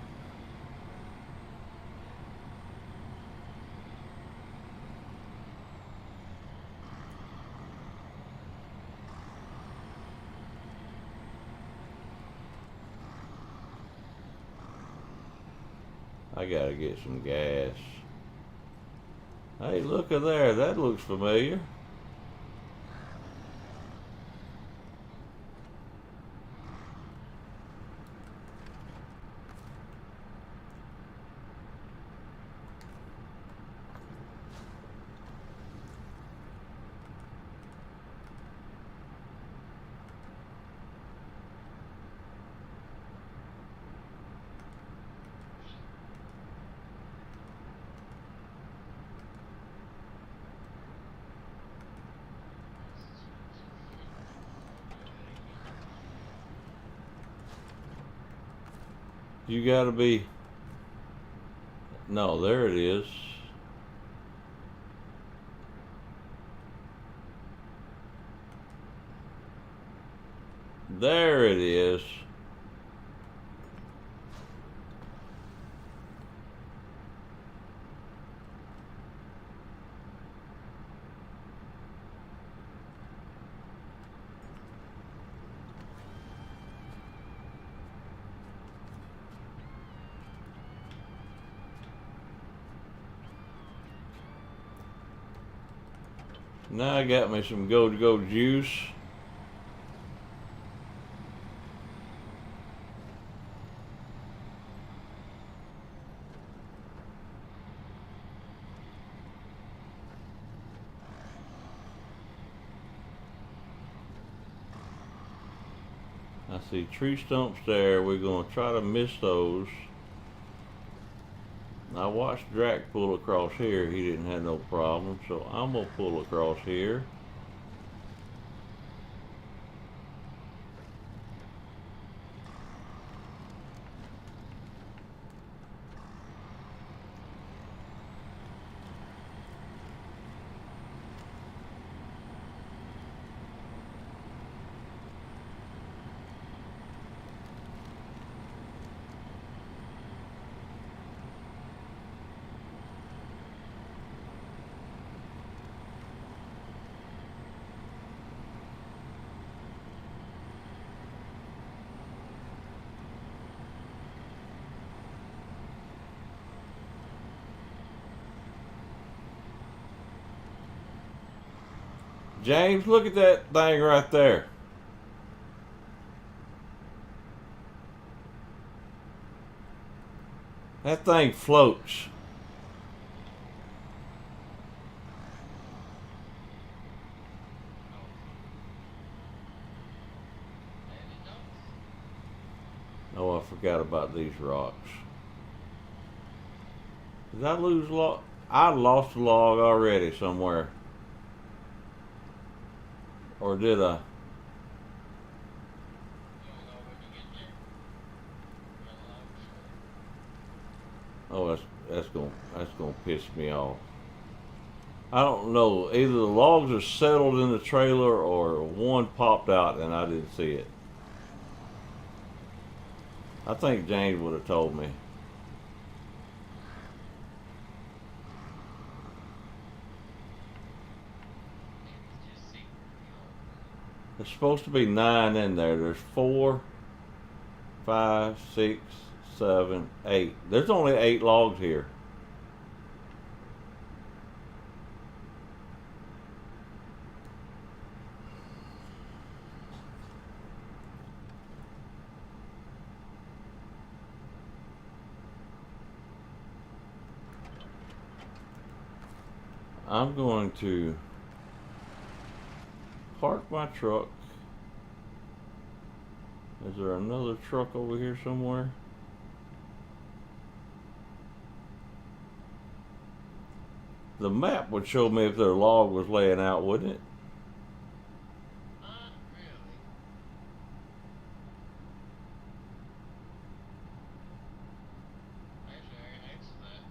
I gotta get some gas. Hey, look at there. That looks familiar. You gotta be. No, there it is. There it is. Now I got me some go-to-go juice. I see tree stumps there. We're gonna try to miss those. I watched Drac pull across here. He didn't have no problem, so I'm gonna pull across here. James, look at that thing right there. That thing floats. Oh, I forgot about these rocks. Did I lose log? I lost a log already somewhere. Or did I? Oh, that's gonna piss me off. I don't know. Either the logs are settled in the trailer or one popped out and I didn't see it. I think James would have told me. There's supposed to be 9 in there. There's 4, 5, 6, 7, 8. There's only 8 logs here. I'm going to park my truck. Is there another truck over here somewhere? The map would show me if their log was laying out, wouldn't it? Not really. Actually, right next to that.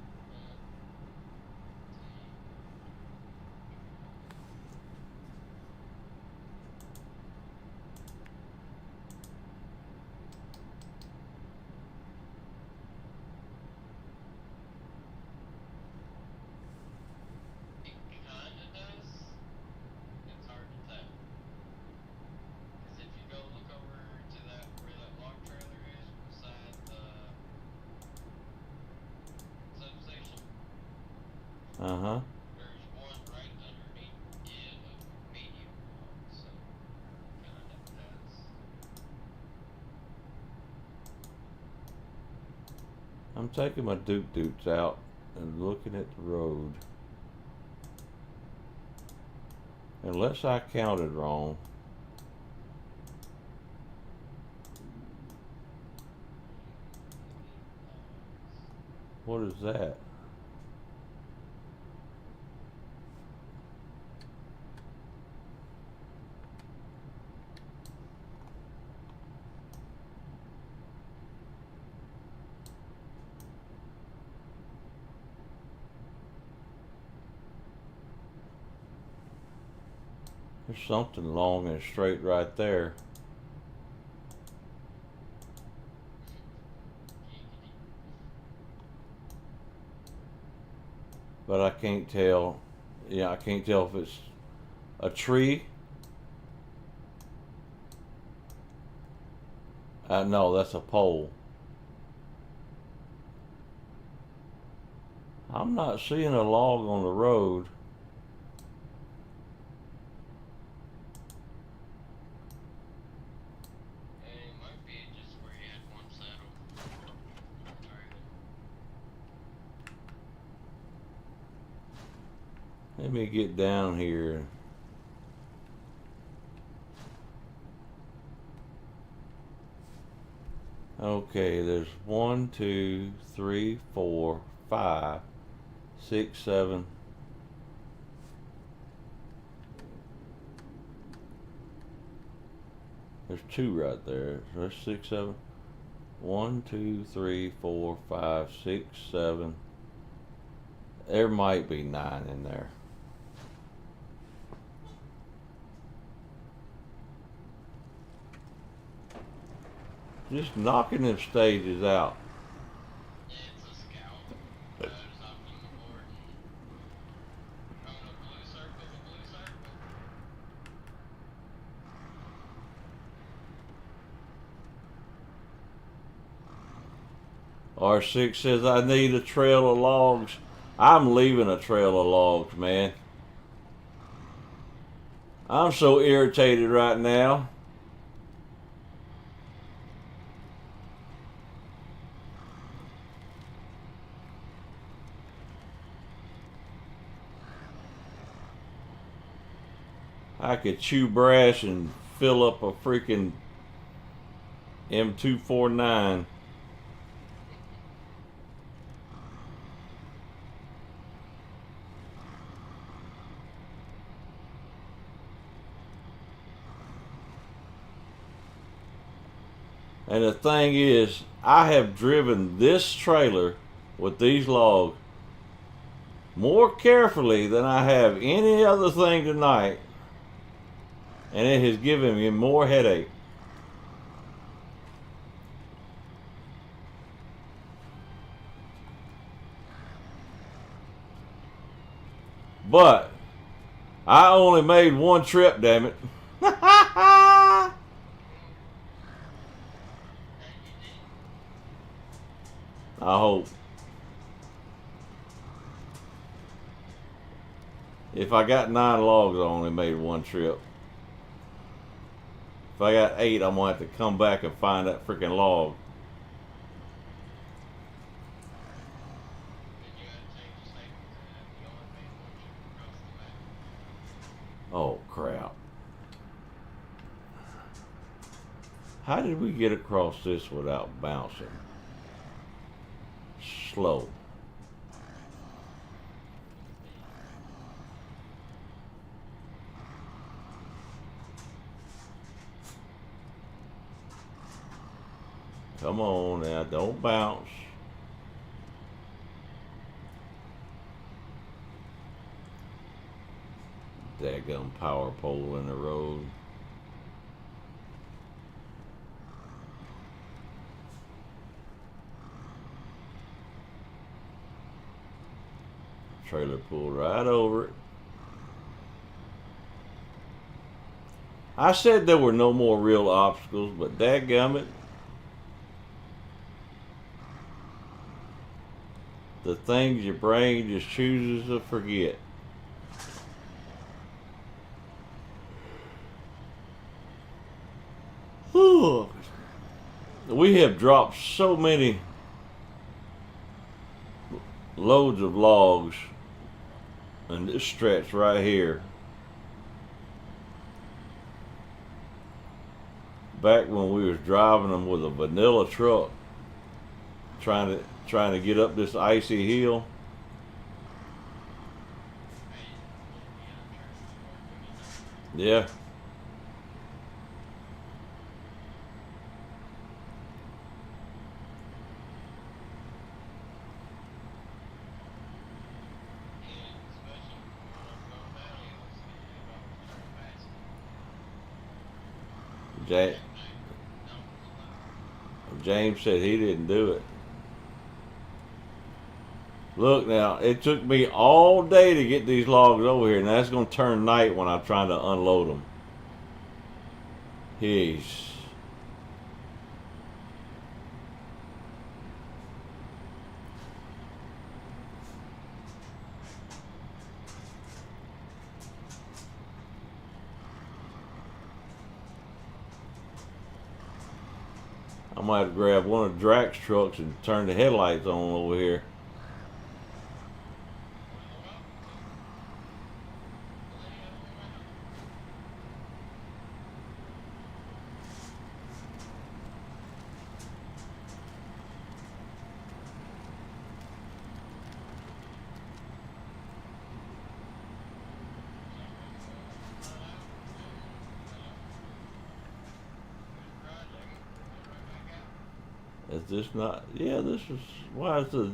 It kinda does. It's hard to tell. Because if you go look over to that where that log trailer is beside the substation, Uh-huh. there's one right underneath it of medium log, so kinda does. I'm taking my doots out and looking at the road. Unless I counted wrong. What is that? There's something long and straight right there. But I can't tell. Yeah, I can't tell if it's a tree. No, that's a pole. I'm not seeing a log on the road. And it might be just where you had one saddle. Let me get down here. Okay, there's 1, 2, 3, 4, 5, 6, 7. There's 2 right there. So there's 6, 7. 1, 2, 3, 4, 5, 6, 7. There might be 9 in there. Just knocking them stages out. Yeah, it's a scout. Just opening the board and throwing a blue circle, a blue circle. R6 says I need a trail of logs. I'm leaving a trail of logs, man. I'm so irritated right now. I could chew brass and fill up a freaking M249. And the thing is, I have driven this trailer with these logs more carefully than I have any other thing tonight. And it has given me more headache. But I only made one trip, damn it. I hope. If I got 9 logs, I only made one trip. If I got 8, I'm gonna have to come back and find that freaking log. Then you gotta change the statement to you only made one trip across Oh, crap. How did we get across this without bouncing? Slow. Come on now, don't bounce. Daggum power pole in the road. Trailer pulled right over it. I said there were no more real obstacles, but dadgummit, the things your brain just chooses to forget. Whew. We have dropped so many loads of logs in this stretch right here. Back when we was driving them with a vanilla truck, trying to get up this icy hill. Yeah. James said he didn't do it. Look now, it took me all day to get these logs over here, and that's going to turn night when I'm trying to unload them. He's... I might have grabbed one of Drac's trucks and turn the headlights on over here. Is this not? Yeah, this is. Why is the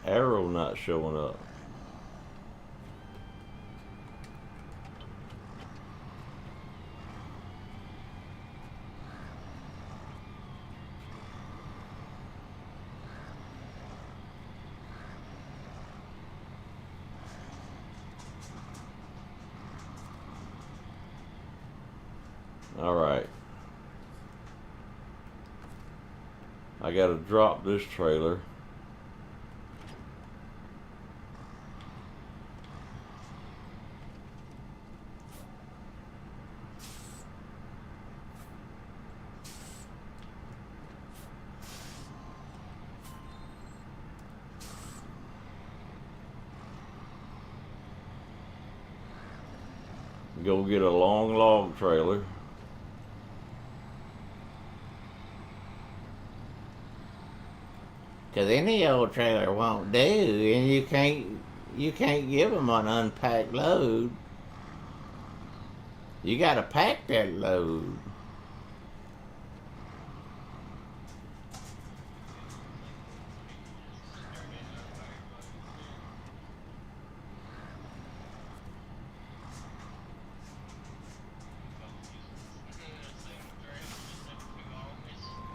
arrow not showing up? All right. I gotta drop this trailer. Go get a long log trailer. Cause any old trailer won't do, and you can't give them an unpacked load. You gotta pack that load.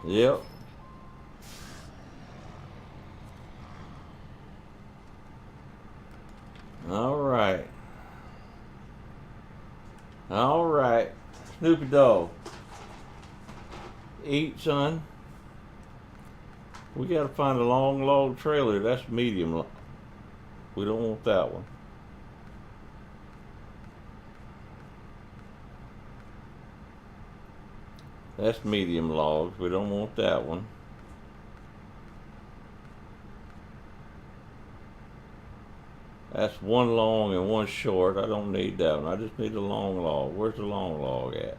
Yep. All right. All right. Snoopy dog. Eat, son. We gotta find a long log trailer. That's medium. We don't want that one. That's medium logs. We don't want that one. That's one long and one short. I don't need that one. I just need a long log. Where's the long log at?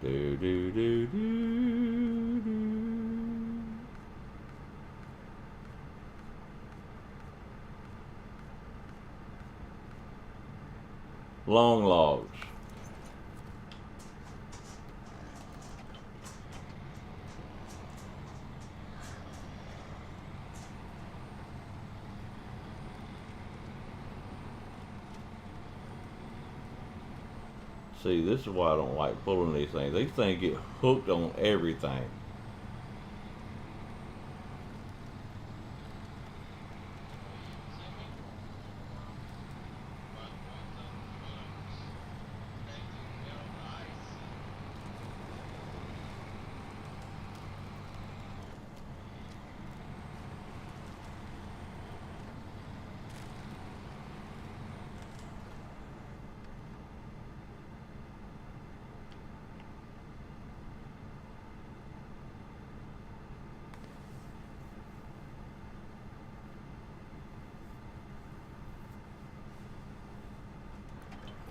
Do do do do do. Long logs. See, this is why I don't like pulling these things. These things get hooked on everything.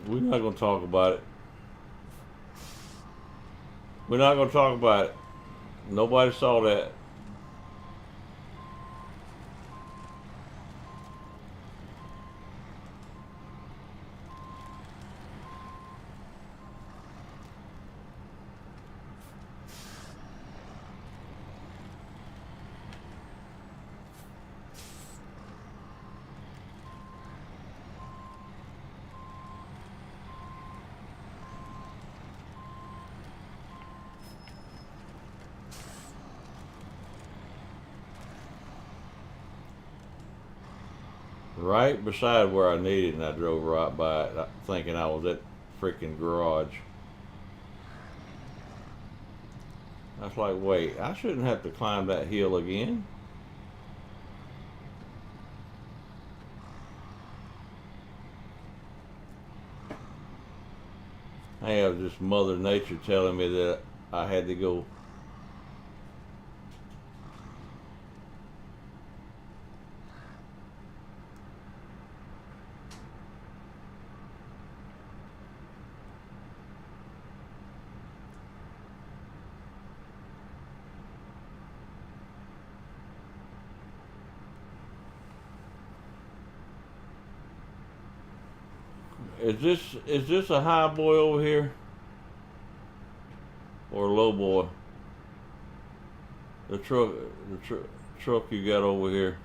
We're not going to talk about it. We're not going to talk about it. Nobody saw that. Right beside where I needed, and I drove right by it, thinking I was at freaking garage. I was like, wait, I shouldn't have to climb that hill again. I have just Mother Nature telling me that I had to go. Is this a high boy over here or a low boy? The truck you got over here.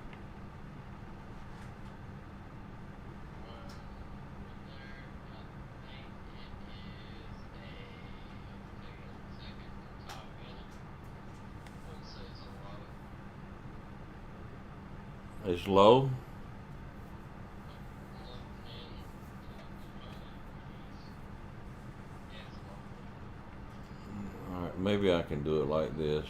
It's low. Alright, maybe I can do it like this.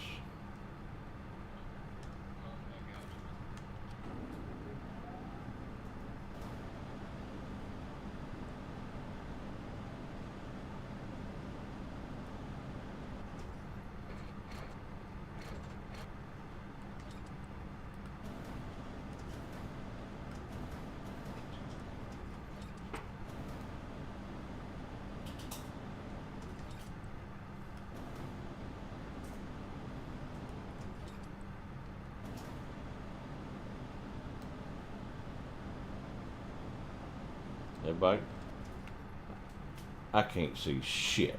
Everybody, I can't see shit.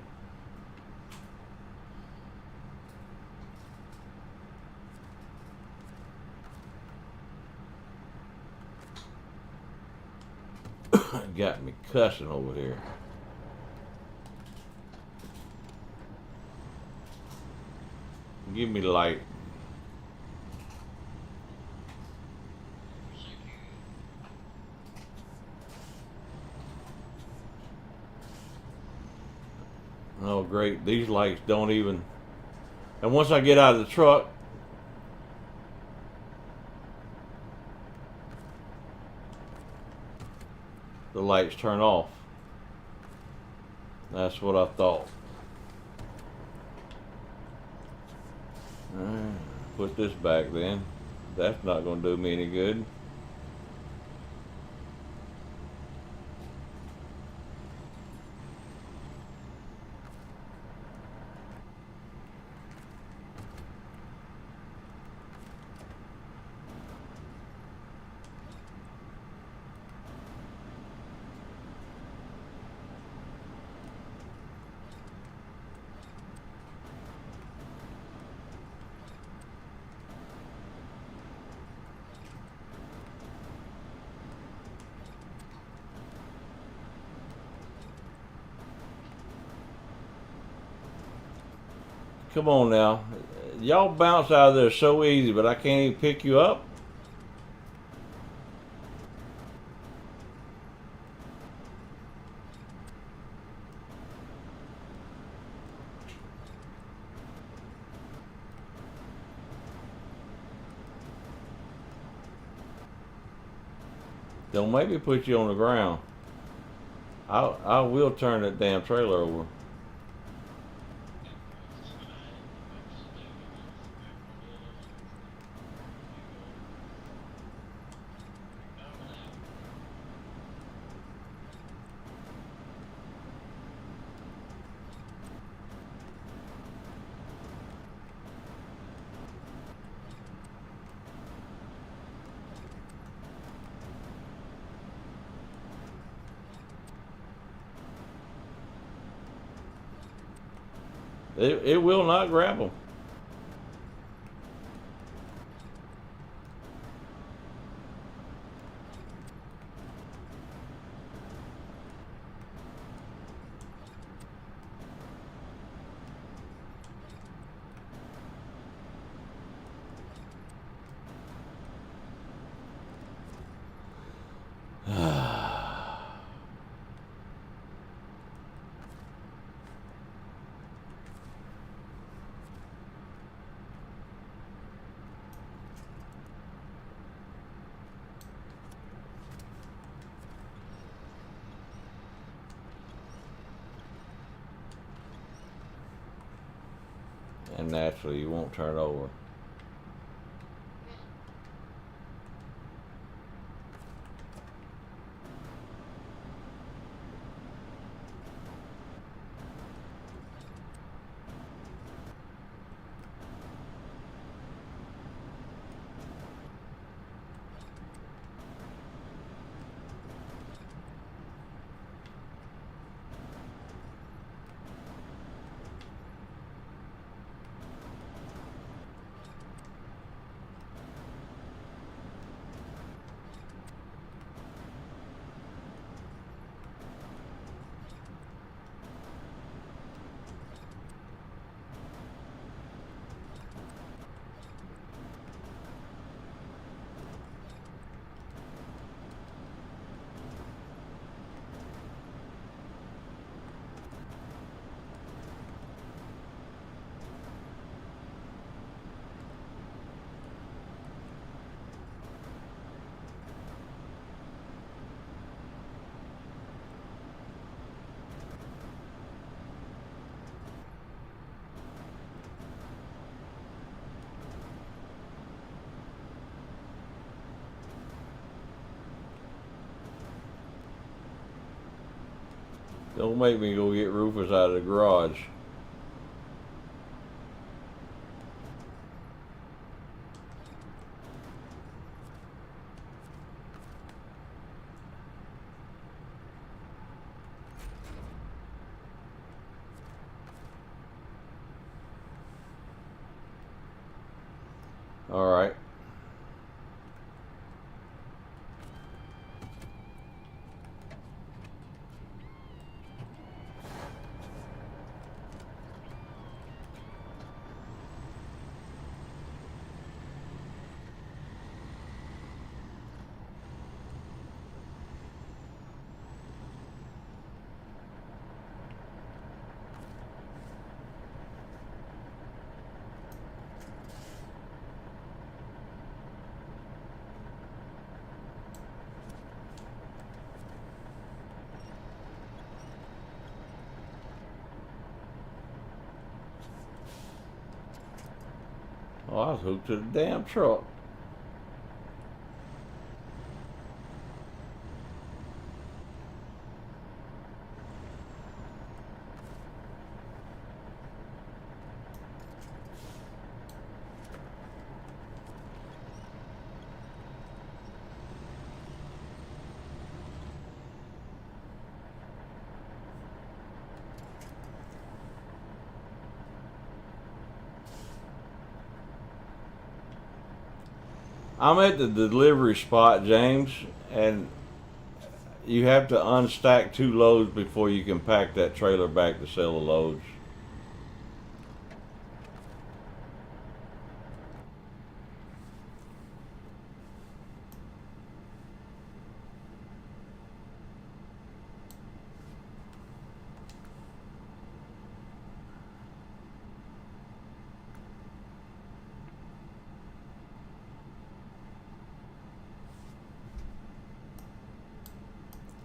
Got me cussing over here. Give me light. Oh great, these lights don't even, and once I get out of the truck, the lights turn off. That's what I thought. Put this back then. That's not going to do me any good. Come on now. Y'all bounce out of there so easy, but I can't even pick you up. Don't make me put you on the ground. I will turn that damn trailer over. It will not grab them. And naturally, you won't turn over. Don't make me go get Rufus out of the garage. All right. Oh, I was hooked to the damn truck. I'm at the delivery spot, James, and you have to unstack 2 loads before you can pack that trailer back to sell the loads.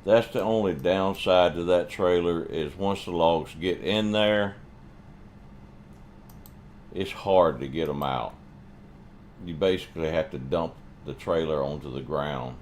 That's the only downside to that trailer is once the logs get in there, it's hard to get them out. You basically have to dump the trailer onto the ground.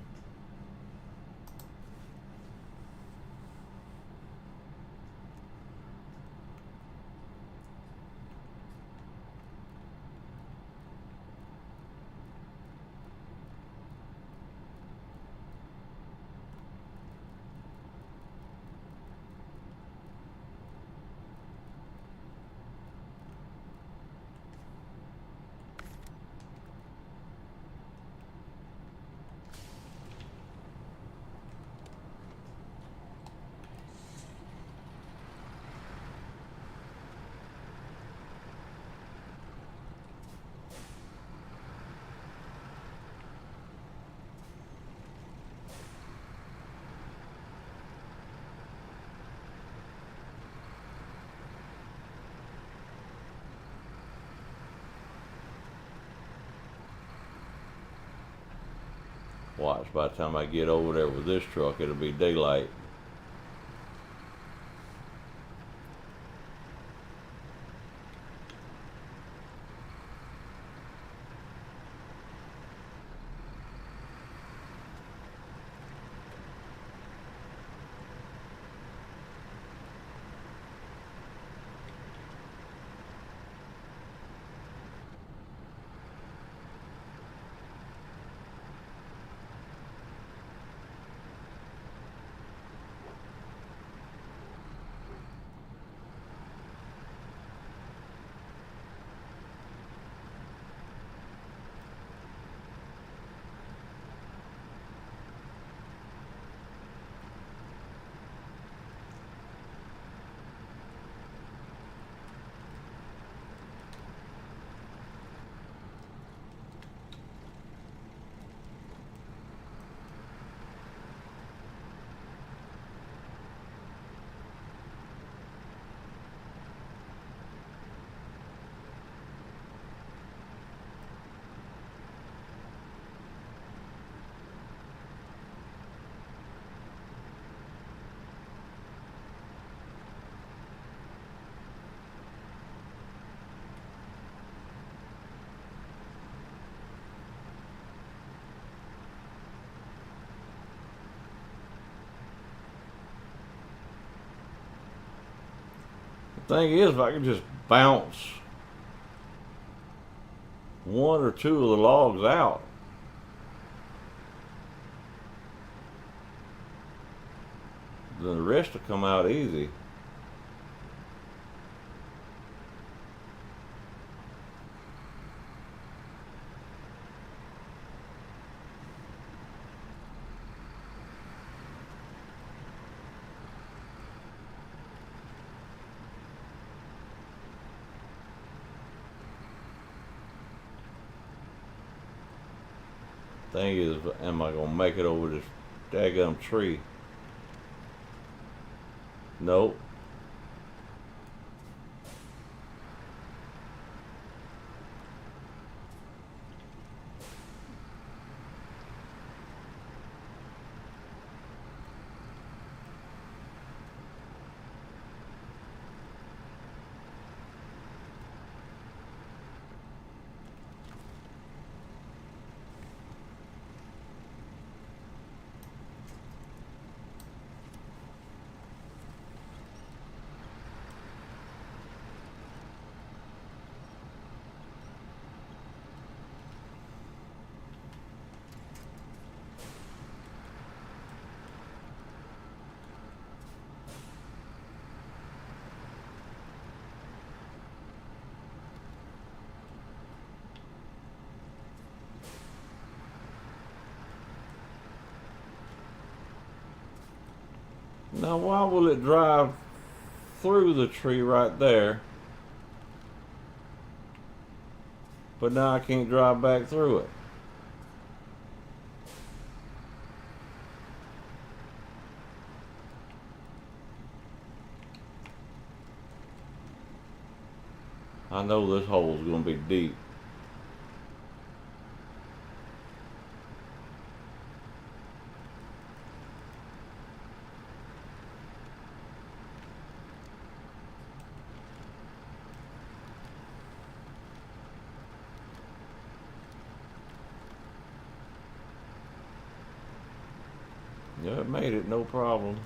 Watch, by the time I get over there with this truck, it'll be daylight. The thing is, if I could just bounce 1 or 2 of the logs out, then the rest will come out easy. Thing is, am I gonna make it over this daggum tree? Nope. Now, why will it drive through the tree right there, but now I can't drive back through it? I know this hole's gonna be deep. Yeah, it made it, no problem.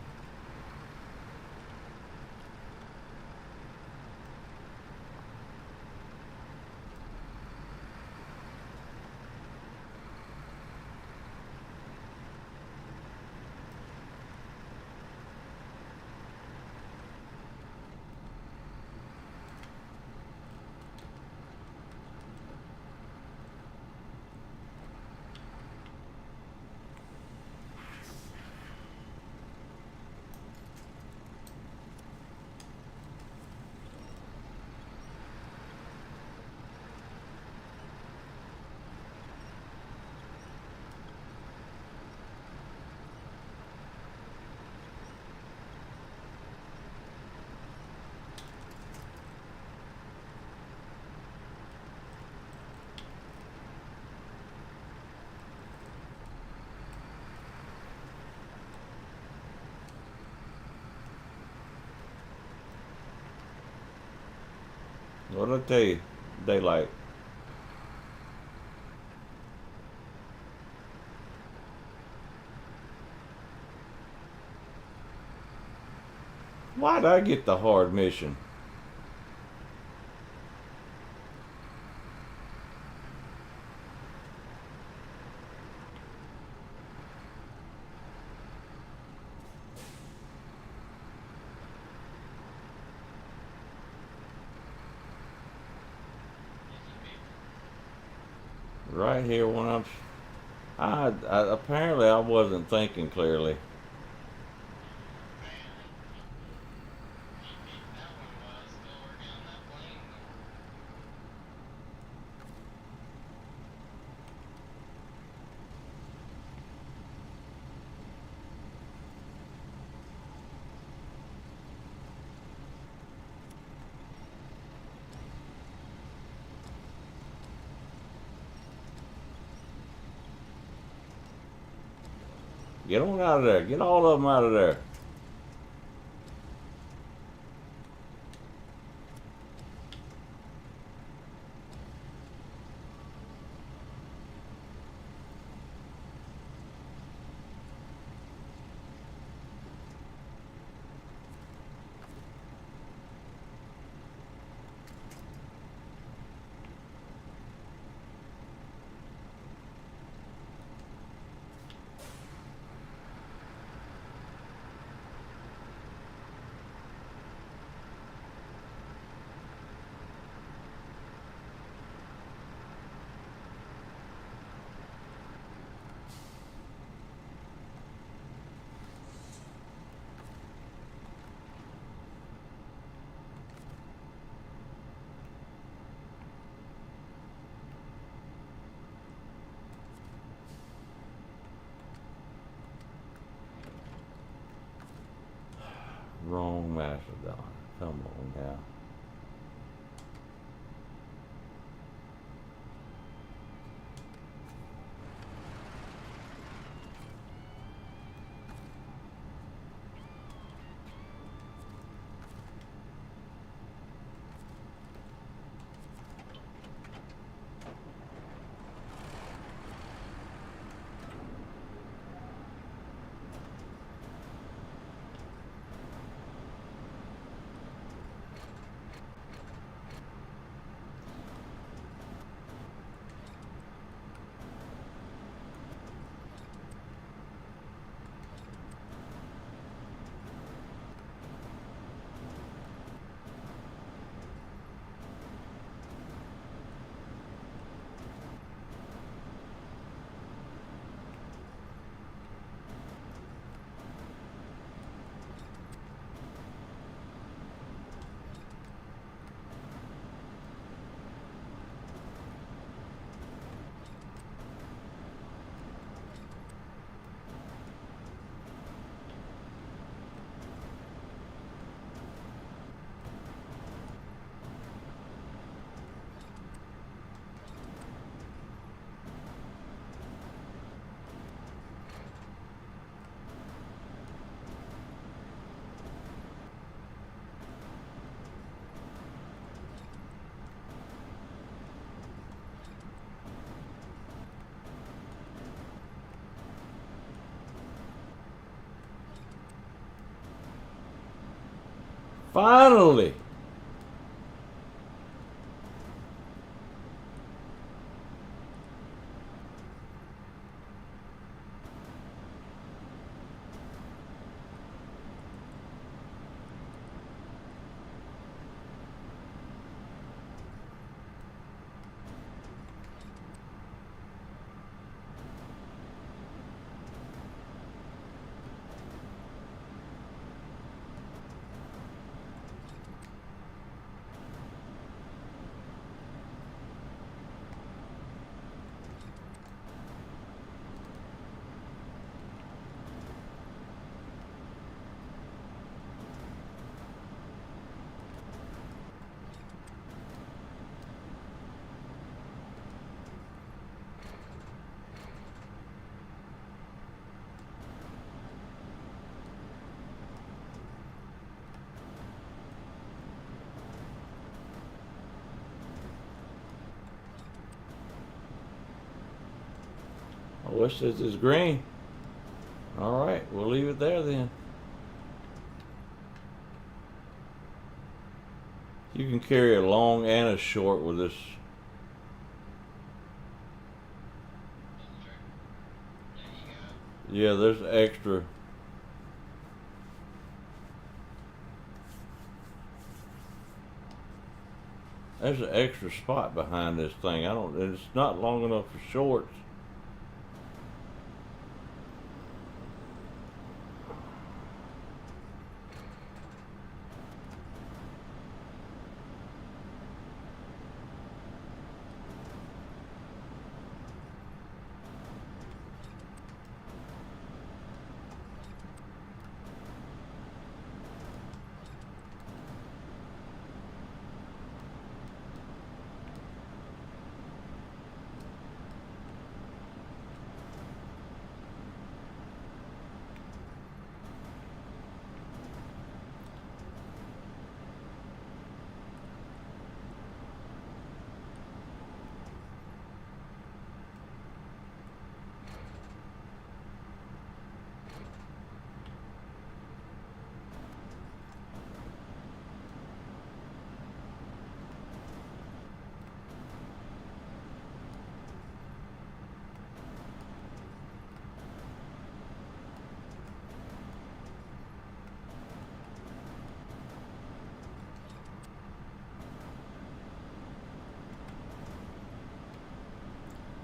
What'd I tell you? Daylight. Why'd I get the hard mission? Right here when I apparently I wasn't thinking clearly. That one was still working on that plane. Get on out of there. Get all of them out of there. Wrong Mastodon. Come on now. Finally. Oh, it says it's green. All right, we'll leave it there then. You can carry a long and a short with this. There you go. Yeah, there's extra. There's an extra spot behind this thing. It's not long enough for shorts.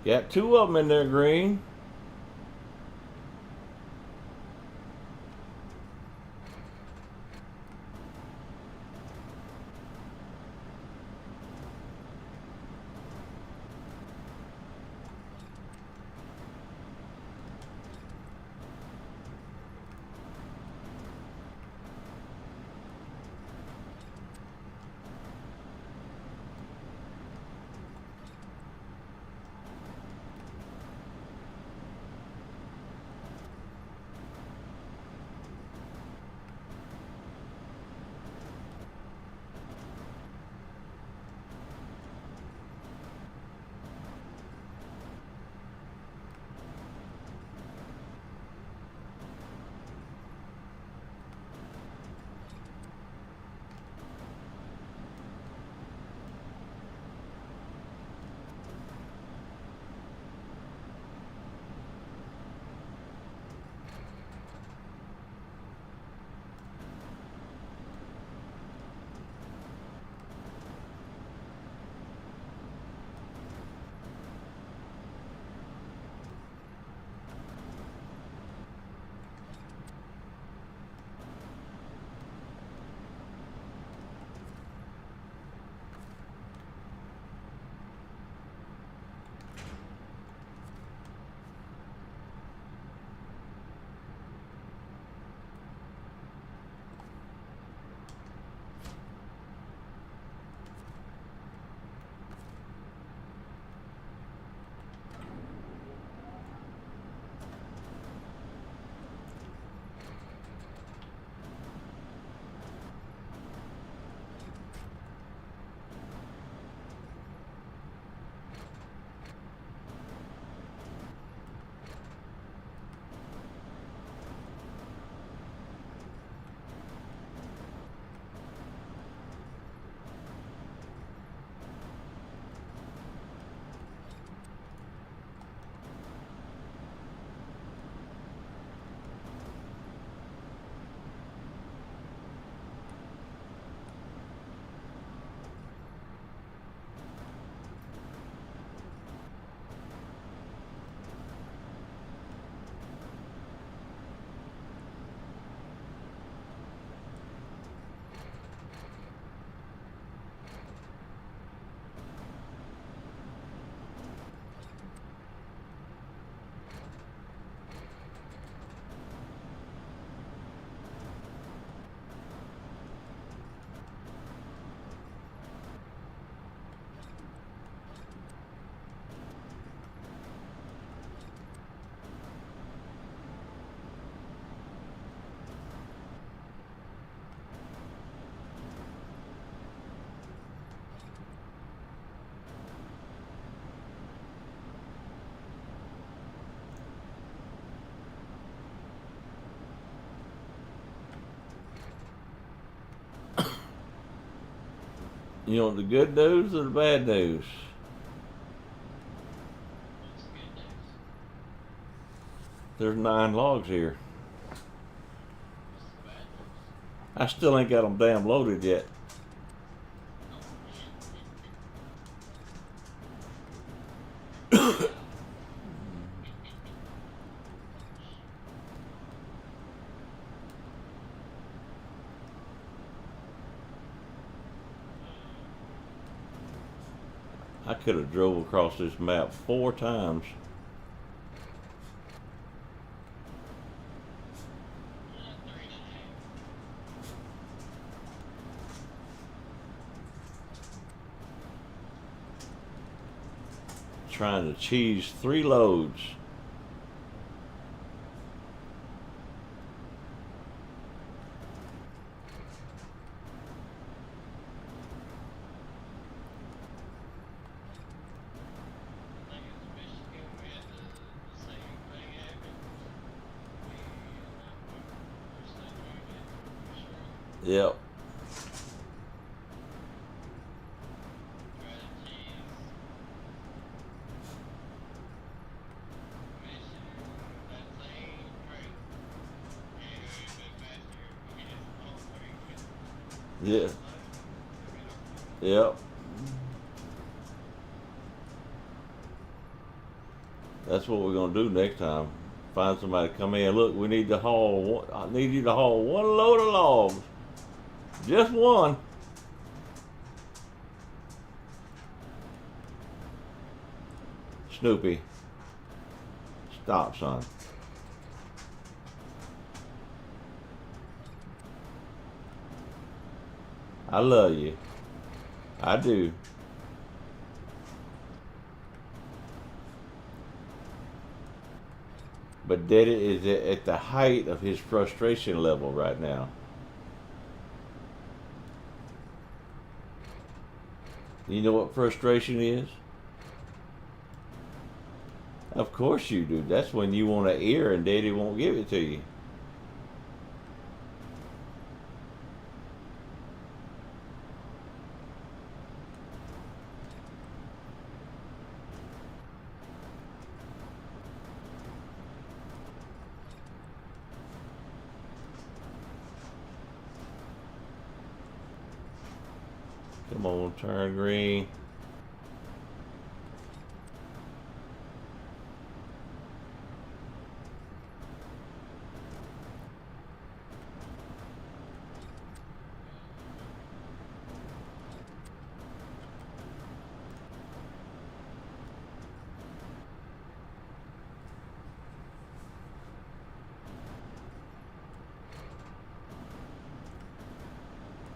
Got two of them in there green. You want the good news or the bad news? What's the good news? There's 9 logs here. What's the bad news? I still ain't got them damn loaded yet. I could have drove across this map 4 times. Three and a half. Trying to cheese 3 loads. I think it's Michigan. We had the same thing happen. First thing we did, for sure. Yep. Try to cheese. Michigan, that same Drac. And it would have been faster if we had all 3 Yeah. loads. Yep. That's what we're gonna do next time. Find somebody to come in. Look, we need to haul. I need you to haul 1 load of logs. Just 1. Snoopy. Stop, son. I love you. I do. But Daddy is at the height of his frustration level right now. You know what frustration is? Of course you do. That's when you want an ear and Daddy won't give it to you. Come on, turn green.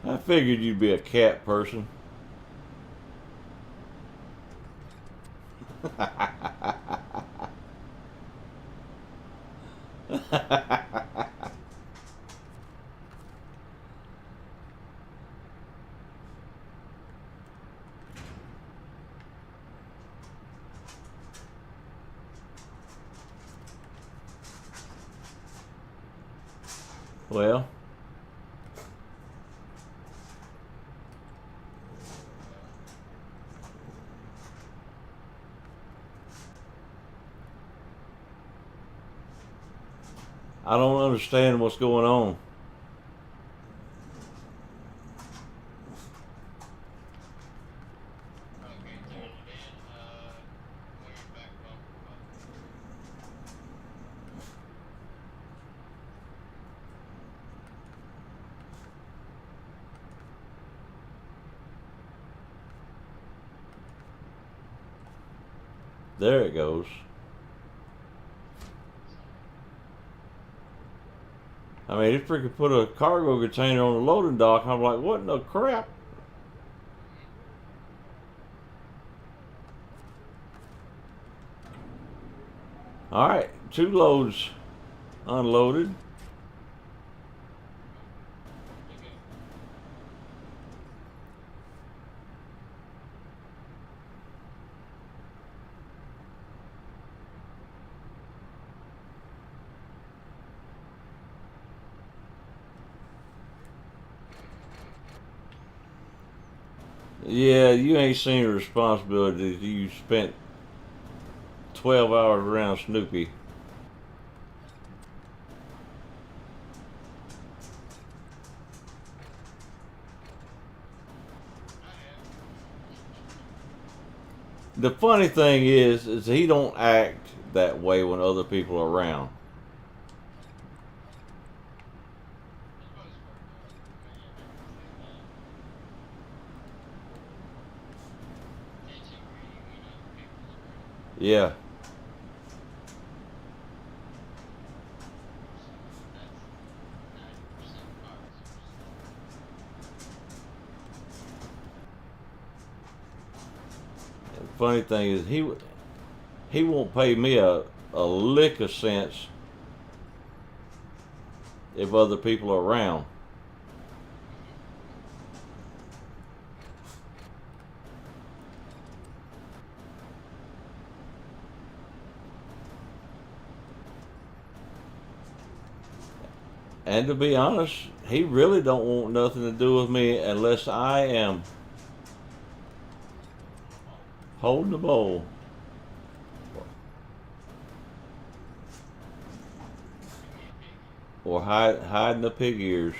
I figured you'd be a cat person. Well, I don't understand what's going on. Okay, turn it in. When you're back bumper. There it goes. I mean, it freaking put a cargo container on the loading dock. I'm like, what in the crap? All right, 2 loads unloaded. Yeah, you ain't seen the responsibility. You spent 12 hours around Snoopy. I have. The funny thing is he don't act that way when other people are around. For the most part, though. I mean, I can understand that. Attention greedy when other people's around. Yeah. So that's 90% boxers. The funny thing is he won't pay me a lick of sense if other people are around. And to be honest, he really don't want nothing to do with me unless I am holding the bowl Give me a piggy. or hiding the pig ears.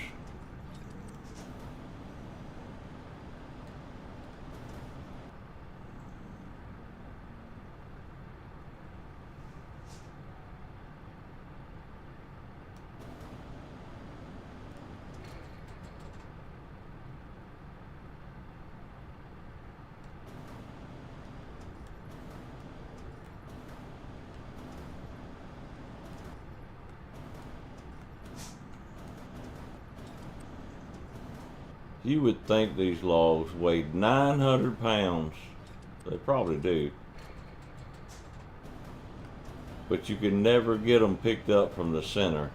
You would think these logs weighed 900 pounds. They probably do. But you can never get them picked up from the center.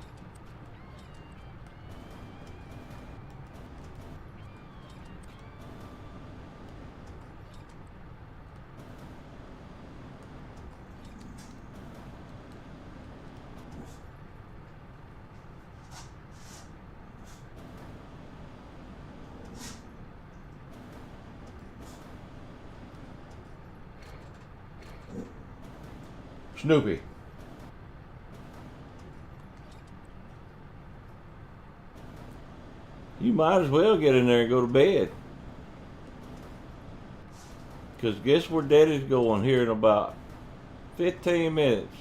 Snoopy. You might as well get in there and go to bed. Because guess where Daddy's going here in about 15 minutes?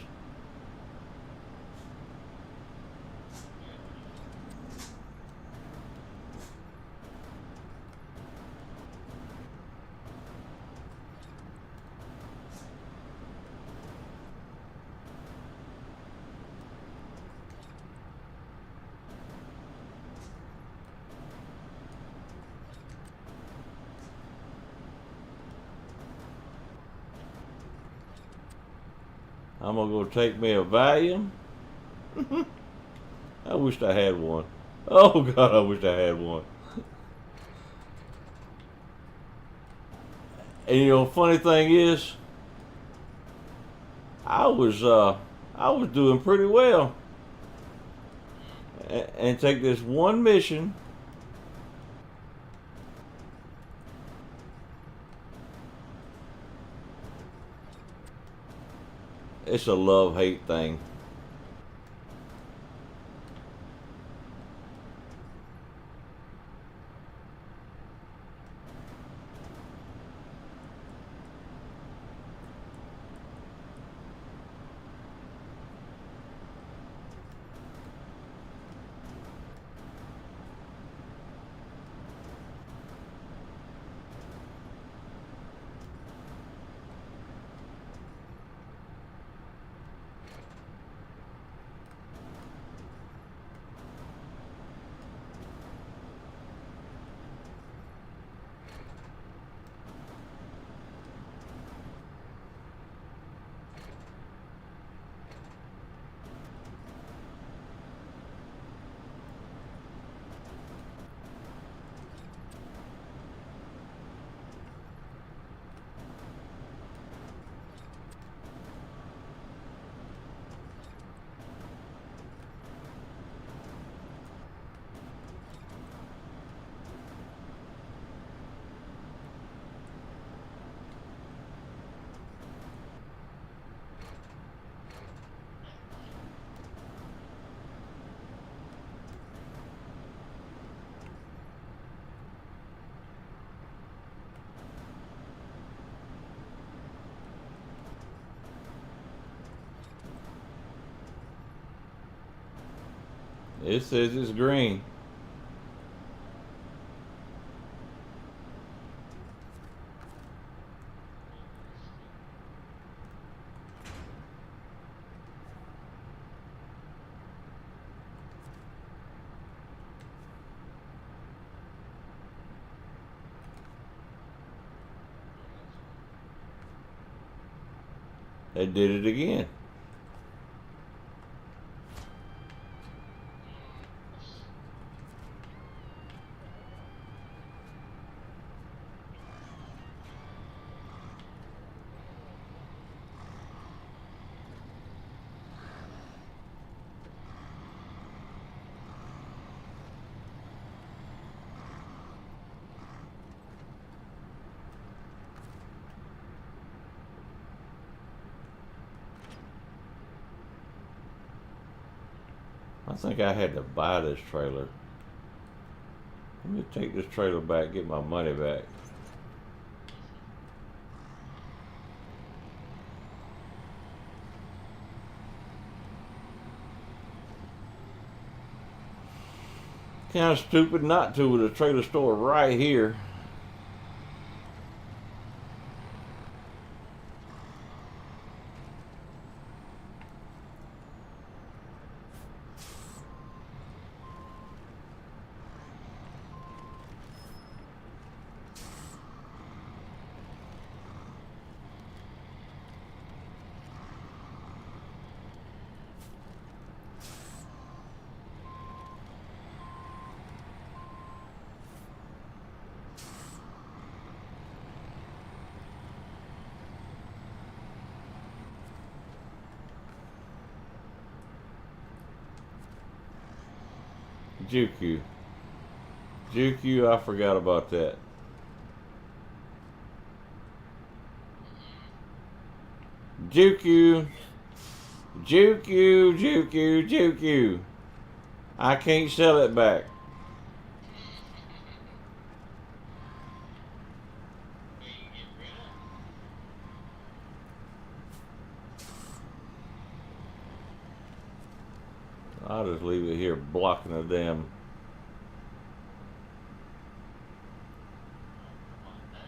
I'm going to go take me a Valium. I wished I had one. Oh, God, I wish I had one. And you know, funny thing is, I was uh, I was doing pretty well, and take this one mission. It's a love hate thing. It says it's green. They did it again. I think I had to buy this trailer. Let me take this trailer back, get my money back. Kind of stupid not to with a trailer store right here. Juku. Juku, I forgot about that. Juku. Juku, Juku, Juku. I can't sell it back. But you can get rid of it. I'll just leave it here blocking the damn. Come on now.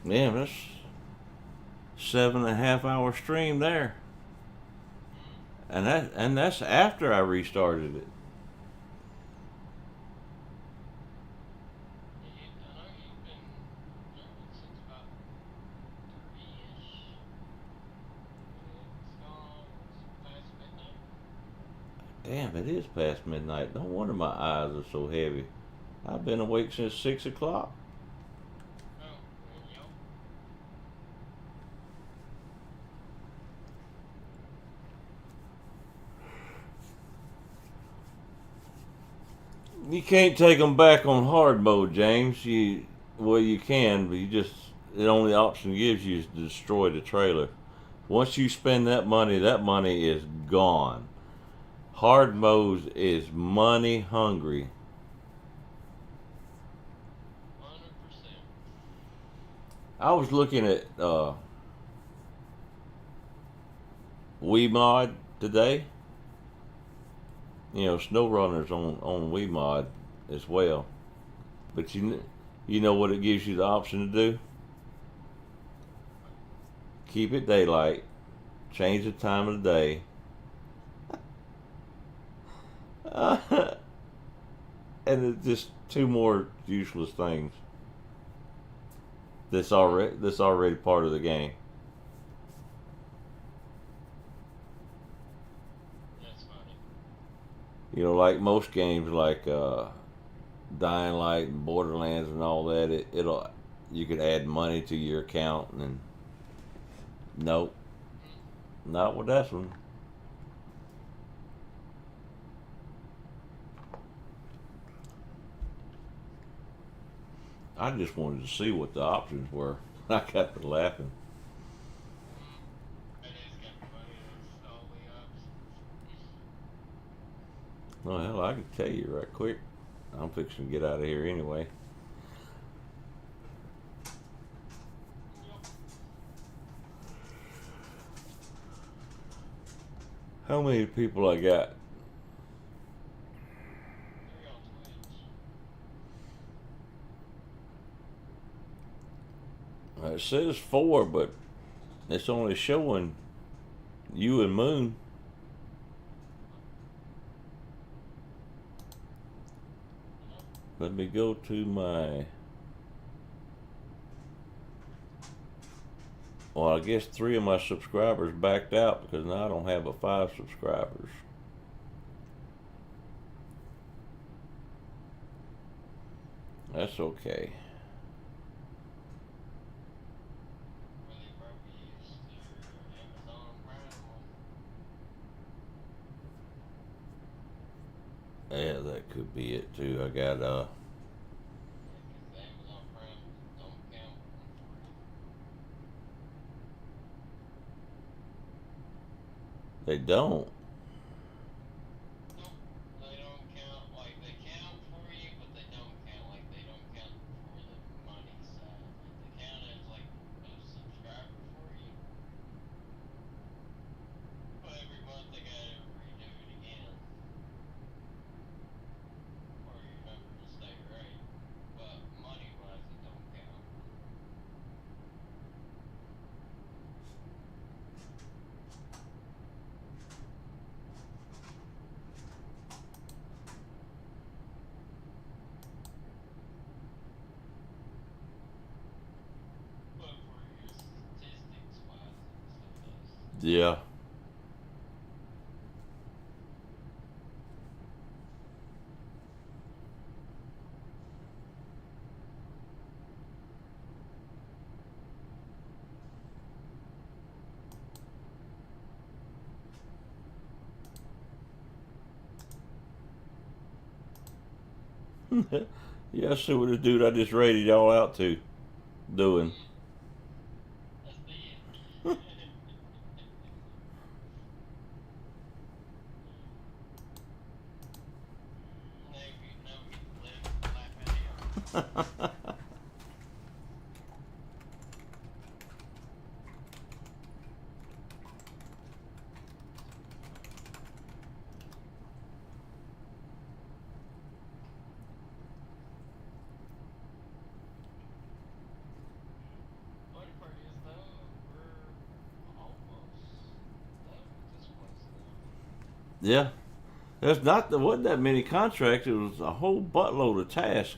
Damn, that's 7.5 hour stream there. And that's after I restarted it. I know you've been drinking since about 3-ish. It's gone. It's past midnight. Damn, it is past midnight. No wonder my eyes are so heavy. I've been awake since 6 o'clock. Oh, yep. You can't take them back on hard mode, James. Well, you can, but the only option it gives you is to destroy the trailer. Once you spend that money is gone. Hard mode is money hungry. 100%. I was looking at WeMod today. You know, Snowrunner's on WeMod as well. But you know what it gives you the option to do? Keep it daylight. Change the time of the day. And it just Two more useless things. That's already part of the game. That's funny. You know, like most games, like Dying Light and Borderlands and all that. It'll you could add money to your account, and nope, not with that one. I just wanted to see what the options were. I got to laughing. It is kind of funny. That's all the options. Well, hell, I can tell you right quick. I'm fixing to get out of here anyway. Yep. How many people I got? 3 on Twitch. It says four, but it's only showing you and Moon. Yep. Let me go to my. Well, I guess three of my subscribers backed out because now I don't have a five subscribers. That's okay. Where they probably used their Amazon Prime one. Yeah, that could be it too. I got Yeah, 'cause the Amazon Prime don't count for you. they don't. Nope. They don't count, like, they count for you, but they don't count, like, they don't count for the money side. Like, they count as, like, a subscriber for you, but every month they gotta redo it again for your number to stay right. But money wise, it don't count. But for your statistics wise, it still does. Yeah. Yeah, I see what the dude I just rated y'all out to doing. That's the end. Now we get to laugh at him. Funny part is though, we're almost done with this place now. Yeah. There's not there wasn't that many contracts. It was a whole buttload of tasks.